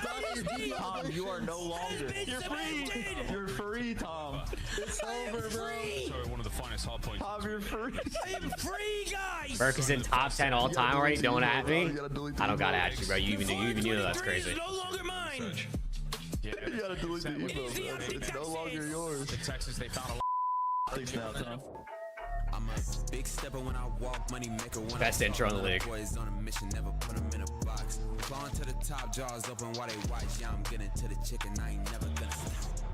you are no longer. You're free. You're free, Tom. It's over, bro. Sorry, one of the finest hard points. Tom, you're free. I am free, guys. Merc is in top 10 all time already. Don't at me. I don't gotta at you, bro. You even knew that's crazy. No longer mine. Yeah, You gotta delete the email, bro. It's no longer yours. in Texas, they found a lot. Thanks now, Tom. I'm a big stepper when I walk, money maker when Best intro in the league. Boys on a mission, never put them in a box. Clawing to the top, jaws open while they watch. Yeah, I'm getting to the chicken, I ain't never gonna stop.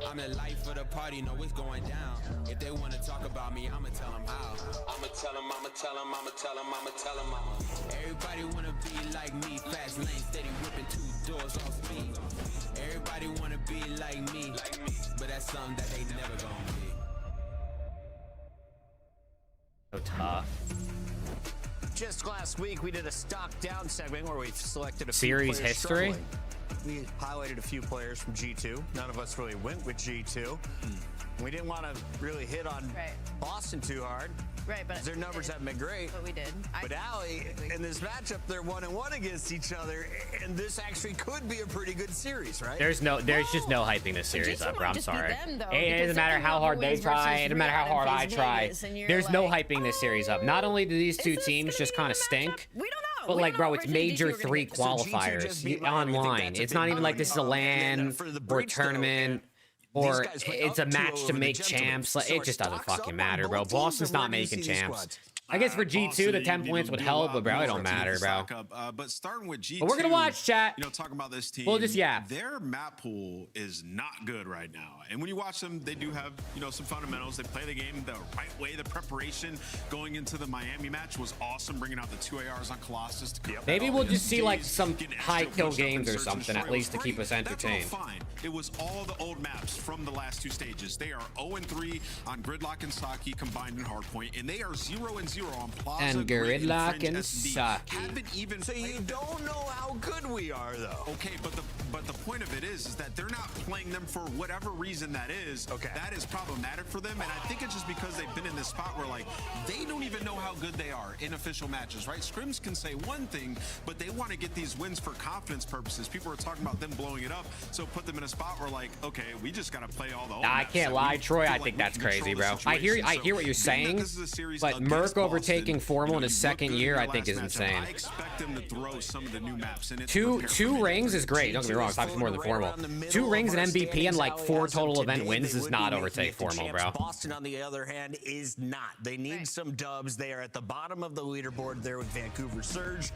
I'm the life of the party, know it's going down. If they wanna talk about me, I'ma tell them how. I'ma tell them, I'ma tell them, I'ma tell them, I'ma tell them, Everybody wanna be like me, fast lane, steady whipping 2 doors off speed. Everybody wanna be like me, but that's something that they never gonna be. So tough. Just last week, we did a stock down segment where we selected a Series few players history. struggling. We highlighted a few players from G2. None of us really went with G2. We didn't want to really hit on Boston too hard. Right, but their numbers haven't been great. But we did. But Allie, in this matchup, they're 1-1 against each other, and this actually could be a pretty good series, right? There's just no hyping this series up, bro. I'm sorry. It doesn't matter how hard they Wings try. versus It doesn't matter how Riyadh hard and I FaZe try. Vegas, and you're There's no like, hyping this series up. Not only do these 2 teams just kind of stink, We don't know. but We like, don't bro, know it's what version major G2 we're 3 gonna get. qualifiers online. It's not even like this is a LAN or a tournament. Or it's a match to make champs. Like, it just doesn't fucking matter, bro. Boston's not making champs. I guess for G2, the 10 points would help, but bro, it don't matter, bro. But starting with G2, But we're gonna watch, chat. You know, talking about this team. We'll just yap. Their map pool is not good right now, and when you watch them, they do have some fundamentals. They play the game the right way. The preparation going into the Miami match was awesome, bringing out the 2 ARs on Colossus. To Maybe we'll just see like some high kill games or something at least to keep us entertained. That's all fine. It was all the old maps from the last 2 stages. They are 0-3 on Gridlock and Saki combined in Hardpoint, and they are 0-0 0 on Plaza. And Grid, Gorilla Fringe, can S&D. suck. Haven't even So you don't know how good we are, though. Okay, but the point of it is that they're not playing them for whatever reason that is. Okay. That is problematic for them, and I think it's just because they've been in this spot where, like, they don't even know how good they are in official matches, right? Scrims can say one thing, but they want to get these wins for confidence purposes. People are talking about them blowing it up, so put them in a spot where, like, okay, we just got to play all the whole I maps can't that lie, we Troy. feel I like think we that's can crazy, control bro. the I hear situation. what you're So, saying, given that this is a series but against Merc overtaking Boston, Formal in you his look second good in year, your I think last is matchup. insane. I expect them to throw some of the new maps, and it's Two rings is great. Don't get me wrong. It's obviously more than Formal. 2 rings and MVP and like 4 total event wins does not overtake Formal, bro. Boston, on the other hand, is not. They need some dubs. They are at the bottom of the leaderboard there with Vancouver Surge.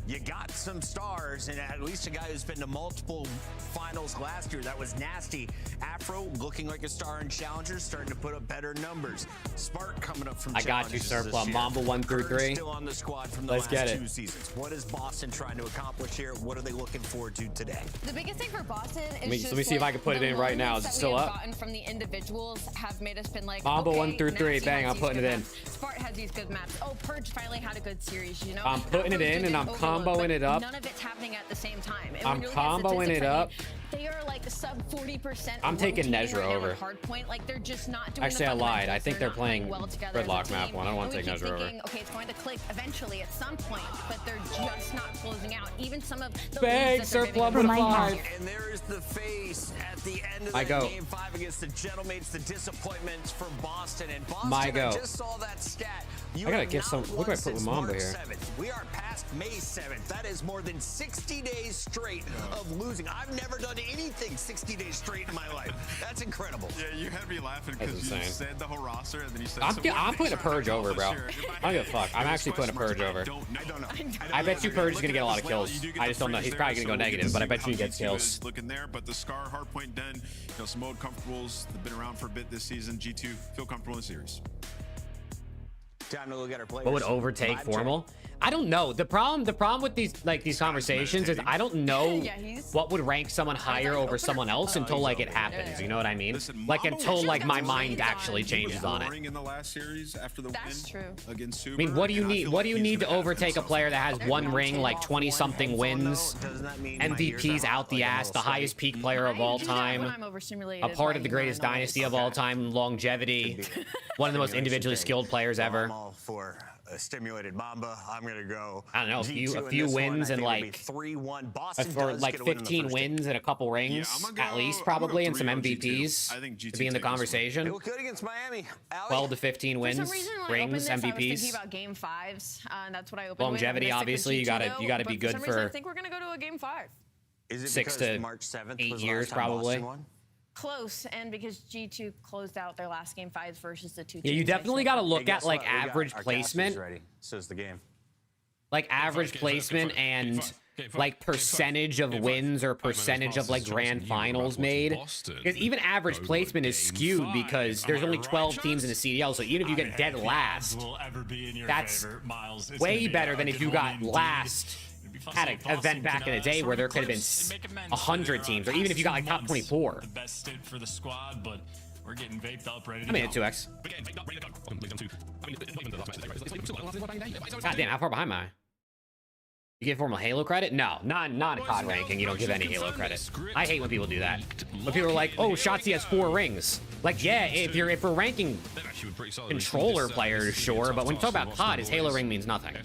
You got some stars, and at least a guy who's been to multiple finals last year. That was nasty. Afro looking like a star in Challengers, starting to put up better numbers. Spark coming up from I got you, Challengers this Surplus. year. Mamba 1 through 3. Still on the squad from the Let's last get it. 2 seasons. What is Boston trying to accomplish here? What are they looking forward to today? The biggest thing for Boston is Let me see if I can put it in right now. Is it still up? Gotten from the individuals have made us been like, Mamba okay, 1 through 3. Nasty Bang, has I'm these putting good it in. maps. Spart has these good maps. Oh, Purge finally had a good series, you know? I'm putting it in and I'm comboing it up. None of it's happening at the same time. And I'm when you're looking at comboing it statistics, up. They are like sub 40%. I'm taking rotating Nezra right now over. with Hardpoint. Like they're just not doing Actually, the I lied. I fundamentals. think they're not playing well together as a Gridlock map team. one. I don't want to And take we keep Nezra over. thinking, okay, it's going to click eventually at some point, but they're just not closing out. Even some of the Bang, leads that they're Surplus giving with a us. 5. And there is the face at the end of I that go. game 5 against the Gentlemates, the disappointments for Boston. And Boston, My go. I just saw that stat. You I gotta have get some. not What do I won put with since Mamba March here? 7th. We are past May 7th. That is more than 60 days straight of losing. I've never done anything 60 days straight in my life. That's incredible. Yeah, you had me laughing That's because you insane. said the whole roster and then you said. I'm putting a Purge over, bro. I don't give a fuck. I'm actually putting a Purge over. I don't know. I bet you Purge is gonna get a lot of kills. I just don't know. He's probably gonna go negative, but I bet you he gets kills. Looking there, but the Scar, Hardpoint, Den, you know, some old comfortables. They've been around for a bit this season. G2 feel comfortable in the series. Time to look at our players. What would overtake Live Formal? I don't know. The problem with these conversations is I don't know what would rank someone higher over someone else until like it happens. You know what I mean? Like until like my mind actually changes on it. In the last series after the That's true. against I mean, what do you need? What do you need to overtake a player that has 1 ring, like 20-something wins, MVPs out the ass, the highest peak player of all time, I'm overstimulated a part by of the greatest noise. dynasty of all time, longevity, one of the most individually skilled players ever. I'm all for a stimulated Mamba. I'm gonna go. I don't know, G2 a few in this one. wins I and think it'll be like 3-1. Boston for does like get a win in the 15 first game. wins and a couple rings at least probably and some MVPs to be in the conversation. They look good against Miami. 12 to 15 For wins, some reason, when I opened rings, this, I was thinking MVPs. about game 5s, and that's what I opened Longevity, with. obviously, you gotta be good for some reason, I for think we're gonna go to a game 5. Is it 6 because to March 7th 8 was the years last time probably. Boston won? Close, and because G2 closed out their last game 5s versus the 2 Yeah, you teams definitely got to look Hey, at guess like what? We got average our placement, casters ready. So's the game. like average placement and like percentage of wins or percentage of like grand finals made. Because even average placement is skewed because there's only 12 teams in the CDL, so even if you get dead last, that's way better than if you got last at an event back in the day where there could have been 100 teams, or even if you got like top 24. The best stint for the squad, but we're getting vaped up, ready to I mean, at go. 2x. God damn, how far behind am I? You give Formal Halo credit? No, not a COD ranking. You don't give any Halo credit. I hate when people do that. When people are like, "Oh, Shotzi has 4 rings." Like, yeah, if we're ranking controller players, sure, but when you talk about COD, his Halo ring means nothing.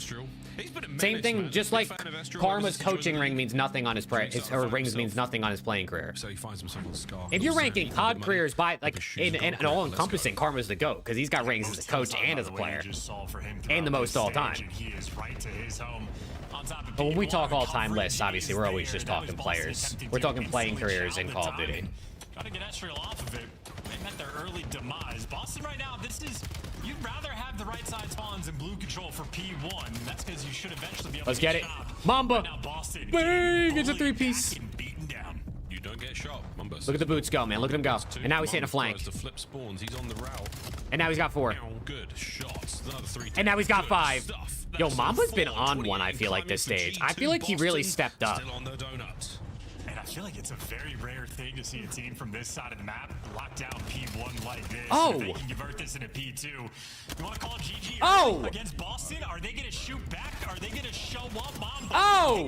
Same thing, just like Karma's coaching ring means nothing on his or rings means nothing on his playing career. If you're ranking COD careers by like in an all-encompassing, Karma's the GOAT because he's got rings as a coach and as a player, and the most all time. But when we talk all-time lists, obviously we're always just talking players. We're talking playing careers in Call of Duty. Gotta get Ezreal off of it. They met their early demise. Boston right now, you'd rather have the right side spawns in blue control for P1. That's because you should eventually be able Let's to get it. shot. Mamba. Right now, Boston Bang! It's a 3-piece. beaten down. You don't get shot. Mamba. Look at the boots go, man. Look at him go. And now he's hitting a flank. To flip spawns. He's on the route. And now he's got 4. Good shots. Another 3. And now he's got 5. Stuff. Yo, That's Mamba's been 4, on one, I feel like, this stage. I feel like he really stepped up. Still on the donuts. And I feel like it's a very rare thing to see a team from this side of the map lock down P1 like this. Oh! If they can convert this into P2. You want to call GG against Boston? Are they going to shoot back? Are they going to show up? Mamba? Oh!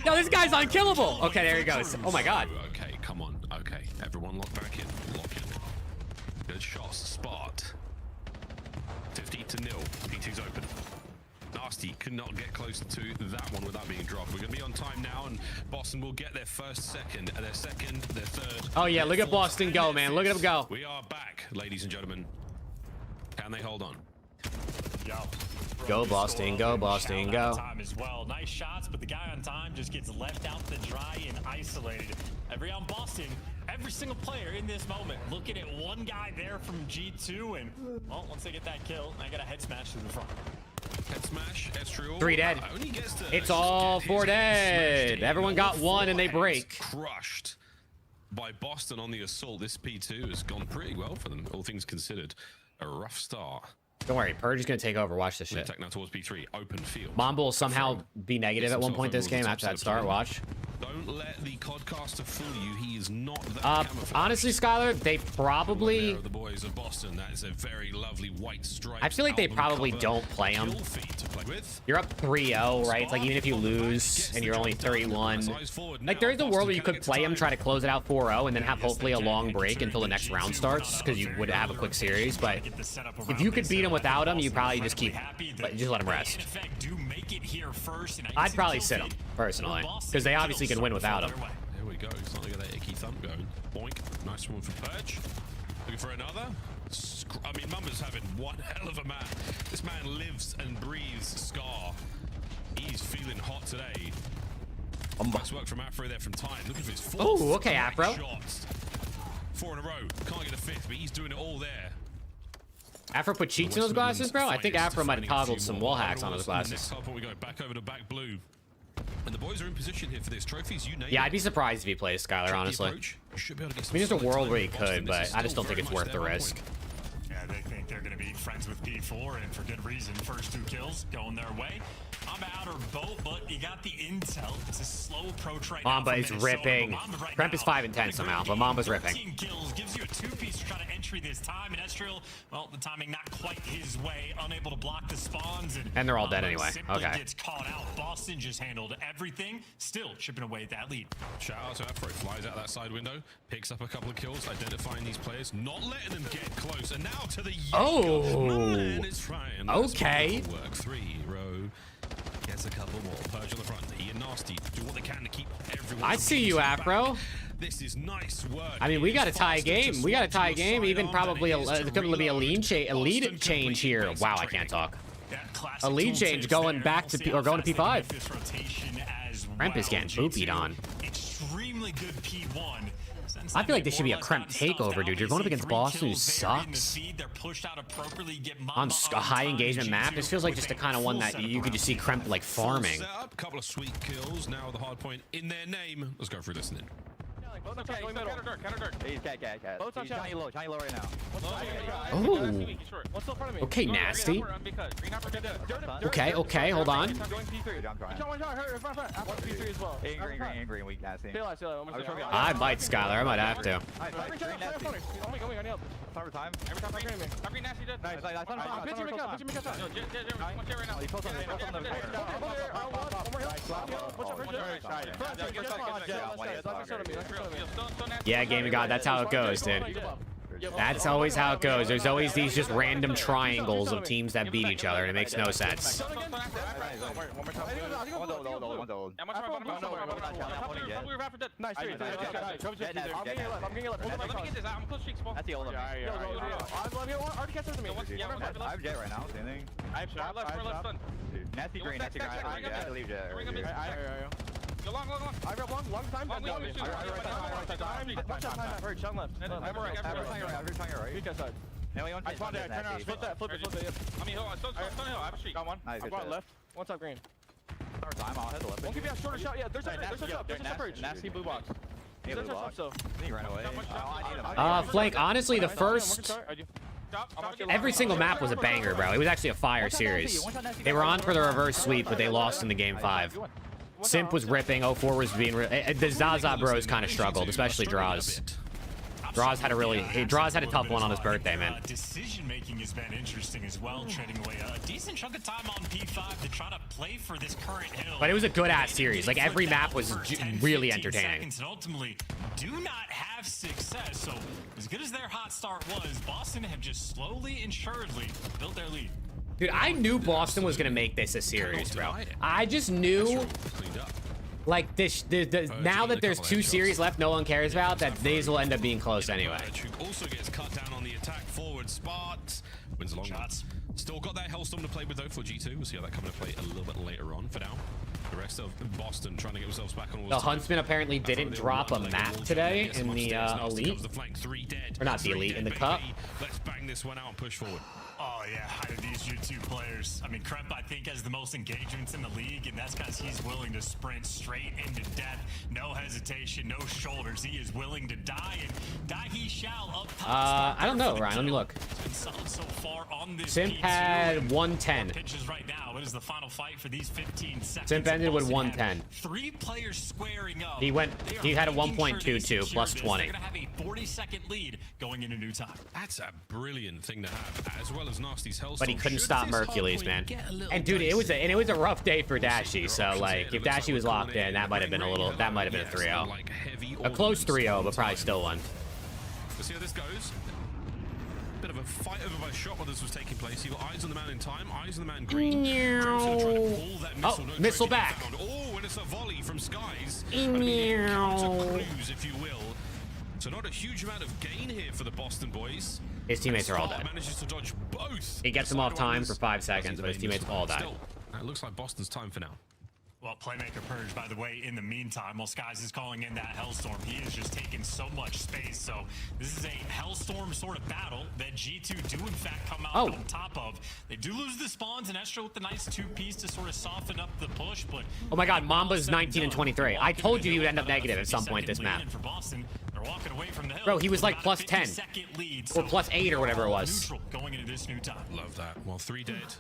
No, this guy's unkillable. Okay, there he goes. Oh my god. Okay, come on. Okay, everyone lock back in. Lock in. Good shots. Spot. 50-0. P2's open. Nasty could not get close to that one without being dropped. We're going to be on time now, and Boston will get their first second, their second, their third. Oh yeah, look at Boston go, man. Look at him go. We are back, ladies and gentlemen. Can they hold on? Go Boston, go Boston, go. Time as well. Nice shots, but the guy on time just gets left out to dry and isolated. Every on Boston, every single player in this moment looking at one guy there from G2, and well, once they get that kill, I got a head smash to the front. Head smash, Estriel. 3 dead. It's all 4 dead. Everyone got 1 and they break. Crushed by Boston on the assault. This P2 has gone pretty well for them, all things considered. A rough start. Don't worry, Purge is gonna take over. Watch this shit. Attack now towards P3. Open field. Mamba will somehow be negative at one point this game after that start. Watch. Don't let the Codcaster fool you. He is not that honestly, Skylar, they probably. The boys of Boston. That is a very lovely white stripe. I feel like they probably don't play him. You're up 3-0, right? It's like even if you lose and you're only 31, like there is a world where you could play him, try to close it out 4-0, and then have hopefully a long break until the next round starts because you would have a quick series. But if you could beat him without him, you probably just just let him rest. I'd probably sit him personally because they obviously can win without him. There we go. It's not like that icky thump going. Boink. Nice one from Purge. Looking for another. I mean, Mumba's having one hell of a match. This man lives and breathes Scar. He's feeling hot today. Nice work from Afro there from time. Looking for his fourth. Oh, okay, Afro. Shots. 4 in a row. Can't get a fifth, but he's doing it all there. Afro put cheats in those glasses, bro? I think Afro might have toggled some wall hacks on those glasses. Next point we go back over to back blue. And the boys are in position here for this. Trophies, you name Yeah, I'd be surprised if he plays Skylar, honestly. I mean, there's a world where he could, but I just don't think it's worth the risk. Yeah, they think they're going to be friends with P4, and for good reason. First 2 kills going their way. Mamba outer boat, but you got the intel. It's a slow approach right Mamba now. is ripping. Kremp is 5 and 10 somehow, but Mamba's ripping. 15 kills gives you a 2-piece to try to entry this time. And Estriel, well, the timing not quite his way, unable to block the spawns. And they're all dead anyway. Okay. Gets caught out. Boston just handled everything, still chipping away at that lead. Shout out to Afro. Flies out that side window, picks up a couple of kills, identifying these players, not letting them get close. And now to the okay. Work 3-0. Gets a couple more. Purge on the front. He and Nasty do what they can to keep everyone. I see you, Afro. This is nice work. I mean, we got to tie a game. We got to tie a game. Even probably it could be a lead change here. Wow, I can't talk. A lead change going back to or going to P5. Kremp is getting boopied on. Extremely good P1. I feel like this should be a Kremp takeover, dude. You're going up against Boston, who sucks. On a high engagement map, this feels like just the kind of one that you could just see Kremp like farming. A couple of sweet kills. Now the hard point in their name. Let's go through this then. Johnny low right now. Oh. Okay, nasty. Okay, hold on. Green, weak, nasty. I might, Skylar. I might have to. Yeah, Gaming God, that's how it goes, dude. That's always how it goes. There's always these just random triangles of teams that beat each other, and it makes no sense. Nasty green. I leave Jet. Go long time. Flip it. I mean, hold on. Stone hill. I have a sheet. Got one. I've got left. One top green. Time, I'll head left. Won't give you a shorter shot. Yeah, there's a bridge. Nasty blue box. There's a top, so. He ran away. Flank, honestly, the first... Every single map was a banger, bro. It was actually a fire series. They were on for the reverse sweep, but they lost in the game 5. Simp was ripping. 04 was being the Zaza bros kind of struggled, especially Draws. Draws had a tough one on his birthday, man. Decision making has been interesting as well, trading away a decent chunk of time on P5 to try to play for this current hill. But it was a good ass series. Like every map was really entertaining. And ultimately do not have success. So as good as their hot start was, Boston have just slowly and surely built their lead. Dude, I knew Boston was gonna make this a series, bro. I just knew. Like this, now that there's 2 series left, no one cares about that. These will end up being close anyway. Also gets cut down on the attack forward spot. Wins long shots. Still got that Hellstorm to play with though for G2. We'll see how that comes to play a little bit later on. For now, the rest of Boston trying to get themselves back on. The Huntsman apparently didn't drop a map today in the elite, or not the elite, in the cup. Let's bang this one out and push forward. Oh yeah, out of these U2 players, I mean, Krep I think has the most engagements in the league, and that's because he's willing to sprint straight into death, no hesitation, no shoulders. He is willing to die, and die he shall. Up top. I don't know, Ryan. Let me look. So far on this Simp had 110. Pitches right now. What is the final fight for these 15 seconds? Simp ended with 110. 3 players squaring up. He had a 1.22 plus 20. They're gonna have a 40-second lead going into new time. That's a brilliant thing to have, as well as Nasty's Hellstorm. But he couldn't stop Mercules, man. And dude, it was a rough day for Dashy. So like, if Dashy was locked in, that might have been a 3-0. A close 3-0, but probably still one. We'll see how this goes. Bit of a fight over by shot while this was taking place. You got eyes on the man in time, eyes on the man green. Oh, missile back. Oh, and it's a volley from Skies. Counter-clues, if you will. So not a huge amount of gain here for the Boston boys. His teammates are all dead. Manages to dodge both. He gets him off time for 5 seconds, but his teammates all died. It looks like Boston's time for now. Well, Playmaker Purge, by the way, in the meantime, while Skies is calling in that Hellstorm, he is just taking so much space. So this is a Hellstorm sort of battle that G2 do, in fact, come out on top of. They do lose the spawns, and Estra with the nice 2-piece to sort of soften up the push, but... Oh my god, Mamba's 19 and 23. I told you he would end up negative at some point this map. For Boston, they're walking away from the hill. Bro, he was like plus 10. Or plus 8 or whatever it was. Going into this new time. Love that. Well, 3 dead.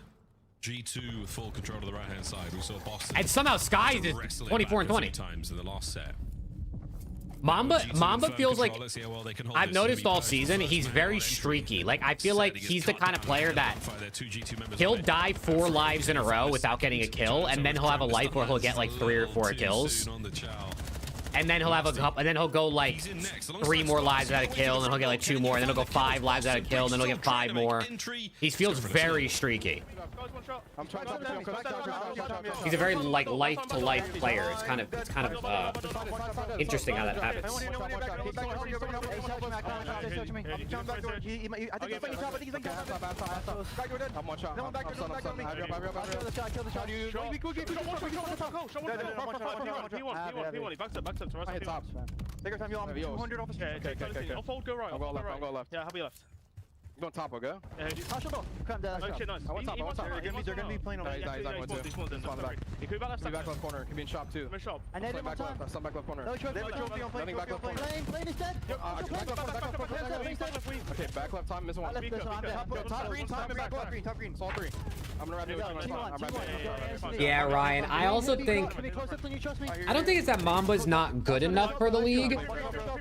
G2 with full control of the right-hand side. We saw Boston. And somehow Skies is 24 and 20. Times in the last set. Mamba feels like, I've noticed all season, he's very streaky. Like, I feel like he's the kind of player that he'll die 4 lives in a row without getting a kill, and then he'll have a life where he'll get like 3 or 4 kills. And then he'll have a couple, and then he'll go like 3 more lives without a kill, and then he'll get like 2 more, and then he'll go 5 lives without a kill, and then he'll get 5 more. He feels very streaky. He's a very like life-to-life player. It's kind of interesting how that happens. Take your time, you on 200 off the street. Okay. I'll fold, go right. I'll go left. Yeah, I'll be left. You going top, I'll go? Yeah, come down. Oh, shit, nice. I want top. They're gonna be playing on the back. He's back. He could be back left corner. Could be in shop too. I need him back left. Some back left corner. Nothing back left corner. Plane is dead. Okay, back left time. Miss one. Top green. Top green. All 3. I'm gonna wrap you. Yeah, Ryan. I also think, I don't think it's that Mamba's not good enough for the league.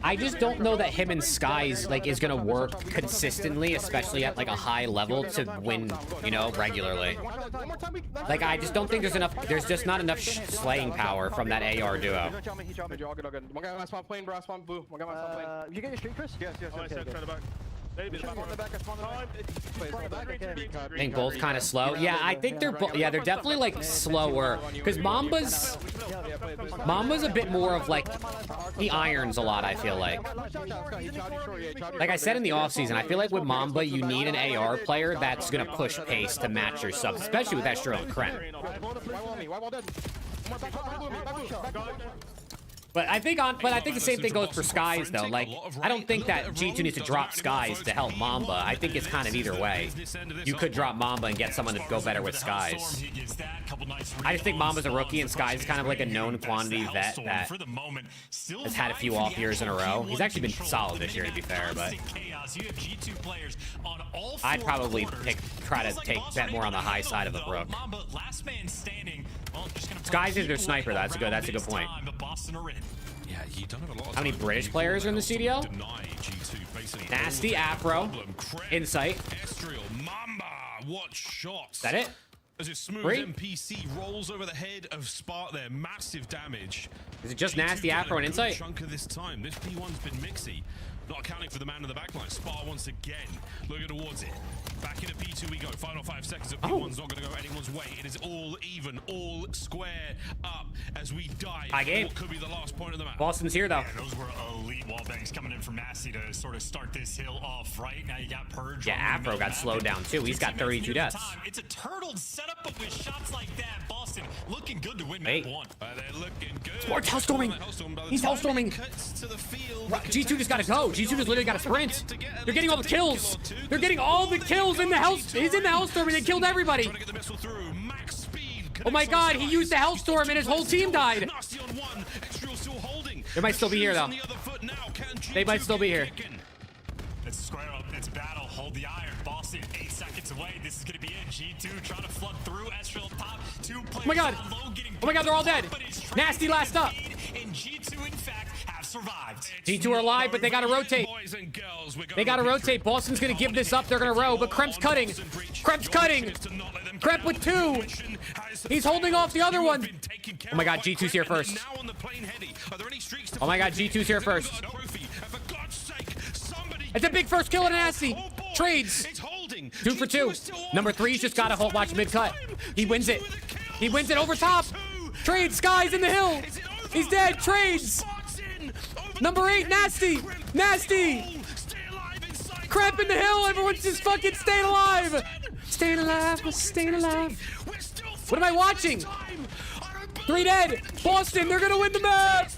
I just don't know that him and Skies like is gonna work consistently, especially at like a high level to win, you know, regularly. Like, I just don't think there's just not enough slaying power from that AR duo. One guy last spawn plane, bro. Spawn blue. One guy last spawn plane. You get your street, Chris? Yes. I think both kind of slow. Yeah, I think they're they're definitely like slower because Mamba's a bit more of like he irons a lot. I feel like I said in the offseason, I feel like with Mamba you need an AR player that's gonna push pace to match your subs, especially with Estro and Krem. But I think the same thing goes for Skies though. Like, I don't think that G2 needs to drop Skies to help Mamba. I think it's kind of either way. You could drop Mamba and get someone to go better with Skies. I just think Mamba's a rookie and Skies is kind of like a known quantity vet that has had a few off years in a row. He's actually been solid this year, to be fair, but I'd probably try to bet more on the high side of the Rook. Skies is their sniper. That's a good point. Yeah, you don't have a lot of how many British players are in the CDL? Nasty Afro. Insight. Mamba, what shots? Is that it? As it smooth MPC rolls over the head of Spark there, massive damage. Is it just Nasty Afro and Insight? Chunk of this time. This P1's been mixy. Not accounting for the man in the backline. Spar once again looking towards it. Back into P2 we go. Final 5 seconds of P1's not going to go anyone's way. It is all even, all square up as we dive. High game. What could be the last point of the map. Boston's here though. Yeah, those were elite wall bangs coming in from Nasty to sort of start this hill off. Right now you got Purge. Yeah, Afro got slowed down too. He's got 32 deaths. It's a turtled setup, but with shots like that, Boston looking good to win map 1. They're looking good. It's more Hellstorming. He's Hellstorming. G2 just got to go. G2 just literally got to sprint. They're getting all the kills. They're getting all the kills in the Hellstorm. He's in the Hellstorm and they killed everybody. Oh my god, he used the Hellstorm and his whole team died. They might still be here though. They might still be here. It's square up. It's battle. Hold the iron. Boston 8 seconds away. This is going to be it. G2 trying to flood through. Estrel top. 2 players. Oh my god. Oh my god, they're all dead. Nasty last up. And G2 in fact have survived. G2 are alive, but they got to rotate. They got to rotate. Boston's going to give this up. They're going to row, but Kremp's cutting. Kremp's cutting. Kremp with 2. He's holding off the other one. Oh my god, G2's here first. Oh my god, G2's here first. It's a big first kill on Nasty. Trades. 2 for 2. Number 3's just got to watch mid-cut. He wins it. He wins it over top. Trades. Skies in the hill. He's dead. Trades. Number 8, Nasty. Nasty. Crap in the hill. Everyone's just fucking staying alive. Staying alive. Staying alive. What am I watching? 3 dead. Boston, they're going to win the map.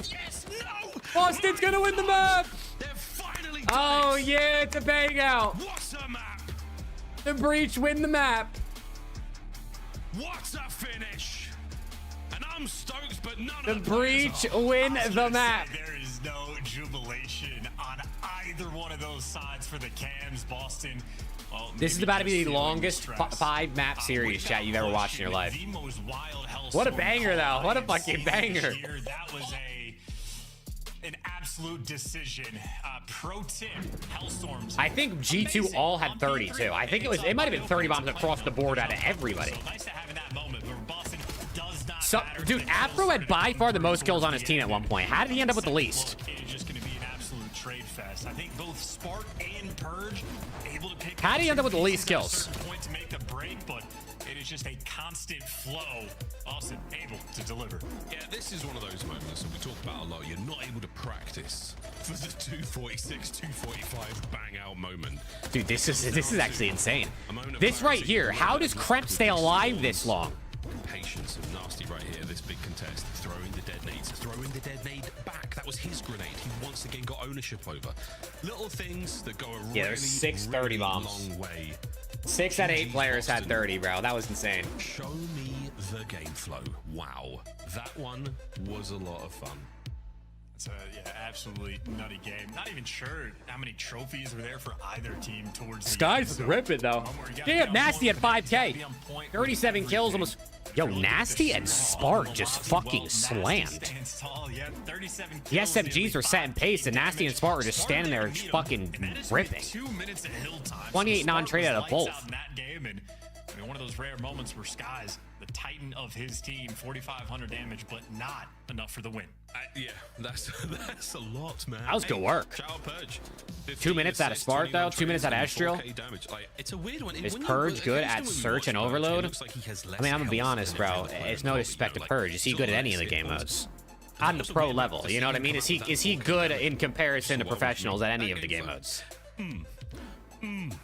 Boston's going to win the map. Oh, yeah, it's a bang out. The Breach win the map. What a finish. And I'm stoked, but none the Breach win the map. There is no jubilation on either one of those sides for the Cams. Boston. Well, this is about to be the longest 5 map series, chat, you've ever watched in your life. What a banger, though. What a fucking banger. That was an absolute decision. Pro tip, Hellstorms. I think G2 all had 30 too. I think it might have been 30 bombs across the board out of everybody. So nice to have in that moment where Boston does not so, dude, Afro had by far the most kills on his team at one point. How did he end up with the least? It's just going to be an absolute trade fest. I think both Spark and Purge able to pick. How did he end up with the least kills? Point to make the break, but it is just a constant flow. Austin able to deliver. Yeah, this is one of those moments that we talk about a lot. You're not able to practice for the 246, 245 bang out moment. Dude, this is actually insane. This right here, how does Kremp stay alive this long? Patience of Nasty right here. This big contest, throwing the detonades, throwing the detonade back. That was his grenade. He once again got ownership over. Little things that go a really, there's 6 30 really bombs. long way. 6 out of 8 players had 30, bro. That was insane. Show me the game flow. Wow, that one was a lot of fun. It's a absolutely nutty game. Not even sure how many trophies were there for either team towards the Sky's ripping though. Damn, Nasty at 5K. 37 kills almost. Yo, Nasty and Spark just fucking slammed. The SMGs were setting pace and Nasty and Spark were just standing there fucking ripping. 28 non-trade out of both. One of those rare moments where Skies, the titan of his team, 4,500 damage, but not enough for the win. Yeah, that's a lot, man. That was good work. 2 minutes out of Spark, though. 2 minutes out of Estrel. It's a weird one. Is Purge good at search and overload? I mean, I'm gonna be honest, bro. It's no disrespect to Purge. Is he good at any of the game modes? On the pro level, you know what I mean? Is he good in comparison to professionals at any of the game modes?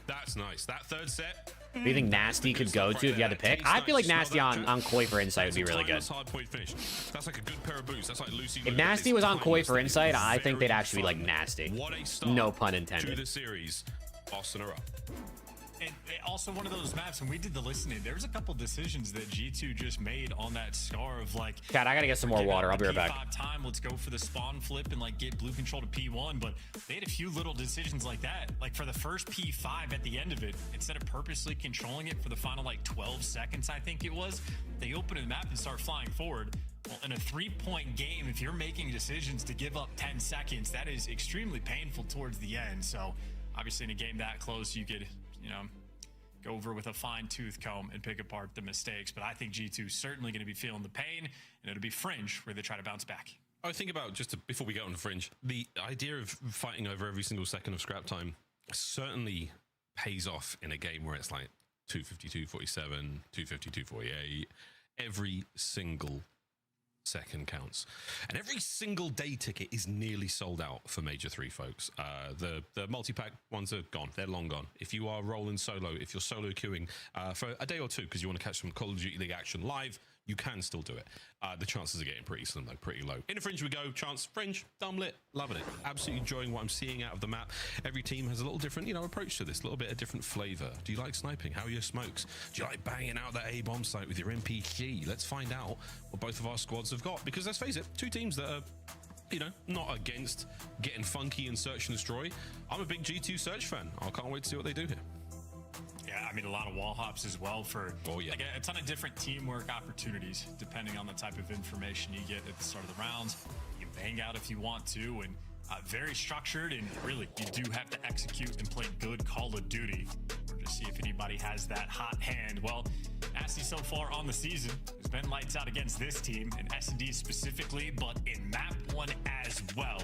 That's nice. That third set. Do you think Nasty could go to if you had to pick? I feel like Nasty on Koi for Insight would be really good. That's like a good pair of boots. That's like Lucy. If Nasty was on Koi for Insight, I think they'd actually be like Nasty. No pun To intended. the series, Boston are up. And also one of those maps, when we did the listening, there was a couple decisions that G2 just made on that Scar of like, Cat, I gotta get some more water. I'll be right back. Time, let's go for the spawn flip and like get blue control to P1. But they had a few little decisions like that. Like for the first P5 at the end of it, instead of purposely controlling it for the final like 12 seconds, I think it was, they open the map and start flying forward. Well, in a 3-point game, if you're making decisions to give up 10 seconds, that is extremely painful towards the end. So obviously in a game that close, you could, you know, go over with a fine-tooth comb and pick apart the mistakes. But I think G2 is certainly going to be feeling the pain, and it'll be Fringe where they try to bounce back. I think about, before we get on to Fringe, the idea of fighting over every single second of scrap time certainly pays off in a game where it's like 252, 47, 252, 48. Every single second counts, and every single day ticket is nearly sold out for Major 3, folks. The multi-pack ones are gone. They're long gone. If you are rolling solo, if you're solo queuing for a day or two because you want to catch some Call of Duty League action live, you can still do it. The chances are getting pretty slim though, pretty low. In a Fringe we go. Chance Fringe, dumblit, loving it. Absolutely enjoying what I'm seeing out of the map. Every team has a little different, approach to this, a little bit of different flavor. Do you like sniping? How are your smokes? Do you like banging out that A-bomb site with your MPG? Let's find out what both of our squads have got, because let's face it, two teams that are, not against getting funky and search and destroy. I'm a big G2 search fan. I can't wait to see what they do here. Yeah, I mean, a lot of wall hops as well for like a ton of different teamwork opportunities, depending on the type of information you get at the start of the rounds. You can bang out if you want to, and very structured, and really, you do have to execute and play good Call of Duty or just see if anybody has that hot hand. Well, Nasty so far on the season has been lights out against this team, and S&D specifically, but in map 1 as well.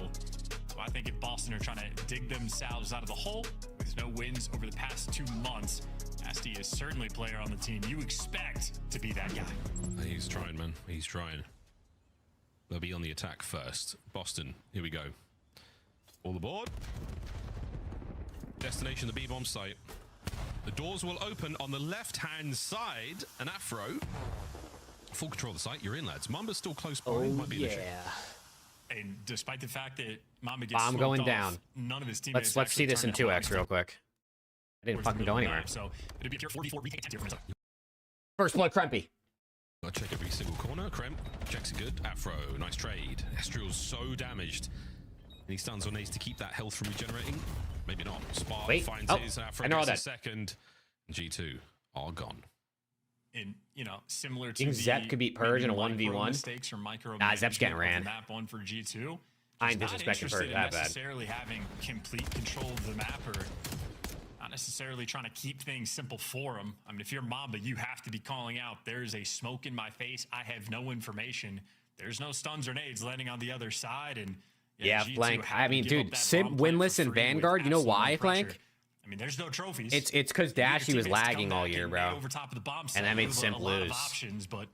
So I think if Boston are trying to dig themselves out of the hole with no wins over the past 2 months, Nasty is certainly a player on the team you expect to be that guy. He's trying, man. He's trying. They'll be on the attack first. Boston, here we go. All aboard. Destination, the B-bomb site. The doors will open on the left-hand side. An Afro. Full control of the site. You're in, lads. Mamba's still close by. Might be an issue. And despite the fact that Mamba gets I'm going down. None of his teammates. Let's see this in 2x real quick. I didn't fucking go anywhere. So it'll be a 4v4 retake here from First blood, Krempy. Gotta check every single corner. Kremp checks it good. Afro, nice trade. Estriel's so damaged. And he stuns on Ace to keep that health from regenerating. Maybe not. Spark finds his. Afro gets a second. G2 are gone. And, similar to think Zep could beat Purge in a 1v1. Mistakes or micro Zep's getting ran. Map 1 for G2. I ain't disrespecting Purge that bad. Necessarily having complete control of the map, or not necessarily trying to keep things simple for him. I mean, if you're Mamba, you have to be calling out, there's a smoke in my face. I have no information. There's no stuns or nades landing on the other side. And yeah, Flank. I mean, dude, Sim winless in Vanguard. You know why, Flank? I mean, there's no trophies. It's because Dashy was lagging all year, bro. Over top of the bomb and that made Simp a lot lose. Of options, but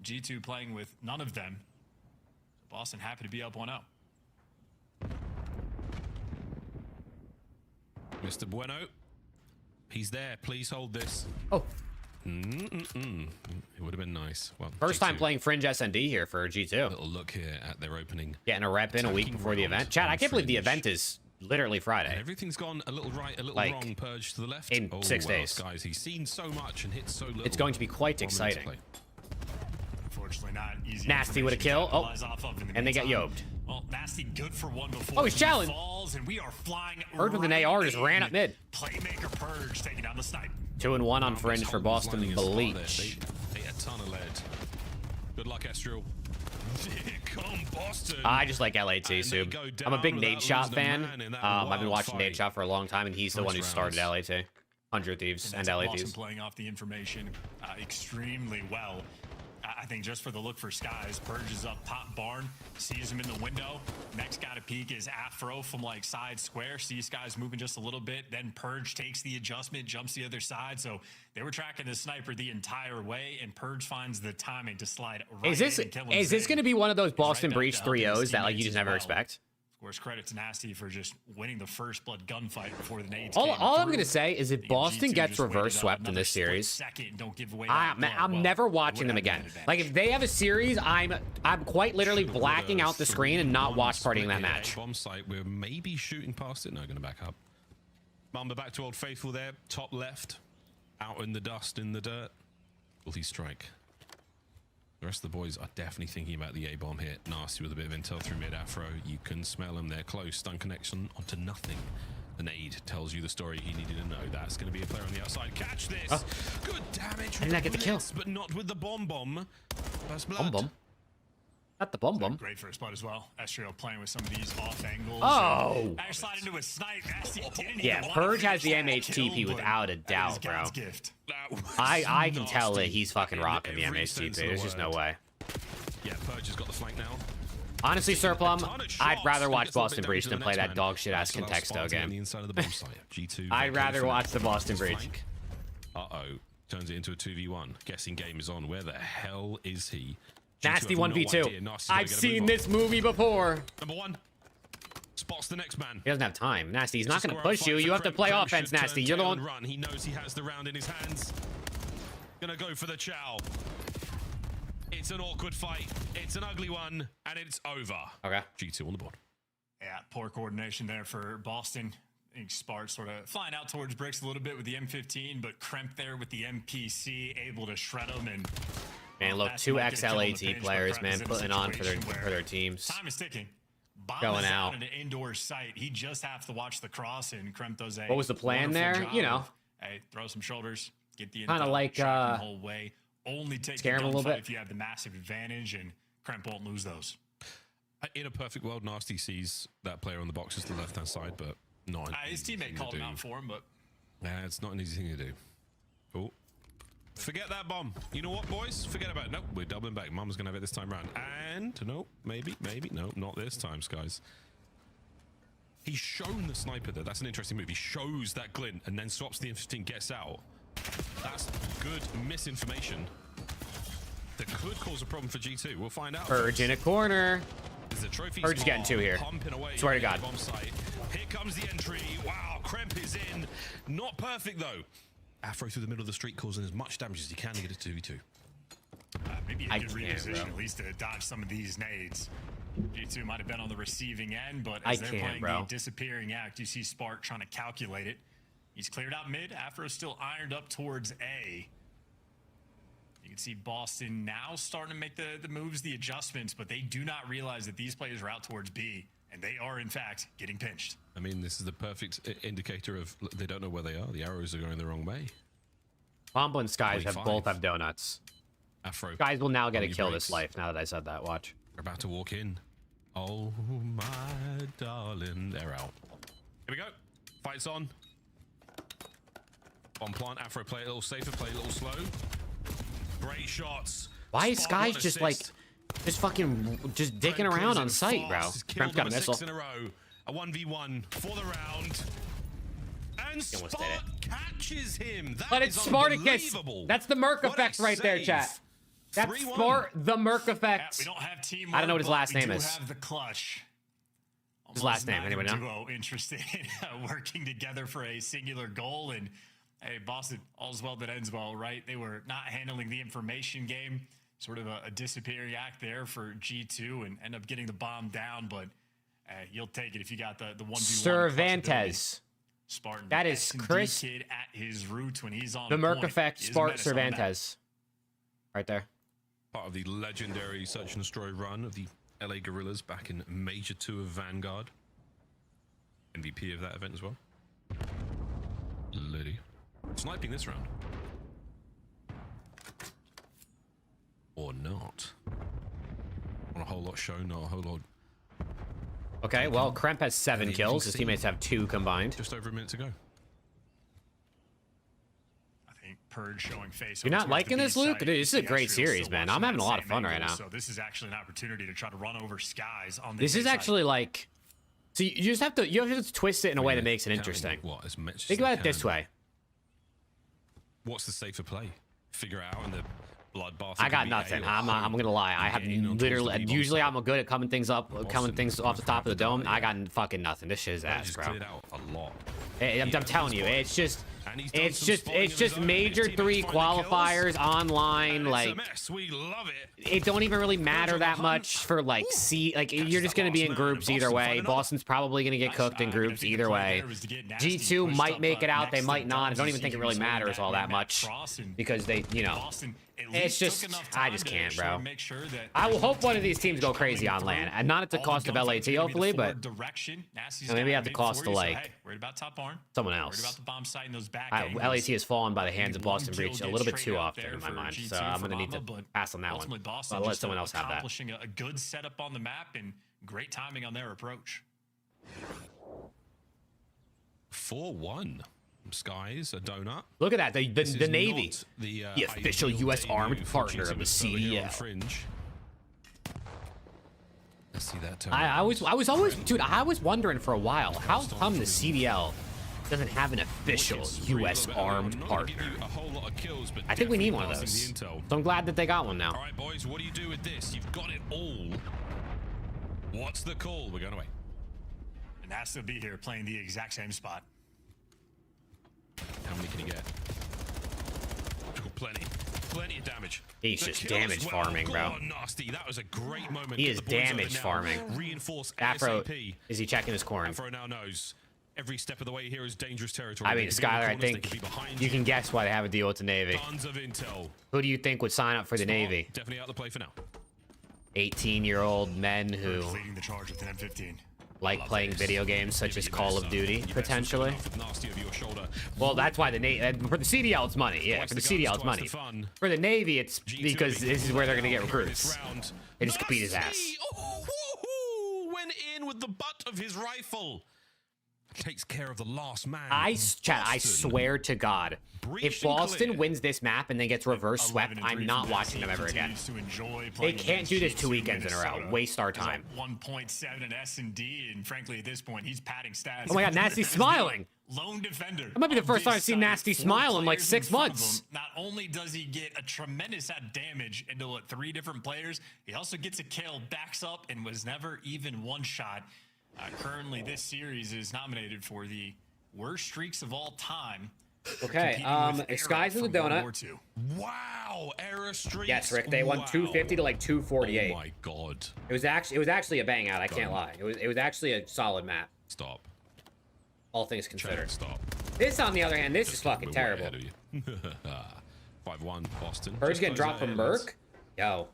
G2 playing with none of them. Boston happy to be up 1-0. Mr. Bueno, he's there. Please hold this. Oh. It would have been nice. Well, first time playing Fringe S&D here for G2. A little look here at their opening. Getting a rep in a week before the event. Chad, I can't believe the event is literally Friday. And everything's gone a little right, a little wrong. Purge to the left. In 6 days. Guys, he's seen so much and hit so little. It's going to be quite exciting. Unfortunately, not easy. Nasty with a kill. Oh, and they get yobed. Well, Nasty good for one before. Oh, he's challenged. Falls, and we are flying. Purge with an AR just ran up mid. Playmaker Purge taking down the snipe. 2-1 on Fringe for Boston Bleach. They a ton of lead. Good luck, Estriel. Come, Boston. I just like LAT, Sub. I'm a big Nade Shot fan. I've been watching Nade Shot for a long time, and he's the one who started LAT. 100 Thieves and LA Thieves. Playing off the information extremely well. I think just for the look for Skies, Purge is up top barn, sees him in the window. Next guy to peek is Afro from like side square, sees Skies moving just a little bit. Then Purge takes the adjustment, jumps the other side. So they were tracking the sniper the entire way, and Purge finds the timing to slide right is this in and kill him. Is this going to be one of those Boston Breach 3-0s that like you just never expect? course, credit to Nasty for just winning the first blood gunfight before the nades. All I'm gonna say is if Boston gets reverse swept in this series, I'm never watching them again. Like if they have a series, I'm quite literally blacking out the screen and not watch partying that match. Bomb site, we're maybe shooting past it. No, going to back up. Mamba back to Old Faithful there, top left, out in the dust, in the dirt. Will he strike? The rest of the boys are definitely thinking about the A-bomb hit. Nasty with a bit of intel through mid-afro. You can smell them. They're close. Stun connection onto nothing. The nade tells you the story he needed to know. That's going to be a player on the outside. Catch this. Good damage. Didn't I get the kill? But not with the bomb. First blood. Bomb. Not the bomb. Great first blood as well. Estrio playing with some of these off angles. Oh. I slide into a snipe. Yeah, Purge has the MHTP without a doubt, bro. I can tell that he's fucking rocking the MHTP. There's just no way. Yeah, Purge has got the flank now. Honestly, Surplum, I'd rather watch Boston Breach than play that dog shit ass Contexto game. I'd rather watch the Boston Breach. Uh-oh. Turns it into a 2v1. Guessing game is on. Where the hell is he? Nasty 1v2. I've seen this movie before. Number 1. Spots the next man. He doesn't have time. Nasty, he's not going to push you. You have to play offense, Nasty. You're the one. Run. He knows he has the round in his hands. Gonna go for the chow. It's an awkward fight. It's an ugly one, and it's over. Okay. G2 on the board. Yeah, poor coordination there for Boston. I think Spart sort of flying out towards Bricks a little bit with the M15, but Kremp there with the MPC able to shred them. And man, look, 2 XLAT players, man, putting on for their teams. Time is ticking. Bomb going is out in an indoor site. He just has to watch the cross, and Kremp does a what was the plan there? You know, hey, throw some shoulders, get the kind of like the whole way. Only take scare him a little bit if you have the massive advantage, and Kremp won't lose those. In a perfect world, Nasty sees that player on the boxes to the left-hand side, but not. His teammate called him out for him, but it's not an easy thing to do. Oh, forget that bomb. You know what, boys? Forget about it. Nope, we're doubling back. Mum's gonna have it this time round. And no, maybe, no, not this time, guys. He's shown the sniper there. That's an interesting move. He shows that glint and then swaps the M15, gets out. That's good misinformation that could cause a problem for G2. We'll find out. Purge in a corner. Purge getting 2 here. Swear to God. Here comes the entry. Wow, Kremp is in. Not perfect though. Afro through the middle of the street, causing as much damage as he can to get a 2v2. Maybe a good reposition, at least to dodge some of these nades. G2 might have been on the receiving end, but as they're playing the disappearing act, you see Spark trying to calculate it. He's cleared out mid. Afro's still ironed up towards A. You can see Boston now starting to make the moves, the adjustments, but they do not realize that these players are out towards B, and they are, in fact, getting pinched. I mean, this is the perfect indicator of they don't know where they are. The arrows are going the wrong way. Bombo and Skies both have donuts. Afro. Skies will now get a kill this life, now that I said that. Watch. They're about to walk in. Oh, my darling. They're out. Here we go. Fight's on. Bomb plant. Afro play a little safer, play a little slow. Great shots. Why is Skies just like, just dicking around on sight, bro? Kremp's got a missile. In a row. A 1v1 for the round. And Spark catches him. But it's Spartacus. That's the Merc effect right there, chat. That's Spart, the Merc effect. We don't have teamwork. I don't know what his last name is. Have the clutch. His last name, anybody know? Duo interested in working together for a singular goal, and hey, Boston, all's well that ends well, right? They were not handling the information game, sort of a disappearing act there for G2, and end up getting the bomb down, but you'll take it if you got the 1v1. Cervantes. Spartan. That is Chris. Kid at his roots when he's on the Merc effect, Spart Cervantes. Right there. Part of the legendary Search and Destroy run of the LA Guerrillas back in Major 2 of Vanguard. MVP of that event as well. Liddy. Sniping this round. Or not. Not a whole lot shown, not a whole lot. Okay, well, Kremp has 7 kills. His teammates have 2 combined. Just over a minute to go. Purge showing face. You're not liking this, Luke? Dude, this is a great series, man. I'm having a lot of fun right now. So this is actually an opportunity to try to run over Skies on this is actually like, so you just have to twist it in a way that makes it interesting. Think about it this way. What's the safer play? Figure it out in the Bloodbath. I got nothing. I'm gonna lie. I have literally. Usually, I'm good at coming things off the top of the dome. I got fucking nothing. This shit is ass, bro. I'm telling you, it's just major 3 qualifiers online. Like, we love it. It don't even really matter that much for like you're just gonna be in groups either way. Boston's probably gonna get cooked in groups either way. G2 might make it out. They might not. I don't even think it really matters all that much because they, it's just, I just can't, bro. I will hope one of these teams go crazy on LAN, and not at the cost of LAT, hopefully, but maybe at the cost of like someone else. LAT has fallen by the hands of Boston Breach a little bit too often in my mind, so I'm gonna need to pass on that one. I'll let someone else have that. Accomplishing a good setup on the map and great timing on their approach. 4-1. Skies, a donut. Look at that, the Navy, the official U.S. armed partner of the CDL. Fringe. Let's see that. I was wondering for a while, how come the CDL doesn't have an official U.S. armed partner? I think we need one of those. So I'm glad that they got one now. All right, boys, what do you do with this? You've got it all. What's the call? We're going away. And has to be here playing the exact same spot. How many can he get? Plenty of damage. He's just damage farming, bro. Nasty. That was a great moment. He is damage farming. Reinforce Afro, ASAP. is he checking his corn? Afro now knows every step of the way here is dangerous territory. I mean, Skylar, I think you can guess why they have a deal with the Navy. Tons of intel. Who do you think would sign up for the Navy? Definitely out of the play for now. 18-year-old men who leading the charge with an M15. Like playing video games such as Call of Duty, potentially. Well, that's why the Navy, for the CDL, it's money. Yeah, for the CDL, it's money. For the Navy, it's because this is where they're going to get recruits. They just beat his ass. Went in with the butt of his rifle. Takes care of the last man. I swear to God, if Boston wins this map and then gets reverse swept, I'm not watching them ever again. They can't do this 2 weekends in a row. Waste our time. 1.7 in S&D, and frankly, at this point, he's padding stats. Oh my God, Nasty's smiling. Lone defender. That might be the first time I've seen Nasty smile in like 6 months. Not only does he get a tremendous amount of damage into 3 different players, he also gets a kill, backs up, and was never even one shot. Currently, this series is nominated for the worst streaks of all time. Okay, Skies in the donut. Wow, error streaks. Yes, Rick, they won 250 to like 248. Oh my God. It was actually a bang out. I can't lie. It was actually a solid map. Stop. All things considered. Stop. This, on the other hand, this is fucking terrible. 5-1 Boston. Bird's getting dropped from Merc. Yo.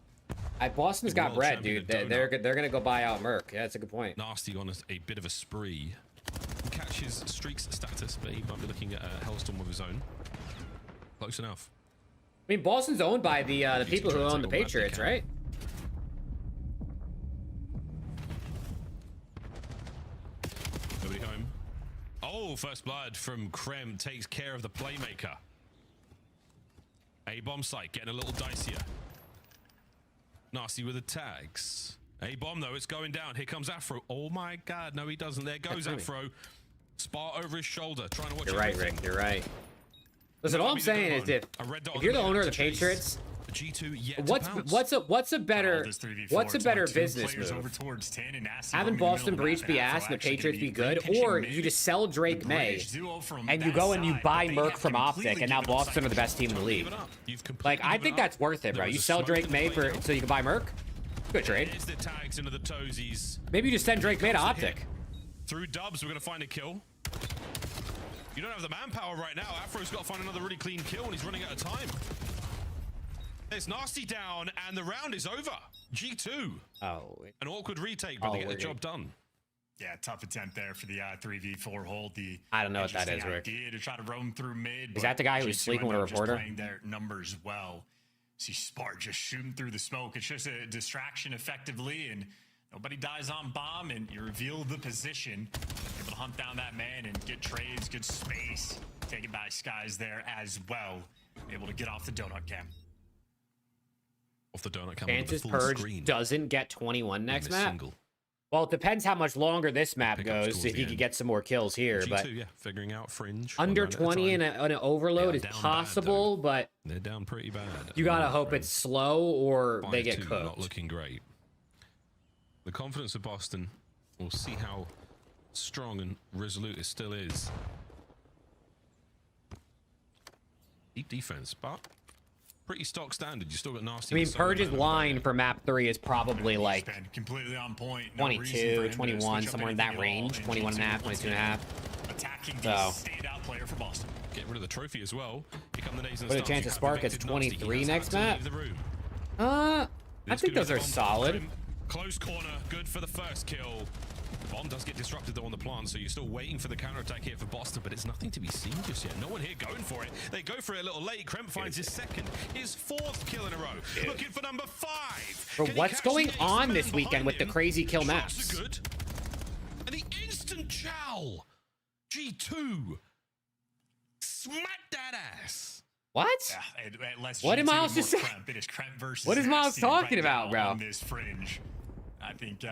Boston's got bread, dude. They're gonna go buy out Merc. Yeah, that's a good point. Nasty on a bit of a spree. Catch his streaks status, but he might be looking at a Hellstorm of his own. Close enough. I mean, Boston's owned by the people who own the Patriots, right? Nobody home. Oh, first blood from Krem takes care of the playmaker. A-bomb site getting a little dicier. Nasty with the tags. A-bomb though, it's going down. Here comes Afro. Oh my God, no he doesn't. There goes Afro. Spot over his shoulder, trying to watch. You're right, Rick. You're right. Listen, all I'm saying is if you're the owner of the Patriots, what's a better business move? Having Boston Breach be ass and the Patriots be good, or you just sell Drake May and you go and you buy Merc from Optic, and now Boston are the best team in the league. Like, I think that's worth it, bro. You sell Drake May so you can buy Merc. Good trade. Maybe you just send Drake May to Optic. Through dubs, we're gonna find a kill. You don't have the manpower right now. Afro's got to find another really clean kill, and he's running out of time. There's Nasty down, and the round is over. G2. Oh. An awkward retake, but they get the job done. Yeah, tough attempt there for the 3v4 hold. I don't know what that is, Rick. To try to roam through mid. Is that the guy who was sleeping with a reporter? Playing their numbers well. See Spart just shooting through the smoke. It's just a distraction effectively, and nobody dies on bomb, and you reveal the position. Able to hunt down that man and get trades, good space. Taken by Skies there as well. Able to get off the donut cam. Off the donut cam. Chances Purge doesn't get 21 next map. Well, it depends how much longer this map goes. If he could get some more kills here, G2, but yeah, figuring out Fringe. under 20 in an overload is possible, but they're down pretty bad. You gotta hope it's slow or they get 5-2, cooked. Not looking great. The confidence of Boston. We'll see how strong and resolute it still is. Deep defense, but pretty stock standard. You still got nasty. I mean, Purge's line for map 3 is probably like completely on point. No 22, 21, somewhere in that range. 21 and a half, 22 and a half. Attacking the So, standout player for Boston. Get rid of the trophy as well. Here come the days and with a stars. chance You to have spark at evicted 23 Nasty. next He has map. had to leave the room. I This think could be those the are bomb for solid. him. Close corner, good for the first kill. The bomb does get disrupted though on the plant, so you're still waiting for the counterattack here for Boston, but it's nothing to be seen just yet. No one here going for it. They go for it a little late. Kremp finds his second, his 4th kill in a row. Looking for number 5. Bro, what's going on this weekend with the crazy kill maps? Shots are good. And the instant chow. G2. Smack that ass. What? Yeah, What did Miles just say? It is Kremp versus What is Miles Nasty talking right about, now bro? on this Fringe. I think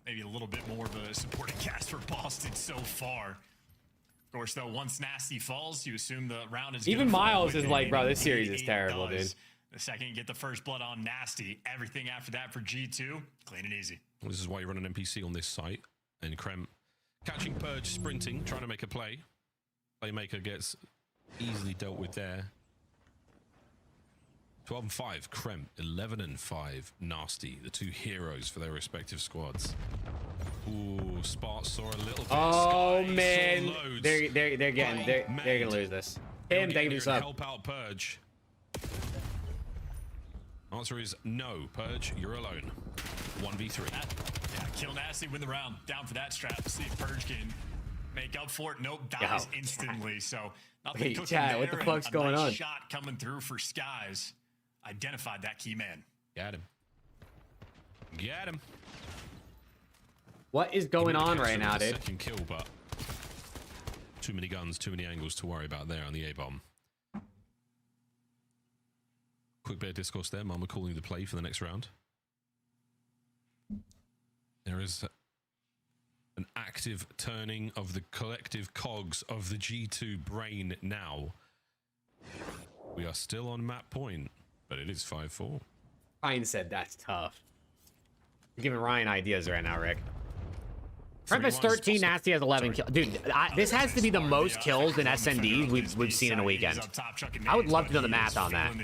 maybe a little bit more of a supporting cast for Boston so far. Of course, though, once Nasty falls, you assume the round is Even gonna fall Miles is with like, him, bro, and this series he is terrible, does. dude. The second you get the first blood on Nasty, everything after that for G2, clean and easy. This is why you run an NPC on this site. And Kremp catching Purge, sprinting, trying to make a play. Playmaker gets easily dealt with there. 12 and 5, Kremp. 11 and 5, Nasty. The two heroes for their respective squads. Ooh, Spark saw a little bit. Oh Sky man, saw loads. they're gonna lose this. Tim, thank you for sub. Help out Purge. Answer is no, Purge. You're alone. 1v3. Yeah, kill Nasty, win the round. Down for that strap. See if Purge can make up for it. Nope, dies instantly. So nothing Hey, cooking Chad, there, what the and fuck's a going nice on? Shot coming through for Skies. Identified that key man. Got him. Got him. What is going on right now, dude? Second kill, but too many guns, too many angles to worry about there on the A-bomb. Quick bit of discourse there. Mama calling the play for the next round. There is an active turning of the collective cogs of the G2 brain now. We are still on map point, but it is 5-4. Ryan said that's tough. You're giving Ryan ideas right now, Rick. Kremp has 13, Nasty has 11 kills. Dude, this has to be the most kills in SND we've seen in a weekend. I would love to know the math on that.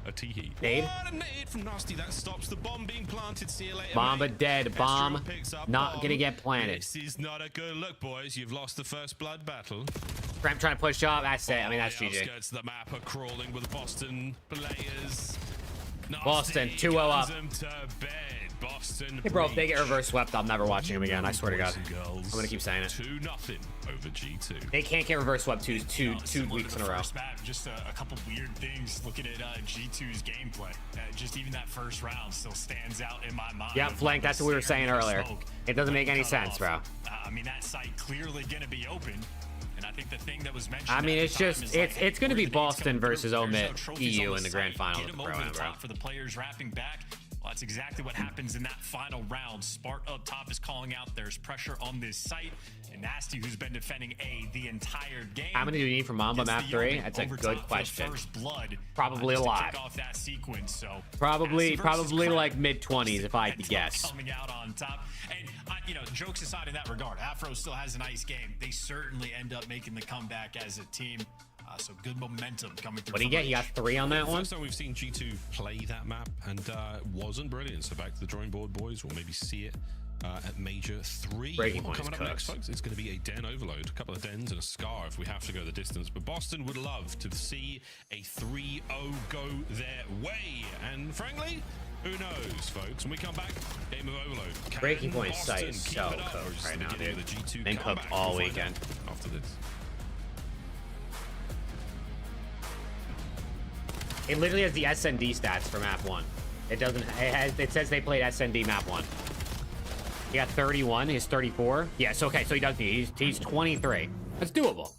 A T-heat. Nade? What a nade from Nasty. That stops the bomb being planted. See you later, Bomba mate. dead. Astro Bomb picks up not bomb. gonna get planted. This is not a good look, boys. You've lost the first blood battle. Kremp trying to push up. That's it. I mean, that's The GG. outskirts of the map are crawling with Boston players. Nasty Boston, 2-0 up. guns them to bed. Boston. Hey, bro, if they get breach. reverse swept, I'm never watching him again. I swear to God. Boys and girls, I'm gonna keep saying it. 2-0 over G2. They can't get reverse swept two weeks in a row. First map, just a couple weird things looking at G2's gameplay. Just even that first round still stands out in my mind. Yeah, Flank, that's what we were saying earlier. It doesn't make any sense, bro. I mean, that site clearly going to be open. And I think the thing that was mentioned. I mean, at it's the time just, is like, it's going to be where the nade's Boston coming through. versus There's no Omit trophies EU on in the site. grand final Get of the 'em over pro-am, the bro. top for the players wrapping back. Well, that's exactly what happens in that final round. Spark up top is calling out there's pressure on this site. And Nasty, who's been defending A the entire game. How many do you need from Mamba gets map the 3? open That's a over good top for question. first blood, Probably a just to lot. kick off that sequence. So Probably Nasty versus Kremp like mid-20s if I had to ends up guess. coming out on top. And you know, jokes aside in that regard, Afro still has a nice game. They certainly end up making the comeback as a team. So good momentum coming through. What do you get? You got 3 on that one? First time we've seen G2 play that map, and wasn't brilliant. So back to the drawing board, boys. We'll maybe see it at Major 3. Breaking point Coming is up next, cooked. folks, it's going to be a den overload. A couple of dens and a scar if we have to go the distance. But Boston would love to see a 3-0 go their way. And frankly, who knows, folks? When we come back, game of overload. Can Breaking point Boston site is keep so it up? Or cooked is right the now, beginning dude. of the G2 Been cooked comeback? all We'll find weekend. out after this. It literally has the SND stats for map 1. It doesn't. It says they played SND map 1. He got 31. He's 34. Yes. Okay. So he does. He's 23. That's doable.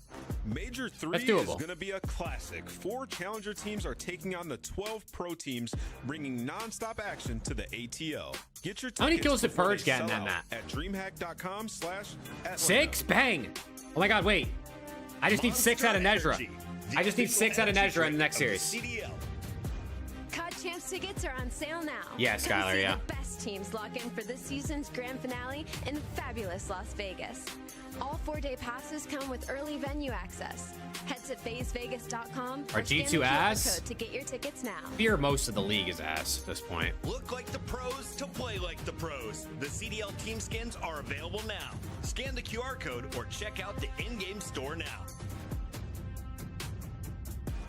Major 3 That's is doable. going to be a classic. 4 challenger teams are taking on the 12 pro teams, bringing non-stop action to the ATL. Get your tickets How many kills did before Purge they get in sell that out map? at DreamHack.com/Atlanta. 6? Bang! Oh my god, wait. I just need 6 out of Nezra. I just need 6 out of Nezra in the next series. CDL. COD Champs tickets are on sale now. Yeah, And Skylar, see yeah. The best teams lock in for this season's grand finale in fabulous Las Vegas. All 4-day passes come with early venue access. Head to FazeVegas.com Are or scan G2 the QR ass? code to get your tickets now. Fear most of the league is ass at this point. Look like the pros to play like the pros. The CDL team skins are available now. Scan the QR code or check out the in-game store now.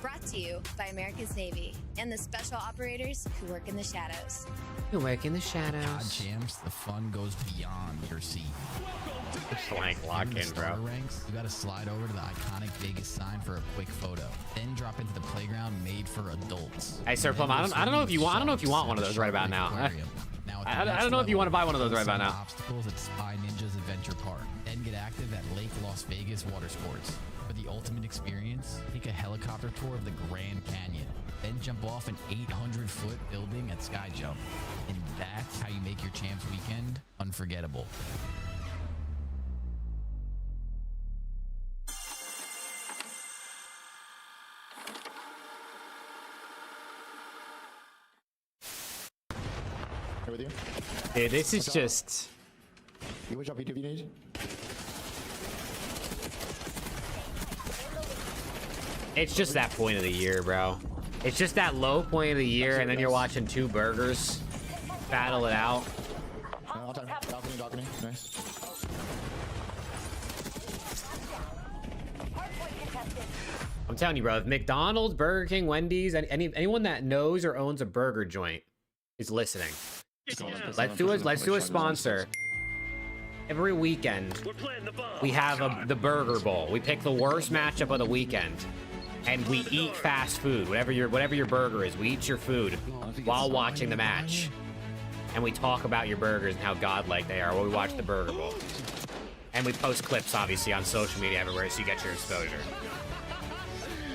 Brought to you by America's Navy and the special operators who work in the shadows. You work in the COD shadows. Champs, the fun goes beyond your seat. Flank lock in, Star bro. ranks, you gotta slide over to the iconic Vegas sign for a quick photo. Then drop into the playground made for adults. Hey, Sir Plum, I don't know if you want one of those right about now. I don't know if you want to buy one of those right about now. Obstacles at Spy Ninjas Adventure Park. Then get active at Lake Las Vegas Water Sports. For the ultimate experience, take a helicopter tour of the Grand Canyon. Then jump off an 800-foot building at Sky Jump. And that's how you make your Champs weekend unforgettable. Here with you. Dude, this is just... Which job you need? It's just that point of the year, bro. It's just that low point of the year, and then you're watching 2 burgers battle it out. Balcony. Nice. I'm telling you, bro, if McDonald's, Burger King, Wendy's, anyone that knows or owns a burger joint is listening. Let's do a sponsor. Every weekend, we have the Burger Bowl. We pick the worst matchup of the weekend, and we eat fast food. Whatever your burger is, we eat your food while watching the match, and we talk about your burgers and how godlike they are while we watch the Burger Bowl. And we post clips, obviously, on social media everywhere, so you get your exposure.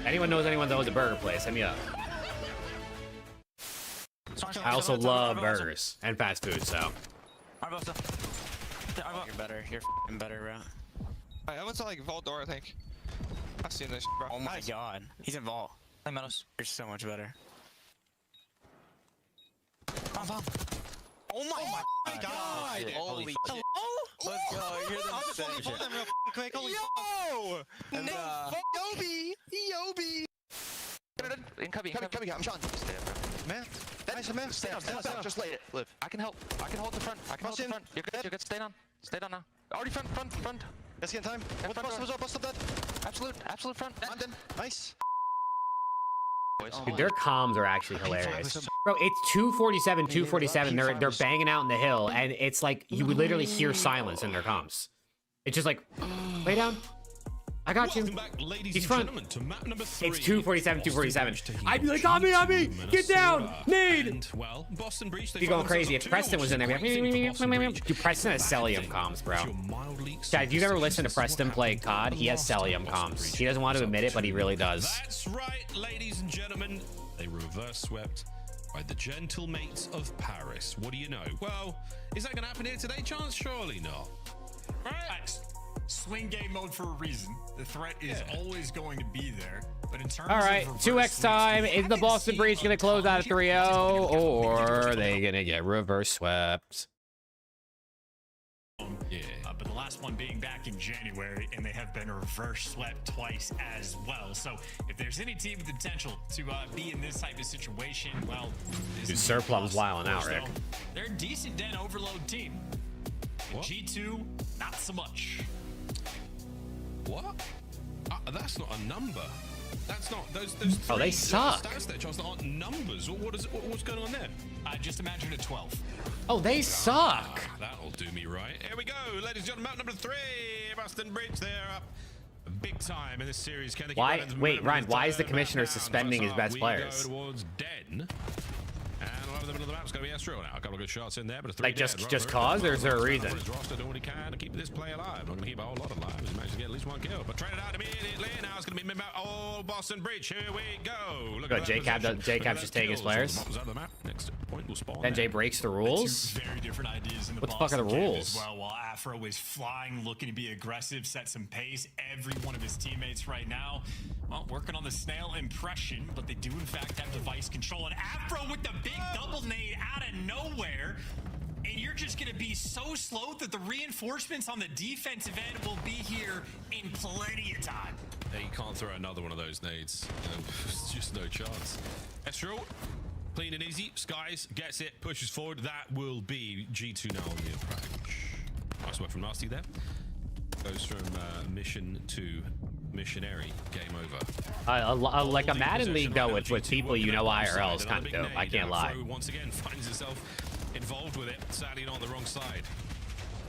Anyone knows anyone that owns a burger place, hit me up. I also love burgers and fast food, so. You're better. You're f***ing better, bro. I went to like Vault Door, I think. I've seen this, bro. Oh my god. He's in Vault. You're so much better. Oh my god! Holy Hello? Let's go. You're the I just want to pull them real quick. Holy yo! And, Yobi! In cubby, I'm Sean. Man, Stay down. Just lay it. Live. I can help. I can hold the front. You're good. Stay down. Stay down now. Already front. Let's get in time. Bust up that. Absolute front. London. Nice. Dude, their comms are actually hilarious. Bro, it's 247. They're banging out in the hill, and it's like you would literally hear silence in their comms. It's just like, lay down. I got you. He's front. It's 247. I'd be like, Ami, get down. Need. Well, Boston Breach. Be going crazy. If Preston was in there, dude, Preston has Celium comms, bro. Guys, if you've ever listened to Preston play COD, he has Celium comms. He doesn't want to admit it, but he really does. That's right, ladies and gentlemen. They reverse swept by the gentle mates of Paris. What do you know? Well, is that going to happen here today, Chance? Surely not. Right. Swing game mode for a reason. The threat is always going to be there. But in terms All right, of 2x time. Is the Boston Breach going to close out at 3-0, or are they going to get reverse swept? But the last one being back in January, and they have been reverse swept twice as well. So if there's any team with the potential to be in this type of situation, well, Dude, Sir Plum's wilding out, Rick. They're a decent den overload team. G2, not so much. What? That's not a number. That's not those. Oh, they suck. Stats there, Charles, that aren't numbers. What's going on there? Just imagine a 12. Oh, they suck. That'll do me right. Here we go, ladies and gentlemen. Map number 3, Boston Breach. They're up big time in this series. Can they Why? keep Wait, Ryan. Why is the commissioner suspending his best players? We go towards Den. And over the middle of the map. It's going to be Astro now. A couple of good shots in there, but Like just cause, or is there a reason? Roster doing what he can to keep this play alive. Not going to keep a whole lot alive. He's managed to get at least one kill, but traded out immediately. Now it's going to be mid-map. Oh, Boston Bridge. Here we go. Look at JCap just taking his players. Next point will spawn. Then Jay breaks the rules. Very different ideas in the What the fuck are the rules? Well, while Afro is flying, looking to be aggressive, set some pace. Every one of his teammates right now, well, working on the snail impression, but they do in fact have device control. And Afro with the big double nade out of nowhere. And you're just going to be so slow that the reinforcements on the defensive end will be here in plenty of time. Yeah, you can't throw another one of those nades. There's just no chance. Estro, clean and easy. Skies gets it, pushes forward. That will be G2 now on the approach. Nice work from Nasty there. Goes from mission to missionary. Game over. Like a Madden League though, with people you know IRL is kind of dope. I can't lie. Once again finds himself involved with it. Sadly not on the wrong side.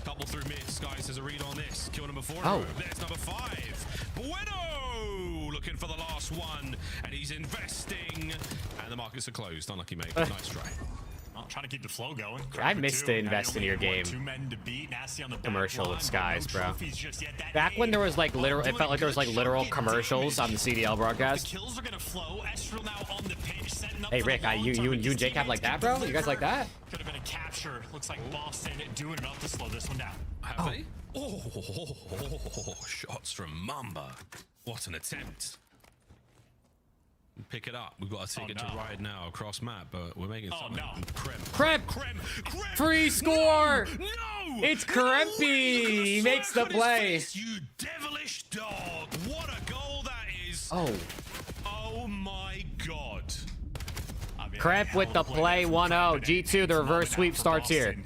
Couple through mid. Skies has a read on this. Kill number 4. Oh. There's number 5. Bueno looking for the last one, and he's investing. And the markets are closed. Unlucky mate. Nice try. Well, trying to keep the flow going. I missed to invest in your game. 2 men to beat. Nasty on the Commercial with Skies, bro. just yet. Back when there was like literal, it felt like there was like literal commercials on the CDL broadcast. The kills are gonna flow. Estral now on the pitch, setting up. Hey Rick, you and Jake have like that, bro? You guys like that? Could have been a capture. Looks like Boston doing enough to slow this one down. Have they? Oh, shots from Mamba. What an attempt. Pick it up. We've got a ticket to ride now across map, but we're making something. Kremp! Free score! No! It's Krempy! He makes the play. You devilish dog! What a goal that is! Oh my god! Kremp with the play 1-0. G2, the reverse sweep starts here.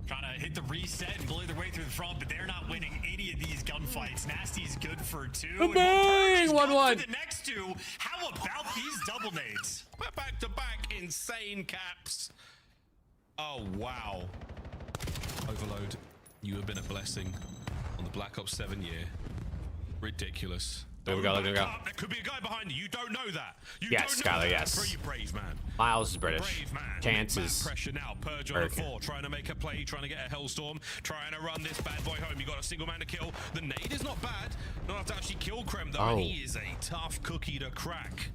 Trying to hit the reset and bully their way through the front, but they're not winning any of these gunfights. Nasty's good for 2. Bang! 1-1. The next 2. How about these double nades? Back to back, insane caps. Oh wow! Overload, you have been a blessing on the Black Ops 7 year. Ridiculous. There we go. There we go. There could be a guy behind you. You don't know that. Yes, Skylar. Yes. Pretty brave man. Miles is British. Brave man. Chances. Pressure now. Purge on the 4, trying to make a play, trying to get a hellstorm, trying to run this bad boy home. You got a single man to kill. The nade is not bad. Not enough to actually kill Krem though. And he is a tough cookie to crack.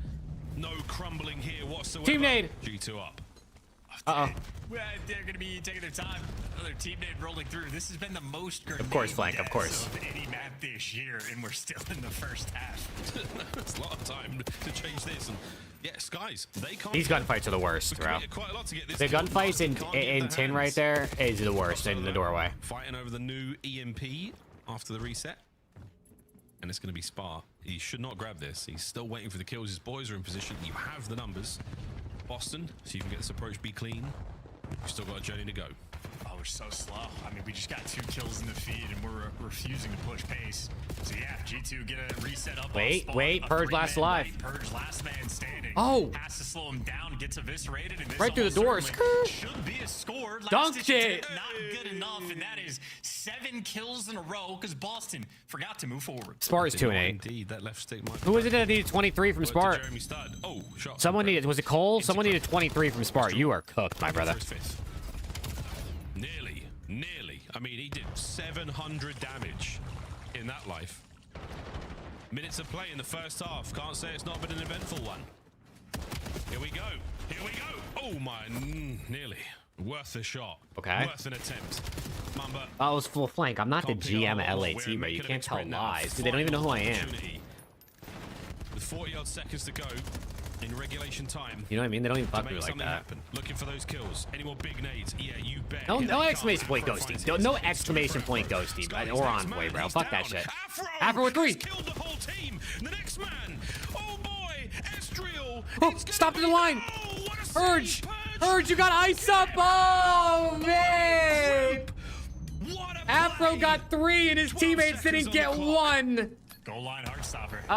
No crumbling here whatsoever. Team nade. G2 up. Well, they're going to be taking their time. Another team nade rolling through. This has been the most grenade Of course, Flank. Of course. of any map this year, and we're still in the first half. It's a lot of time to change this. And yeah, Skies, they can't. These gunfights are the worst, bro. Quite a lot to get this The gunfights in tin right there is the worst in the doorway. Fighting over the new EMP after the reset. And it's going to be Spar. He should not grab this. He's still waiting for the kills. His boys are in position. You have the numbers. Boston, so you can get this approach, be clean. You've still got a journey to go. Oh, we're so slow. I mean, we just got 2 kills in the feed, and we're refusing to push pace. So yeah, G2 get a reset up. Wait, Purge last alive. Purge last man standing. Oh! Has to slow him down, gets eviscerated, and this Right through the doors. Should be a score. Dunked it! Not good enough, and that is 7 kills in a row because Boston forgot to move forward. Spar is 2-8. Indeed, that left stick might. Who was it that needed 23 from Spar? Oh, shot. Someone needed. Was it Cole? Someone needed 23 from Spar. You are cooked, my brother. Nearly. I mean, he did 700 damage in that life. Minutes of play in the first half. Can't say it's not been an eventful one. Here we go. Oh my, nearly. Worth a shot. Okay. Worth an attempt. Mamba. I was full flank. I'm not the GM at LAT, bro. You can't tell lies. Dude, they don't even know who I am. With 40 odd seconds to go in regulation time. You know what I mean? They don't even fuck me like that. Happen. Looking for those kills. Any more big nades? Yeah, you bet. No exclamation point ghosty. No exclamation point ghosty. Or Envoy, bro. Fuck that shit. Afro with 3. Killed the whole team. The next man. Oh boy. Estriel. Oh, stop in the line. Urge, you got ice up. Oh, man. Afro got 3 and his teammates didn't get 1. Goal line Heartstopper.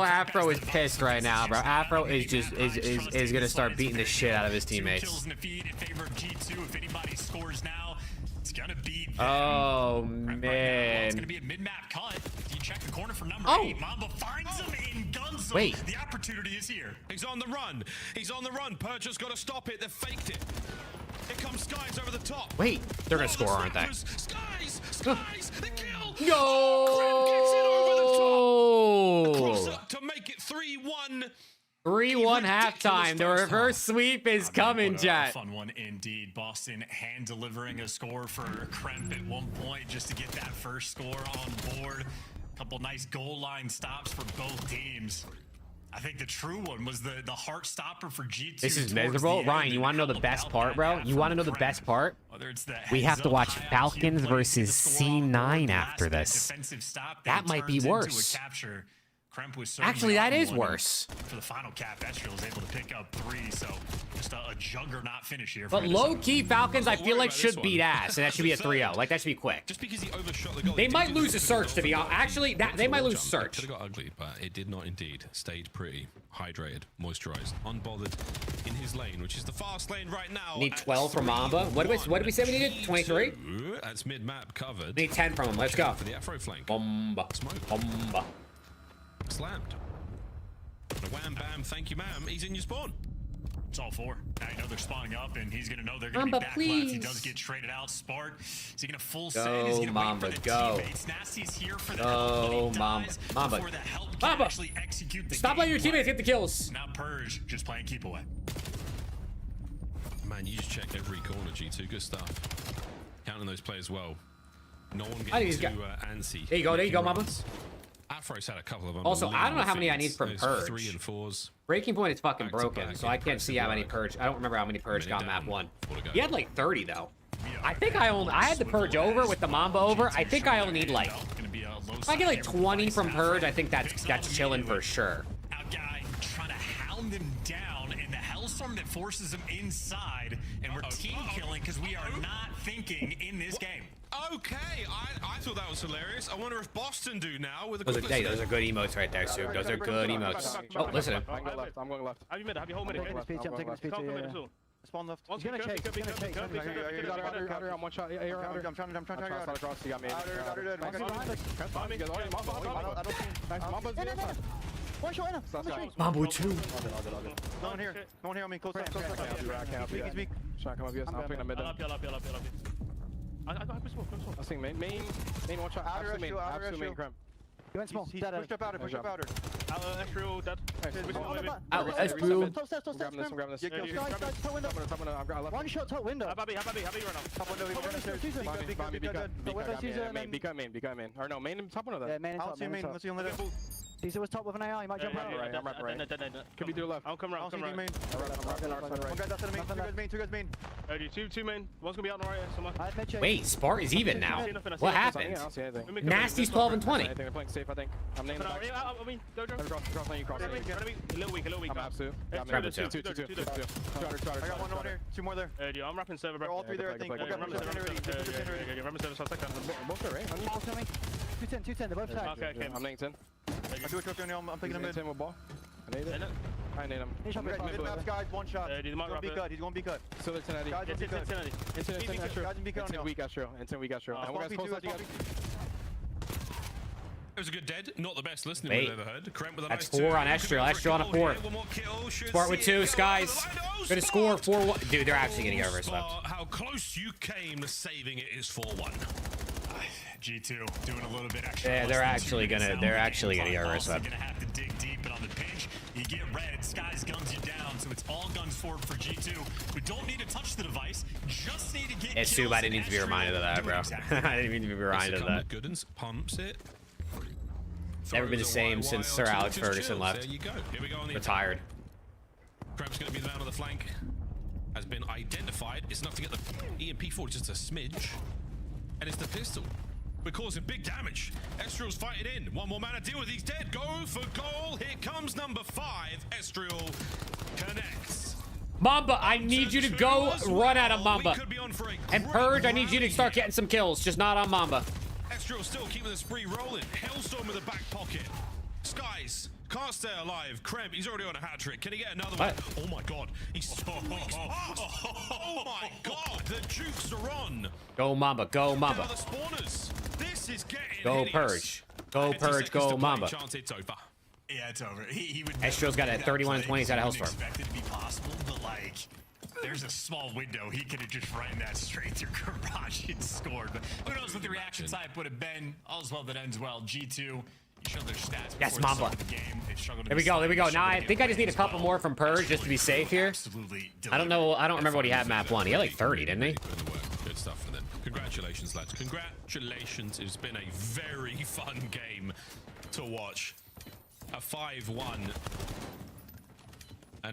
Afro is pissed right now, bro. Afro is just is gonna start beating the shit out of his teammates. Kills in the feed in favor of G2. If anybody scores now, it's gonna be them. Oh man. It's gonna be a mid-map cut. check the corner for number 8. Mamba finds him in Gunzel. Wait. The opportunity is here. He's on the run. He's on the run. Purge's got to stop it. They've faked it. Here comes Skies over the top. Wait, they're gonna score, aren't they? Skies, the kill. No! Cross up to make it 3-1. 3-1 halftime. The reverse sweep is coming, chat. Fun one indeed. Boston hand delivering a score for Kremp at one point just to get that first score on board. A couple nice goal line stops for both teams. I think the true one was the heart stopper for G2. This is miserable. Ryan, you want to know the best part, bro? You want to know the best part? We have to watch Falcons versus C9 after this. That might be worse. Actually, that is worse. For the final cap, Estriel was able to pick up 3, so just a juggernaut finish here. But low-key, Falcons, I feel like, should beat ass, and that should be a 3-0. Like, that should be quick. Just because he overshot the goal. They might lose a search, to be honest. Actually, they might lose a search. Could have got ugly, but it did not indeed. Stayed pretty, hydrated, moisturized, unbothered in his lane, which is the fast lane right now. Need 12 from Mamba. What did we say we needed? 23? That's mid-map covered. Need 10 from him. Let's go. For the Afro flank. Bomba. Bomba. Slammed. And a wham bam, thank you ma'am. He's in your spawn. It's all 4. Now you know they're spawning up, and he's gonna know they're gonna be back left. He does get traded out. Spark. Is he gonna full send? Is he gonna wait for the teammates? Nasty's here for the help, but he dies before the help can actually execute the Stop letting your teammates get the kills. Now Purge just playing keep away. Man, you just check every corner, G2. Good stuff. Counting those players well. No one gets too antsy. There you go, Mamba. Afro's had a couple of them. Also, I don't know how many I need from Those Purge. 3 and 4s. Breaking point is fucking broken, so I can't see how many Purge. I don't remember how many Purge got map 1. He had like 30 though. I think I had the Purge over with the Mamba over. I think I only need like, if I get like 20 from Purge, I think that's chilling for sure. Out guy trying to hound him down in the Hellstorm that forces him inside, and we're team killing because we are not thinking in this game. Okay, I thought that was hilarious. I wonder if Boston do now with a Those are good emotes right there, Soup. Those are good emotes. Oh, listen. I'm going left. I'm going left. Have you hold mid? I'm taking the speech. Spawn left. He's gonna chase. He's gonna chase. Outer, I'm one shot. I'm trying to cross. He got me. One shot in him. Mambo 2. No one here on me. Close up. He's weak. Trying to come up here. I'm picking up mid. I got smoke. I think main one shot. Outer main creme. He went small. Push up outer. Estriel dead. Estriel. Top grabbing this. One shot top window. Be main. Or no, main top window. Yeah, main top. Let's see on the Caesar was top with an AI. He might jump out. I'm right. Could be to the left. I'll come around. Main. One guy's outside of main. Two guys main. Two main. One's gonna be out on the right somewhere. Wait, Spart is even now. What happened? I don't see anything. Nasty's 12 and 20. They're playing safe, I think. I'm naming back. Go. Cross lane, you cross lane. A little weak. I'm absolute. Grab the two. I got one here. 2 more there. I'm wrapping server, bro. All 3 there, I think. Both are right. 210. They're both tagged. Okay. I'm laying 10. I do a trophy on you. I'm picking him in. 10 with ball. I need it. I need him. Mid-maps, guys. One shot. He's gonna be cut. Still there, 10 Guys, Guys in B cut on you. weak Astro. Weak Astro. And one guy's close left. It was a good dead, not the best listening we've ever heard. Kremp with a That's nice 4 on Estriel. Estriel on a 4. Spart with 2. Skies. Gonna score 4-1. Dude, they're actually gonna get overswept. How close you came to saving it is 4-1. G2 doing a little bit extra. Yeah, they're actually gonna get overswept. Gonna have to dig deep, but on the pinch, you get red. Skies guns you down, so it's all guns forward for G2. We don't need to touch the device, just need to get. Yeah, Soup, I didn't need to be reminded of that, bro. I didn't need to be reminded of that. Goodens pumps it. Never been the same since Sir Alex Ferguson left. There you go. Here we go on the Retired. Kremp's going to be the man on the flank. Has been identified. It's enough to get the EMP forward, just a smidge. And it's the pistol. We're causing big damage. Estriel's fighting in. One more man to deal with. He's dead. Go for goal. Here comes number 5. Estriel connects. Mamba, I need you to go run out of Mamba. And Purge, I need you to start getting some kills, just not on Mamba. Estriel still keeping the spree rolling. Hellstorm with a back pocket. Skies can't stay alive. Kremp, he's already on a hat trick. Can he get another one? Oh my god. He's so oh my god. The jukes are on. Go Mamba. Go Mamba. Now the spawners. This is getting Go hideous. Purge. Go Purge, go Mamba. Chance it's over. Yeah, it's over. He would. Estro's got a 31 and 20 out of Hellstorm. Expect it to be possible, but like, there's a small window. He could have just run that straight through garage and scored. But who knows what the reaction type would have been? All's well that ends well. G2. You showed their stats. Yes, before the Mamba. start of the game. They've struggled to There we go. There we go. Now I think I just need a as couple well. more from Purge just to be safe here. I don't know. I don't remember what he had map 1. He had like 30, didn't he? Good stuff for them. Congratulations, lads. Congratulations. It's been a very fun game to watch. A 5-1.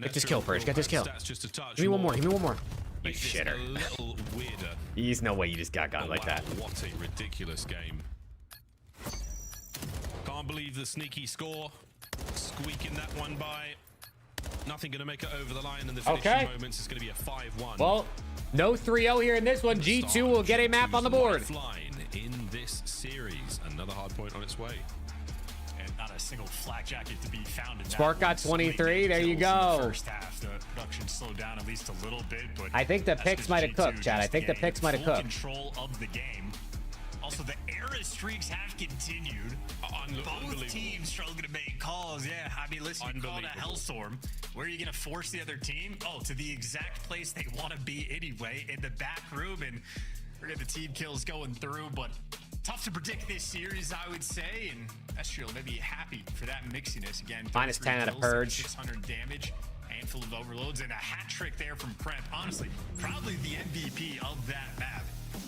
Get this kill, Purge. Get this kill. Just a touch Give me one more. Give me one more. You Makes this shitter. a little weirder. There's no way you just got Oh, like wow, that. What a ridiculous game. Can't believe the sneaky score. Squeaking that one by. Nothing going to make it over the line in the finishing moments. It's going to be a 5-1. Well, no 3-0 here in this one. G2 will get a map on the board. Lifeline in this series. Another hard point on its way. And not a single flak jacket to be found in Spark that got 23. There you go. First half, the production slowed down at least a little bit, but I think the picks might have cooked, Chad. I think the picks might have full cooked. Control of the game. Also, the era streaks have continued. Both teams struggling to make calls. Yeah, I mean, listen, you called a hellstorm. Where are you going to force the other team? Oh, to the exact place they want to be anyway, in the back room, and we're getting the team kills going through, but tough to predict this series, I would say, and Estriel may be happy for that mixiness again. Minus 10 out of Purge. 600 damage, handful of overloads, and a hat trick there from Kremp. Honestly, probably the MVP of that map.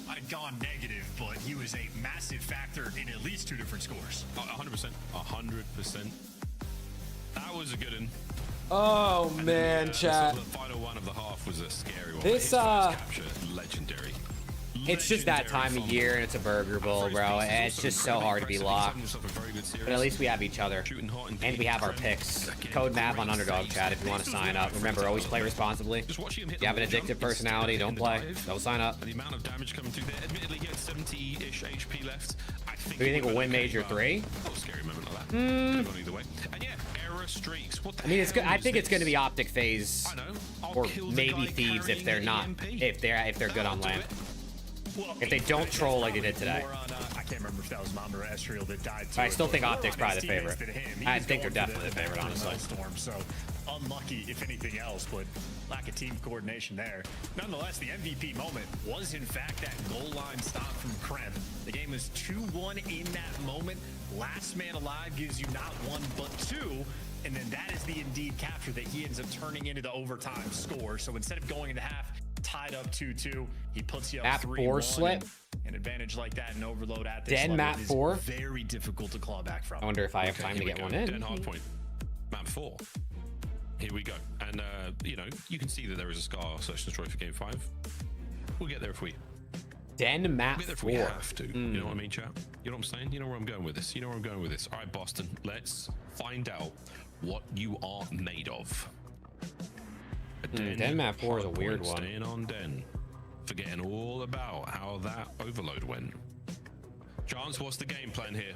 I'd gone negative, but he was a massive factor in at least 2 different scores. 100%. 100%. That was a good one. Oh, man, chat. The final one of the half was a scary one. This, capture, legendary. It's just that time of year, and it's a Burger Bowl, bro. And it's just so hard to be locked. But at least we have each other. And we have our picks. Code MAV on Underdog, chat, if you want to sign up. Remember, always play responsibly. If you have an addictive personality, don't play. Don't sign up. The amount of damage coming through there, admittedly, he had 70-ish HP left. I think Do you think we'll win Major 3? Oh, scary moment like that. Could have gone either way. And yeah, error streaks. What the I mean, it's good. hell I was think it's this? going to be Optic Phase, or maybe Thieves if they're not, if they're good on land. If they don't troll like they did today. I can't remember if that was Mamba or Estriel that died. I still think Optic's probably the favorite. He I was think they're going for definitely the favorite, honestly. Storm, so unlucky if anything else, but lack of team coordination there. Nonetheless, the MVP moment was in fact that goal line stop from Kremp. The game was 2-1 in that moment. Last man alive gives you not 1 but 2. And then that is the indeed capture that he ends up turning into the overtime score. So instead of going into half tied up 2-2, he puts you up 3-1. slip. An advantage like that in overload at this Den level map is 4. very difficult to claw back from. I wonder if I have time to get one in. Den hard point. Map 4. Here we go. And, you know, you can see that there is a Scar Search and Destroy for Game 5. We'll get there if we... Den map 4. If we have to. You know what I mean, chat? You know what I'm saying? You know where I'm going with this. You know where I'm going with this. All right, Boston, let's find out what you are made of. Den map 4 is a weird one. Staying on Den. Forgetting all about how that overload went. Chance, what's the game plan here?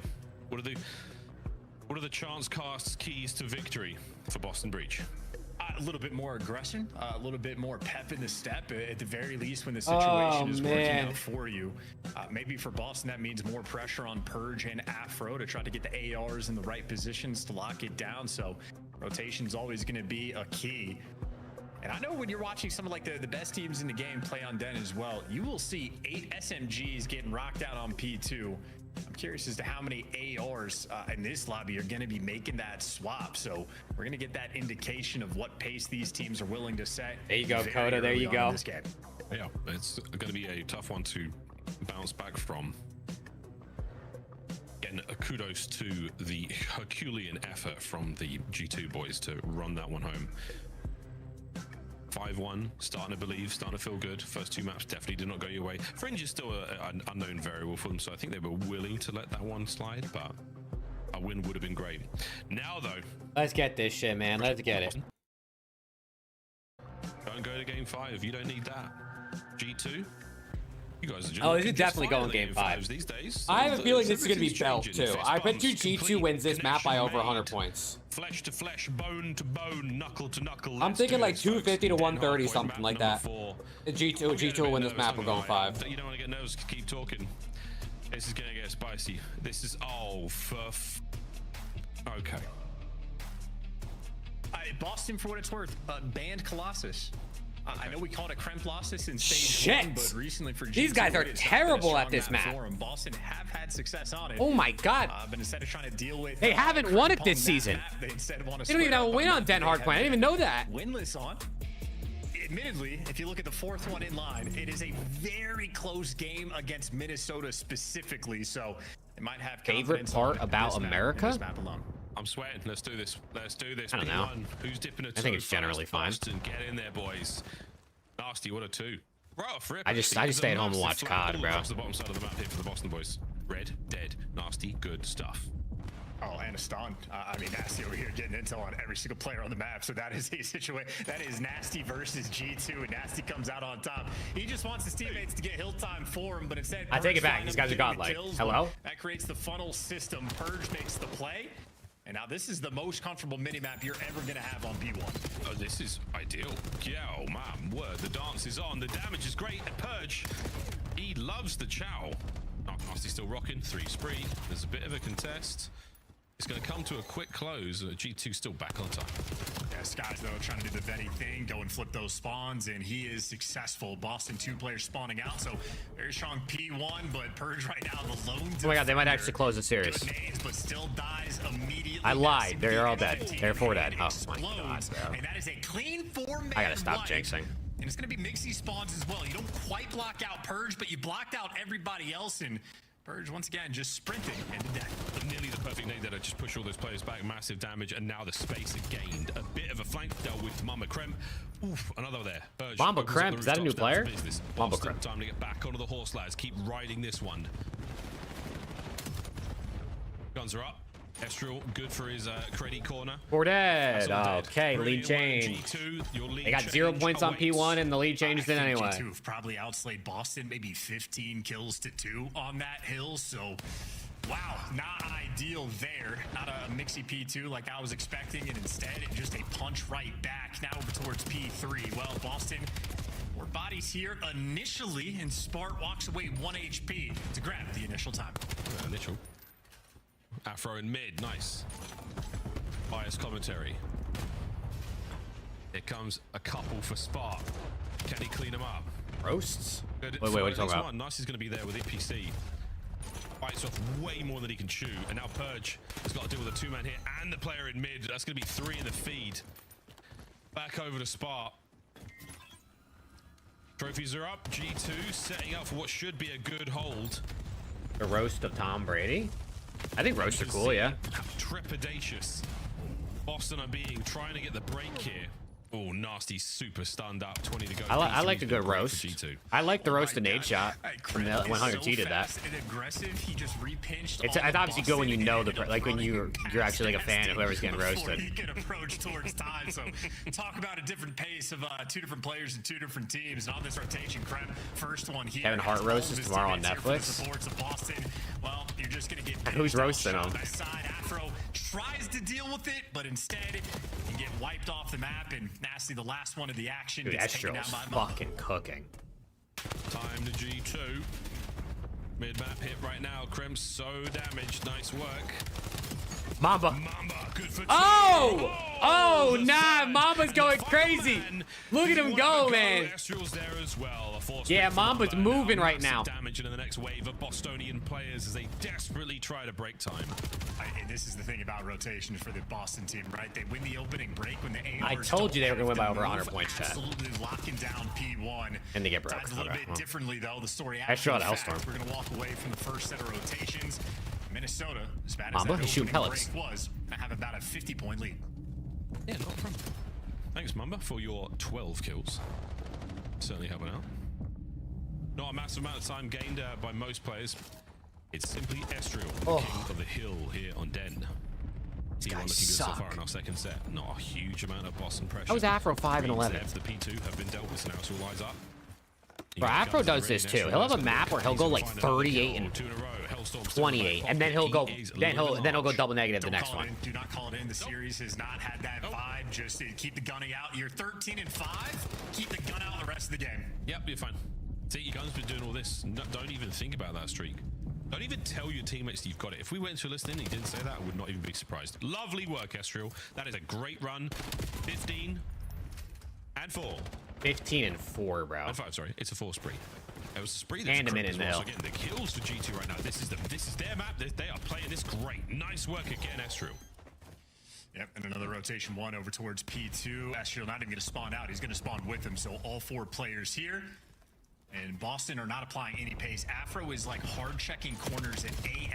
What are the chance casts keys to victory for Boston Breach? A little bit more aggression, a little bit more pep in the step, at the very least when the situation is working out for you. Maybe for Boston, that means more pressure on Purge and Afro to try to get the ARs in the right positions to lock it down. So rotation is always going to be a key. And I know when you're watching some of like the best teams in the game play on Den as well, you will see 8 SMGs getting rocked out on P2. I'm curious as to how many ARs in this lobby are going to be making that swap. So we're going to get that indication of what pace these teams are willing to set. There you go, Coda. There you go. Yeah, it's going to be a tough one to bounce back from. Again, a kudos to the Herculean effort from the G2 boys to run that one home. 5-1, starting to believe, starting to feel good. First 2 maps definitely did not go your way. Fringe is still an unknown variable for them, so I think they were willing to let that one slide, but a win would have been great. Now, though... Let's get this shit, man. Let's get it. Don't go to Game 5. You don't need that. G2? You guys are Oh, this is definitely going Game 5. These days. I have a feeling this is going to be belt, too. I bet you G2 wins this map by over 100 points. Flesh to flesh, bone to bone, knuckle to knuckle. I'm thinking like 250 to 130, something like that. G2 will win this map. We're going 5. You don't want to get nervous. Keep talking. This is gonna get spicy. This is okay. Boston, for what it's worth, banned Colossus. I know we called it Kremplossus in stage 1, but recently for G2, these guys are terrible at this map. Boston have had success on it. Oh my god. But instead of trying to deal with, they haven't won it this season. They don't even have a win on Den Hardpoint. I didn't even know that. Winless on. Admittedly, if you look at the fourth one in line, it is a very close game against Minnesota specifically. So it might have favorite part about America. I'm sweating. Let's do this. Let's do this. I don't know. Who's dipping a toe? I think it's generally fine. Boston, get in there, boys. Nasty. What a 2. Rough rip. I just stay at home and watch COD, bro. The bottom side of the map here for the Boston boys. Red, dead, nasty, good stuff. Oh, and a stun. I mean, Nasty over here getting intel on every single player on the map. So that is a situation. That is Nasty versus G2, and Nasty comes out on top. He just wants his teammates to get hill time for him, but instead, I take it back. These guys are godlike. Hello? That creates the funnel system. Purge makes the play. And now this is the most comfortable minimap you're ever going to have on P1. Oh, this is ideal. Yeah, oh, man, word. The dance is on. The damage is great. And Purge, he loves the chow. Oh, Nasty still rocking. 3 spree. There's a bit of a contest. It's going to come to a quick close. G2 still back on top. Yeah, Skies, though, trying to do the Venny thing, go and flip those spawns, and he is successful. Boston 2 players spawning out, so very strong P1, but Purge right now, the lone Oh my god, they might actually close the series. Nades, but still dies immediately. I lied. They're all dead. They're 4 dead. Oh my god, bro. And that is a clean 4-man I gotta stop jinxing. And it's going to be Mixie spawns as well. You don't quite block out Purge, but you blocked out everybody else, and Purge, once again, just sprinting into death. Nearly the perfect nade there to just push all those players back. Massive damage, and now the space gained. A bit of a flank dealt with Mamba Krem. Oof, another there. Purge Mamba Krem, is that a new player? Mamba Krem. Time to get back onto the horse, lads. Keep riding this one. Guns are up. Estriel, good for his credit corner. 4 dead. Okay, lead change. They got 0 points on P1, and the lead changed it anyway. G2 have probably outslayed Boston, maybe 15 kills to 2 on that hill. So, wow, not ideal there. Not a Mixie P2 like I was expecting, and instead, just a punch right back. Now over towards P3. Well, Boston, 4 bodies here initially, and Spart walks away 1 HP to grab the initial time. Initial. Afro in mid, nice. Bias commentary. Here comes a couple for Spark. Can he clean them up? Roasts? Good. Wait, what are you talking about? Nice is going to be there with EPC. Bites off way more than he can chew. And now Purge has got to deal with a 2-man here and the player in mid. That's going to be 3 in the feed. Back over to Spark. Trophies are up. G2 setting up for what should be a good hold. The roast of Tom Brady? I think roasts are cool, yeah. Trepidatious. Boston are trying to get the break here. Oh, Nasty super stunned up. 20 to go. I like a good roast. I like the roast and nade shot. When Hunter T did that. He just repinched. It's obviously good when you know the like when you're actually like a fan of whoever's getting roasted. He can approach towards time. So talk about a different pace of 2 different players and 2 different teams. And on this rotation, Krem, first one here. Kevin Hart roast is tomorrow on Netflix. Supports of Boston. Well, you're just gonna get. Who's roasting him? Side Afro tries to deal with it, but instead you get wiped off the map. And Nasty, the last one of the action. Dude, Estriel's fucking cooking. Time to G2. Mid-map hit right now. Krem's so damaged. Nice work. Mamba. Good for Oh, nah. Mamba's going crazy. Look at him go, man. Estriel's there as well. Yeah, Mamba's moving right now. Damage in the next wave of Bostonian players as they desperately try to break time. And this is the thing about rotation for the Boston team, right? They win the opening break when the ARs I told you they were going to win by over 100 points, chat. Absolutely locking down P1. And they get broke. A little bit differently, though. The story after the fact, we're going to walk away from the first set of rotations. Minnesota, as bad as Mamba, that he's shooting opening pellets. break was, have about a 50-point lead. Yeah, not from. Thanks, Mamba, for your 12 kills. Certainly helping out. Not a massive amount of time gained by most players. It's simply Estriel, the king of the hill here on Den. T1 looking good so far in our second set. Not a huge amount of Boston pressure. That was Afro 5 and 11. The P2 have been dealt with, so now it's all eyes up. Bro, Afro does this too. He'll have a map where he'll go like 38 and 28, and then he'll go double negative the next one. Do not call it in. The series has not had that vibe. Just keep the gunning out. You're 13 and 5. Keep the gun out the rest of the game. Yep, you're fine. Take your guns, been doing all this. No, don't even think about that streak. Don't even tell your teammates that you've got it. If we went to a list and he didn't say that, I would not even be surprised. Lovely work, Estriel. That is a great run. 15 and 4. 15 and 4, bro. And 5, sorry. It's a 4 spree. It was a spree. And a minute now. So again, the kills for G2 right now. This is their map. They are playing this great. Nice work again, Estriel. Yep, and another rotation 1 over towards P2. Estriel not even going to spawn out. He's going to spawn with him. So all 4 players here. And Boston are not applying any pace. Afro is like hard checking corners at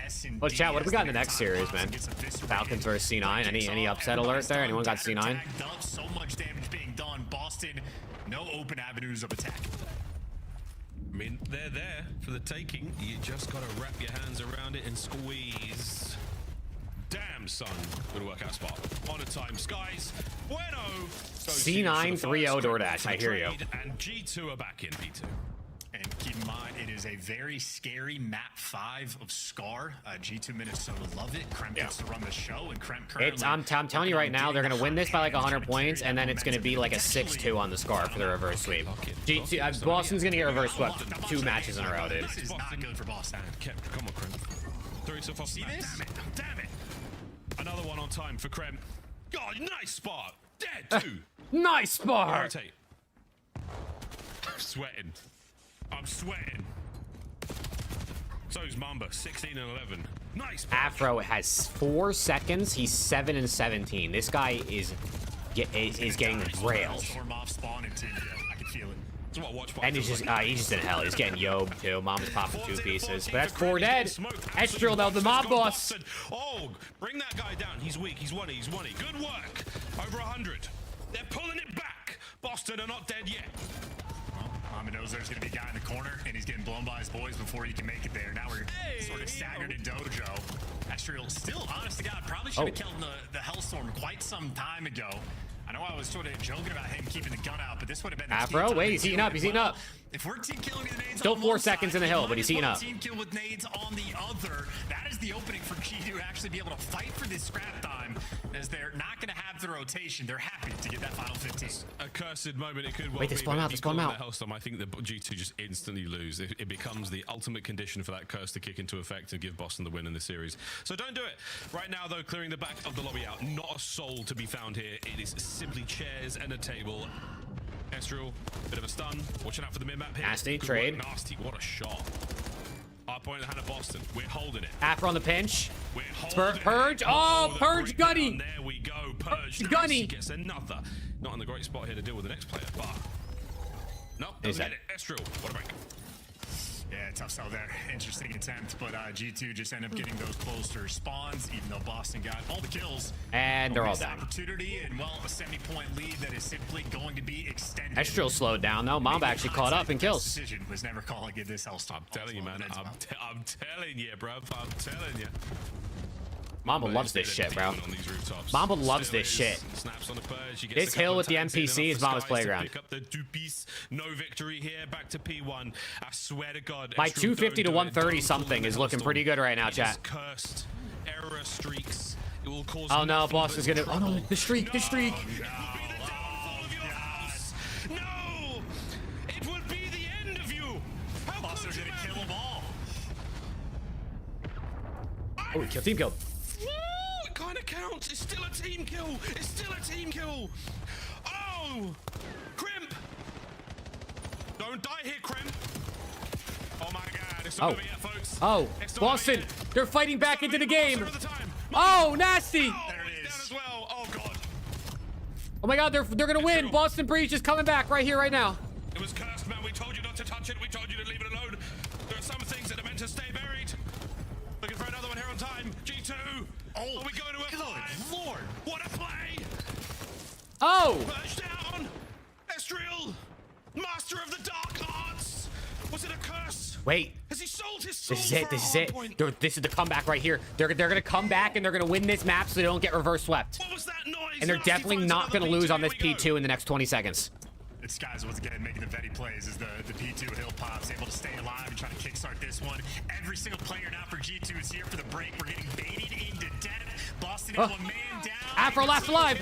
AS and Well, chat, what do we got in the next series, man? Falcons versus C9. Any upset alert there? Anyone got C9? So much damage being done. Boston, no open avenues of attack. I mean, they're there for the taking. You just got to wrap your hands around it and squeeze. Damn, son. Good workout spot. On a time. Skies. Bueno. C9 3-0 DoorDash. I hear you. And G2 are back in P2. And keep in mind, it is a very scary map 5 of Scar. G2 Minnesota love it. Krem gets to run the show, and Krem currently... I'm telling you right now, they're going to win this by like 100 points, and then it's going to be like a 6-2 on the Scar for the reverse sweep. Boston's going to get reverse swept 2 matches in a row, dude. This is not good for Boston. Come on, Krem. 3 so far. See this? Damn it. Another one on time for Krem. God, nice spot. Dead, too. Nice spot. Rotate. I'm sweating. I'm sweating. So's Mamba, 16 and 11. Nice. Afro has 4 seconds. He's 7 and 17. This guy is getting railed. I can feel it. And he's just in hell. He's getting yobed too. Mama's popping 2 pieces. But that's 4 dead. Estriel though, the mob boss. Oh, bring that guy down. He's weak. He's 1E. He's 1E. Good work. Over 100. They're pulling it back. Boston are not dead yet. Mama knows there's going to be a guy in the corner, and he's getting blown by his boys before he can make it there. Now we're sort of staggered in Dojo. Estriel still, honest to God, probably should have killed the Hellstorm quite some time ago. I know I was sort of joking about him keeping the gun out, but this would have been the Afro, wait, he's heating up. He's heating up. If we're team killing the nades still 4 seconds in the hill, but he's heating up. Team kill with nades on the other. That is the opening for G to actually be able to fight for this scrap time, as they're not going to have the rotation. They're happy to get that final 15. A cursed moment. It could well wait, they spawn out. They spawn out. Hellstorm, I think the G2 just instantly lose. It becomes the ultimate condition for that curse to kick into effect and give Boston the win in this series. So don't do it. Right now, though, clearing the back of the lobby out. Not a soul to be found here. It is simply chairs and a table. Estriel, bit of a stun. Watching out for the mid-map here. Nasty, good trade. Work. Nasty, what a shot. Our point in the hand of Boston. We're holding it. Afro on the pinch. We're holding Purge. It. Oh, Purge Gunny. There we go. Purge Gunny. Gets another. Not in the great spot here to deal with the next player, but... No, doesn't get it. Estriel, what a break. Yeah, tough sell there. Interesting attempt, but G2 just ended up getting those closer spawns, even though Boston got all the kills. And they're all down. Opportunity and, well, a 70-point lead that is simply going to be extended. Estriel slowed down, though. Mamba actually caught up and kills. Decision was never calling it this Hellstorm. I'm telling you, man. I'm telling you, bro. I'm telling you. Mamba loves this shit, bro. Mamba loves this shit. This hill with the NPC is Mamba's playground. Pick up the two-piece. No victory here. Back to P1. I swear to God. My 250 to 130 something is looking pretty good right now, chat. Cursed error streaks. It will cause. Oh no, Boston's gonna. Oh no, the streak, the streak. No, it will be the end of you. Boston's gonna kill them all. Oh, we killed, team killed. It kind of counts. It's still a team kill. It's still a team kill. Oh, Crimp. Don't die here, Crimp. Oh my God. It's not over yet, folks. Oh, Boston. They're fighting back into the game. Oh, nasty. There it is. Down as well. Oh God. Oh my God, they're gonna win. Boston Breach is coming back right here, right now. It was cursed, man. We told you not to touch it. We told you to leave it alone. There are some things that are meant to stay buried. Looking for another one here on time. G2. Oh, are we going to a five? Lord, what a play! Oh! Push down. Estriel, master of the dark arts. Was it a curse? Wait. Has he sold his soul? This is it. This is it. This is the comeback right here. They're gonna come back and they're gonna win this map so they don't get reverse swept. What was that noise? And they're definitely not gonna lose on this P2 in the next 20 seconds. It's guys once again making the Vetty plays as the P2 hill pops, able to stay alive and try to kickstart this one. Every single player now for G2 is here for the break. We're getting baited into death. Boston able to man down. Afro last alive.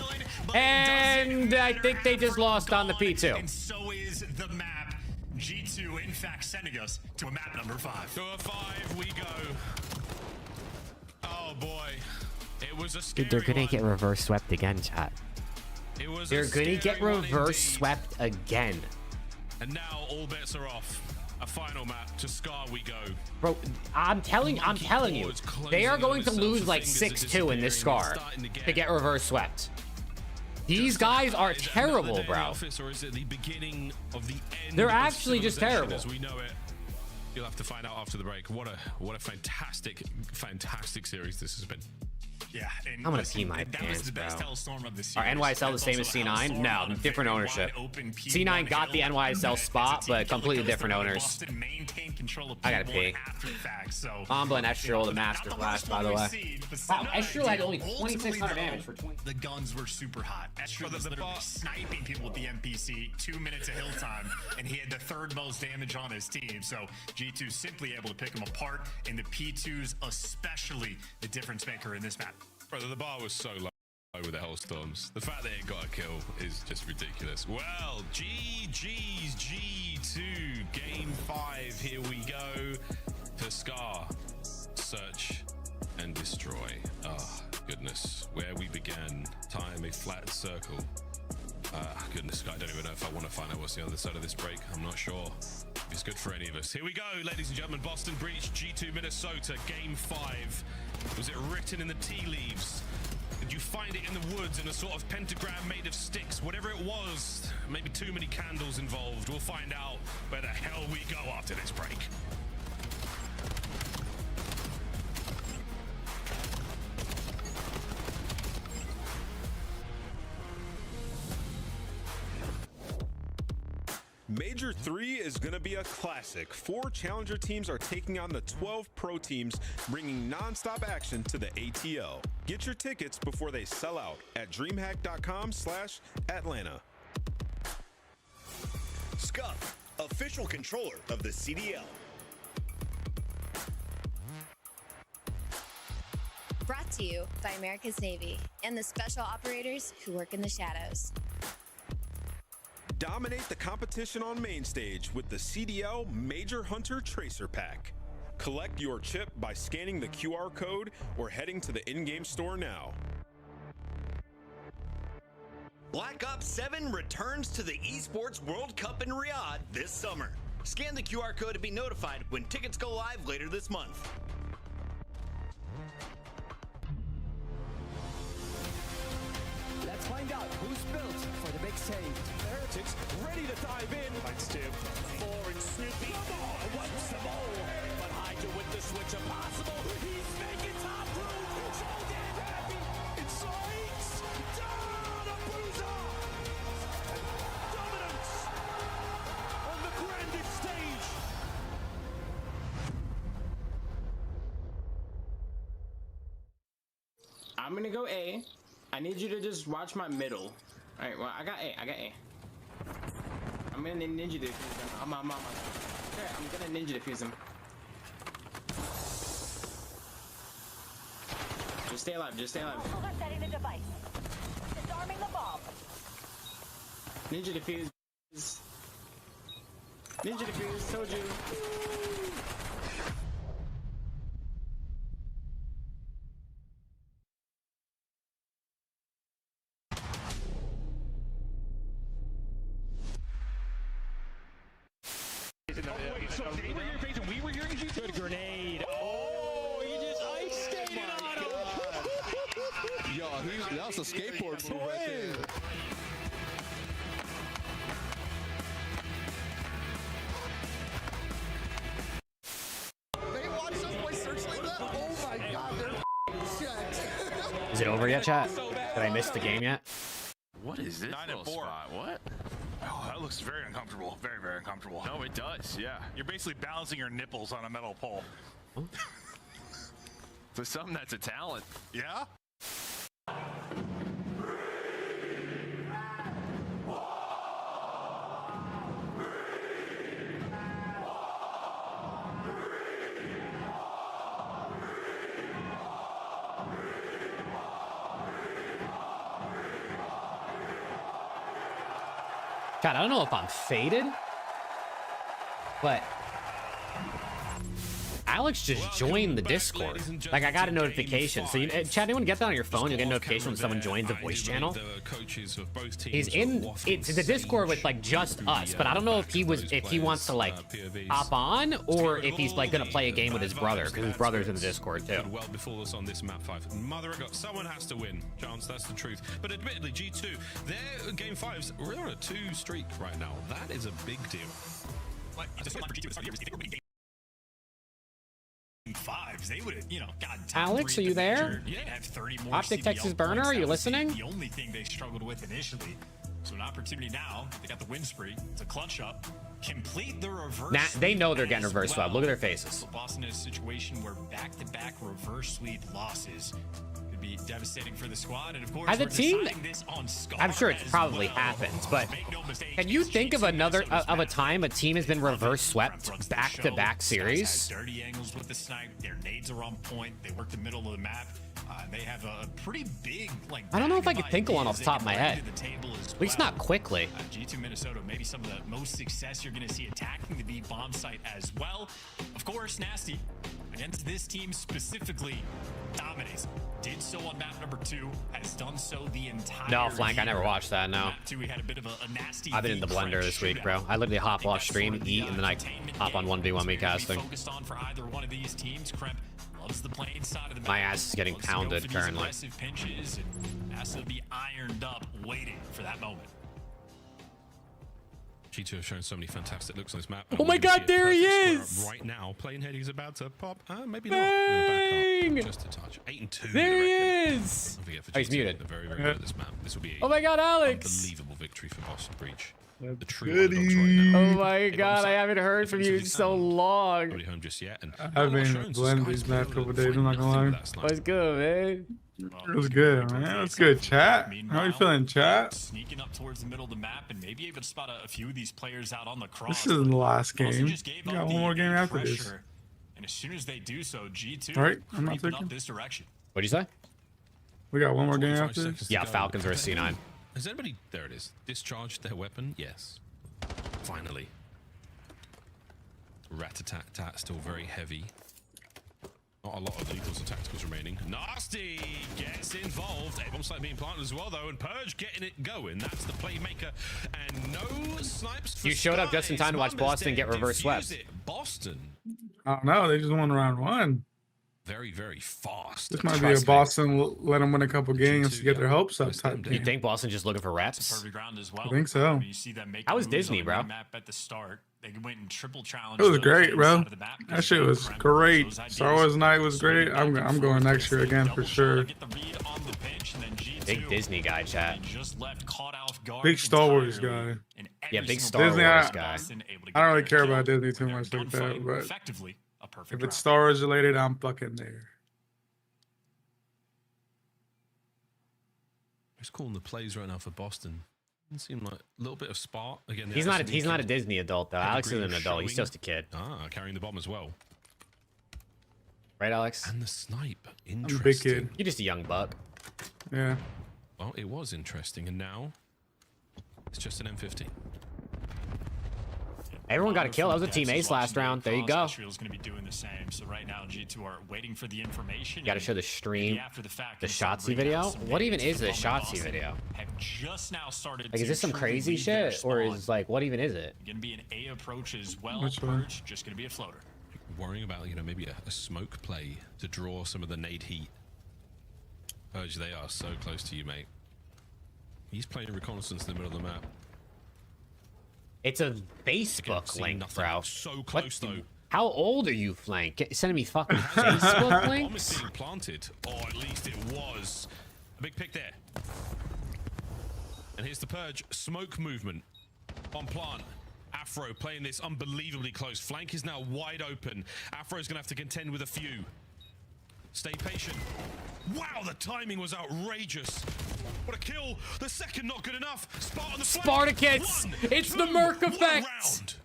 And I think they just lost on the P2. And so is the map. G2 G2, in fact, sending us to a map number 5. To a 5 we go. Oh boy. It was a scary Dude, they're gonna one. get reverse swept again, chat. It was They're a gonna get scary one reverse indeed. swept again. And now all bets are off. A final map to Scar we go. Bro, I'm telling you, they are going to lose like 6-2 in this Scar to get reverse swept. These guys are terrible, bro. Office, or is it the beginning of the end? They're of actually just civilization terrible. As we know it. You'll have to find out after the break. What a fantastic series this has been. Yeah, and I'm gonna pee my pants, was the best bro. Hellstorm of the series. Are NYSL the That's same as also a C9? Hellstorm No, on a different very ownership. wide open C9 got the hill. NYSL spot, but completely different owners. Boston maintained control of I gotta P1 pee. after the fact, so Omba and Estrel, the master not flash, worst by the one way. we've seen, but Wow, no, Estrel had dude, only ultimately, 2,600 though, damage for 20. The guns were super hot. Estrel was literally sniping people with the MPC, 2 minutes of hill time, and he had the third most damage on his team. So G2 simply able to pick him apart, and the P2s especially the difference maker in this map. Brother, the bar was so low with the Hellstorms. The fact that it got a kill is just ridiculous. Well, GG's G2 game 5. Here we go for Scar. Search and destroy. Oh, goodness. Where we began. Time a flat circle. Goodness, I don't even know if I want to find out what's the other side of this break. I'm not sure if it's good for any of us. Here we go, ladies and gentlemen. Boston Breach, G2 Minnesota, game 5. Was it written in the tea leaves? Did you find it in the woods in a sort of pentagram made of sticks? Whatever it was, maybe too many candles involved. We'll find out where the hell we go after this break. Major 3 is going to be a classic. 4 challenger teams are taking on the 12 pro teams, bringing non-stop action to the ATL. Get your tickets before they sell out at dreamhack.com/Atlanta. Scuff, official controller of the CDL. Brought to you by America's Navy and the special operators who work in the shadows. Dominate the competition on main stage with the CDL Major Hunter Tracer Pack. Collect your chip by scanning the QR code or heading to the in-game store now. Black Ops 7 returns to the Esports World Cup in Riyadh this summer. Scan the QR code to be notified when tickets go live later this month. Let's find out who's built for the big stage. Heretics ready to dive in. Lights 2. 4 and Snoopy. Wants them all. But Hydra with the switch impossible. He's making top room. So damn happy. It's Lights. Down a bruiser. Dominance on the grandest stage. I'm gonna go A. I need you to just watch my middle. Alright, well, I got A. I'm gonna ninja defuse him. I'm okay, I'm gonna ninja defuse him. Just stay alive, Setting the device. Disarming the bomb. Ninja defuse. Ninja defuse, told you. We were here in G2. Good grenade. Oh, you just ice skated on him. Yo, that was a skateboard move right there. They watched us play Searchlight that? Oh my god, they're shit. Is it over yet, chat? Did I miss the game yet? What is this 9 and little 4. spot? What? Oh, that looks very uncomfortable. Very, very uncomfortable. No, it does. Yeah. You're basically balancing your nipples on a metal pole. For some, that's a talent. Yeah? God, I don't know if I'm faded. But Alex just joined the Discord. Like, I got a notification. So, Chad, anyone get that on your phone? You'll get a notification when someone joins a voice channel. He's in it's the Discord with like just us, but I don't know if he wants to like hop on or if he's like gonna play a game with his brother, because his brother's in the Discord too. Well before us on this map 5. Mother of God, someone has to win. Chance, that's the truth. But admittedly, G2, their game 5s, we're on a 2 streak right now. That is a big deal. Fives, they would have, you know, got Alex, are you there? Yeah, have 30 more Optic CDL Texas Burner, points. are you That was listening? The only thing they struggled with initially. So an opportunity now. They got the win spree. It's a clutch up. Complete the reverse. Nah, they know they're getting reverse swept. Look at their faces. So Boston in a situation where back-to-back reverse sweep losses could be devastating for the squad. And of course, As a we're team, deciding this on Scar I'm sure it's as probably well. happens, but Make no mistake, can you think of another of a time a team has been reverse swept back-to-back series? Dirty angles with the snipe. Their nades are on point. They work the middle of the map. They have a pretty big, like, I don't know if I could think of one off the top of my head. At least not quickly. G2 Minnesota, maybe some of the most success you're going to see attacking the B bomb site as well. Of course, Nasty, against this team specifically, dominates. Did so on map number 2, has done so the entire No, Flank, I never year. watched that, no. Map 2, we had a bit of a nasty I've been in the blender this week, bro. I literally hop off stream, eat, and then I hop on 1v1 me casting. Focused on for either one of these teams. Kremp loves the playing side of the map. My ass is getting Loves to go pounded for these currently. aggressive pinches and has to be ironed up, waiting for that moment. G2 have shown so many fantastic looks on this map. Oh my God, there he is! Right now, playing head, he's about to pop. Maybe not. Back up just a touch. 8-2. There he is! Don't forget for Oh, he's G2, muted. They're very, very good at this map. This will be Oh my God, Alex! unbelievable victory for Boston Breach. The true Goody. underdogs right now. Oh my God, I haven't heard from you in so long. Nobody home just yet. And I've been blending these last couple of days, I'm not gonna lie. What's good, man? It was good, man. What's good, chat? How you feeling, chat? Sneaking up towards the middle of the map and maybe able to spot a few of these players out on the cross. This isn't the last Also game. just gave We up got one the more game after pressure. this. And as soon as they do so, G2 Right, I'm not creeping thinking. up this direction. What'd you say? We got one more game after this? Yeah, Falcons are a C9. Has anybody, there it is, discharged their weapon? Yes. Finally. Rat-a-tat-tat, still very heavy. Not a lot of legals and tacticals remaining. Nasty gets involved. A bomb site being planted as well, though, and Purge getting it going. That's the playmaker. And no snipes for You showed up just in time to watch Mama's Boston get dead. reverse Defuse swept. it. Boston. I don't know. They just won round 1. Very, very fast. This might be a Boston let them win a couple games to get their hopes up type You game. think Boston just looking for reps? Perfect round as well. I think so. You see them make How was moves Disney, on bro? the map at the start. They went and triple challenge. It was great, bro. That shit was great. Star Wars Night was great. I'm going next year again for sure. Big Disney guy, chat. Big Star Wars guy. Yeah, big Star Disney, Wars guy. I don't really care about Disney too much like that, but if it's Star Wars related, I'm fucking there. Who's calling the plays right now for Boston? It seemed like a little bit of spark. Again, He's not a Disney adult though. Alex is an adult. He's showing. just a kid. Carrying the bomb as well. Right, Alex? And the snipe. I'm a big Interesting. kid. You're just a young buck. Yeah. Well, it was interesting, and now it's just an M50. Everyone got a kill. That was a team ace last round. There you go. Israel's going to be doing the same. So right now, G2 are waiting for the information. Got to show the stream, After the fact, the Shotzi video. What even is this Shotzi video? have just now started. Like, is this some crazy shit, or is like, what even is it? Going to be an A approach as well. Which one? Purge, just going to be a floater. Worrying about, maybe a smoke play to draw some of the nade heat. Purge, they are so close to you, mate. He's playing reconnaissance in the middle of the map. It's a Facebook link, bro. So close, though. How old are you, Flank? Sending me fucking Facebook Bomb is links? being planted, or at least it was. A big pick there. And here's the Purge. Smoke movement on plant. Afro playing this unbelievably close. Flank is now wide open. Afro's going to have to contend with a few. Stay patient. Wow, the timing was outrageous. What a kill. The second not good enough. Spartan the Spartacus! It's the Merc effect!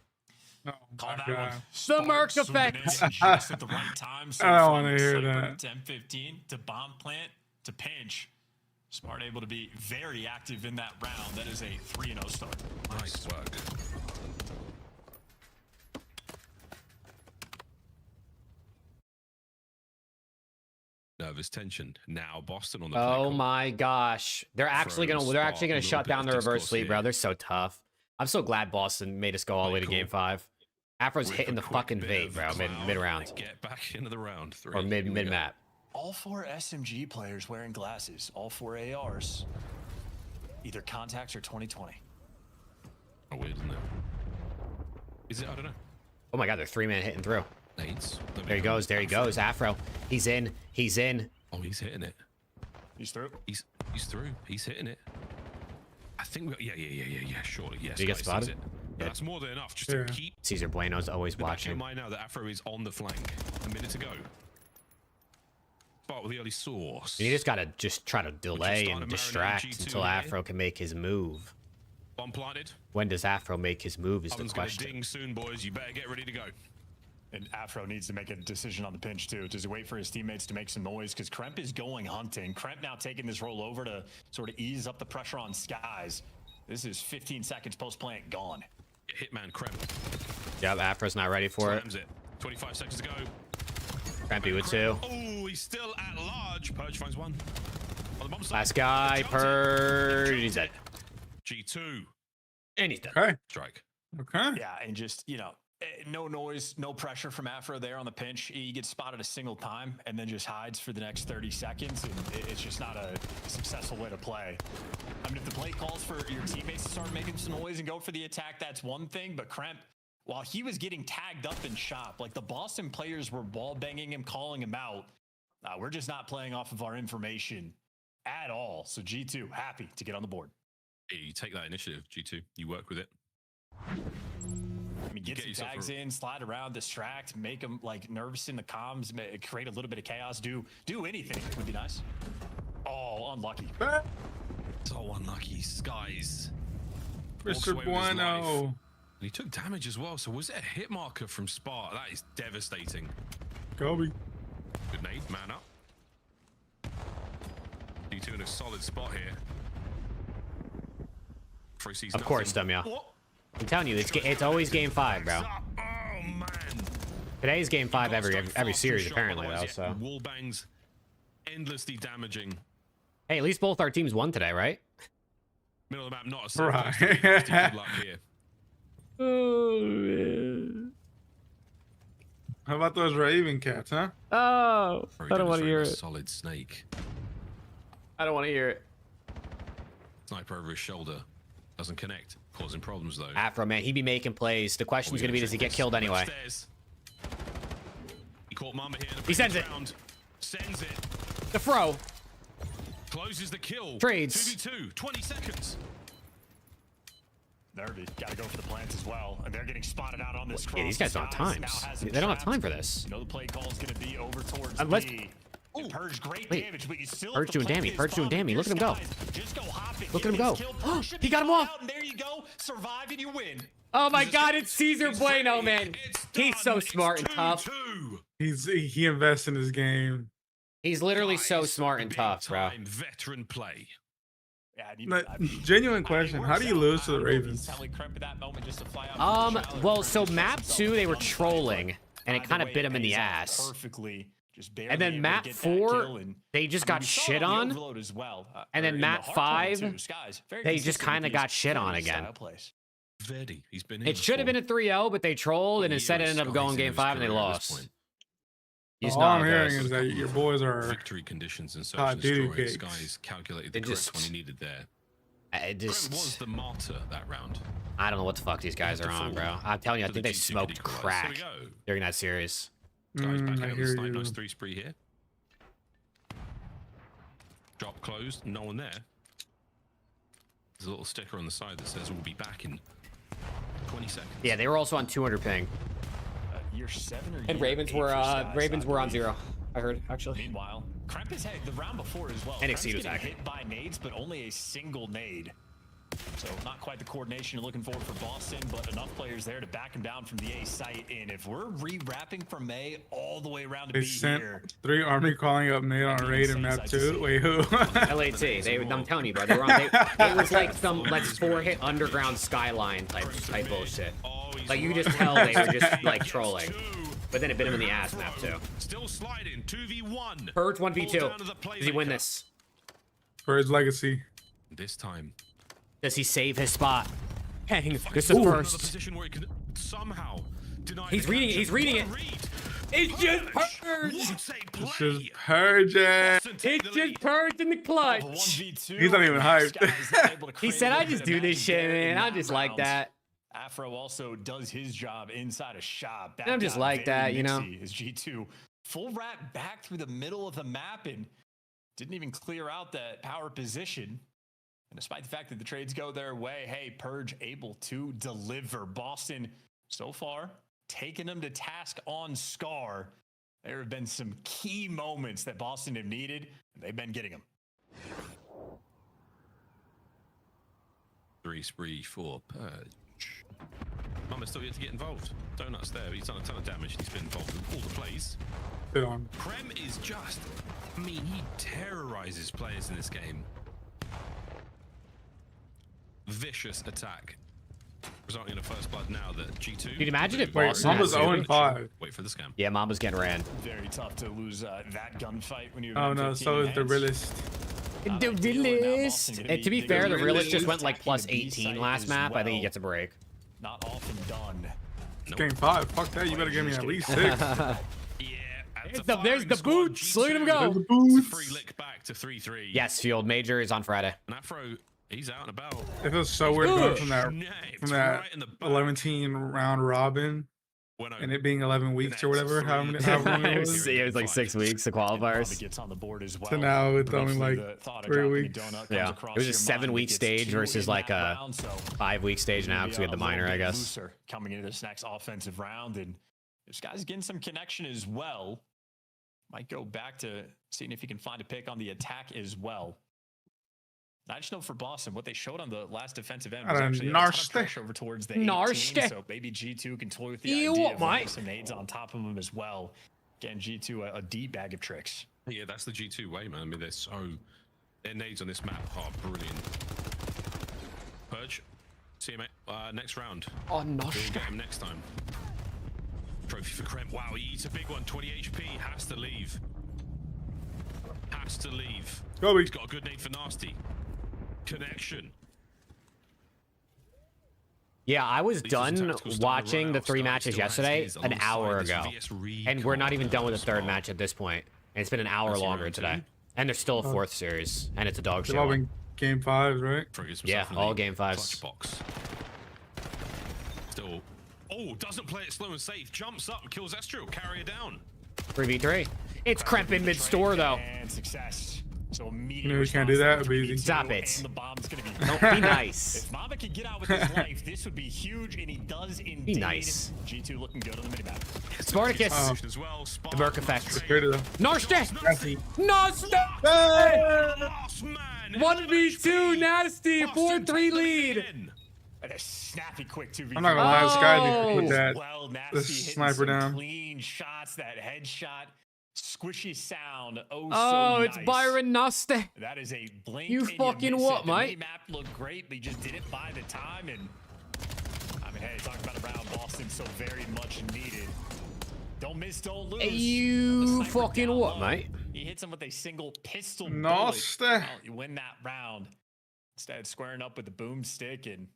Call that God. The Merc effect! Just at the right time. So I don't from want to hear Sniper that. to M15 to bomb plant to pinch. Smart able to be very active in that round. That is a 3-0 start. Nice work. nervous tension. Now Boston on the Oh my gosh. They're actually gonna shut down the reverse sweep, bro. They're so tough. I'm so glad Boston made us go all the way to game 5. Afro's hitting the fucking vape, bro, mid round. Get back into the round 3. Or mid map. All 4 SMG players wearing glasses. All 4 ARs. Either contacts or 2020. Oh, weird, isn't it? Is it? I don't know. Oh my god, they're 3-man hitting through. Nades. There he goes. There he goes. Afro. He's in. He's in. Oh, he's hitting it. He's through. He's through. He's hitting it. I think. Yeah. Surely, yes. Did he get spotted? Yeah. That's more than enough just to keep. Caesar Bueno's always watching. Keep in mind now that Afro is on the flank. A minute to go. But with the early source. You just gotta try to delay and distract until Afro can make his move. Bomb planted. When does Afro make his move is the question. Ding soon, boys. You better get ready to go. And Afro needs to make a decision on the pinch too. Does he wait for his teammates to make some noise? Because Kremp is going hunting. Kremp now taking this roll over to sort of ease up the pressure on Skies. This is 15 seconds post-plant gone. Hitman Kremp. Yep, Afro's not ready for it. 25 seconds to go. Krempy with 2. Oh, he's still at large. Purge finds 1. On the bomb side. Last guy, Purge. He's dead. G2. And he's dead. Okay. Strike. Okay. Yeah, and just, no noise, no pressure from Afro there on the pinch. He gets spotted a single time and then just hides for the next 30 seconds. And it's just not a successful way to play. I mean, if the play calls for your teammates to start making some noise and go for the attack, that's one thing. But Kremp, while he was getting tagged up in shop, like the Boston players were wall banging him, calling him out. We're just not playing off of our information at all. So G2 happy to get on the board. Yeah, you take that initiative, G2. You work with it. I mean, get some tags in, slide around, distract, make them like nervous in the comms, create a little bit of chaos. Do anything would be nice. Oh, unlucky. So unlucky, Skies. Mr. Bueno. And he took damage as well. So was it a hit marker from Spark? That is devastating. Kobe. Good nade, man up. G2 in a solid spot here. Of course, Dumya. I'm telling you, it's always game 5, bro. Oh man. Today's game 5 every series apparently though. So wall bangs, endlessly damaging. Hey, at least both our teams won today, right? Middle of the map, not a single right. good luck here. Oh man. How about those Raven cats, huh? Oh, I don't want to hear it. Solid snake. I don't want to hear it. Sniper over his shoulder. Doesn't connect. Causing problems though. Afro, man, he be making plays. The question's gonna be, does he get killed anyway? He caught Mama here. He sends it. Sends it. The fro. Closes the kill. Trades. 2v2. 20 seconds. Nervy, gotta go for the plants as well, and they're getting spotted out on this cross. Yeah, these guys don't have time. They don't have time for this. The play call's gonna be over towards B. Purge great damage, but you still Purge doing damage. Purge doing damage. Look at him go. Just go hopping. Look at him go. He got him off. And there you go. Survive and you win. Oh my God, it's Caesar Bueno, man. He's so smart and tough. He invests in his game. He's literally so smart and tough, bro. Veteran play. Genuine question. How do you lose to the Ravens? Well, so map 2, they were trolling, and it kind of bit him in the ass. And then map 4, they just got shit on. And then map 5, they just kind of got shit on again. It should have been a 3-0, but they trolled, and instead it ended up going game 5, and they lost. All I'm hearing is that your boys are victory conditions and search and destroy. Skies calculated the correct one he needed there. It just was the martyr that round. I don't know what the fuck these guys are on, bro. I'm telling you, I think they smoked crack during that series. Guys back out of the snipe. Nice 3 spree here. Drop closed. No one there. There's a little sticker on the side that says we'll be back in 20 seconds. Yeah, they were also on 200 ping. Year 7 or and Ravens were on 0. I heard actually. Meanwhile, Kremp has had the round before as well. NXT was hit by nades, but only a single nade. So not quite the coordination you're looking for Boston, but enough players there to back him down from the A site. And if we're re-wrapping from A all the way around to B here, they sent 3 Army calling up Nate on raid and map 2. Wait, who? LAT. I'm telling you, bro. They were on. It was like some 4-hit underground skyline type bullshit. Like you just tell they were just like trolling. But then it bit him in the ass map too. Still sliding. 2v1. Purge 1v2. Does he win this? For his legacy. This time. Does he save his spot? Bang. This is Ooh. first. Position where he can somehow deny He's reading it. He's reading it. It's just purge. It's just purge. It's just purge in the clutch. He's not even hyped. He said, I just do this shit, man. I'm just like that. Afro also does his job inside a shop. I'm just like that, you know. His G2 full wrap back through the middle of the map and didn't even clear out that power position. And despite the fact that the trades go their way, hey, Purge able to deliver. Boston so far taking them to task on Scar. There have been some key moments that Boston have needed, and they've been getting them. 3 spree for Purge. Mama's still yet to get involved. Donut's there, but he's done a ton of damage. He's been involved in all the plays. Good on. Krem is just, I mean, he terrorizes players in this game. Vicious attack. Resulting in a first blood now that G2. Can you imagine if Wait, Boston Mamba's 0-5. Wait for the scam. Yeah, Mamba's getting ran. Very tough to lose that gunfight when you. Oh no, so is the realist. And to be fair, the realist just went like plus 18 last map. I think he gets a break. Not often done. It's game 5. Fuck that. You better give me at least 6. There's the boots. Look at him go. It's a free lick back to 3-3. Yes, Field Major is on Friday. And Afro, he's out and about. It feels so weird going from that right in the back. 11 round robin. And it being 11 weeks or whatever. How many it was like 6 weeks, the qualifiers. Gets on the board as well. So now it's only like 3 weeks. Yeah, it was a 7-week stage versus like a 5-week stage now because we had the minor, I guess. Coming into this next offensive round, and this guy's getting some connection as well. Might go back to seeing if he can find a pick on the attack as well. I just know for Boston, what they showed on the last defensive end was actually a ton of pressure over towards the 18, so maybe G2 can toy with the idea of some nades on top of him as well. Again, G2, a deep bag of tricks. Yeah, that's the G2 way, man. I mean, their nades on this map are brilliant. Purge, see you, mate. Next round. Oh, no. We'll get him next time. Trophy for Krem. Wow, he eats a big one. 20 HP. Has to leave. Has to leave. He's got a good nade for Nasty. Connection. Yeah, I was done watching the 3 matches yesterday an hour ago. And we're not even done with the 3rd match at this point. And it's been an hour longer today. And there's still a 4th series. And it's a dog show. They've all been game 5s, right? Yeah, all game 5s. Still. Oh, doesn't play it slow and safe. Jumps up, kills Estro. Carry it down. 3v3. It's Kremp in mid-store, though. And success. So you know, we can't do that. It'd be easy. Stop it. Be Don't be nice. If Mamba could get out with his life, this would be huge, and he does indeed. Be nice. G2 looking good on the minimap. Spartacus. The Burke effect. Narste. Narste. 1v2 Nasty. 4-3 lead. And a snappy quick 2v3. I'm not gonna lie, this guy needs to put that Nasty sniper down. Clean shots, that headshot. Squishy sound. Oh, so it's nice. Byron Naste. That is a blink. You fucking what, mate? The map looked great, but he just didn't buy the time. And I mean, hey, talking about a round Boston so very much needed. Don't miss, don't lose. You fucking what, mate? He hits him with a single pistol. Naste. Well, you win that round. Instead, squaring up with the boomstick and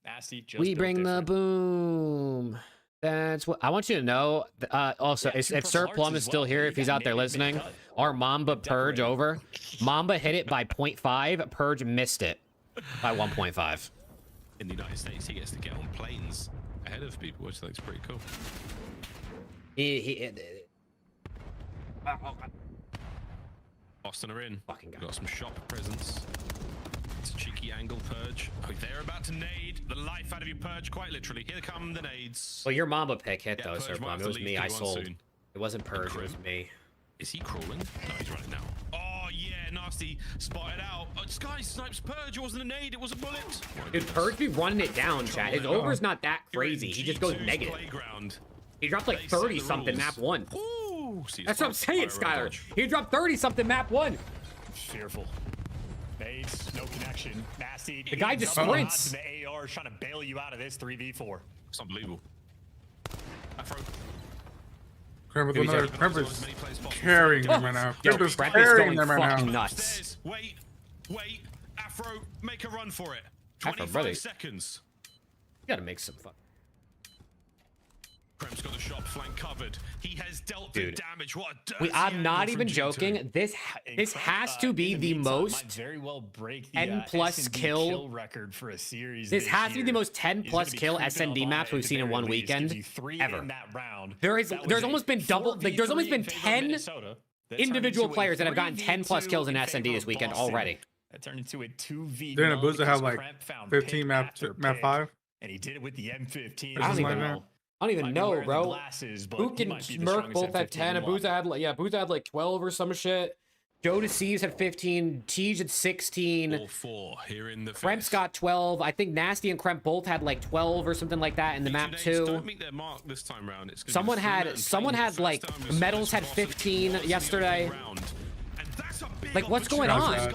Nasty. Just we bring the boom. That's what I want you to know. Also, if Sir Plum is still here, if he's out there listening, our Mamba Purge over. Mamba hit it by 0.5. Purge missed it by 1.5. In the United States, he gets to get on planes ahead of people, which I think is pretty cool. Boston are in. Got some shop presence. It's a cheeky angle, Purge. Oh, they're about to nade the life out of you, Purge, quite literally. Here come the nades. Well, your Mamba pick hit, though, Purge Sir might Plum. have It to was leave me. I Q1 sold. soon. It wasn't Purge, it was me. Is he crawling? No, he's running now. Oh, yeah, Nasty. Spotted out. Oh, Sky snipes Purge. It wasn't a nade. It was a bullet. Dude, Purge be running it down, chat. His over's not that crazy. He just goes negative. Playground. He dropped like 30-something map 1. Ooh, that's what I'm saying, Skylar. He dropped 30-something map 1. Fearful. Nades, no connection. Nasty. The guy just sprints. The AR is trying to bail you out of this 3v4. It's unbelievable. Afro. Cremp with another. Cremp is carrying them right now. Yo, Cremp is Cremp is carrying going them right fucking now. nuts. Wait. Afro, make a run for it. Afro, 25 brother. seconds. You gotta make some fun. Cremp's got the shop flank covered. He has dealt the damage. What a dirty I'm not angle even from G2. joking. This has to be the most very well break the, 10 plus S&D kill record for a series. This has to be the most 10 He's plus gonna be kill creeping SND up maps on it we've at seen the in very one least. weekend Gives you 3 ever. in that round. There's almost been double. Like, there's almost been 10 individual players that have gotten 10 plus kills in SND this weekend already. That turned into a 2v. Didn't Booza have like 15 map 5? And he did it with the M15. I don't even know, bro. Glasses, Book and Merc both had 10. And Booza had like 12 or some shit. Joe Deceives had 15. Tej had 16. All 4 here in the Kremp's got 12. I think Nasty and Kremp both had like 12 or something like that in the map too. Don't meet their mark this time round. It's Someone had like Metals had 15 yesterday. Like, what's going on?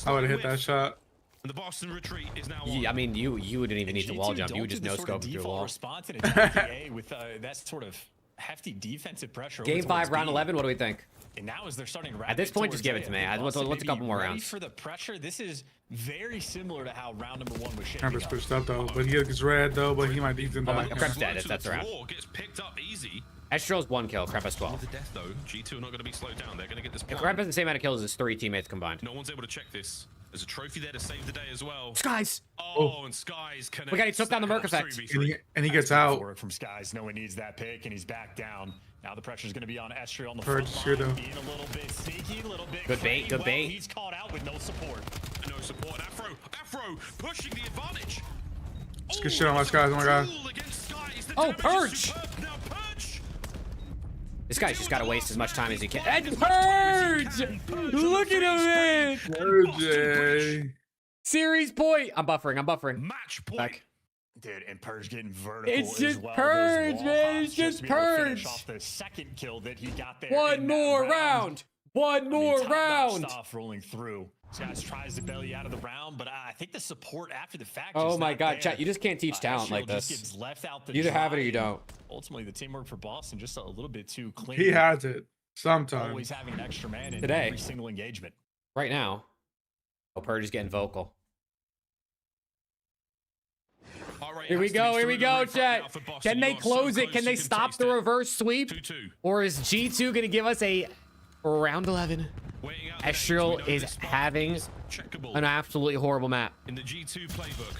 I would have hit that shot. And the Boston retreat is now Yeah, I mean, you wouldn't even need to wall jump. You would just no scope through the wall. Response in a GTA with that sort of hefty defensive pressure. Game 5, round 11. What do we think? And now as they're starting at this point, just give it to me. What's a couple more rounds? For the pressure, this is very similar to how round number 1 was shaping Cremp is pushed up though, but he gets red though, but he might be in die. Kremp's dead. That's around. Gets picked up easy. Estrel's 1 kill. Kremp has 12. The death though, G2 are not going to be slowed down. They're going to get this. Kremp has the same amount of kills as 3 teammates combined. No one's able to check this. There's a trophy there to save the day as well. Skies. Oh, and Skies connects. We got he took down the Merc effect. And he gets out. Work from Skies. No one needs that pick, and he's back down. Now the pressure's going to be on Estrel on the Purge front line, though. being a little bit sneaky, a little bit good bait. Good bait. He's caught out with no support. No support. Afro pushing the advantage. Just get shit on my Skies. Oh my god. Oh, Purge. This guy's just got to waste as much time as he can. And Purge! Look at him, man! Purge. Series point. I'm buffering. Match point. Back. Dude, and Purge getting vertical. It's just as well. Purge, man. It's just Purge. Off the second kill that he got there. One more round. One more round. Stuff rolling through. Skies tries to bail you out of the round, but I think the support after the fact. Oh my god, chat! You just can't teach talent like this. You either have it or you don't. Ultimately, the teamwork for Boston just a little bit too clean. He has it sometimes. Always having an extra man in Today. every single engagement. Right now, Purge is getting vocal. Here we go, chat. Can they close it? Can they stop the reverse sweep? Or is G2 gonna give us a round 11? Estrel is having an absolutely horrible map. In the G2 playbook,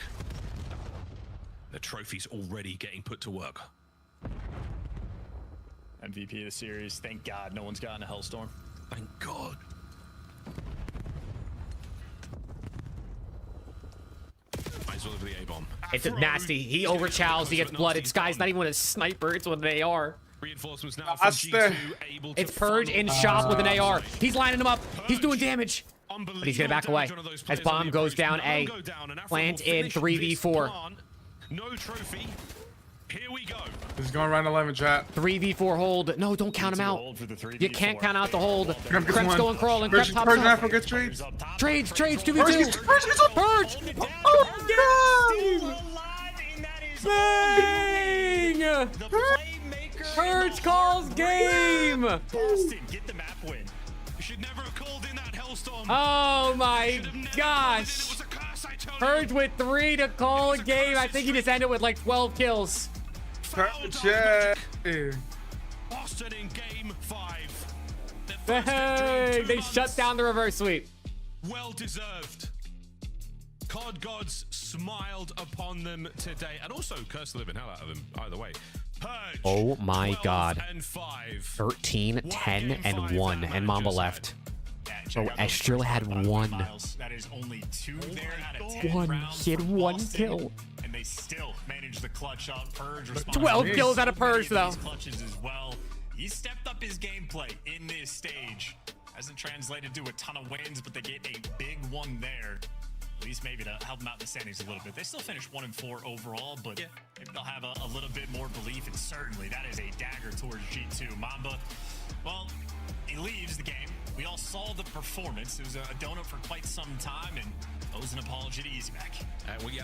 the trophy's already getting put to work. MVP of the series. Thank God no one's gotten a Hellstorm. Thank God. Might as well have the A-bomb. It's a nasty. He overchows. He gets blooded. Sky's not even with a sniper. It's with an AR. Reinforcements now from G2 able to It's Purge in shots with an AR. He's lining him up. He's doing damage. But he's gonna back away as bomb goes down A. Plant in 3v4. No trophy. Here we go. He's going round 11, chat. 3v4 hold. No, don't count him out. You can't count out the hold. Kremp Kremp's going crawling. Purge, Kremp Purge tops Afro up. gets trades. Trades, 2v2. Purge. Oh, Bang! Purge calls game. Boston, get the map win. You should never have called in that Hellstorm. Oh my gosh. Purge with 3 to call a game. I think he just ended with like 12 kills. Check. Boston in game 5. Hey, they shut down the reverse sweep. Well deserved. COD gods smiled upon them today, and also cursed the living hell out of them. Either way, Purge. Oh my god. 12-5. 13, 10, and 1, and Mamba left. So Estrel had 1. That is only 2 there out of 10 1. rounds He had for 1 Boston, kill. and they still managed the clutch up. Purge 12 kills out of Purge though. Clutches as well. He stepped up his gameplay in this stage. Hasn't translated to a ton of wins, but they get a big one there. At least maybe to help them out in the standings a little bit. They still finished 1-4 overall, but maybe they'll have a little bit more belief, and certainly that is a dagger towards G2. Mamba, well, he leaves the game. We all saw the performance. It was a donut for quite some time, and owes an apology to Easyback.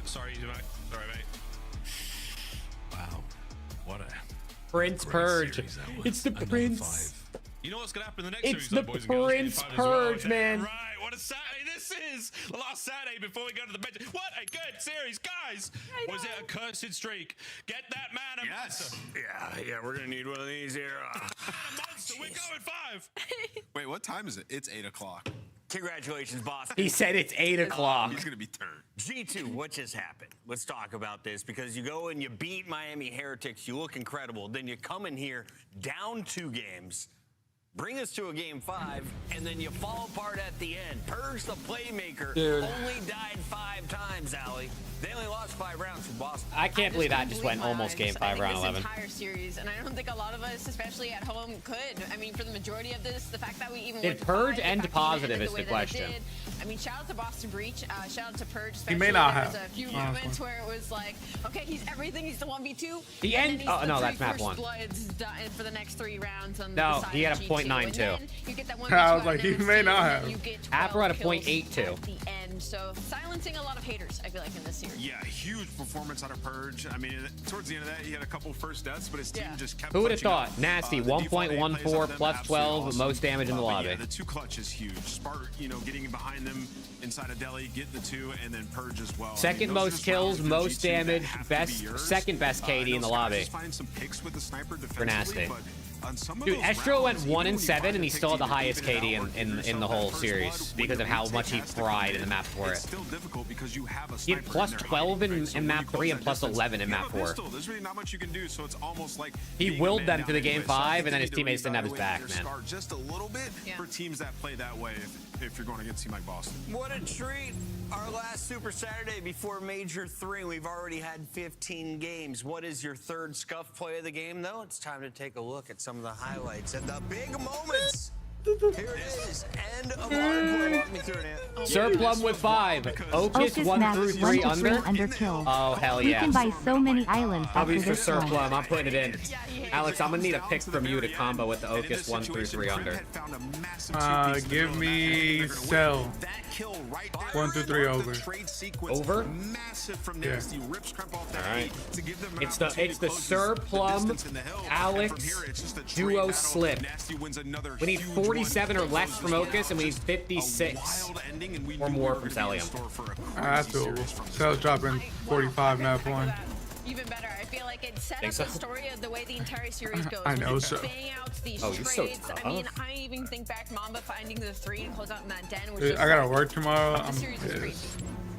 Sorry, Easyback. Sorry, mate. Wow. What Prince Purge. It's the Prince. You know what's gonna happen in the next It's series, the though, boys and girls? Game Prince 5 as well. Purge, man. Right, what a Saturday this is! The last Saturday before we go to the bench. What a good series, guys! Was it a cursed streak? Get that man a monster. Yeah, we're gonna need one of these here. Monster, we're going 5. Wait, what time is it? It's 8 o'clock. Congratulations, boss. He said it's 8 o'clock. He's gonna be turned. G2, what just happened? Let's talk about this because you go and you beat Miami Heretics. You look incredible. Then you come in here down 2 games. Bring us to a game 5, and then you fall apart at the end. Purge, the playmaker, only died 5 times, Allie. They only lost 5 rounds from Boston. I can't believe that just went almost game 5, round 11. Entire series, and I don't think a lot of us, especially at home, could. I mean, for the majority of this, the fact that we even Did Purge end positive is the question. I mean, shout out to Boston Breach. Shout out to Purge. He may not there have. was a few moments where it was like, okay, he's everything. He's the 1v2. The end. Oh no, that's map 1. For the next 3 rounds. On No, the side he had a of G2. .92. You get that I was like, he may not have. Afro had a .82. At the end, so silencing a lot of haters, I feel like, in this series. Yeah, huge performance out of Purge. I mean, towards the end of that, he had a couple first deaths, but his team just kept. Who would have clutching thought? up. Nasty, The default 1.14 plays of them, plus 12, absolutely most damage in the but lobby. Yeah, the 2 clutch is huge. Spark, getting behind them inside of Delhi, get the 2, and then Purge as well. Second most kills, most damage, second best KD in the lobby. For Nasty. Dude, Estro went 1 and 7, and he still had the highest KD in the whole series because of how much he fried in the map for it. He had plus 12 in map 3 and plus 11 in map 4. There's really not much you can do, so it's almost like he willed them to the game 5, and then his teammates didn't have his back, man. Just a little bit for teams that play that way if you're going against a team like Boston. What a treat. Our last Super Saturday before Major 3. We've already had 15 games. What is your 3rd scuff play of the game, though? It's time to take a look at some of the highlights and the big moments. Here it is. End of hardplay. Walk me through it, Ant. Surplum with 5. Okus 1 through 3 under. Kill. Oh, hell yeah. We can buy so many islands after Hubbies for this one. Surplum. I'm putting it in. Alex, I'm going to need a pick from you to combo with the Okus 1 through 3 under. Give me Cell. 1 through 3 over. Over? Yeah. Alright. It's the Surplum Alex duo slip. We need 47 or less from Okus, and we need 56 or more from Celium. That's doable. Cell's dropping 45 map 1. Even better. I feel like it set Think up so? the story of the way the entire series goes. I know so. Bang out these Oh, you're so trades. tough. I mean, I even think back Mamba finding the 3 and close out in that den. Was Dude, just I gotta like, work tomorrow. the I'm series is crazy.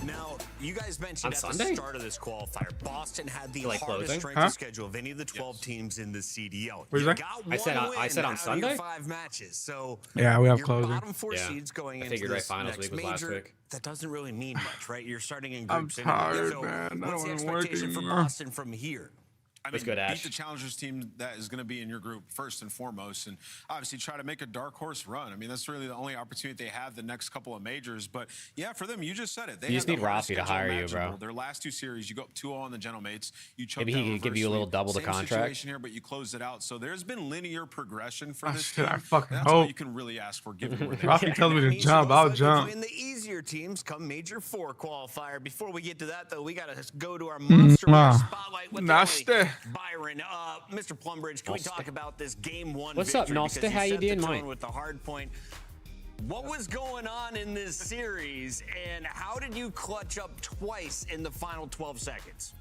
Now, you guys mentioned On at Sunday? the start of this qualifier, Boston had the hardest closing? strength of schedule of any of the 12 teams in the CDL. What'd you say? Got I said one on win on out Sunday? of your 5 matches. So Yeah, we have your closing. bottom 4 seeds going I into figured right this finals next week was last major, week. that doesn't really mean much, right? You're starting in I'm groups anyway. tired, So man. I what's the don't wanna work expectation for anymore. Boston from here? I mean, That's good, Ash. beat the Challengers team that is going to be in your group first and foremost, and obviously try to make a dark horse run. I mean, that's really the only opportunity they have the next couple of majors. But yeah, for them, you just said it. They You just have need the hardest Rossi to schedule hire you, imaginable. bro. Their last 2 series, you go up 2-0 on the Gentlemates. You choked Maybe he down could give you a reverse little sweep. double the Same contract. situation here, but you closed it out. So there's been linear progression for Oh, this shit, team. I fucking That's all hope. you can really ask for, given where they Rocky tells me to jump, I'll jump. In the easier teams come Major 4 qualifier. Before we get to that, though, we got to go to our monster spotlight with Nasty. Byron. Mr. Plumbridge, can we talk about this game 1 What's up, victory? Nosta? Because How you set the doing, tone mate? with the hard point. What was going on in this series, and how did you clutch up twice in the final 12 seconds?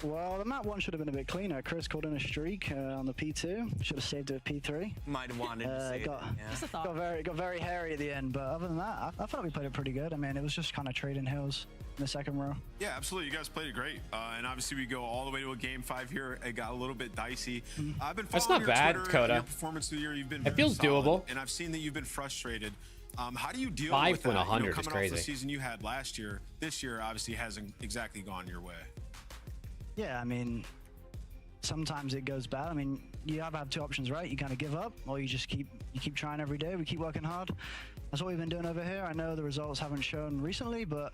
Well, the map 1 should have been a bit cleaner. Chris called in a streak on the P2. Should have saved it at P3. Might have wanted to say got very hairy at the end, but other than that, I thought we played it pretty good. I mean, it was just kind of trading hills in the second row. Yeah, absolutely. You guys played it great. And obviously, we go all the way to a game 5 here. It got a little bit dicey. I've been That's following not your bad, Twitter, Coda. your performance through the year. You've been It very feels solid, doable. and I've seen that you've been frustrated. How do you deal 5 with that? win 100 is coming crazy. off the season you had last year, this year obviously hasn't exactly gone your way. Yeah, I mean, sometimes it goes bad. I mean, you either have 2 options, right? You kind of give up, or you just keep trying every day. We keep working hard. That's what we've been doing over here. I know the results haven't shown recently, but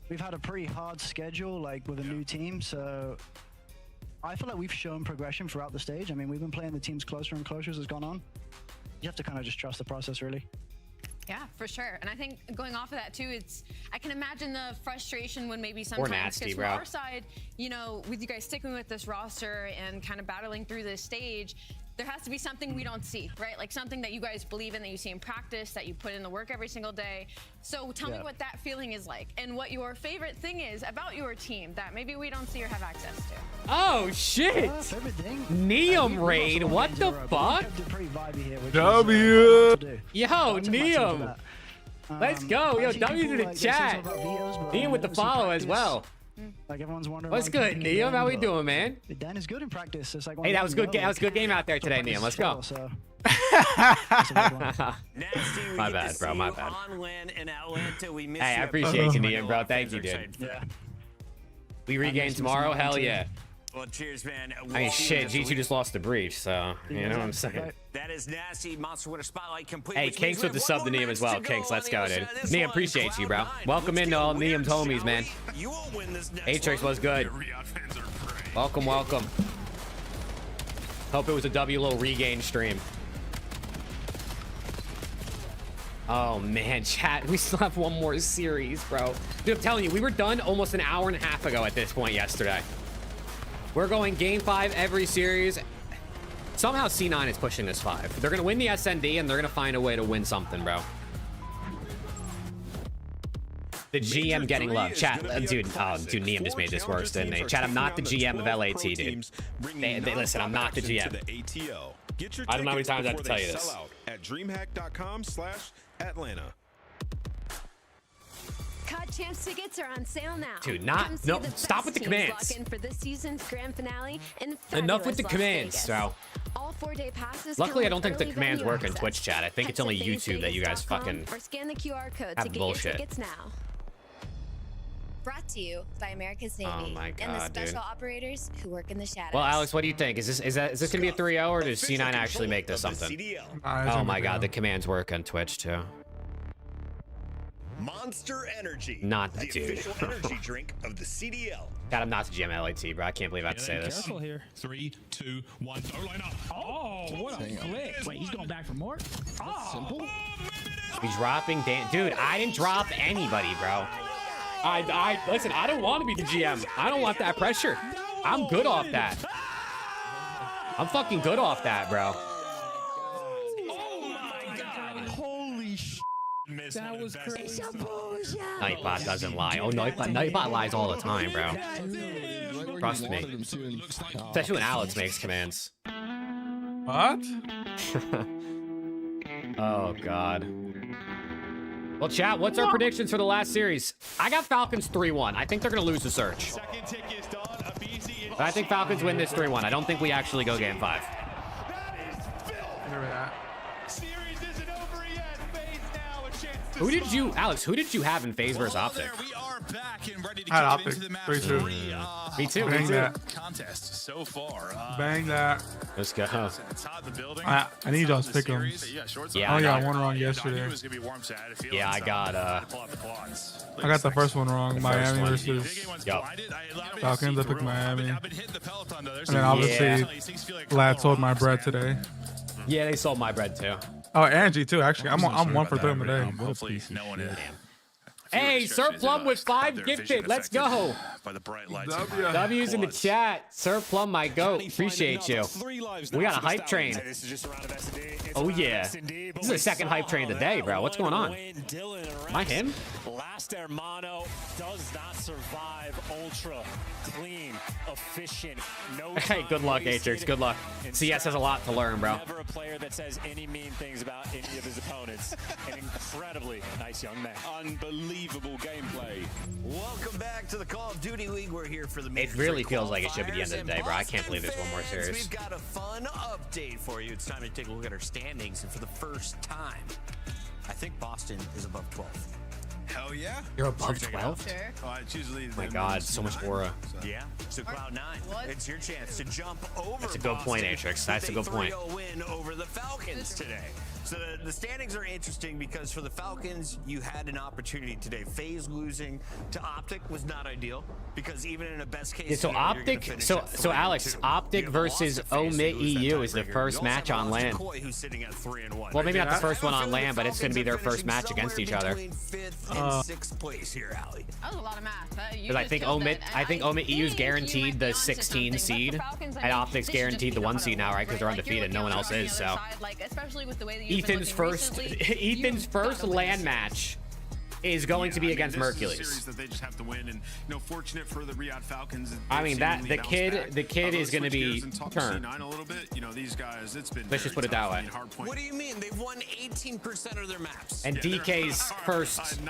we've had a pretty hard schedule, like with a new team. So I feel like we've shown progression throughout the stage. I mean, we've been playing the teams closer and closer as it's gone on. You have to kind of just trust the process, really. Yeah, for sure. And I think going off of that too, I can imagine the frustration when maybe sometimes, nasty, from bro. our side, you know, with you guys sticking with this roster and kind of battling through this stage, there has to be something we don't see, right? Like something that you guys believe in, that you see in practice, that you put in the work every single day. So tell me what that feeling is like and what your favorite thing is about your team that maybe we don't see or have access to. Oh, shit. Neum raid. What the fuck? W. Yo, Neum. Let's go. Yo, W's in the chat. Neum with the follow as well. Like everyone's wondering. What's good, Neum? How we doing, man? Dan is good in practice. It's like hey, that was good. That was a good game out there today, Neum. Let's go. My bad, bro. My bad. Hey, I appreciate you, Neum, bro. Thank you, dude. Yeah. We regain tomorrow. Hell yeah. Well, cheers, man. I mean, shit. G2 just lost the breach, so you know what I'm saying. That is nasty. Monster Winter Spotlight complete. Hey, Kinks with the sub to Neum as well. Kinks, let's go, dude. Neum, appreciate you, bro. Welcome into all Neum's homies, man. Atrix was good. Welcome, welcome. Hope it was a W little regain stream. Oh man, chat, we still have one more series, bro. Dude, I'm telling you, we were done almost an hour and a half ago at this point yesterday. We're going game 5 every series. Somehow C9 is pushing this 5. They're gonna win the SND and they're gonna find a way to win something, bro. The GM getting love. Chat, dude, Neum just made this worse, didn't they? Chat, I'm not the GM of LAT, dude. Listen, I'm not the GM. I don't know how many times I have to tell you this. At DreamHack.com/Atlanta. COD Champs tickets are on sale now. Dude, stop with the commands. For this season's grand finale and enough with the commands, bro. All 4-day passes. Luckily, I don't think the commands work in Twitch chat. I think it's only YouTube that you guys fucking or scan the QR code have to get bullshit. Your tickets now. Brought to you by America's Navy Oh my and the God, special dude. operators who work in the shadows. Well, Alex, what do you think? Is this gonna be a 3-0 or does C9 actually make this something? Oh my God, the commands work on Twitch too. Monster Energy. Not the that dude. official energy drink of the CDL. God, I'm not the GM LAT, bro. I can't believe I have to say this. Careful here. 3, 2, 1. Go line up. Oh, what a flick. Wait, he's going back for more? Oh, simple. He's dropping Dan. Dude, I didn't drop anybody, bro. Listen, I don't want to be the GM. I don't want that pressure. I'm good off that. I'm fucking good off that, bro. holy sh! That was crazy. Nightbot doesn't lie. Oh, Nightbot lies all the time, bro. Trust me. Especially when Alex makes commands. What? Oh, God. Well, chat, what's our predictions for the last series? I got Falcons 3-1. I think they're going to lose the search. But I think Falcons win this 3-1. I don't think we actually go game 5. Who did you, Alex, who did you have in FaZe versus Optic? I had Optic. 3-2. Me too. Bang that. Contest so far. Bang that. Let's go. I need y'all to pick them. Yeah, oh yeah, I won wrong yesterday. Yeah, I got I got the first one wrong. Miami versus Falcons. I picked Miami. And then obviously, Lad sold my bread today. Yeah, they sold my bread too. Oh, Angie too. Actually, I'm 1 for 3 today. Hopefully, no one is. Hey, Sir Plum with 5 gifted. Let's go. By the bright lights. W's in the chat. Sir Plum, my goat. Appreciate you. We got a hype train. Oh, yeah. This is the second hype train of the day, bro. What's going on? Am I him? Last Hermano does not survive. Ultra clean, efficient, no. Hey, good luck, Atrix. Good luck. CS has a lot to learn, bro. Never a player that says any mean things about any of his opponents. An incredibly nice young man. Unbelievable gameplay. Welcome back to the Call of Duty League. We're here for the It really feels like it should be the end of the day, bro. I can't believe there's one more series. We've got a fun update for you. It's time to take a look at our standings, and for the first time, I think Boston is above 12. Hell yeah. You're above 12? Sure. It's usually Oh my God, so much aura. Yeah. So Cloud9, it's your chance to jump over. That's a good point, Atrix. That's a good point. Win over the Falcons today. So the standings are interesting because for the Falcons, you had an opportunity today. FaZe losing to Optic was not ideal because even in a best case, Yeah, so Optic, so Alex, Optic versus Omit EU is the first match on LAN. Who's sitting at 3-1. Well, maybe not the first one on LAN, but it's going to be their first match against each other. Fifth and sixth place here, Allie. That was a lot of math. Because I think Omit EU's guaranteed the 16 seed, and Optic's guaranteed the 1 seed now, right? Because they're undefeated, no one else is. So Ethan's first LAN match is going to be against Mercules. That they just have to win, and fortunate for the Riyadh Falcons. I mean that the kid is going to be turned. A little bit, these guys. It's been. Let's just put it that way. What do you mean? They've won 18% of their maps. And DK's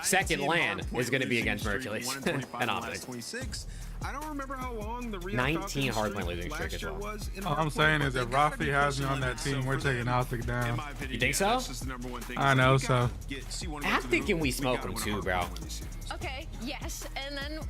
second LAN is going to be against Mercules and Optic. 26. I don't remember how long the Riyadh 19 hardpoint losing streak as well. All I'm saying is if Rafi has me on that team, we're taking Optic down. You think so? I know so. I'm thinking we smoke them too, bro. Okay, yes, and then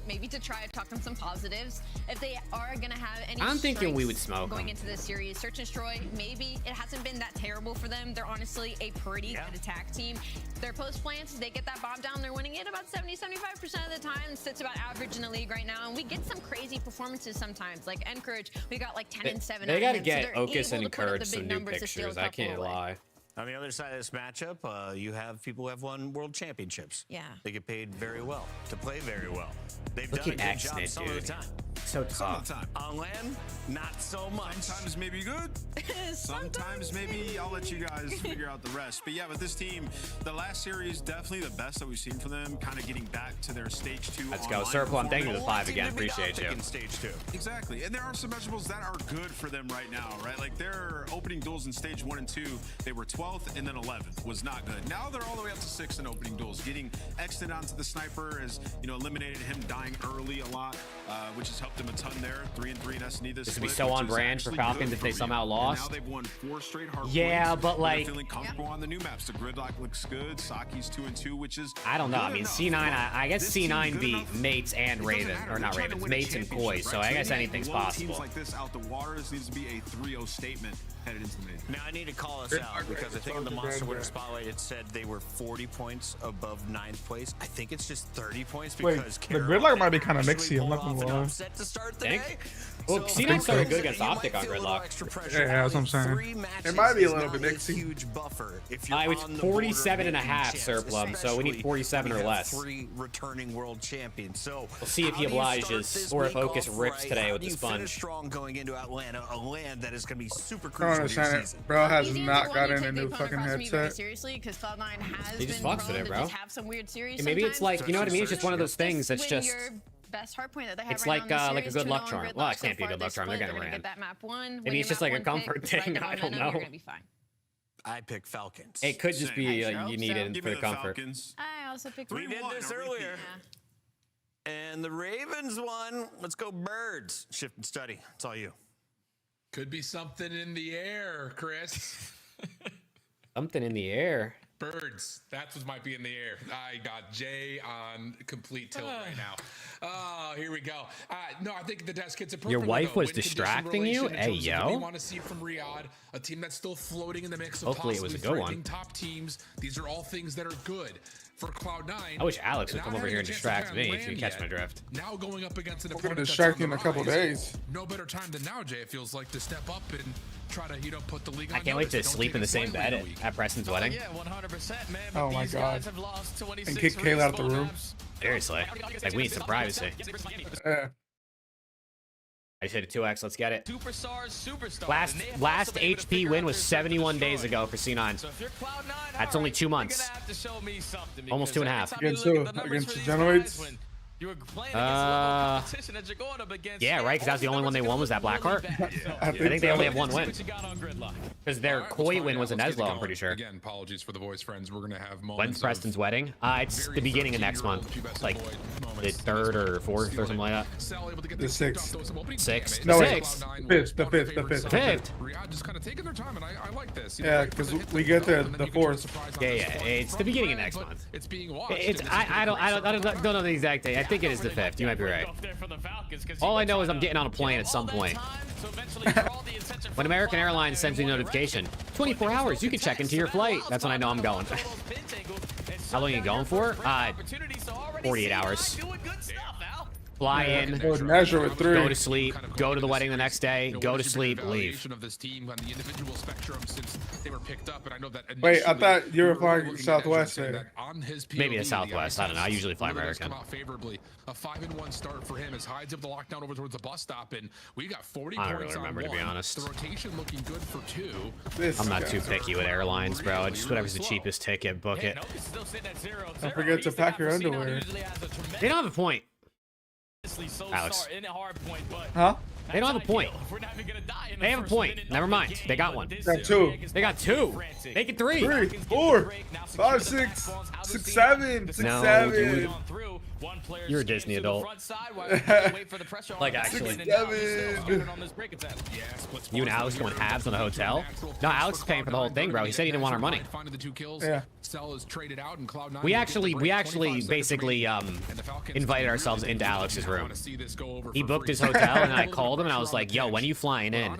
maybe to try to talk on some positives. If they are gonna have any, I'm thinking we would smoke going them. into this series. Search and Destroy, maybe it hasn't been that terrible for them. They're honestly a pretty good attack team. Their post plants, they get that bomb down, they're winning it about 70-75% of the time. Sits about average in the league right now, and we get some crazy performances sometimes. Like Encourage, we got like 10 and 7. They gotta get Okus and Encourage some new pictures. I can't lie. On the other side of this matchup, you have people who have won world championships. Yeah. They get paid very well to play very well. They've Look done a at good job Xnit, some of the dude. time. So tough. Some of the time. On land, not so much. Sometimes maybe good. Sometimes maybe I'll let you guys figure out the rest. But yeah, with this team, the last series definitely the best that we've seen from them. Kind of getting back to their stage 2. Let's go, Circle. I'm thanking you for the 5 again. Appreciate you. In stage 2. Exactly, and there are some measurables that are good for them right now, right? Like their opening duels in stage 1 and 2, they were 12th and then 11th. Was not good. Now they're all the way up to 6th in opening duels. Getting Xnit onto the sniper has eliminated him dying early a lot, which has helped him a ton there. 3-3 in S&E this would be so on brand for Falcons if they somehow lost. Now they've won 4 straight hard Yeah, points. but like feeling comfortable on the new maps. The gridlock looks good. Saki's 2-2, which is I don't know. I mean C9. I guess C9 beat Mates and Raven, or not Ravens, Mates and Koi. So I guess anything's possible. Teams like this out the water. This needs to be a 3-0 statement headed into the main. Now I need to call us out because I think in the Monster Winter Spotlight it said they were 40 points above 9th place. I think it's just 30 points because the gridlock might be kind of mixy. I'm not gonna lie. Think? Well, C9 started good against Optic on gridlock. Yeah, that's what I'm saying. It might be a little bit mixy. Huge buffer. If It was 47.5 Surplum, so we need 47 or less. 3 returning world champions. So we'll see if he obliges or if Okus rips today with the sponge. Strong going into Atlanta, a land that is going to be super I don't understand it. Bro has not gotten a new fucking headset. Seriously, because Cloud9 has He just been fucks with it, bro. have some weird series. Maybe it's like, you know what I mean? It's just one of those things that's just. Best hard point that they have It's right now like a in the good series, luck charm. Well, it can't be a good luck charm. They're gonna ran. Maybe it's just like a comfort thing. I don't know. I pick Falcons. It could just be you need it for the comfort. I also picked. We did this earlier. And the Ravens won. Let's go Birds. Shift and study. It's all you. Could be something in the air, Chris. Something in the air. Birds. That's what might be in the air. I got Jay on complete tilt right now. Oh, here we go. No, I think the desk hits it perfectly. Your wife was Win condition distracting you? relation in Hey, terms of what yo. we want to see from Riyadh, a team that's still floating in the mix of Hopefully it was a possibly good one. threatening top teams. These are all things that are good for Cloud9. I wish Alex would Not come over having here a and chance to distract play on me if you land catch yet. my drift. Now going up against an We're gonna opponent that's distract on you in the a couple rise. days. No better time than now, Jay. It feels like to step up and try to, put the league on I can't wait to notice. Don't sleep take in the it same lightly bed in a week. at Preston's wedding. Yeah, 100%, man. Oh my god. And kick Kayla out the room. Seriously. Like, we need some privacy. I just hit a 2x. Let's get it. Superstars. Last HP win was 71 days ago for C9. So if you're Cloud9, That's only 2 months. have to show me something. Almost 2.5. Against who? Against the Genoids? You were playing against the level of competition that you're going up against. Yeah, right, because that's the only one they won was that Blackheart. I think they only have 1 win. Because their Koi win was a Neslo, I'm pretty sure. Again, apologies for the voice, friends. We're going to have moments. When's Preston's wedding? It's the beginning of next month. Like the 3rd or 4th or something like that. The 6th. 6th? No, The wait. 6th. The 5th. The 5th. The 5th? Riyadh just kind of taking their time, and I like this. Yeah, because we get there the 4th. Yeah, it's the beginning of next month. It's being watched. It's I don't know the exact date. think it is the 5th. You might be right. All I know is I'm getting on a plane at some point. When American Airlines sends me a notification, 24 hours, you can check into your flight. That's when I know I'm going. How long are you going for? 48 hours. Fly in, measure with 3. go to sleep, go to the wedding the next day, go to sleep, leave. Of this team on the individual spectrum since they were picked up, and I know that. Wait, I thought you were flying Southwest there. Maybe the Southwest. I don't know. I usually fly American. Come out favorably. A 5-1 start for him as hides of the lockdown over towards the bus stop, and we got 40 I points don't really remember, on to be 1. honest. The rotation looking good for 2. I'm not too picky with airlines, bro. Just whatever's the cheapest ticket, book it. Don't forget to pack your underwear. They don't have a point. Alex. Huh? They don't have a point. They have a point. Never mind. They got one. They got 2. They got 2. Make it 3. 3, 4, 5, 6, 6, 7, 6, No, 7. dude. You're a Disney adult. Like, actually. 6, 7. You and Alex going halves on the hotel? No, Alex is paying for the whole thing, bro. He said he didn't want our money. Yeah. We actually basically invited ourselves into Alex's room. He booked his hotel, and I called him, and I was like, yo, when are you flying in?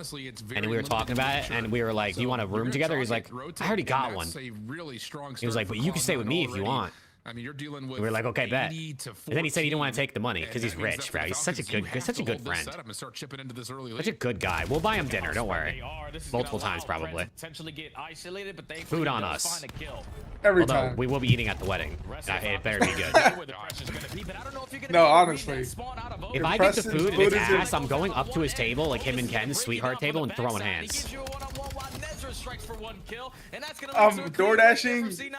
And we were talking about it, and we were like, do you want a room together? He's like, I already got one. He was like, but you can stay with me if you want. I mean, you're dealing with we were like, okay, bet. And then he said he didn't want to take the money because he's rich, bro. He's such a good friend. Such a good guy. We'll buy him dinner. Don't worry. Multiple times, probably. Food on us. Every Although, time. we will be eating at the wedding. It better be good. No, honestly. If I get the food and it's ass, I'm going up to his table, like him and Ken's sweetheart table, and throwing hands. Door dashing some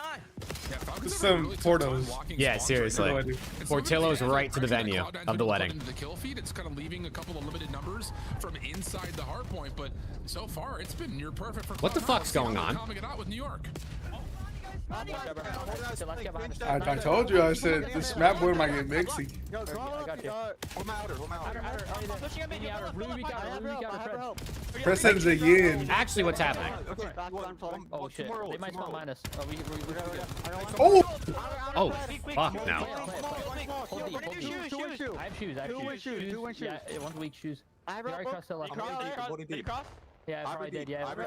Portos. Yeah, seriously. Portillo's right to the venue of the wedding. The kill feed, it's kind of leaving a couple of limited numbers from inside the hard point, but so far it's been near perfect for what the fuck's going on? with New York. I told you, I said this map board might get mixy. Preston's a yin. Actually, what's happening? Oh shit, they might spawn minus. Oh! Oh, fuck no. I have shoes. Yeah, one's weak shoes. I have Did you cross? Yeah, I probably did. Yeah, I have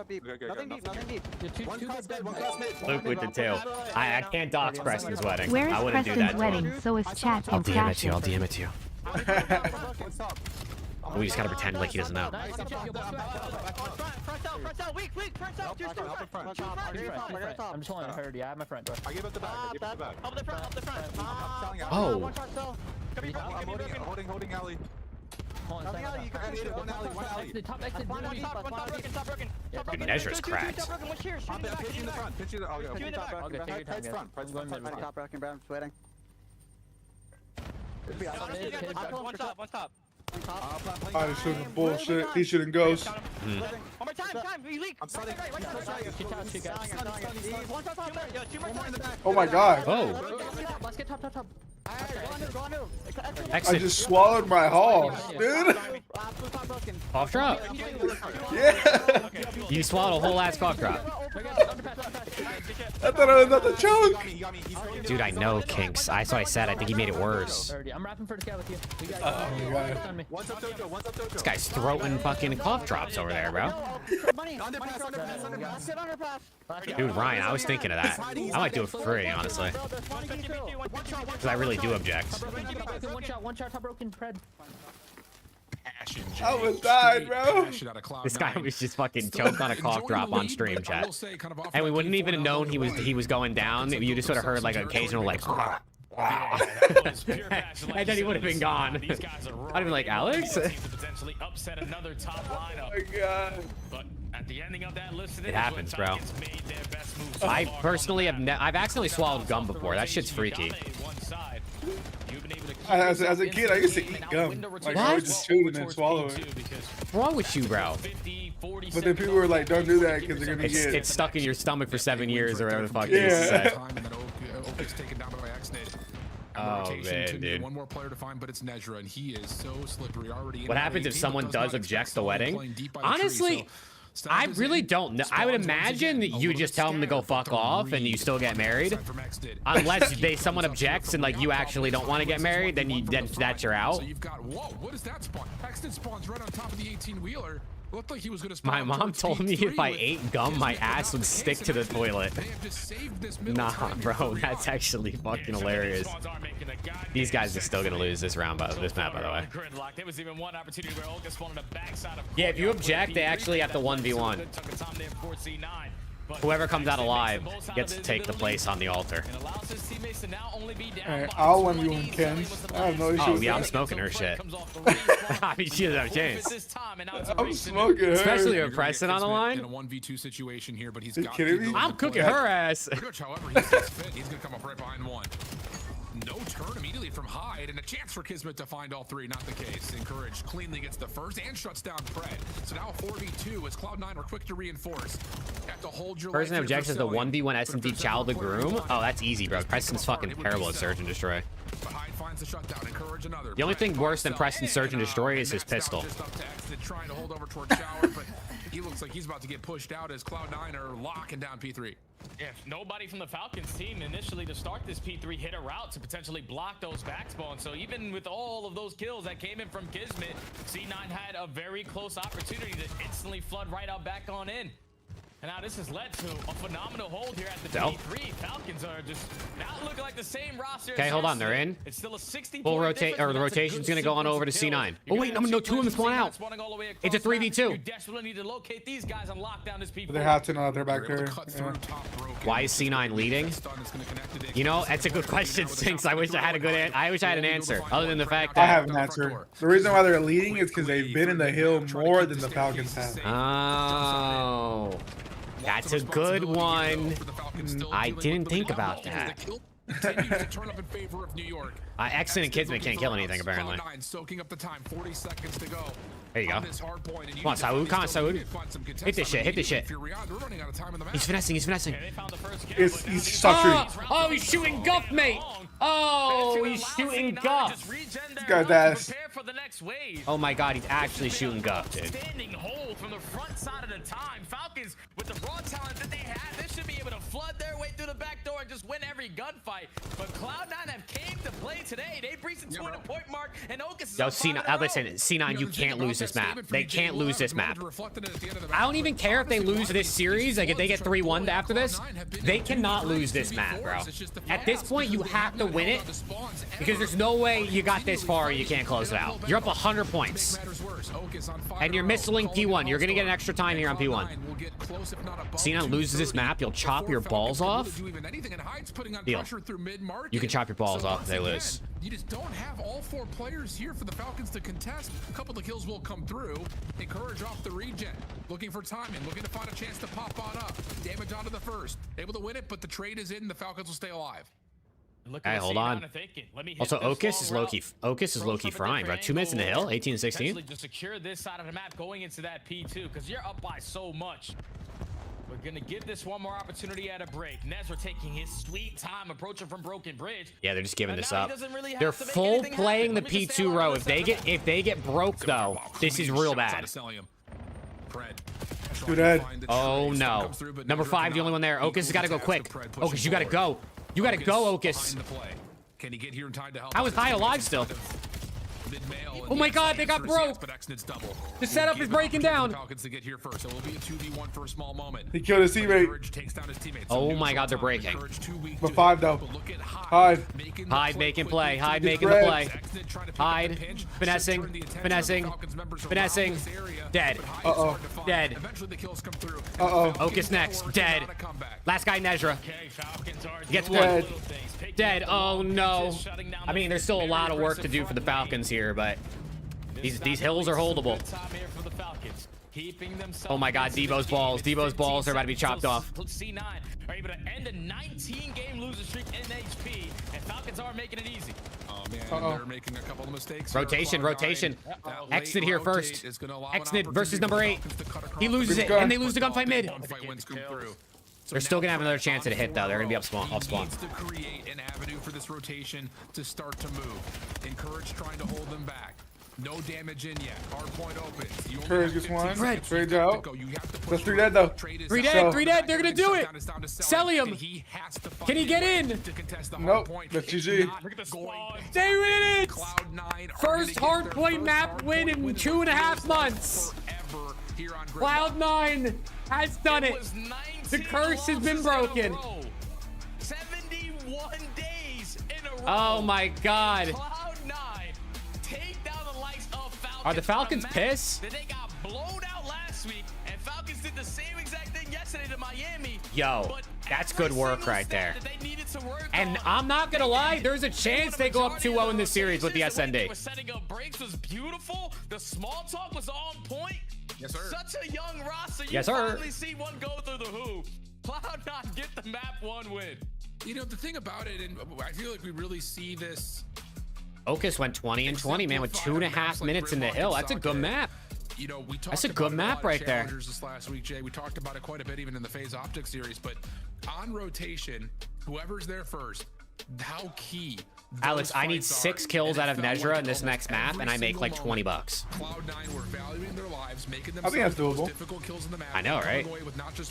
beep. Nothing deep. Luke with the tail. I can't dox Preston's wedding. Where is I wouldn't Preston's do that. wedding? So is chat I'll and DM it to you. I'll Cashin. DM it to you. We just gotta pretend like he doesn't know. I'm just holding her. Yeah, I have my front door. I give up the back. Up the front. Oh. Holding alley. One alley. The top exit. One top broken. Nezra's cracked. Pitch in the front. Pitch in the Okay, take your time, guys. front. Top broken, Brown, sweating. One top. Oh, he's shooting bullshit. He's shooting ghosts. One more time. You leak. I'm starting. Oh my god. Oh. Let's get top. I Exit. just swallowed my hog, dude. Cough drop. Yeah. You swallowed a whole ass cough drop. I thought I was about to choke. Dude, I know, Kinks. That's what I said. I think he made it worse. I'm rapping for this guy with you. Oh my god. This guy's throwing fucking cough drops over there, bro. Dude, Ryan, I was thinking of that. I might do it for free, honestly. Because I really do object. One shot, top broken, Pred. I almost died, bro. This guy was just fucking choked on a cough drop on stream, chat. And we wouldn't even have known he was going down. You just sort of heard like an occasional like. And then he would have been gone. I'd have been like, Alex? Potentially upset another top lineup. Oh my god. But at the ending of that list, It happens, bro. I personally I've accidentally swallowed gum before. That shit's freaky. As a kid, I used to eat gum. Like, I would just chew it and then swallow it. What's wrong with you, bro? But then people were like, don't do that because they're gonna get it's stuck in your stomach for 7 years or whatever the fuck you used to say. Oh man, dude. One more player to find, but it's Nezra, and he is so slippery already. What happens if someone does object the wedding? Honestly, I really don't know. I would imagine that you just tell them to go fuck off and you still get married. Unless someone objects and like you actually don't want to get married, then that's your out. So you've got, whoa, what is that spawn? Paxton spawns right on top of the 18-wheeler. Looked like he was gonna spawn. My mom told me if I ate gum, my ass would stick to the toilet. Nah, bro, that's actually fucking hilarious. These guys are still gonna lose this round, this map, by the way. Yeah, if you object, they actually have to 1v1. Whoever comes out alive gets to take the place on the altar. Alright, I'll 1v1 Kens. I have no issue. Oh, yeah, I'm smoking her shit. I mean, she doesn't have a chance. I'm smoking her. Especially with Preston on the line. In a 1v2 situation here, but he's got I'm cooking her ass. However, he sees fit. He's gonna come up right behind one. No turn immediately from Hyde, and a chance for Kismet to find all three. Not the case. Encouraged cleanly gets the first and shuts down Pred. So now 4v2 as Cloud9 are quick to reinforce. Have to hold your Person objects is the 1v1 S&T Child the Groom. Oh, that's easy, bro. Preston's fucking terrible at Search and Destroy. Finds the shutdown. Encourage another. The only thing worse than Preston's Search and Destroy is his pistol. Trying to hold over towards Shower, but he looks like he's about to get pushed out as Cloud9 are locking down P3. Yeah, nobody from the Falcons team initially to start this P3 hit a route to potentially block those back spawns. So even with all of those kills that came in from Kismet, C9 had a very close opportunity to instantly flood right out back on in. And now this has led to a phenomenal hold here at the P3. Falcons are just now looking like the same roster. Okay, hold on, they're in. It's still a 60 full rotate, or the rotation's gonna go on over to C9. Oh wait, no, two of them spawn out. It's a 3v2. You desperately need to locate these guys and lock down this P4. They have to know that they're back there. Yeah. Why is C9 leading? You know, that's a good question, Sinks. I wish I had an answer, other than the fact that I have an answer. The reason why they're leading is because they've been in the hill more than the Falcons have. Oh, that's a good one. I didn't think about that. Exton and Kismet can't kill anything, apparently. Soaking up the time, 40 seconds to go. There you go. Come on, Saud. Hit this shit. He's finessing. He's stop shooting. Oh, he's shooting Guff, mate. Oh, he's shooting Guff. This guy's ass. Oh my God, he's actually shooting Guff, dude. Standing hold from the front side of the time. Falcons, with the raw talent that they have, they should be able to flood their way through the back door and just win every gunfight. But Cloud9 have came to play today. They breached the 200-point mark, and Okus is Yo, C9, listen, C9, you can't lose this map. They can't lose this map. I don't even care if they lose this series. Like, if they get 3-1 after this, they cannot lose this map, bro. At this point, you have to win it, because there's no way you got this far and you can't close it out. You're up 100 points. And you're missing P1. You're going to get an extra time here on P1. C9 loses this map, you'll chop your balls off. Deal. You can chop your balls off if they lose. You just don't have all four players here for the Falcons to contest. A couple of kills will come through. Encourage off the regen. Looking for timing. Looking to find a chance to pop on up. Damage onto the first. Able to win it, but the trade is in. The Falcons will stay alive. Hey, hold on. Also, Okus is low-key frying, bro. 2 minutes in the hill, 18-16. To secure this side of the map going into that P2, because you're up by so much. We're gonna give this one more opportunity at a break. Nezra taking his sweet time approaching from Broken Bridge. Yeah, they're just giving this up. They're full playing the P2 row. If they get broke though, this is real bad. Oh no. Number 5, the only one there. Okus has got to go quick. Okus, you got to go. You got to go, Okus. Can he get here in time to help? I was high alive still. Oh my God, they got broke. The setup is breaking down. He killed his teammate. Oh my God, they're breaking. But 5 though. Hyde making play. Hyde making the play. Hyde finessing. Dead. Dead. Okus next. Dead. Last guy, Nezra. Gets one. Dead. Oh no. I mean, there's still a lot of work to do for the Falcons here, but these hills are holdable. Oh my God, Debo's balls are about to be chopped off. C9 are able to end a 19-game losing streak in HP, and Falcons are making it easy. Oh man, they're making a couple of mistakes. Rotation. Exit here first. Exit versus number 8. He loses it, and they lose the gunfight mid. They're still gonna have another chance at a hit though. They're gonna be off spawn. Needs to create an avenue for this rotation to start to move. Encourage trying to hold them back. No damage in yet. Hard point opens. Courage just one. Trade out. That's 3 dead though. 3 dead. 3 dead. They're gonna do it. Cellium. Can he get in? Nope. That's GG. They win it. First hard point map win in 2.5 months. Cloud9 has done it. The curse has been broken. 71 days in a row. Oh my God. Cloud9 take down the likes of Falcons. Are the Falcons pissed? They got blown out last week, and Falcons did the same exact thing yesterday to Miami. Yo, that's good work right there. And I'm not gonna lie, there's a chance they go up 2-0 in this series with the SND. Setting up breaks was beautiful. The small talk was on point. Yes, sir. Such a young roster. You Yes, sir. finally see one go through the hoop. Cloud9 get the map 1 win. You know, the thing about it, and I feel like we really see this. Ocus went 20 and 20, man, with 2.5 minutes in the hill. That's a good map. You know, we talked That's a good map right there. This last week, Jay. We talked about it quite a bit, even in the Phase Optics series. But on rotation, whoever's there first, how key. Alex, I need 6 kills out of Nezra in this next map, and I make like $20. Cloud9 were valuing their lives, making I think that's doable. difficult kills in the map. I know, right?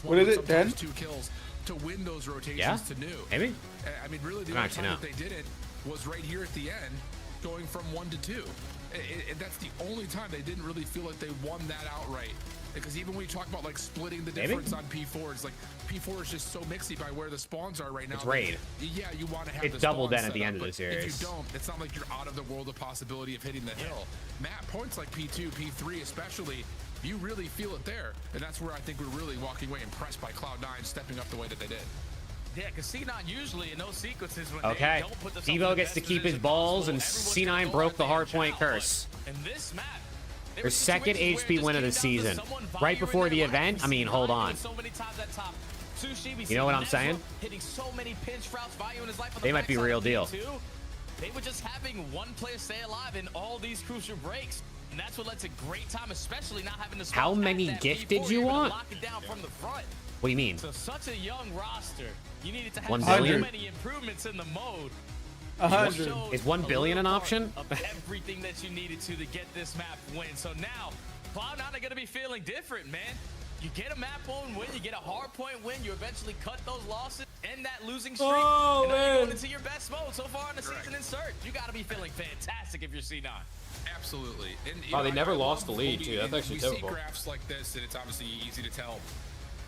What is it, 10? 2 kills to win those rotations Yeah, to new. maybe. I mean, really, the only time that they did it was right here at the end, going from 1 to 2. And that's the only time they didn't really feel like they won that outright. Because even when you talk about like splitting the difference on P4, it's like P4 is just so mixy by where the spawns are right now. It's raid. Yeah, you want to have It's the double spawn then at the set end up, of the but series. If you don't, it's not like you're out of the world of possibility of hitting the hill. Map points like P2, P3 especially, you really feel it there. And that's where I think we're really walking away impressed by Cloud9 stepping up the way that they did. Yeah, because C9 usually in those sequences when Okay, they don't put the Devo gets to keep his balls, and C9 broke the hardpoint curse. in this map. Their second HP win of the season. Right before the event, I mean, hold on. You know what I'm saying? They might be real deal. They were just having one player stay alive in all these crucial breaks. And that's what led to great time, especially not having to How many gifted you want? lock it down from the front. What do you mean? So such a young roster. You needed to have 1 so billion? many improvements in the mode. 100. Is 1 billion an option? Of everything that you needed to get this map win. So now, Cloud9 are going to be feeling different, man. You get a map one win, you get a hard point win, you eventually cut those losses, end that losing streak, and now you're going into your best mode so far in the season in Surge. You got to be feeling fantastic if you're C9. Absolutely. And, Oh, they never lost the lead, too. That's actually we typical. see graphs like this, and it's obviously easy to tell.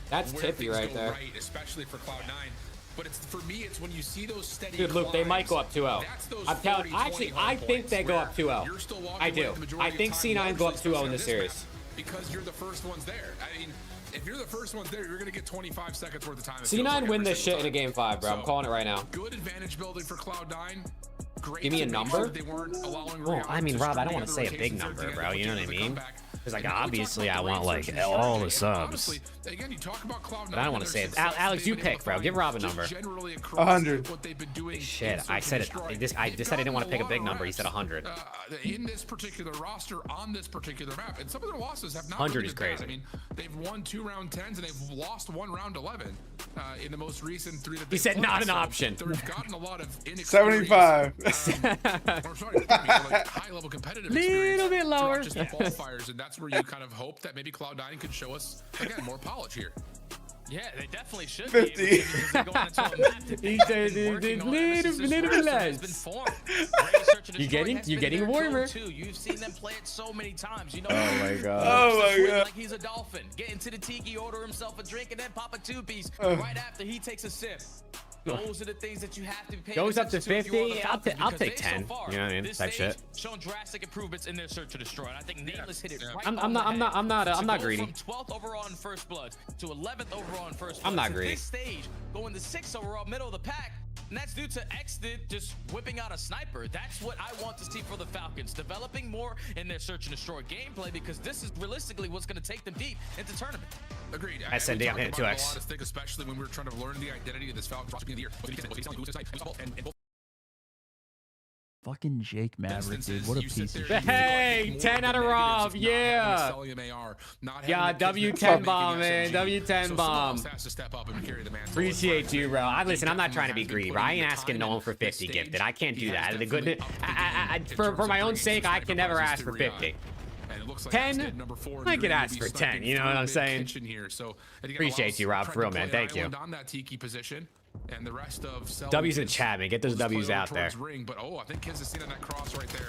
That's where tippy things right go there. Right, especially for Cloud9. But it's for me, it's when you see those steady Dude, Luke, they might go up 2-0. That's those I'm telling 40, actually, 20 I think they go up 2-0. You're still walking I away do. with the majority I of think time, C9 go up especially 2-0 in on this map, series. because you're the first ones there. I mean, if you're the first ones there, you're going to get 25 seconds worth of time. C9 win this shit in a game 5, bro. I'm calling it right now. Good advantage building for Cloud9. Great. Give me a to make number? sure they weren't allowing Well, I mean, to Rob, I string don't want to say a together big rotations number, to bro. You know what I put mean? together the Because, like, comeback. obviously, I want, like, And all the honestly, subs. again, you talk about Cloud9, But I don't want to say it. Alex, you pick, bro. Give Rob a number. 100. Shit, I said it. I decided I didn't want to pick a big number. He said 100. In this particular roster, on this particular map, and some of their losses have not 100 really is been bad. crazy. I mean, they've won 2 round 10s and they've lost 1 round 11 in the most recent 3 that He they've said played. not an So option. They've gotten a lot of 75. or sorry, like high-level competitive Little bit lower. Just the qualifiers, and that's where you kind of hope that maybe Cloud9 could show us again more polish here. Yeah, they definitely should 50. be. Because they're going into a map that He they've said been working on ever since this little roster less. has been formed. Great Search and You Destroy getting- has you been getting their warmer. go-to. You've seen them play it so many times. You know, Oh my God. Oh my swim God. like he's a dolphin. Get into the tiki, order himself a drink, and then pop a 2-piece right after he takes a sip. Those are the things that you have to pay Goes up to attention if you are the 50. Falcons, I'll because take they, so 10. far, You know what I mean? this Type stage, shit. shown drastic improvements in their Search to Destroy. And I think Nameless hit it right I'm on not. the I'm not. head. I'm not. To I'm not go greedy. From 12th overall in First Blood to 11th overall in First Blood. I'm not to greedy. This stage, going to 6th overall, middle of the pack. And that's due to Xdid just whipping out a sniper. That's what I want to see for the Falcons. Developing more in their Search and Destroy gameplay, because this is realistically what's going to take them deep into tournament. Agreed. SND, I'm hitting 2x. Especially when we were trying to learn the identity of this Falcons roster beginning of the year. And Fucking Jake Maverick, dude. What a piece of shit. Hey, 10 out of Rob. Yeah. Yeah, W10 bomb, man. W10 bomb. Appreciate you, bro. Listen, I'm not trying to be greedy, bro. I ain't asking no one for 50 gifted. I can't do that. The good, for my own sake, I can never ask for 50. 10, I could ask for 10. You know what I'm saying? Appreciate you, Rob, for real, man. Thank you. And the rest of W's in the chat, man. Get those W's out there. Ring, but I think Kiz has seen on that cross right there.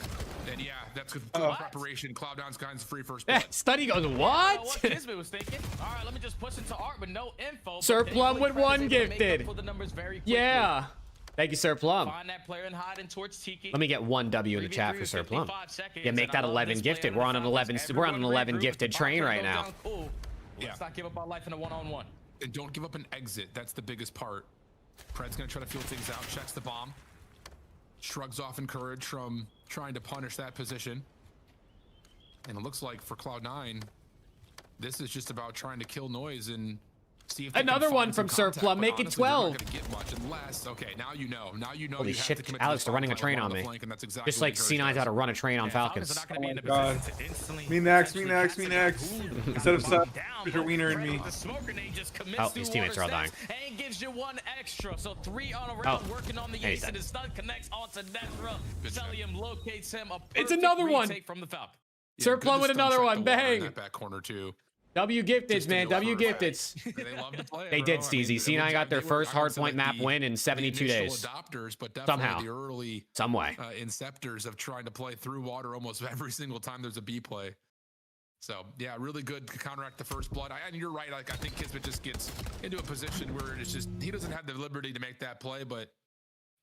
And yeah, that's good preparation. Cloud9's kinds of free first blood. Study goes, what? What Kismet was thinking. All right, let me just push into art with no info. Sir Plum with 1 gifted. Yeah. Thank you, Sir Plum. Find that player and hide in towards Tiki. Let me get 1 W in the chat for Sir Plum. Yeah, make that 11 gifted. We're on an 11. We're on an 11 gifted train right now. Let's not give up our life in a one-on-one. And don't give up an exit. That's the biggest part. Pred's gonna try to feel things out. Checks the bomb. Shrugs off Encourage from trying to punish that position. And it looks like for Cloud9, this is just about trying to kill noise and see if another one from Sir Plum. Make it 12. Okay, now you know. Now you know. Holy shit, Alex, they're running a train on me. Just like C9's how to run a train on Falcons. Oh my god. Me next, me next, me next. Instead of stuff, put your wiener in me. Oh, these teammates are all dying. And gives you 1 extra. So 3 on a round working on the ace, and his stun connects onto Nezra. Celium locates him. It's another one. From the Falcon. Sir Plum with another one. Bang. That back corner too. W gifteds, man. W gifteds. They did, Steezy. C9 got their first hardpoint map win in 72 days. Somehow. Some way. Inceptors of trying to play through water almost every single time there's a B play. So, yeah, really good to counteract the first blood. And you're right. Like, I think Kismet just gets into a position where it's just, he doesn't have the liberty to make that play, but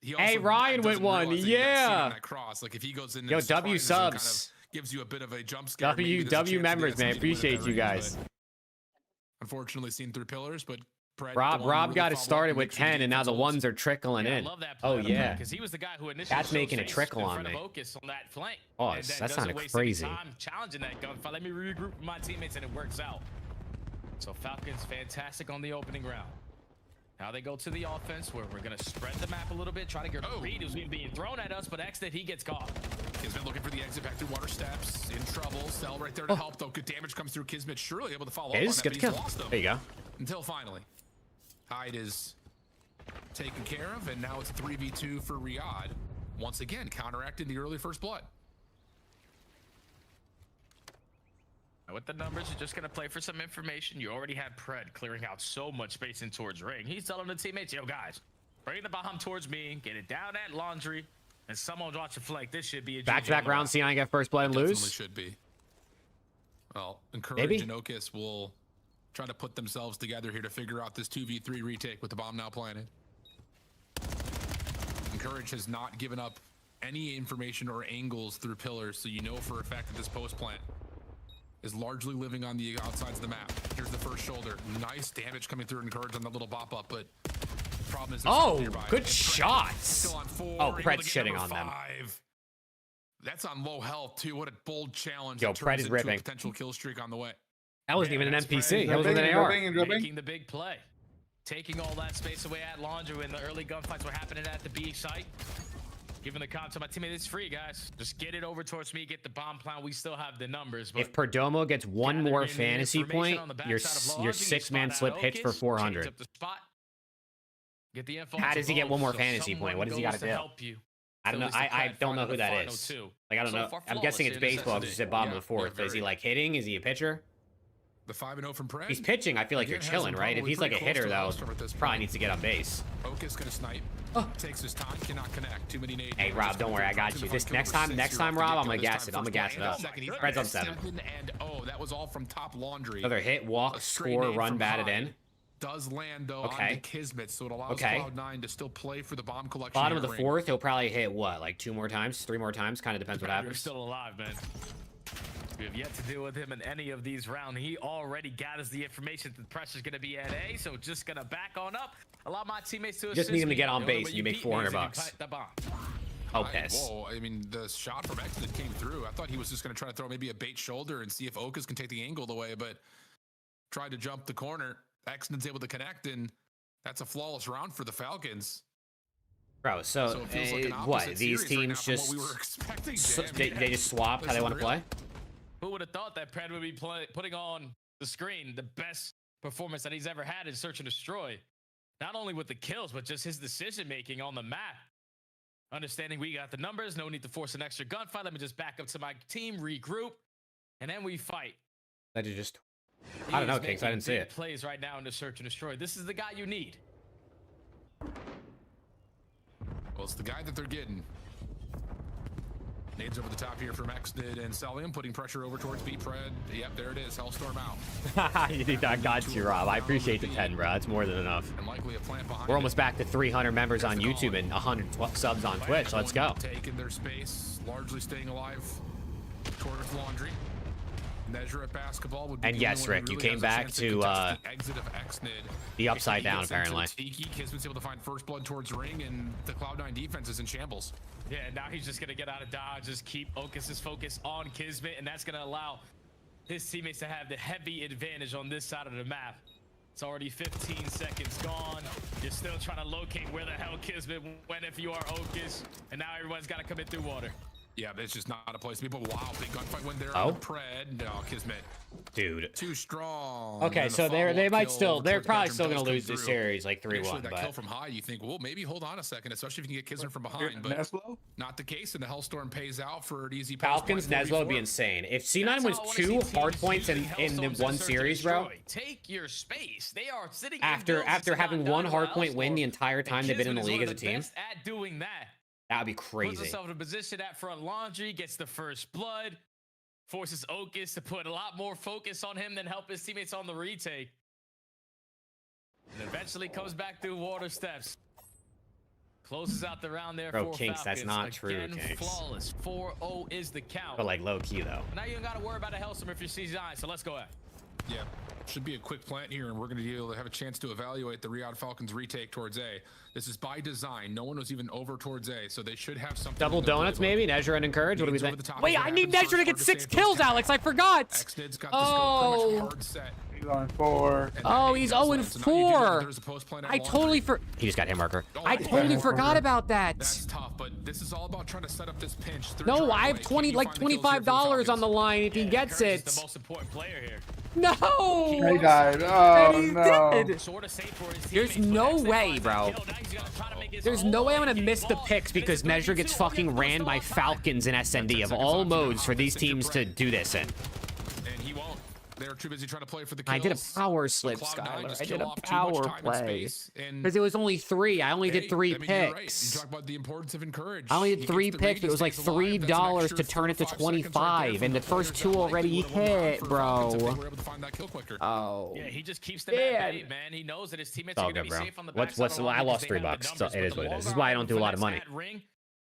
he also Ryan with 1. Yeah. That cross. Like, if he goes in yo, W subs. Gives you a bit of a jump scare. W members, man. Appreciate you guys. Unfortunately, seen through pillars, but Rob got it started with 10, and now the ones are trickling in. Oh yeah, because he was the guy who initially that's making a trickle on me. On that flank. Oh, that sounded crazy. Challenging that gunfight. Let me regroup with my teammates, and it works out. So Falcons fantastic on the opening round. Now they go to the offense where we're gonna spread the map a little bit, try to get Reed who's being thrown at us, but exit he gets caught. Kismet looking for the exit back through water steps. In trouble. Cell right there to help though. Good damage comes through. Kismet surely able to follow up on that, but he's lost them. There you go. Until finally, Hyde is taken care of, and now it's 3v2 for Riyadh. Once again, counteracting the early first blood. With the numbers, you're just gonna play for some information. You already had Pred clearing out so much space in towards ring. He's telling the teammates, yo guys, bring the bomb towards me, get it down at laundry, and someone watch the flank. This should be a back-to-back round. C9 get first blood and lose. Definitely should be. Well, Encourage and Okis will try to put themselves together here to figure out this 2v3 retake with the bomb now planted. Encourage has not given up any information or angles through pillars, so you know for a fact that this post plant is largely living on the outsides of the map. Here's the first shoulder. Nice damage coming through Encourage on that little bop up, but the problem is good shots. Oh, Pred's shitting on them. That's on low health too. What a bold challenge. Yo, Pred is ripping. Potential kill streak on the way. That wasn't even an NPC. That was an AR. Making the big play. Taking all that space away at laundry when the early gunfights were happening at the B site. Giving the comp to my teammate, it's free, guys. Just get it over towards me, get the bomb plan. We still have the numbers. But if Perdomo gets 1 more fantasy point, your 6-man slip hits for 400. Get the info. How does he get 1 more fantasy point? What does he got to do? I don't know. I don't know who that is. Like, I don't know. I'm guessing it's baseball because you said bottom of the 4th. But is he like hitting? Is he a pitcher? The 5-0 from Pred. He's pitching. I feel like you're chilling, right? If he's like a hitter, though, probably needs to get on base. Okis gonna snipe. Takes his time, cannot connect. Too many nades. Hey, Rob, don't worry, I got you. This next time, Rob, I'm gonna gas it. I'm gonna gas it up. Pred's on 7. And that was all from top laundry. Another hit, walk, score, run, batted in. Does land though on Kismet, so it allows Cloud9 to still play for the bomb collection. Bottom of the 4th, he'll probably hit what, like 2 more times, 3 more times, kind of depends what happens. You're still alive, man. We have yet to deal with him in any of these rounds. He already gathers the information that the pressure's going to be at A, so just going to back on up. Allow my teammates to just need him to get on base, and you make $400. Oh, piss. Whoa, I mean, the shot from Exit came through. I thought he was just going to try to throw maybe a bait shoulder and see if Okis can take the angle away, but tried to jump the corner. Exton's able to connect, and that's a flawless round for the Falcons. Bro, so it feels like an what? opposite These series right teams now from just what we were expecting, they just swap how they want to play. Who would have thought that Pred would be putting on the screen the best performance that he's ever had in Search and Destroy? Not only with the kills, but just his decision making on the map. Understanding we got the numbers, no need to force an extra gunfight. Let me just back up to my team, regroup, and then we fight. That is just, I don't know, Kings. I didn't see it. Plays right now in the Search and Destroy. This is the guy you need. Well, it's the guy that they're getting. Nades over the top here from Xnid and Celium, putting pressure over towards B-Pred. Yep, there it is. Hellstorm out. I got you, Rob. I appreciate the 10, bro. That's more than enough. And likely a plant behind We're almost back to 300 members on YouTube and 112 subs on Twitch. Let's go. Taking their space, largely staying alive towards Laundry. Nezra at basketball would be. And yes, Rick, you came back to the exit of Xnid. The upside down, apparently. Tiki, Kismet's able to find first blood towards Ring, and the Cloud9 defense is in shambles. Yeah, now he's just going to get out of dodge, just keep Okis's focus on Kismet, and that's going to allow his teammates to have the heavy advantage on this side of the map. It's already 15 seconds gone. You're still trying to locate where the hell Kismet went if you are Okis, and now everyone's got to come in through water. Yeah, it's just not a place to be. But wow, big gunfight win there Oh. on the Pred. No, Kismet. Dude. Too strong. Okay, so they might still, they're probably still going to lose this series like 3-1. That But kill from high, you think, well, maybe hold on a second, especially if you can get Kismet from behind. But not the case, and the Hellstorm pays out for an easy Falcons, Neslo would be insane. If C9 wins 2 hard points in the one series, bro. Take your space. They are sitting After having one hard point win the entire time they've been in the league as a team. At doing that. That would be Puts crazy. himself in a position at front Laundry, gets the first blood, forces Okis to put a lot more focus on him than help his teammates on the retake. And eventually comes back through water steps. Closes out the round there Bro, for Kinks, that's Falcons. not true, Again, Kinks. flawless. 4-0 is the count. But like low key though. Now you don't got to worry about a Hellstorm if you're C9, so let's go ahead. Yeah, should be a quick plant here, and we're going to be able to have a chance to evaluate the Riyadh Falcons retake towards A. This is by design. No one was even over towards A, so they should have something. Double donuts, maybe? Nezra and Encourage? What do we think? Wait, I need Nezra to get 6 kills, Alex. I forgot. Xnid's got this pretty much hard set. He's on 4. Oh, he's 0-4. I totally He just got hit marker. I totally forgot about that. That's tough, but this is all about trying to set up this pinch. No, I have $25 on the line if he gets it. The most important player here. No! He died. Oh, he no. did. There's no way, bro. There's no way I'm gonna miss the picks because Nezra gets fucking ran by Falcons in SND of all modes for these teams to do this in. And he won't. They're too busy trying to play for the kills. I did a power slip, Skylar. I did a power play. Because it was only 3. I only did 3 picks. You talk about the importance of Encourage. I only did 3 picks, but it was like $3 to turn it to 25, and the first 2 already hit, bro. Oh. Yeah, he just keeps them at bay, man. He knows that his teammates are going to be safe on the backside. I lost $3. So it is what it is. This is why I don't do a lot of money.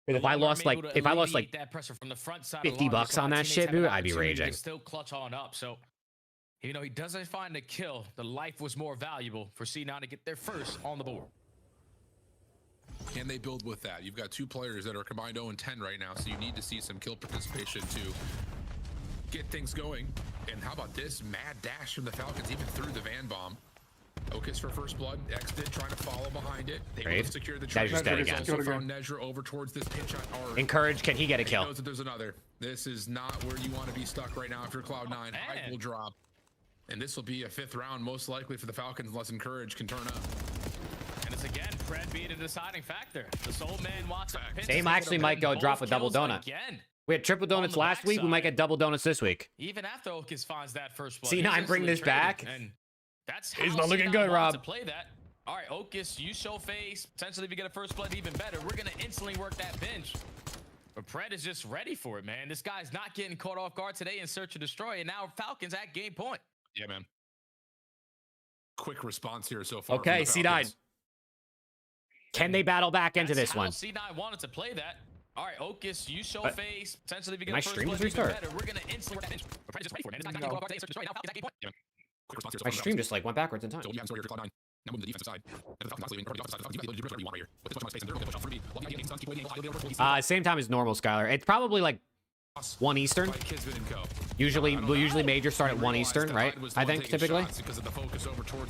If I lost like $50 on that shit, dude, I'd be raging. Still clutch on up. So, you know, he doesn't find a kill. The life was more valuable for C9 to get their first on the board. Can they build with that? You've got 2 players that are combined 0-10 right now, so you need to see some kill participation to get things going. And how about this mad dash from the Falcons, even through the van bomb? Okis for first blood. Xnid trying to follow behind it. They will secure the trade. Nezra's dead again. Also found Nezra over towards this pinch on R. Encourage, can he get a kill? He knows that there's another. This is not where you want to be stuck right now if you're Cloud9. Hype will drop. And this will be a 5th round, most likely for the Falcons, unless Encourage can turn up. And it's again, Pred being a deciding factor. The Soul Man wants a pinch. Same actually might go drop a double donut. Again. We had triple donuts last week. We might get double donuts this week. Even after Okis finds that first blood. C9 bring this back. And that's how He's not looking C9 good, wants Rob. to play that. All right, Okis, you show face. Potentially, if you get a first blood, even better. We're going to instantly work that bench. But Pred is just ready for it, man. This guy's not getting caught off guard today in Search and Destroy. And now Falcons at game point. Yeah, man. Quick response here so far. Okay, C9. Can they battle back into this one? C9 wanted to play that. All right, Okis, you show face. Potentially, if you get my a first stream blood, just even restart? better. We're going to instantly work that bench. But Pred is just ready for it, man. This guy's not getting caught off guard today in Search and Destroy. Now Falcons at game point. Yeah, man. Quick response here. My stream just like went backwards in time. So you have story for Cloud9. Now moving to the defensive side. And the Falcons obviously already offensive side. You got to do whatever you want right here. With this much space, and they're going to push out 3B. Well, you keep waiting. Same time as normal, Skylar. It's probably like 1 Eastern. Kismet and Co. Usually majors start at 1 Eastern, right? I think typically.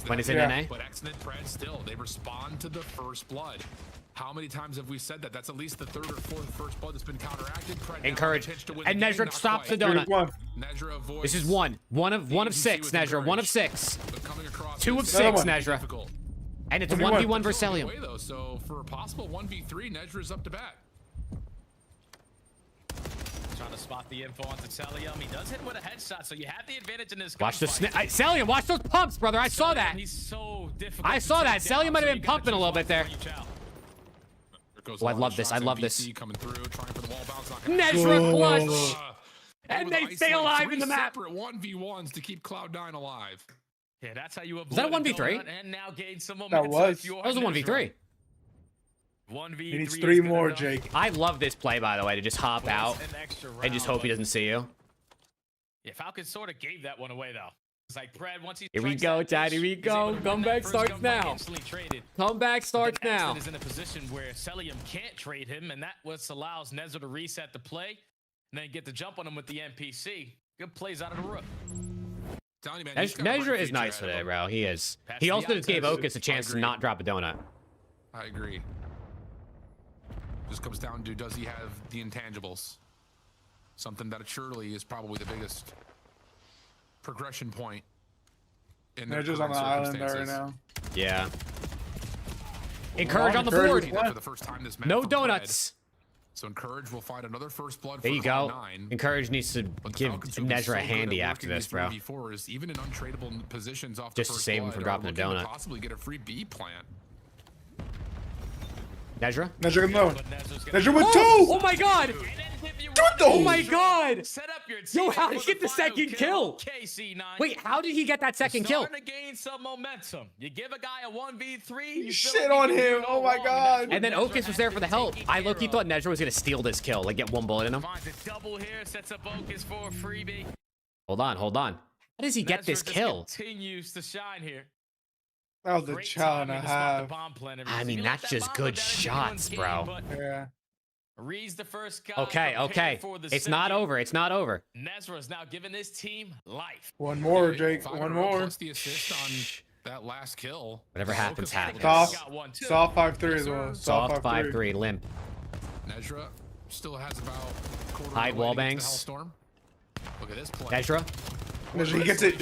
When it's in NA. But Excellent Pred still, they respond to the first blood. How many times have we said that? That's at least the third or fourth first blood that's been counteracted. Encourage. And Nezra stops the donut. This is one of 6, Nezra. 1 of 6. 2 of 6, Nezra. And it's 1v1 versus Celium. So for a possible 1v3, Nezra's up to bat. Trying to spot the info onto Celium. He does hit with a headshot, so you have the advantage in this. Watch the Celium, watch those pumps, brother. I saw that. He's so difficult. I saw that. Celium might have been pumping a little bit there. Oh, I love this. I love this. Nezra clutch. And they stay alive in the map. 1v1s to keep Cloud9 alive. Yeah, that's how you avoid. Was that a 1v3? And now gain some That momentum. was. That was a 1v3. 1v3. He needs 3 more, Jake. I love this play, by the way, to just hop out and just hope he doesn't see you. Yeah, Falcons sort of gave that one away, though. It's like Brad, once he Here we go, Dad. Here we go. Comeback starts now. Comeback starts now. Is in a position where Celium can't trade him, and that what allows Nezra to reset the play and then get the jump on him with the NPC. Good plays out of the rook. Nezra is nice today, bro. He is. He also just gave Okus a chance to not drop a donut. I agree. Just comes down to, does he have the intangibles? Something that surely is probably the biggest progression point. They're just on the island there right now. Yeah. Encourage on the board. For the first time this No donuts. So Encourage will find another first blood. There you go. Encourage needs to give Nezra a handy after this, bro. Even in untradeable positions off just to save him from dropping a donut. Possibly get a free B plant. Nezra? Nezra alone. Nezra with 2! Oh my god! Oh my god! Set up your Yo, how did he get the second kill? KC9. Wait, how did he get that second kill? Starting to gain some momentum. You give a guy a 1v3. You shit on him. Oh my god. And then Okus was there for the help. I low-key thought Nezra was gonna steal this kill, like get 1 bullet in him. Finds a double here, sets up Okus for a freebie. Hold on, hold on. How does he get this kill? Continues to shine here. That was a chow and a half. I mean, that's just good shots, bro. Yeah. Reads the first guy. Okay, okay. It's not over. It's not over. Nezra is now giving his team life. 1 more, Jake. 1 more. Plus the assist on that last kill. Whatever happens, happens. Soft 5-3 as well. Soft 5-3, limp. Nezra still has about hide wall bangs. Look at this play. Nezra. He gets it.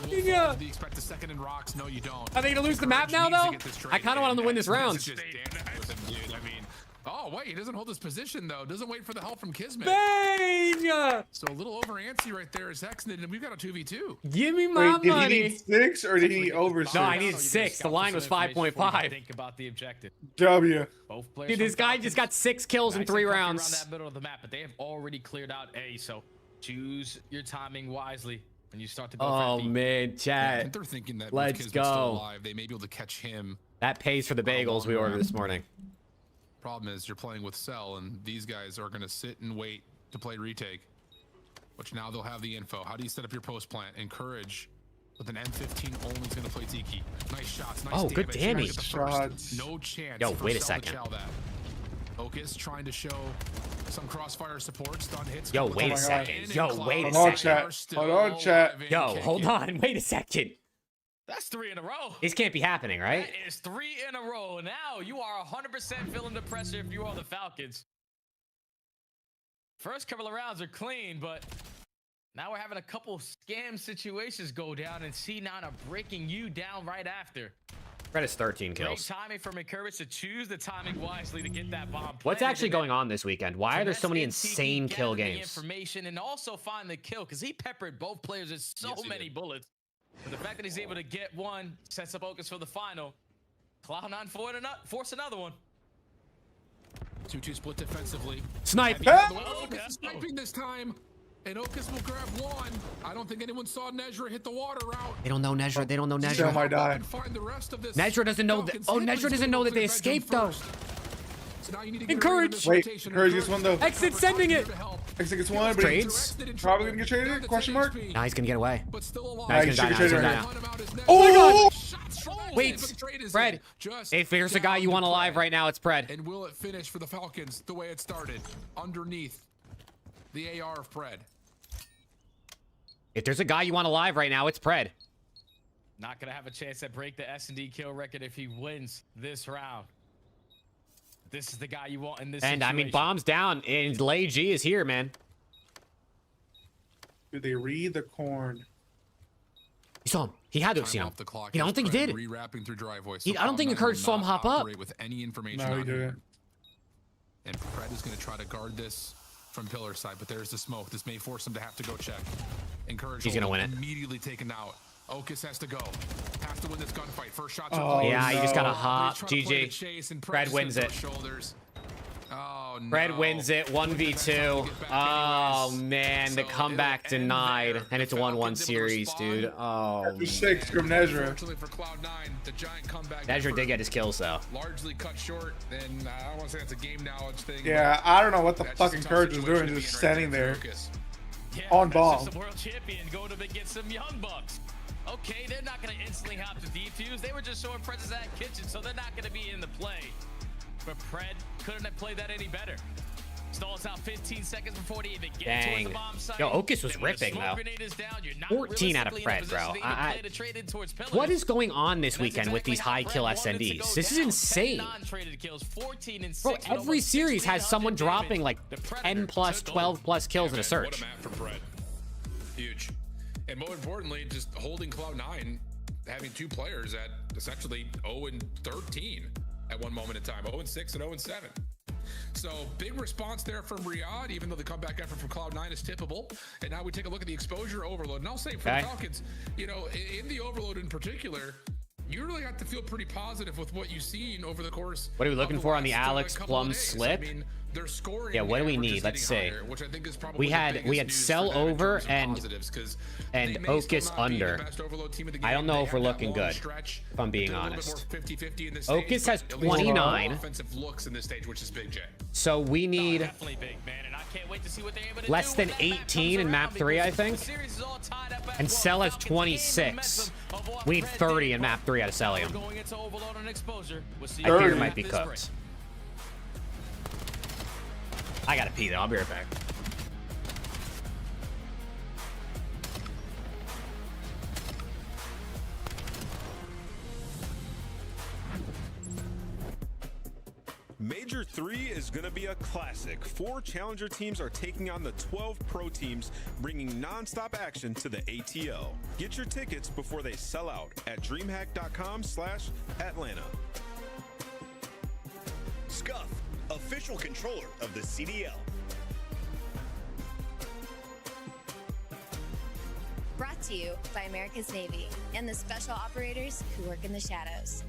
Yeah. Do you expect a second in rocks? No, you don't. Are they gonna lose the map now, though? I kind of want them to win this round. I mean, oh wait, he doesn't hold his position though. Doesn't wait for the help from Kismet. Bang! So a little over antsy right there is Hexnid, and we've got a 2v2. Give me my money. Did he need 6 or did he need over 6? No, I need 6. The line was 5.5. Think about the objective. W. Both players. Dude, this guy just got 6 kills in 3 rounds. Around that middle of the map, but they have already cleared out A. So choose your timing wisely when you start to go. Oh man, chat. Yeah, I think they're thinking that let's Kismet's go. still alive, they may be able to catch him. That pays for the bagels we ordered this morning. Problem is, you're playing with Cell, and these guys are going to sit and wait to play retake. Which now they'll have the info. How do you set up your post plant? Encourage with an M15 only is going to play Tiki. Nice shots. Nice oh, good damage. No chance. Yo, wait a second. Okus trying to show some crossfire support. Stun hits. Yo, wait a second. Yo, wait a second. second. Hold on, chat. Yo, hold on. Wait a second. That's 3 in a row. This can't be happening, right? That is 3 in a row. Now you are 100% feeling the pressure if you are the Falcons. First couple of rounds are clean, but now we're having a couple scam situations go down, and C9 are breaking you down right after. Fred has 13 kills. Great timing from Encourage to choose the timing wisely to get that bomb. What's actually going on this weekend? Why are there so many insane kill games? Information and also find the kill, because he peppered both players with so many bullets. But the fact that he's able to get one sets up Okus for the final. Cloud9 force another one. 2-2 split defensively. Snipe. Okus is sniping this time. And Okus will grab 1. I don't think anyone saw Nezra hit the water route. They don't know Nezra. They don't know Nezra. might die. Nezra doesn't know that. Oh, Nezra doesn't know that they escaped though. So now you need to get Encourage. Wait, Encourage gets 1 though. Exit sending it. Exit gets 1, but Trades. he's probably gonna get traded? Question mark? Now he's gonna get away. But still alive. Now he's gonna die. Now he's gonna die now. Oh! Wait, Fred. If there's a guy you want alive right now, it's Pred. And will it finish for the Falcons the way it started? Underneath the AR of Pred. If there's a guy you want alive right now, it's Pred. Not gonna have a chance to break the S&D kill record if he wins this round. This is the guy you want in this And situation. I mean, bombs down, and Lay G is here, man. Did they read the corn? You saw him. He had to have seen him. I don't think he did. Rewrapping through driveway. I don't think Encourage saw him hop up. With any information No, he didn't. And Pred is going to try to guard this from pillar side, but there's the smoke. This may force him to have to go check. Encourage. He's going to win it. Immediately taken out. Okus has to go. Has to win this gunfight. First shot. Yeah, you just got to hop. GG. Pred wins it. Oh, no. Pred wins it. 1v2. Oh, man. The comeback denied. And it's a 1-1 series, dude. Oh, After 6 from Nezra. Nezra did get his kills, though. Largely cut short. And I don't want to say it's a game knowledge thing. Yeah, I don't know what the fucking Courage was doing, just standing there on bomb. Just a world champion going to get some young bucks. Okay, they're not going to instantly hop to defuse. They were just showing presence at kitchen, so they're not going to be in the play. But Pred couldn't have played that any better. Stalls out 15 seconds before they even get towards the bomb site. Yo, Okus was ripping, though. 14 out of Pred, bro. What is going on this weekend with these high kill SNDs? This is insane. Bro, every series has someone dropping like 10 plus, 12 plus kills in a search. Huge. And more importantly, just holding Cloud9, having two players at essentially 0-13 at one moment in time, 0-6 and 0-7. So big response there from Riyadh, even though the comeback effort from Cloud9 is tippable. And now we take a look at the exposure overload. And I'll say for the Falcons, you know, in the overload in particular, you really have to feel pretty positive with what you've seen over the course. What are we looking for on the Alex Plum slip? Yeah, what do we need? Let's see. We had sell over and Okus under. I don't know if we're looking good, if I'm being honest. Okus has 29. So we need less than 18 in map 3, I think. And Cell has 26. We need 30 in map 3 out of Cellium. I think it might be cooked. I gotta pee though, I'll be right back. Major 3 is going to be a classic. 4 challenger teams are taking on the 12 pro teams, bringing non-stop action to the ATL. Get your tickets before they sell out at dreamhack.com/Atlanta. Scuff, official controller of the CDL. Brought to you by America's Navy and the special operators who work in the shadows.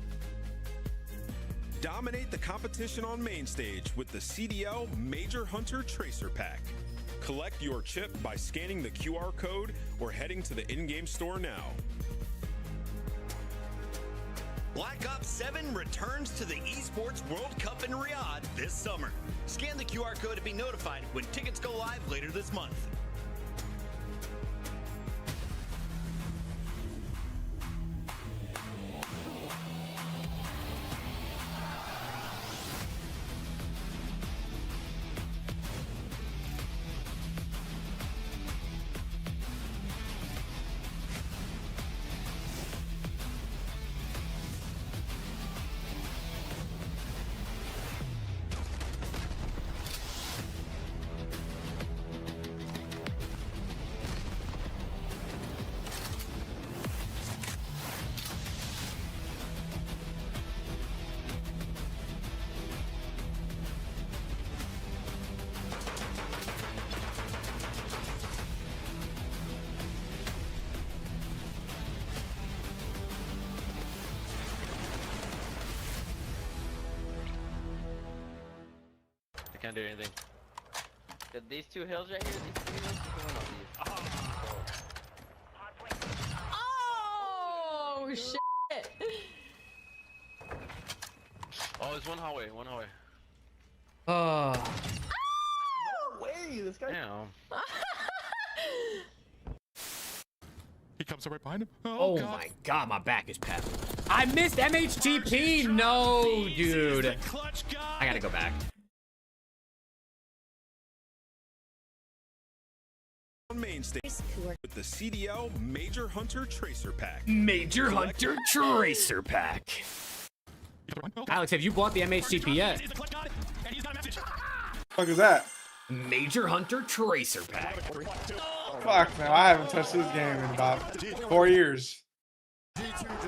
Dominate the competition on main stage with the CDL Major Hunter Tracer Pack. Collect your chip by scanning the QR code or heading to the in-game store now. Black Ops 7 returns to the Esports World Cup in Riyadh this summer. Scan the QR code to be notified when tickets go live later this month. Can't do anything. These two hills right here, these two hills, Oh shit! Oh, there's one hallway, one hallway. Oh. No way, this guy. Damn. He comes right behind him. Oh my god, my back is packed. I missed MHTP. No, dude. I gotta go back. on main stage with the CDL Major Hunter Tracer Pack. Major Hunter Tracer Pack. Alex, have you bought the MHTP yet? Fuck is that? Major Hunter Tracer Pack. Fuck, man, I haven't touched this game in about 4 years.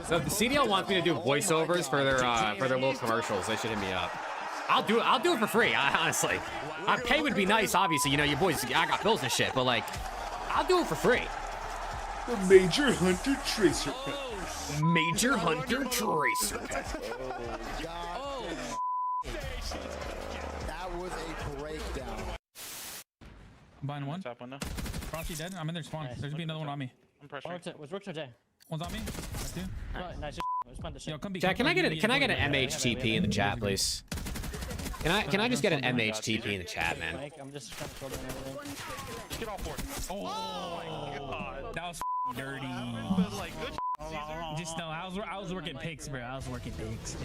So if the CDL wants me to do voiceovers for their little commercials, they should hit me up. I'll do it for free. Honestly, pay would be nice. Obviously, you know, your boys, I got bills and shit, but like, I'll do it for free. The Major Hunter Tracer Pack. Major Hunter Tracer Pack. That was a breakdown. I'm buying one. Top window. Frosty dead. I'm in their spawn. There's gonna be another one on me. I'm pressuring. Was Rooks or Jay? One's on me. That's two. Nice. Yo, come be. Jack, can I get an MHTP in the chat, please? Can I just get an MHTP in the chat, man? I'm just trying to throw down everything. Just get all four. Oh my god. That was dirty. Like, good. Just no, I was working pigs, bro. I was working pigs.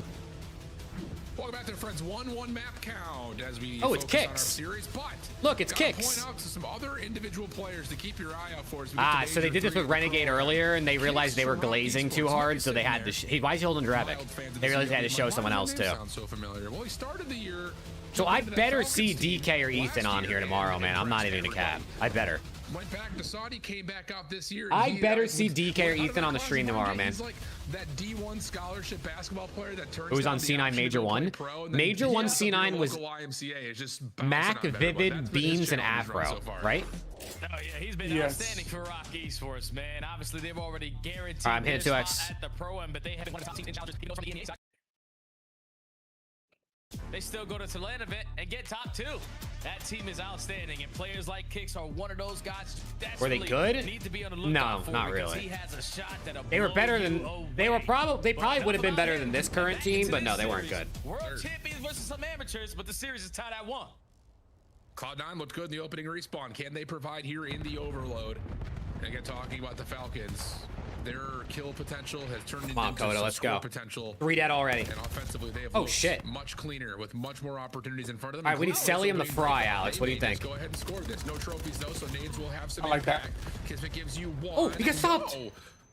Welcome back to the friends. 1-1 map count as we it's focus Kicks. on our series, but Look, it's gotta Kicks. Point out to some other individual players to keep your eye out for. As we Ah, get to so they Major did this with 3 Renegade earlier, and they realized they were glazing too hard, so they had to. Why is he holding Dravic? They realized they had to show someone else too. Sounds so familiar. Well, he started the year. So I better see DK or Ethan on here tomorrow, man. I'm not even gonna cap. I better. Went back to Saudi, came back out this year. I better see DK or Ethan on the stream tomorrow, man. He's like that D1 scholarship basketball player that turns. Who was on C9 Major 1? Major 1 C9 was Mac, Vivid, Beans, and Afro, right? Oh yeah, he's been outstanding for Rock East for us, man. Obviously, they've already guaranteed I'm hitting their 2x. spot at the pro end, but they had one of the top teams in challengers. From the NBA side. They still go to Tulane event and get top 2. That team is outstanding, and players like Kicks are one of those guys. Were they good? Need to be on the No, lookout for not because really. He has a shot that'll They were blow better you than away. they probably would have been better than this current team, but no, they weren't good. World champions versus some amateurs, but the series is tied at 1. Cloud9 looked good in the opening respawn. Can they provide here in the overload? And again, talking about the Falcons, their kill potential has turned into Coda, let's score go. potential. 3 dead already. And offensively, they have Oh looked shit. much cleaner with much more opportunities in front of them. All right, we need Celium to fry, Hey, Alex. What do you think? Go ahead and score this. No trophies though, so nades will have some I like that. impact. Kismet gives you 1. Oh, he got stopped. Whoa.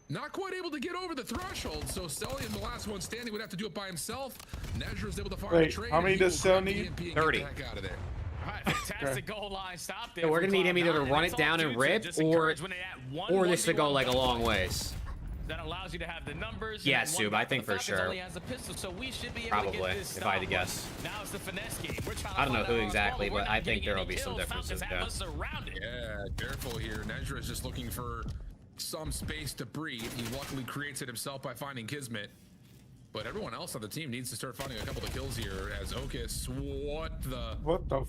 Not quite able to get over the threshold, so Celium, the last one standing, would have to do it by himself. Nezra is able to find a Wait, trade. how many He will does Cel grab the need? EMP and 30. Get the heck out of there. All right, fantastic goal line stop there. So we're from gonna need him either to Cloud9, run and it down it's all and due to rip, just or encourage when they add one this to go 1v1 like a long ways. That allows you to have the numbers. Yeah, and then one Sub, guy I think the for Falcons sure. only has a pistol, so we should be able Probably, to get this if I had to stop. guess. Now it's the finesse game. We're trying to I don't know find who out our exactly, spot, but we're I not think getting there will any be some kills. differences, Falcons have yeah. us surrounded. Yeah, careful here. Nezra is just looking for some space to breathe. He luckily creates it himself by finding Kismet. But everyone else on the team needs to start finding a couple of kills here as Okus, what the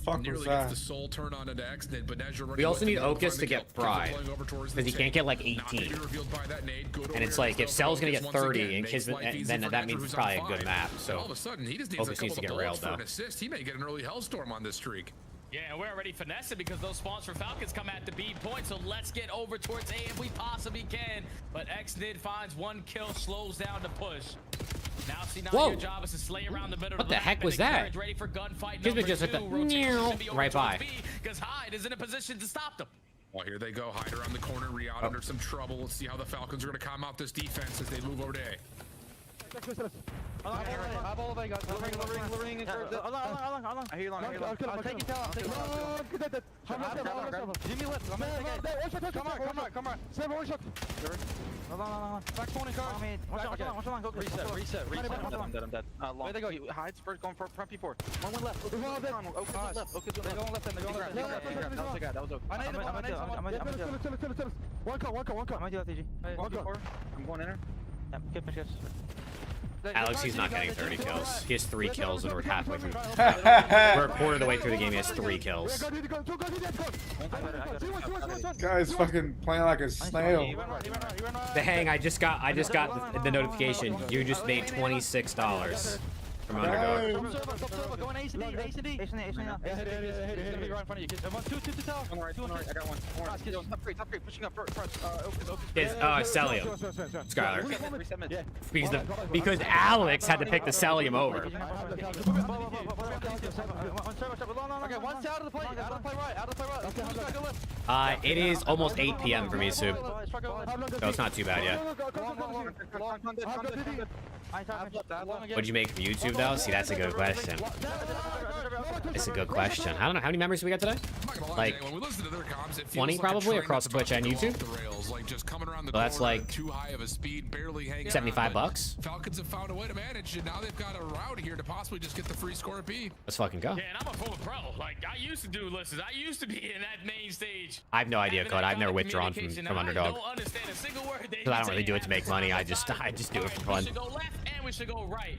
fuck was nearly that? gets the soul turn on into Xnid, but Nezra running We also with need the middle, Okus find to the get kill. fried, Playing over towards the because he tip. can't get like Not gonna 18. be revealed by that nade. Good And it's over like here if still Cell's for gonna get Okus once 30 again. and Makes Kismet, life easy then for that Nezra, means who's it's on probably a good 5. map. And So all of a sudden, he just needs a Okus needs couple to of get bullets railed for an though. assist. He may get an early hellstorm on this streak. Yeah, and we're already finessing because those spawns for Falcons come at the B point, so let's get over towards A if we possibly can. But Xnid finds 1 kill, slows down the push. Now, see, now Whoa. your job is to slay around the middle What of the map heck and was that? encourage ready for gunfight Kismet number just hit 2. the Rotation should be over right towards by. B because Hyde is in a position to stop them. Well, here they go. Hide around the corner. Riyadh under some trouble. Let's see how the Falcons are going to calm out this defense as they move over to A. I hear you long. I'll take you down. Give me lift. Come on. Save one shot. Back 20 cars. Watch on. Go. Reset. I'm dead. Where they go? Hides first, going for front P4. One left. They're going left. That was okay. I'm one cut. I'm going in there. Good finish. Alex, he's not getting 30 kills. He has 3 kills, and we're halfway through. We're a quarter of the way through the game. He has 3 kills. Guy's fucking playing like a snail. The hang, I just got the notification. You just made $26. from underdog. Going Ace and D. Ace and D. Ace and D. Ace and D. He's gonna be right in front of you. Two tell. On the right. I got one. Top three. Pushing up front. Is Celium. Skylar. Because Alex had to pick the Celium over. Okay, one's out of the play. Out of the play right. It is almost 8 p.m. for me, Sub. So it's not too bad yet. What'd you make from YouTube though? See, that's a good question. It's a good question. I don't know how many members we got today. Like 20 probably across Twitch and YouTube. So that's like $75. Falcons have found a way to manage, and now they've got a route here to possibly just get the free score at B. Let's fucking go. Yeah, and I'm a former pro. Like I used to do listens. I used to be in that main stage. I have no idea, Code. I've never withdrawn from Underdog. Because I don't really do it to make money. I just do it for fun. We should go left and we should go right.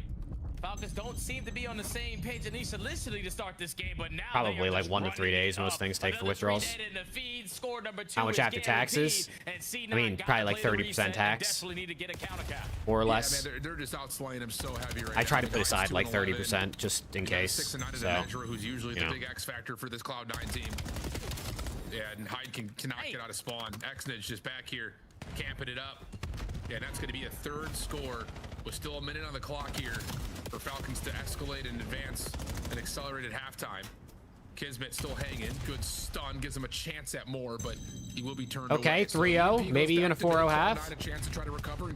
Falcons don't seem to be on the same page, at least initially, to start this game, but now probably like 1 to 3 days most things take for withdrawals. How much after taxes? I mean, probably like 30% tax, more or less. They're just outslaying him so heavy right I try to put aside like 30% just in case. 6-9 So, who's usually the big X factor for this Cloud9 team. Yeah, and Hyde cannot get out of spawn. Xnage just back here, camping it up. Yeah, and that's going to be a third score with still a minute on the clock here for Falcons to escalate and advance and accelerate at halftime. Kismet still hanging. Good stun. Gives him a chance at more, but he will be turned okay, 3-0. Maybe even a 4-0 half.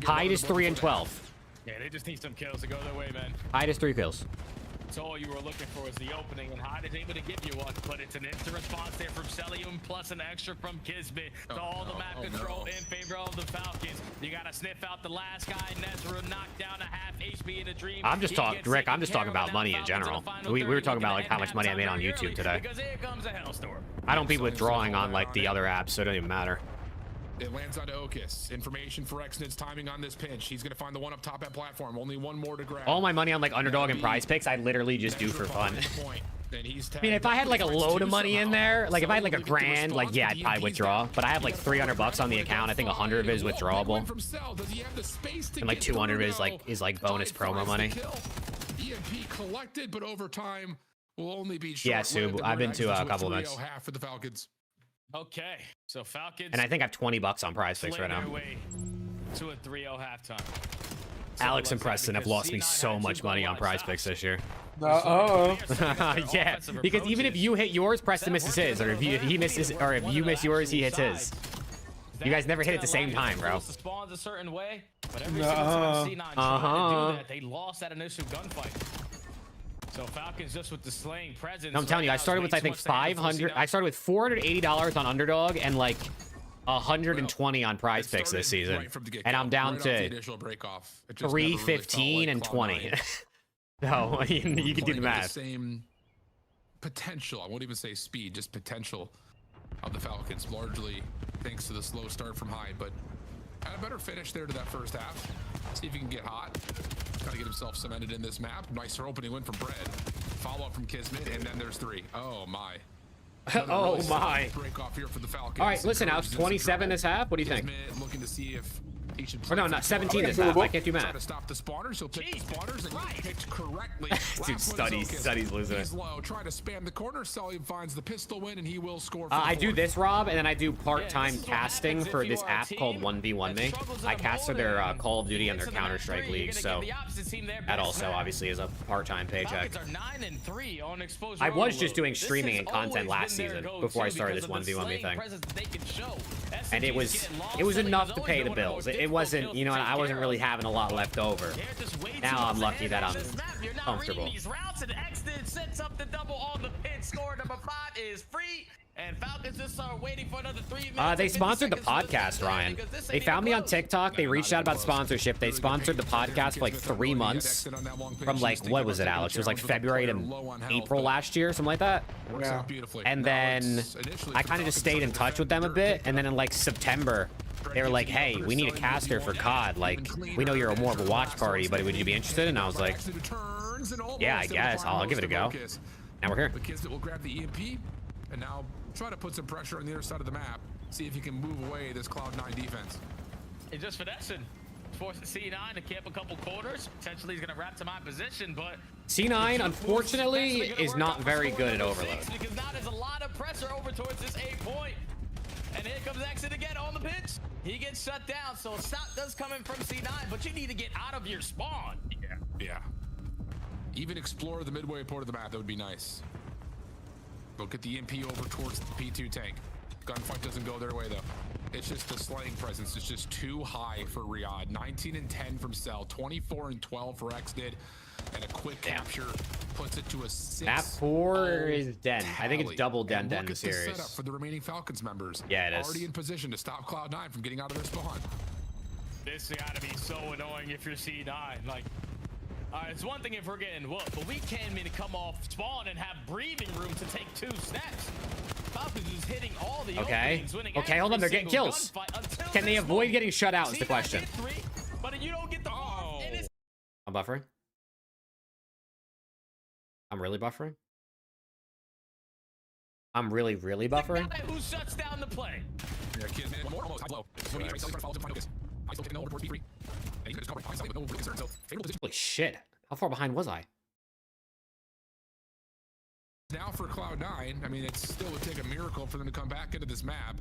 Hyde is 3-12. Yeah, they just need some kills to go their way, man. Hyde is 3 kills. So all you were looking for is the opening, and Hyde is able to give you one, but it's an instant response there from Celium, plus an extra from Kismet. So all the map control in favor of the Falcons. You gotta sniff out the last guy. Nezra knocked down a half HP in a dream. I'm just talking, Rick, I'm just talking about money in general. We were talking about like how much money I made on YouTube today. Because here comes a hellstorm. I don't be withdrawing on like the other apps, so it doesn't even matter. It lands onto Okus. Information for Xnid's timing on this pinch. He's going to find the one up top at platform. Only one more to grab. All my money on like Underdog and Prize Picks, I literally just do for fun. I mean, if I had like a load of money in there, like if I had like a grand, like yeah, I'd probably withdraw. But I have like $300 on the account. I think 100 of it is withdrawable, and like 200 is like bonus promo money. EMP collected, but over time will only be short. Yeah, Sub, I've been to a couple of events. For the Falcons. Okay, so Falcons. And I think I have $20 on Prize Picks right now. To a 3-0 halftime. Alex and Preston have lost me so much money on Prize Picks this year. Yeah, because even if you hit yours, Preston misses his, or if he misses, or if you miss yours, he hits his. You guys never hit at the same time, bro. Spawns a certain way, but every single time C9 tried to do that, they lost that initial gunfight. So Falcons just with the slaying presence. I'm telling you, I started with I think 500. I started with $480 on Underdog and like 120 on Prize Picks this season, and I'm down to 315 and 20. No, you can do the math. Same potential. I won't even say speed, just potential of the Falcons, largely thanks to the slow start from Hyde, but had a better finish there to that first half. See if he can get hot. Got to get himself cemented in this map. Nicer opening win from Bread. Follow up from Kismet, and then there's 3. Oh my. Oh really my. Break off here for the Falcons. All right, listen, Alex, 27 this half. What do you think? Looking to see if he should no, not 17 this half. I can't do math. Try to stop the spawners. He'll pick the spawners and he picked correctly. Dude, studies losing it. He's low. Try to spam the corner. Celium finds the pistol win, and he will score. I do this, Rob, and then I do part-time casting for this app called 1v1 Me. I cast for their Call of Duty and their Counter-Strike leagues, so that also obviously is a part-time paycheck. I was just doing streaming and content last season before I started this 1v1 Me thing, and it was enough to pay the bills. It wasn't, you know, I wasn't really having a lot left over. Now I'm lucky that I'm comfortable. Sets up the double on the pin. Score number 5 is free. And Falcons just are waiting for another 3 minutes. They sponsored the podcast, Ryan. They found me on TikTok. They reached out about sponsorship. They sponsored the podcast for like 3 months. From like, what was it, Alex? It was like February to April last year, something like that. Yeah. And then I kind of just stayed in touch with them a bit. And then in like September, they were like, hey, we need a caster for COD. Like, we know you're more of a watch party, but would you be interested? And I was like, yeah, I guess. I'll give it a go. Now we're here. The kids that will grab the EMP and now try to put some pressure on the other side of the map. See if you can move away this Cloud9 defense. It's just finessing. Forcing C9 to camp a couple quarters. Potentially he's going to wrap to my position, but C9, unfortunately, is not very good at overload. Because now there's a lot of pressure over towards this A point. And here comes Exit again on the pitch. He gets shut down, so a stop does come in from C9, but you need to get out of your spawn. Yeah. Even explore the midway part of the map. That would be nice. Look at the MP over towards the P2 tank. Gunfight doesn't go their way, though. It's just the slaying presence is just too high for Riyadh. 19 and 10 from Cell, 24 and 12 for Xdid, and a quick capture puts it to a 6. Map 4 is Den. I think it's double Den And Den look at series. the setup for the remaining Falcons members. Yeah, it is. Already in position to stop Cloud9 from getting out of their spawn. This has got to be so annoying if you're C9. Like, it's one thing if we're getting whooped, but we can't mean to come off spawn and have breathing room to take 2 steps. Falcons is hitting all the openings, winning Hold on. They're getting every kills. single gunfight until Can they this avoid moment. getting shut out is the C9 question. hit 3, but you don't get the I'm buffering. I'm really buffering. I'm really buffering. guy who shuts down the play. Yeah, kid, man. One more, almost. Low. Holy shit. How far behind was I? Now for Cloud9, I mean, it still would take a miracle for them to come back into this map.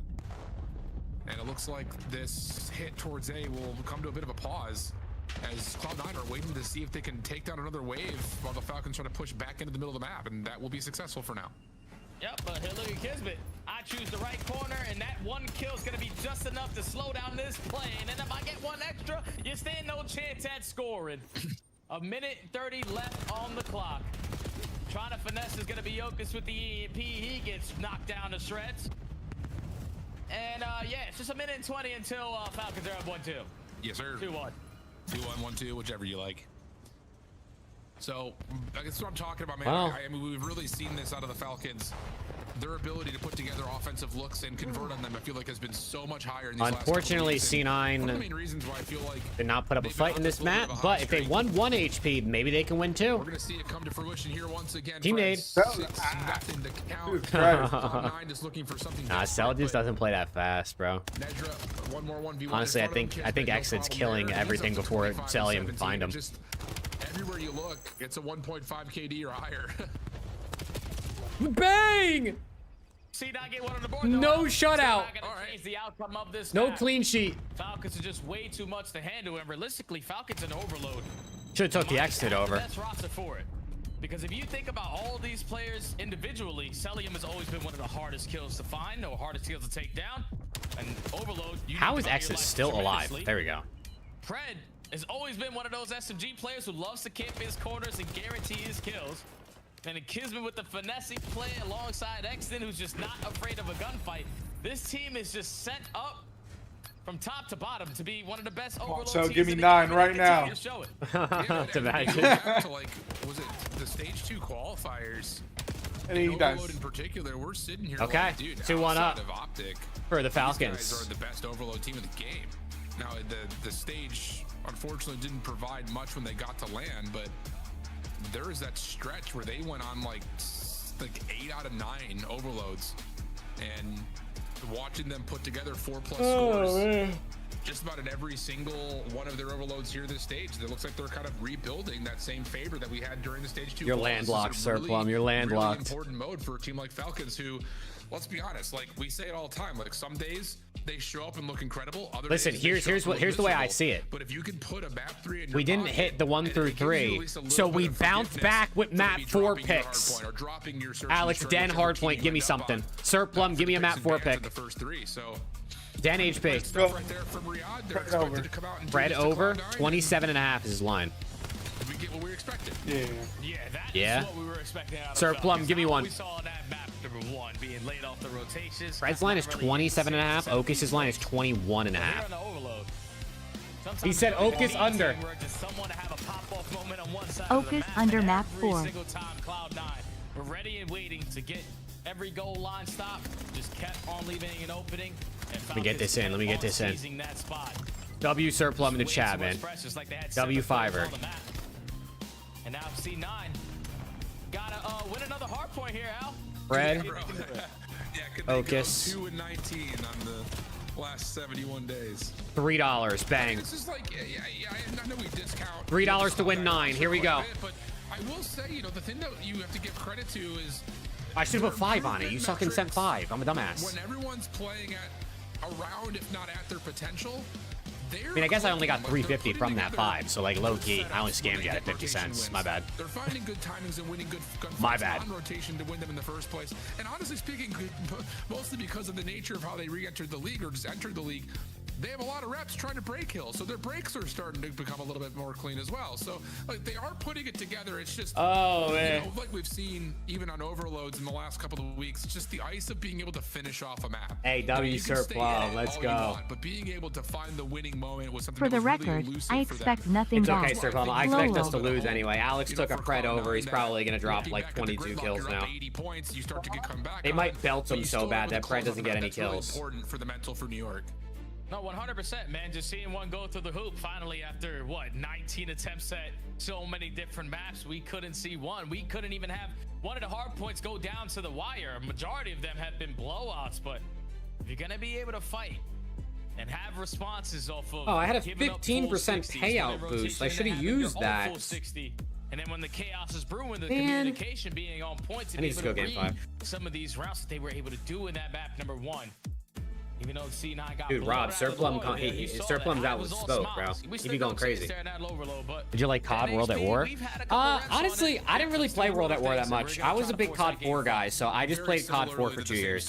And it looks like this hit towards A will come to a bit of a pause as Cloud9 are waiting to see if they can take down another wave while the Falcons try to push back into the middle of the map, and that will be successful for now. Yep, but here, look at Kismet. I choose the right corner, and that one kill is going to be just enough to slow down this play. And then if I get one extra, you stand no chance at scoring. 1:30 left on the clock. Trying to finesse is going to be Jokic with the EMP. He gets knocked down to shreds. And yeah, it's just 1:20 until Falcons are up 1-2. Yes, sir. 2-1. 2-1, 1-2, whichever you like. So, I guess what I'm talking about, man. Wow. I mean, we've really seen this out of the Falcons. Their ability to put together offensive looks and convert on them, I feel like, has been so much higher in these Unfortunately, last couple of weeks. One of the C9 main reasons why I feel like did not put up a they've fight been in this on little map, bit of a but hot if they streak. won 1 HP, maybe they can win 2. We're gonna see it come to fruition here once again. Team made. 6-0 to count. Cloud9 is looking for something. Nah, Cell just doesn't play that fast, bro. Nedra, one more 1v1 Honestly, in I front of them. think Kismet, no Exit's problem killing there. He's everything up to before 25 Cellium and find 17. him. Just everywhere you look, it's a 1.5 KD or higher. Bang! C9 get one on the board. No shutout. Not gonna change the outcome of this No match. clean sheet. Falcons are just way too much to handle, and realistically, Falcons an overload. Should have took the exit over. That's roster for it. Because if you think about all these players individually, Cellium has always been one of the hardest kills to find, or hardest kills to take down. And overload. How is Exit still alive? There we go. Pred has always been one of those SMG players who loves to camp his corners and guarantee his kills. And then Kismet with the finessing play alongside Exton, who's just not afraid of a gunfight. This team is just set up from top to bottom to be one of the best overload So teams give me in the 9 game. right now. To show it. That's imagine. Back to like, was it the stage 2 qualifiers? And he Overload does. in particular, we're sitting here Okay, like, dude, 2-1 outside up of Optic, for the these Falcons. guys are the best overload team in the game. Now, the stage, unfortunately, didn't provide much when they got to land, but there was that stretch where they went on like 8 out of 9 overloads, and watching them put together 4+ scores just about in every single one of their overloads here this stage, it looks like they're kind of rebuilding that same favor that we had during the stage 2. You're quals. landlocked, This is a Sir Plum. You're landlocked. Really important mode for a team like Falcons, who, let's be honest, like we say it all the time, like some days they show up and look incredible. Other Listen, days they here's show up and look the way I miserable. see it. But if you can put a map 3 in your We didn't pocket, hit the 1 and through it gives you at 3, least a little so bit we of bounced forgiveness back with for map maybe 4 dropping your picks. hard point or dropping your search Alex, and Den whichever hard team point, you give me end up something. on. Sir Plum, give me a map Takes 4 advantage pick. of the first 3, so Den HP. stuff right there from Riyadh. They're expected to come out and do Fred this to over, Cloud9. 27.5 is his line. We get what we expected. Yeah. Yeah, that Yeah. is what we were expecting out of Sir Falcons. Plum, give me Now one. We saw that map number 1 being laid off the rotations. Fred's line is 27.5. Okis's line is 21.5. He said Okus under. Okus under map 4. Single time Cloud9. We're ready and waiting to get every goal line stop. Just kept on leaving an opening. Let me get this in. Let me get this in. Seizing that spot. W Sir Plum in the Way chat, too much man. pressure, like they had W 7 players Fiver. on the map. And now C9 gotta win another hard point here, Al. Fred. Yeah, could they Okus. go 2 and 19 on the last 71 days. $3, bang. This is like, I know we discount. $3 to win 9. Here we go. But I will say, you know, the thing that you have to give credit to is I should have put 5 on it. You fucking sent 5. I'm a dumbass. when everyone's playing at around, if not at their potential. I mean, I guess I only got 350 from that 5, so like low key, I only scammed you at 50 cents. My bad. They're finding good timings and winning good My bad. on rotation to win them in the first place. And honestly speaking, mostly because of the nature of how they re-entered the league or just entered the league, they have a lot of reps trying to break hills, so their breaks are starting to become a little bit more clean as well. So like they are putting it together. It's just man. You know, like we've seen even on overloads in the last couple of weeks, it's just the ice of being able to finish off a map. Hey, W Surplus, let's go. But being able to find the winning moment was something For that the was really record, elusive I for them. expect nothing It's okay, back. Surplus. I expect us to Lolo. lose anyway. Alex took a Pred over. He's probably gonna drop like 22 kills now. 80 points, you start to get come back They on, might belt but him you so still bad have that the Pred doesn't get any that's really kills. important for the mental for New York. No, 100%, man. Just seeing one go through the hoop finally after, what, 19 attempts at so many different maps. We couldn't see one. We couldn't even have one of the hard points go down to the wire. A majority of them have been blowouts, but if you're going to be able to fight and have responses off of... Oh, I had a giving up 15% full 60s, payout winning boost. I rotation, should have and having your used own that. full 60. And then when the chaos is brewing, the Man. communication being on point to I be need to able go to game read 5. some of these routes that they were able to do in that map, number 1. Even though C9 got Dude, blown Rob, out of the Surplum, water there, you saw Surplum's that. out It with was all spoke, bro. smiles. We He still be going don't crazy. see us there in that overload, but Did you like COD World at War? Honestly, I didn't really play World at War that much. I was a big COD 4 guy, so I just played COD 4 for 2 years.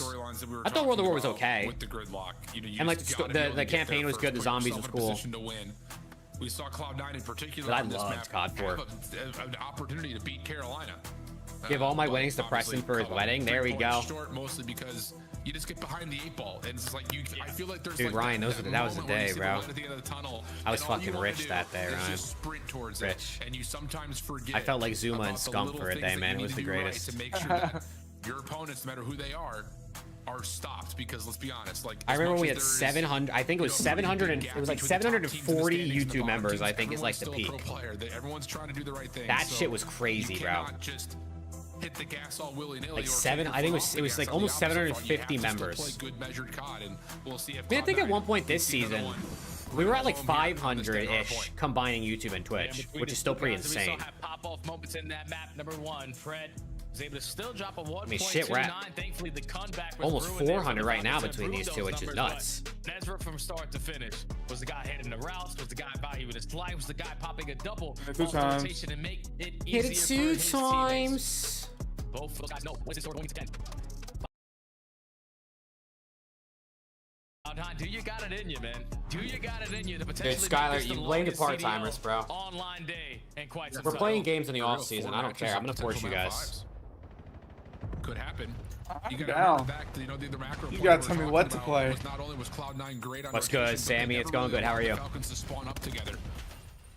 I thought World at War was okay. With the gridlock, And like the campaign was good, the zombies was cool. We saw Cloud9 in particular. But I on this loved map COD 4. have an opportunity to beat Carolina. Give all my winnings to Preston for his wedding. There we go. Short, mostly because you just get behind the 8 ball, and it's like I feel like there's Dude, like Ryan, that was the moment where you day, see bro. the light at the end of the tunnel, I was and all you fucking wanna rich do that day, is Ryan. just sprint towards Rich. it, and you sometimes forget. I felt like Zuma about and the Scump little for a things day, that man. you It was need the to do right greatest. to make sure that your opponents, no matter who they are stopped. Because let's be honest, like I remember as we much had as there is, 700. I think it was 700 and it was like 740 YouTube members. I think is like the peak. Everyone's trying to do the right thing. That so shit was crazy, you bro. cannot just hit the gas all willy-nilly. Like or seven. take I think your foot it was off like the almost gas on the opposite front. You 750 have to still members. play good measured COD, and we'll see if I mean, I think at Cloud9 one point this can be season, another one. we were at like 500-ish combining YouTube and Twitch, which is still pretty We insane. saw have pop-off moments in that map. Number 1, Fred was able to still drop a 1.29. I mean, shit, we're at Thankfully, the comeback was almost brewing there for 400 the right now Falcons to between these improve two, those which is numbers, nuts. but Nezra from start to finish was the guy hitting the routes, was the guy valuing his life, was the guy popping a double Two off times. rotation and make it Hit easier it for 2 his teammates. times. Both those guys know what's in store going to 10. Do you got it in you, man? Do you got it in you to potentially Dude, Skylar, make this you the blame the longest part-timers, CDL bro. Online day and quite some We're time. playing games in the For real, off season. 4 I don't care. matches I'm gonna and force you potential guys. map 5s. Could happen. I'm You gotta down. remember back to, the macro You point gotta we're tell me talking what to about play. was not only was Cloud9 great on What's rotation, good, but Sammy? they It's never going good. How are allowed you? the Falcons to spawn up together.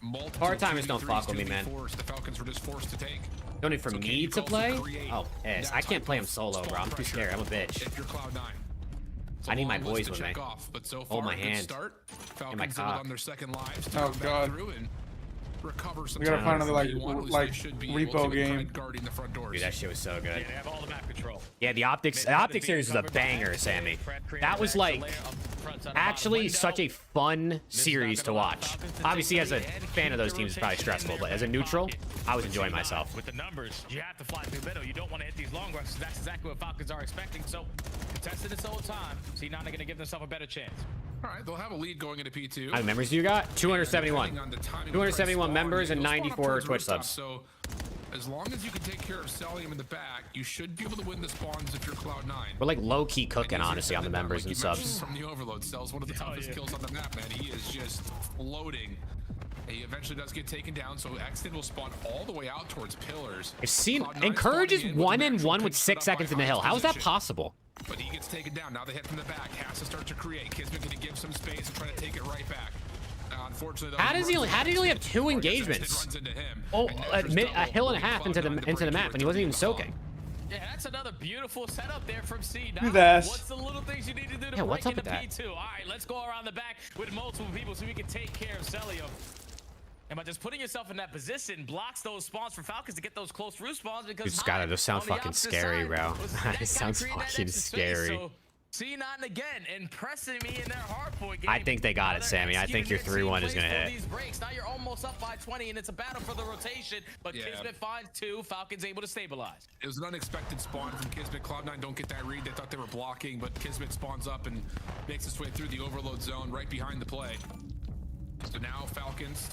Multiple Part-timers don't 2v3s, fuck with me, man. 2v4s the Falcons were just forced to take. Don't need for So can me you to also play? create Oh, piss. that I can't type play him of solo, bro. spawn I'm too pressure scared. I'm a bitch. If you're Cloud9. It's a I need my long boys list with to me. check off, but so Oh, far, my good hand. start. And my Falcons able cock. on their second lives to Oh, come back God. through and recover some We gotta time find another, if you want, at least like they should be repo able to, with game. Pride guarding the front doors. Dude, that shit was so good. Yeah, they have all the map control. Yeah, the optics series was a banger, Sammy. That was like actually such a fun series to watch. Obviously, as a fan of those teams, it's probably stressful, but as a neutral, I was enjoying myself. With the numbers, you have to fly through the middle. You don't want to hit these long rushes. That's exactly what Falcons are expecting. So, contested this whole time. C9 are going to give themselves a better chance. All right, they'll have a lead going into P2. How many members do you got? 271. Depending on the timing of 271 spawn, members and you'll spawn up 94 towards Twitch rooftop, subs. So, as long as you can take care of Celium in the back, you should be able to win the spawns if you're Cloud9. We're like low-key cooking, honestly, on the members and Like you mentioned subs. From the overload, Cells one of the toughest kills on the map, man. He is just floating. He eventually does get taken down, so Exton will spawn all the way out towards pillars. I've seen Cloud9 Encourage is spawning in with 1 an and actual 1 with pitch 6 set up seconds in by the hill. How is that position. possible? But he gets taken down. Now they hit from the back. Has to start to create. Kismet gonna give some space and try to take it right back. Unfortunately, though, How did he only have 2 Exton engagements? runs into him, Oh, and a Nezra's double hill and a will half be into Cloud9 the to break map, through and he wasn't even the ball. soaking. Yeah, that's another beautiful setup there from C9. Do that. What's the little things you need to do to Yeah, what's break up into with that? P2? All right, let's go around the back with multiple people so we can take care of Celium. And by just putting yourself in that position, blocks those spawns for Falcons to get those close roof spawns because Dude, Skylar, those sound on the fucking opposite scary, side bro. was It that guy sounds creating that fucking extra space. scary. So C9 again, impressing me in their hardpoint game. I think they got it, Sammy. I think your 3-1 is going to hit. These breaks. Now you're almost up by 20, and it's a battle for the rotation. But Kismet finds 2. Falcons able to stabilize. It was an unexpected spawn from Kismet. Cloud9 don't get that read. They thought they were blocking, but Kismet spawns up and makes its way through the overload zone right behind the play. So now Falcons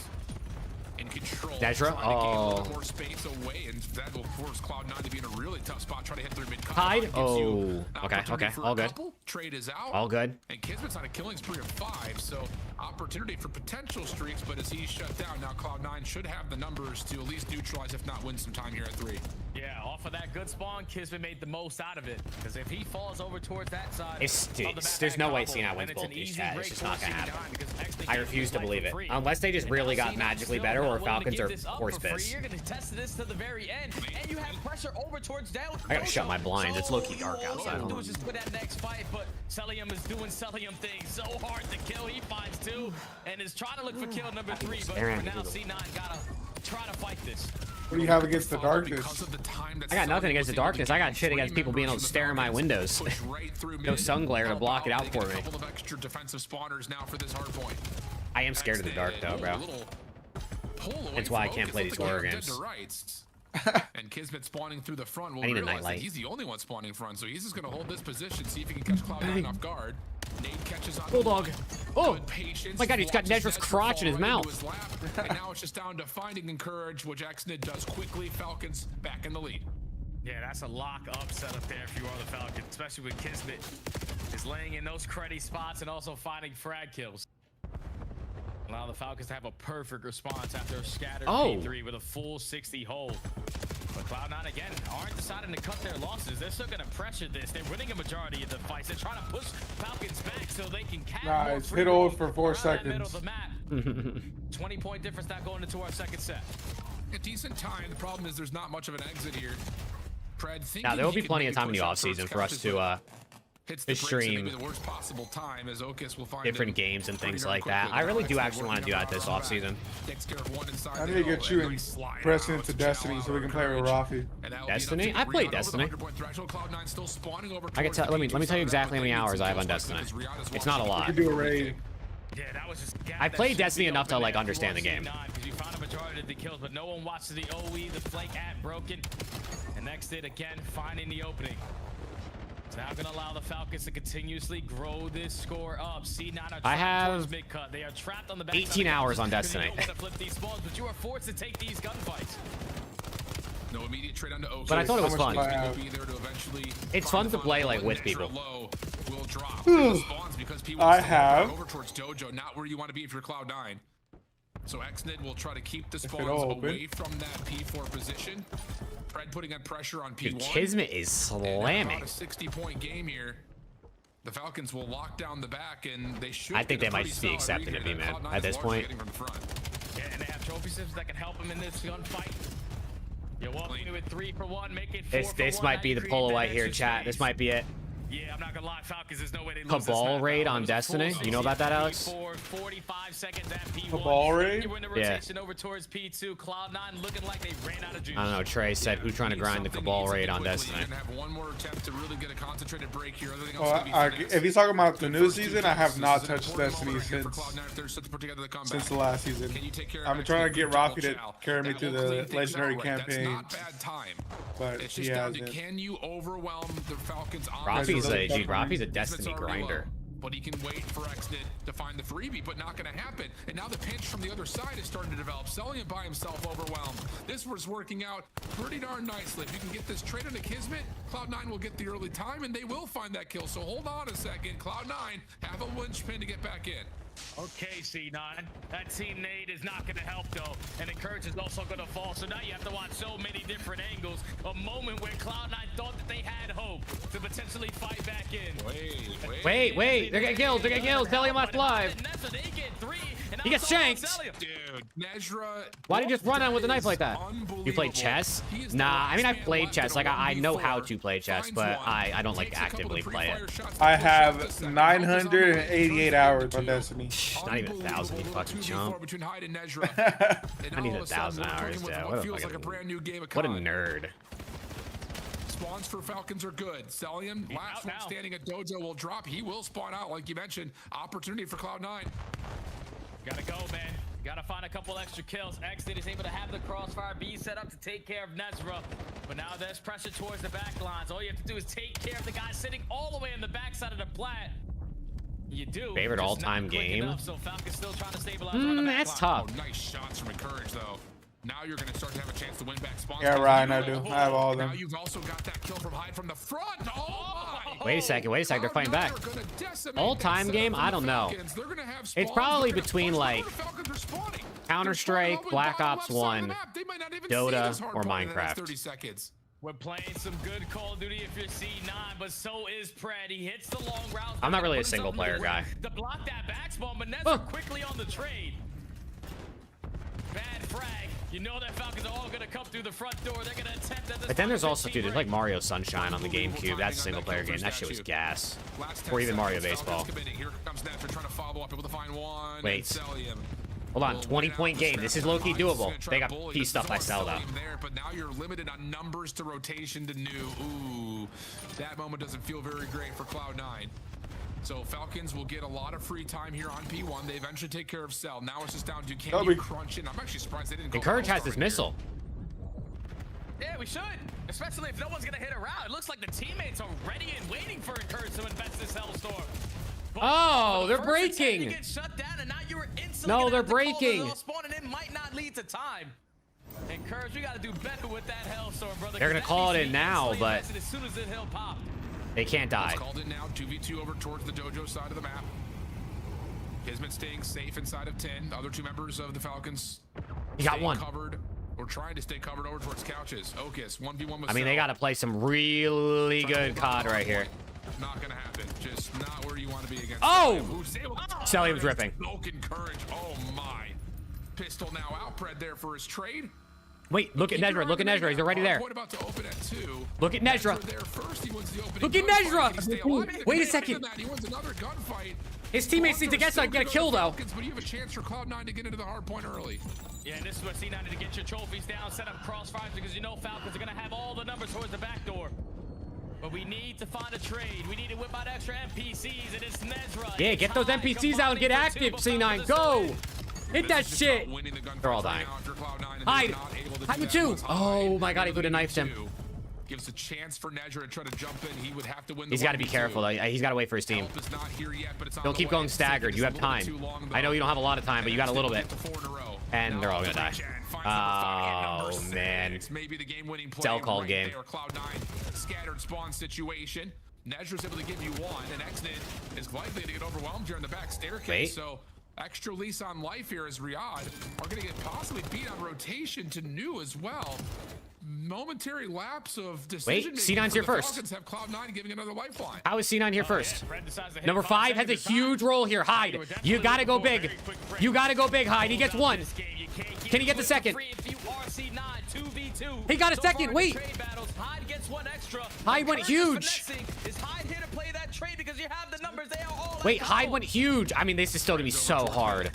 in control. Dedra? A little more space away, and that will force Cloud9 to be in a really tough spot. Try to hit through mid. Hide. Oh. Okay. Okay. All good. Trade is out. All good. And Kismet's on a killing spree of 5, so opportunity for potential streaks. But as he's shut down, now Cloud9 should have the numbers to at least neutralize, if not win some time here at 3. Yeah, off of that good spawn, Kismet made the most out of it. Because if he falls over towards that side, there's no way C9 wins both these chat. It's just not gonna happen. I refuse to believe it. Unless they just really got magically better, or Falcons are horse piss. You're gonna test this to the very end, and you have pressure over towards down. I gotta shut my blinds. It's low-key dark outside. All do is just put that next fight, but Celium is doing Celium things so hard to kill. He finds 2 and is trying to look for kill number 3, but for now C9 gotta try to fight this. What do you have against the darkness? I got nothing against the darkness. I got shit against people being able to stare in my windows. No sun glare to block it out for me. I am scared of the dark though, bro. That's why I can't play these horror games. And Kismet spawning through the front will I need a realize that nightlight. he's the only one spawning front, so he's just gonna hold this position, see if he can catch Cloud9 off guard. Nade catches on Bulldog. Oh my god, he's got Nedra's crotch in his mouth. And now it's just down to finding Encourage, which Xnid does quickly. Falcons back in the lead. Yeah, that's a lock-up setup there if you are the Falcons, especially with Kismet is laying in those cruddy spots and also finding frag kills. Allow the Falcons to have a perfect response after a scattered P3 with a full 60 hold. But Cloud9 again aren't deciding to cut their losses. They're still going to pressure this. They're winning a majority of the fights. They're trying to push Falcons back so they can catch Nice. Hit hold for 4 seconds. 20-point difference now going into our second set. A decent time. The problem is there's not much of an exit here. Now there will be plenty of time in the offseason for us to stream different games and things like that. I really do actually want to do that this offseason. I need to get you and Preston into Destiny so we can play with Rafi. Destiny? I played Destiny. I can tell. Let me tell you exactly how many hours I have on Destiny. It's not a lot. You can do a raid. I played Destiny enough to like understand the game. You found a majority of the kills, but no one watches the OE, the flank at broken. And next it again, finding the opening. It's now going to allow the Falcons to continuously grow this score up. C9 I have mid-cut. They are trapped on the back 18 hours on Destiny. To flip these balls, but you are forced to take these gunfights. No immediate trade onto Oak. But I thought it was fun. It's fun to play like with people. I have. Over towards Dojo, not where you want to be if you're Cloud9. So Xnid will try to keep the spawns away from that P4 position. Fred putting on pressure on P1. Kismet is slamming. A 60-point game here. The Falcons will lock down the back, and they should. I think they might just be accepting of me, man, at this point. Yeah, and they have trophy systems that can help them in this gunfight. You're walking with 3 for 1, make it 4 for 1. This might be the polo right here, chat. This might be it. Yeah, I'm not gonna lie, Falcons, there's no way they lose Cabal raid on Destiny. You know about that, Alex? 45 seconds at P1. Cabal raid? Yeah. Over towards P2. Cloud9 looking like they ran out of juice. I don't know. Trey said, "Who's trying to grind the Cabal raid on Destiny?" Have one more attempt to really get a concentrated break here. If he's talking about the new season, I have not touched Destiny since the last season. I'm trying to get Rafi to carry me through the legendary campaign. But he hasn't. Can you overwhelm the Falcons? Rafi's a Destiny grinder. But he can wait for Xnid to find the freebie, but not going to happen. And now the pinch from the other side is starting to develop. Celium by himself overwhelmed. This was working out pretty darn nicely. If you can get this trade into Kismet, Cloud9 will get the early time, and they will find that kill. So hold on a second. Cloud9 have a linchpin to get back in. Okay, C9. That team nade is not going to help, though. And Encourage is also going to fall. So now you have to watch so many different angles. A moment where Cloud9 thought that they had hope to potentially fight back in. Wait. They're getting killed. Tell him I'm live. He gets shanked. Dude, Nezra. Why did you just run on with a knife like that? You played chess? Nah, I mean, I've played chess. Like, I know how to play chess, but I don't, like, actively play it. I have 988 hours on Destiny. Not even 1,000, you fucking chump. I need 1,000 hours, dude. What a nerd. spawns for Falcons are good. Celium, last one standing at Dojo, will drop. He will spawn out, like you mentioned. Opportunity for Cloud9. Gotta go, man. Gotta find a couple extra kills. Exit is able to have the crossfire be set up to take care of Nezra. But now there's pressure towards the back lines. All you have to do is take care of the guy sitting all the way in the backside of the plat. You do. Favorite all-time game? Enough, so Falcon's still trying to stabilize on the back that's line. tough. Oh, nice shots from Encourage, though. Now you're going to start to have a chance to win back spawns. Yeah, Ryan, I do. I have all of them. Now you've also got that kill from Hyde from the front. Oh, my. Wait a second. They're fighting back. All-time game? I don't know. It's probably between like Counter-Strike, Black Ops 1, Dota, or Minecraft. 30 seconds. We're playing some good Call of Duty if you're C9, but so is Pred. He hits the long route. I'm not really a single-player guy. To block that back spawn, but Nezra quickly on the trade. Bad frag. You know that Falcons are all going to come through the front door. They're going to attempt at this. But then there's also, dude, there's like Mario Sunshine on the GameCube. That's a single-player game. That shit was gas. Or even Mario Baseball. Here comes Nezra trying to follow up, able to find one. Wait. Hold on, 20-point game. This is low-key doable. They got pieced up by Cell, though. But now you're limited on numbers to rotation to new. Ooh, that moment doesn't feel very great for Cloud9. So Falcons will get a lot of free time here on P1. They eventually take care of Cell. Now it's just down to can you crunch in. I'm actually surprised they didn't go. Encourage has this missile. Yeah, we should. Especially if no one's going to hit around. It looks like the teammates are ready and waiting for Encourage to invest this Hellstorm. Oh, they're breaking. No, they're breaking. It might not lead to time. Encourage, we got to do better with that Hellstorm, brother. They're going to call it in now, but as soon as the hill popped. They can't die. It's called in now, 2v2 over towards the Dojo side of the map. Kismet staying safe inside of 10. The other two members of the Falcons. He got one. Covered, or trying to stay covered over towards couches. Okus, 1v1 with I mean, they got to play some really good COD right here. Not gonna happen. Just not where you want to be against. Oh! Sally was ripping. Courage. Oh my. Pistol now out. Pred there for his trade. Wait, look at Nezra. Look at Nezra. He's already there. About to open at 2. Look at Nezra. Look at Nezra. Wait a second. He wins another gunfight. His teammates need to get a kill, though. But you have a chance for Cloud9 to get into the hard point early. Yeah, this is where C9 need to get your trophies down, set up crossfires, because you know Falcons are going to have all the numbers towards the back door. But we need to find a trade. We need to whip out extra NPCs, and it's Nezra. Yeah, get those NPCs out and get active, C9. Go! Hit that shit. They're all dying. Hide. Hide with 2. Oh my god, he could have knifed him. Gives a chance for Nezra to try to jump in. He would have to win. He's got to be careful, though. He's got to wait for his team. Don't keep going staggered. You have time. I know you don't have a lot of time, but you got a little bit. And they're all going to die. Oh, man. Cell called game. Cloud9 scattered spawn situation. Nezra's able to give you one, and Xnid is likely to get overwhelmed here in the back staircase. Wait. So extra lease on life here as Riyadh are going to get possibly beat on rotation to new as well. Momentary lapse of decision. Wait, C9's here first. Falcons have Cloud9 giving another lifeline. How is C9 here first? Number 5 has a huge role here. Hyde, you gotta go big. You gotta go big, Hyde. He gets 1. Can he get the second? He got a second. Wait. Hyde went huge. Wait, Hyde went huge. I mean, this is still gonna be so hard.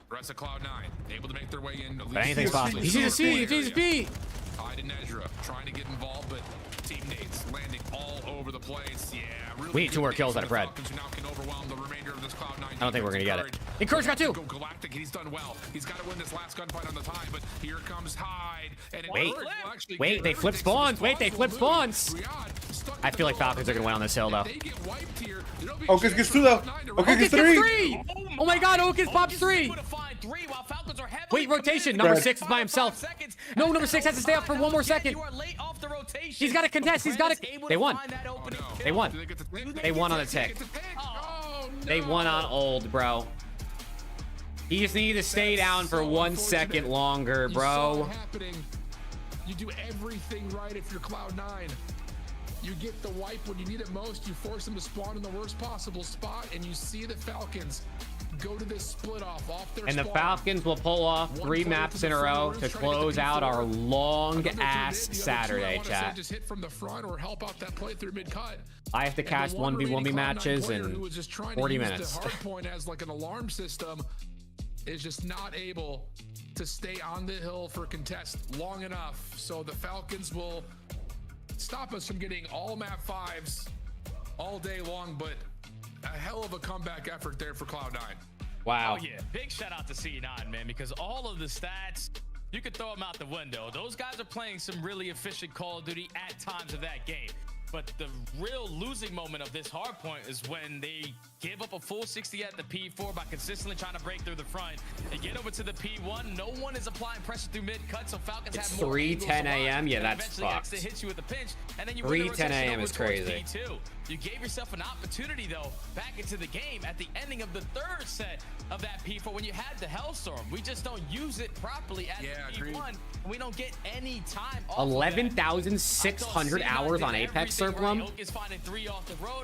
Rest of Cloud9 able to make their way in. But anything's possible. He sees a C. He sees a B. Hyde and Nezra trying to get involved, but teammates landing all over the place. Yeah, really. We need 2 more kills out of Fred. I don't think we're gonna get it. Encourage got 2. Galactic, he's done well. He's got to win this last gunfight on the time, but here comes Hyde. And Wait, they flip spawns. Wait, they flip spawns. I feel like Falcons are gonna win on this hill, though. Okus gets 2, though. Okus gets 3. Oh my god, Okus pops 3. Wait, rotation. Number 6 is by himself. No, number 6 has to stay up for 1 more second. He's got to contest. He's got to. They won. They won. They won on the tick. They won on old, bro. He just needed to stay down for 1 second longer, bro. You do everything right if you're Cloud9. You get the wipe when you need it most. You force them to spawn in the worst possible spot, and you see the Falcons go to this split off their and the Falcons will pull off 3 maps in a row to close out our long-ass Saturday, chat. Just hit from the front or help out that play through mid-cut. I have to cast 1v1 matches in 40 minutes. Hard point as like an alarm system is just not able to stay on the hill for contest long enough. So the Falcons will stop us from getting all map 5s all day long, but a hell of a comeback effort there for Cloud9. Wow. Oh yeah, big shout out to C9, man, because all of the stats, you could throw them out the window. Those guys are playing some really efficient Call of Duty at times of that game. But the real losing moment of this hard point is when they give up a full 60 at the P4 by consistently trying to break through the front. They get over to the P1. No one is applying pressure through mid-cut, so Falcons It's have more 3:10 a.m. Yeah, that's eventually fucked. Exit hits you with a pinch, and then you 3:10 a.m. is crazy. P2. You gave yourself an opportunity, though, back into the game at the ending of the third set of that P4 when you had the Hellstorm. We just don't use it properly at the P1, and we don't get any time off 11,600 hours on Apex Circulum.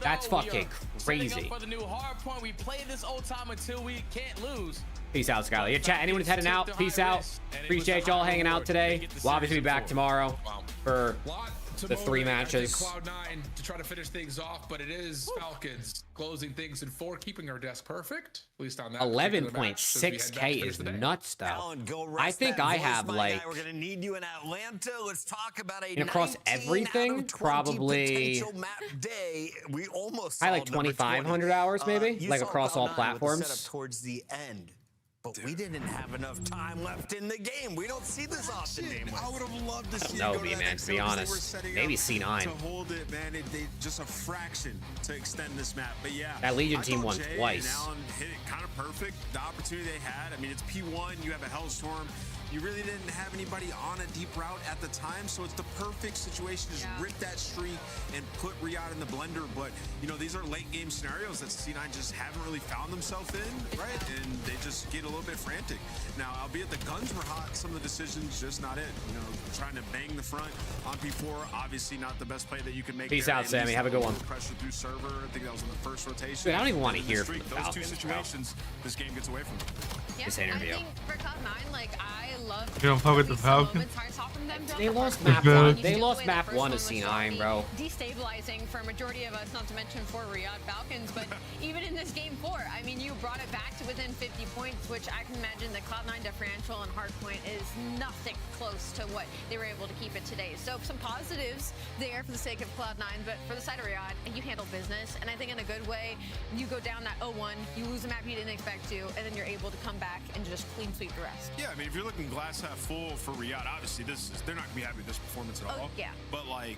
That's fucking crazy. For the new hard point, we play this old time until we can't lose. Peace out, Skyler. Yeah, chat. Anyone who's heading out, peace out. Appreciate y'all hanging out today. We'll obviously be back tomorrow for the 3 matches. Cloud9 to try to finish things off, but it is Falcons closing things in 4, keeping our desk perfect. At least on that. 11.6K is nuts, though. I think I have like, we're gonna need you in Atlanta. Let's talk about a across everything, probably we almost I like 2,500 hours, maybe, like across all platforms. Set up towards the end. But we didn't have enough time left in the game. We don't see this often. I would have loved to see I don't know, man, to be honest. Maybe C9. To hold it, man, they just a fraction to extend this map. But yeah, that Legion team won Jay twice. And Alan hit it kind of perfect. The opportunity they had. I mean, it's P1. You have a Hellstorm. You really didn't have anybody on a deep route at the time, so it's the perfect situation to just rip that streak and put Riyadh in the blender. But, you know, these are late game scenarios that C9 just haven't really found themselves in, right? And they just get a little bit frantic. Now, albeit the guns were hot, some of the decisions just not it. You know, trying to bang the front on P4, obviously not the best play that you can make. Peace out, Sammy. Have a good one. Pressure through server. I think that was in the first rotation. Dude, I don't even want to hear from the Those Falcons, two situations, this game gets away from them. This interview. I think for Cloud9, like, I love You don't fuck with the Falcons? They lost map 1. They lost map 1 to C9, bro. Destabilizing for a majority of us, not to mention for Riyadh Falcons, but even in this game 4, I mean, you brought it back to within 50 points, which I can imagine the Cloud9 differential and hardpoint is nothing close to what they were able to keep it today. So some positives there for the sake of Cloud9, but for the side of Riyadh, you handle business, and I think in a good way, you go down that 0-1, you lose a map you didn't expect to, and then you're able to come back and just clean sweep the rest. Yeah, I mean, if you're looking glass half full for Riyadh, obviously they're not gonna be happy with this performance at all. Yeah. But like,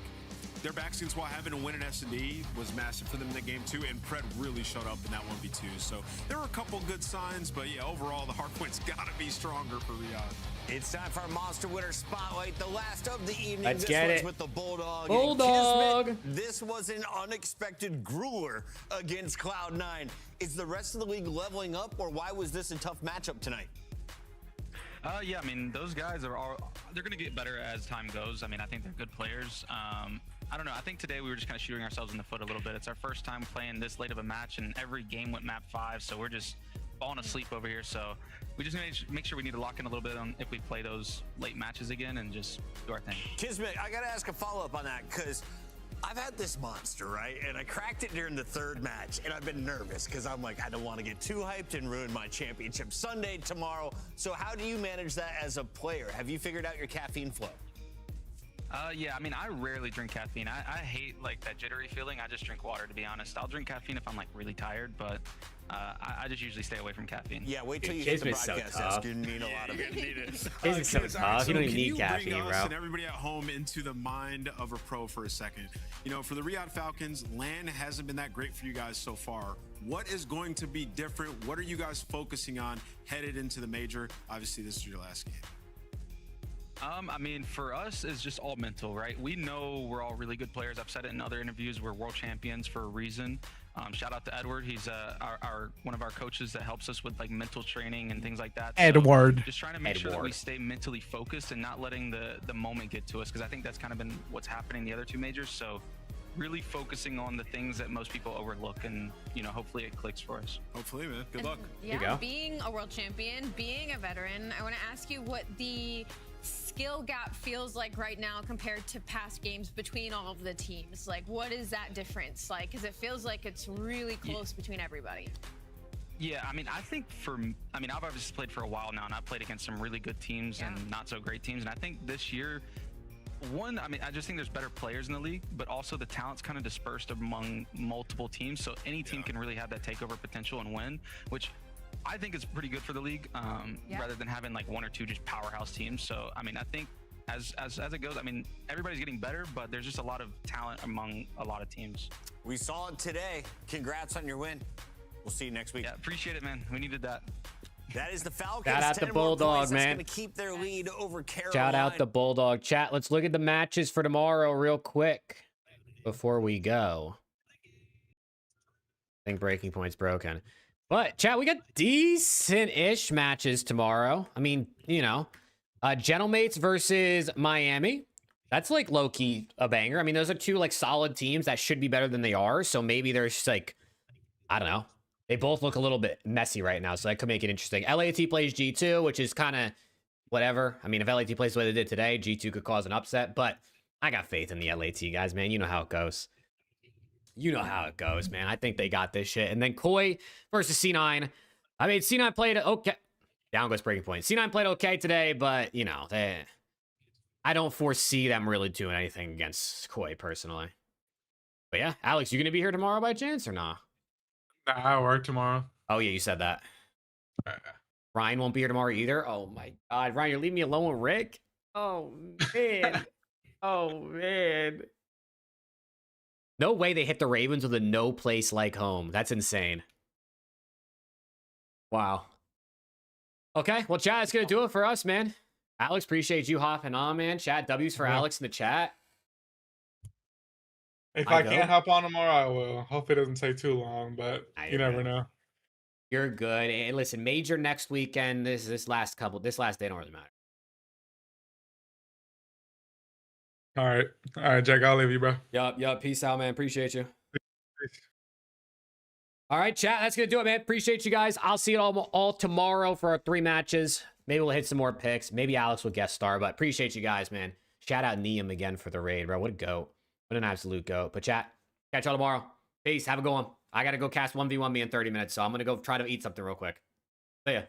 their back scenes while having to win an S&D was massive for them in the game too, and Pred really showed up in that 1v2. So there were a couple good signs, but yeah, overall the hardpoint's gotta be stronger for Riyadh. It's time for our Monster Winner Spotlight, the last of the evening. Let's this get one's it. with the Bulldog. Bulldog! And Kismet. This was an unexpected grueler against Cloud9. Is the rest of the league leveling up, or why was this a tough matchup tonight? Yeah, I mean, those guys they're going to get better as time goes. I mean, I think they're good players. I don't know. I think today we were just kind of shooting ourselves in the foot a little bit. It's our first time playing this late of a match, and every game went map 5, so we're just falling asleep over here. So we just need to make sure we need to lock in a little bit on if we play those late matches again and just do our thing. Kismet, I got to ask a follow-up on that, because I've had this monster, right? And I cracked it during the third match, and I've been nervous because I'm like, I don't want to get too hyped and ruin my championship Sunday tomorrow. So how do you manage that as a player? Have you figured out your caffeine flow? Yeah, I mean, I rarely drink caffeine. I hate like that jittery feeling. I just drink water, to be honest. I'll drink caffeine if I'm like really tired, but I just usually stay away from caffeine. Yeah, wait till you hit the broadcast. That's gonna mean a lot of it. It's so tough. You don't even need caffeine, bring us bro. and everybody at home into the mind of a pro for a second. You know, for the Riyadh Falcons, LAN hasn't been that great for you guys so far. What is going to be different? What are you guys focusing on headed into the major? Obviously, this is your last game. I mean, for us, it's just all mental, right? We know we're all really good players. I've said it in other interviews. We're world champions for a reason. Shout out to Edward. He's one of our coaches that helps us with like mental training and things like that. Edward. So just trying to make sure that we stay mentally focused and not letting the moment get to us, because I think that's kind of been what's happening in the other two majors. So really focusing on the things that most people overlook, and you know, hopefully it clicks for us. Hopefully, man. Good luck. Yeah, being a world champion, being a veteran, I want to ask you what the skill gap feels like right now compared to past games between all of the teams. Like, what is that difference like? Because it feels like it's really close between everybody. Yeah, I mean, I think I've obviously played for a while now, and I've played against some really good teams and not so great teams. And I think this year, one, I mean, I just think there's better players in the league, but also the talent's kind of dispersed among multiple teams. So any team can really have that takeover potential and win, which I think is pretty good for the league, rather than having like one or two just powerhouse teams. So, I mean, I think as it goes, I mean, everybody's getting better, but there's just a lot of talent among a lot of teams. We saw it today. Congrats on your win. We'll see you next week. Yeah, appreciate it, man. We needed that. That is the Falcons. Shout out the 10 more Bulldog, points. That's man. gonna keep their lead over Carolina. Shout out the Bulldog chat. Let's look at the matches for tomorrow real quick before we go. I think Breaking Point's broken. But, chat, we got decent-ish matches tomorrow. I mean, you know, Gentlemates versus Miami. That's, like, low-key a banger. I mean, those are two, like, solid teams that should be better than they are. So maybe there's, just, like, I don't know. They both look a little bit messy right now, so that could make it interesting. LAT plays G2, which is kind of whatever. I mean, if LAT plays the way they did today, G2 could cause an upset. But I got faith in the LAT guys, man. You know how it goes. You know how it goes, man. I think they got this shit. And then Koi versus C9. I mean, C9 played okay. Down goes Breaking Point. C9 played okay today, but, you know, I don't foresee them really doing anything against Koi personally. But yeah, Alex, you going to be here tomorrow by chance or nah? Nah, I work tomorrow. Oh, yeah, you said that. Ryan won't be here tomorrow either. Oh, my God. Ryan, you're leaving me alone with Rick? Oh, man. Oh, man. No way they hit the Ravens with a no place like home. That's insane. Wow. Okay, well, chat, that's going to do it for us, man. Alex, appreciate you hopping on, man. Chat, W's for Alex in the chat. If I can't hop on tomorrow, I will. Hope it doesn't take too long, but you never know. You're good. And listen, major next weekend. This last day don't really matter. All right, Jack, I'll leave you, bro. Yup. Peace out, man. Appreciate you. All right, chat. That's going to do it, man. Appreciate you guys. I'll see you all tomorrow for our 3 matches. Maybe we'll hit some more picks. Maybe Alex will guest star, but appreciate you guys, man. Shout out Neum again for the raid, bro. What a goat. What an absolute goat. But chat, catch y'all tomorrow. Peace. Have a good one. I got to go cast 1v1 me in 30 minutes, so I'm going to go try to eat something real quick. See ya.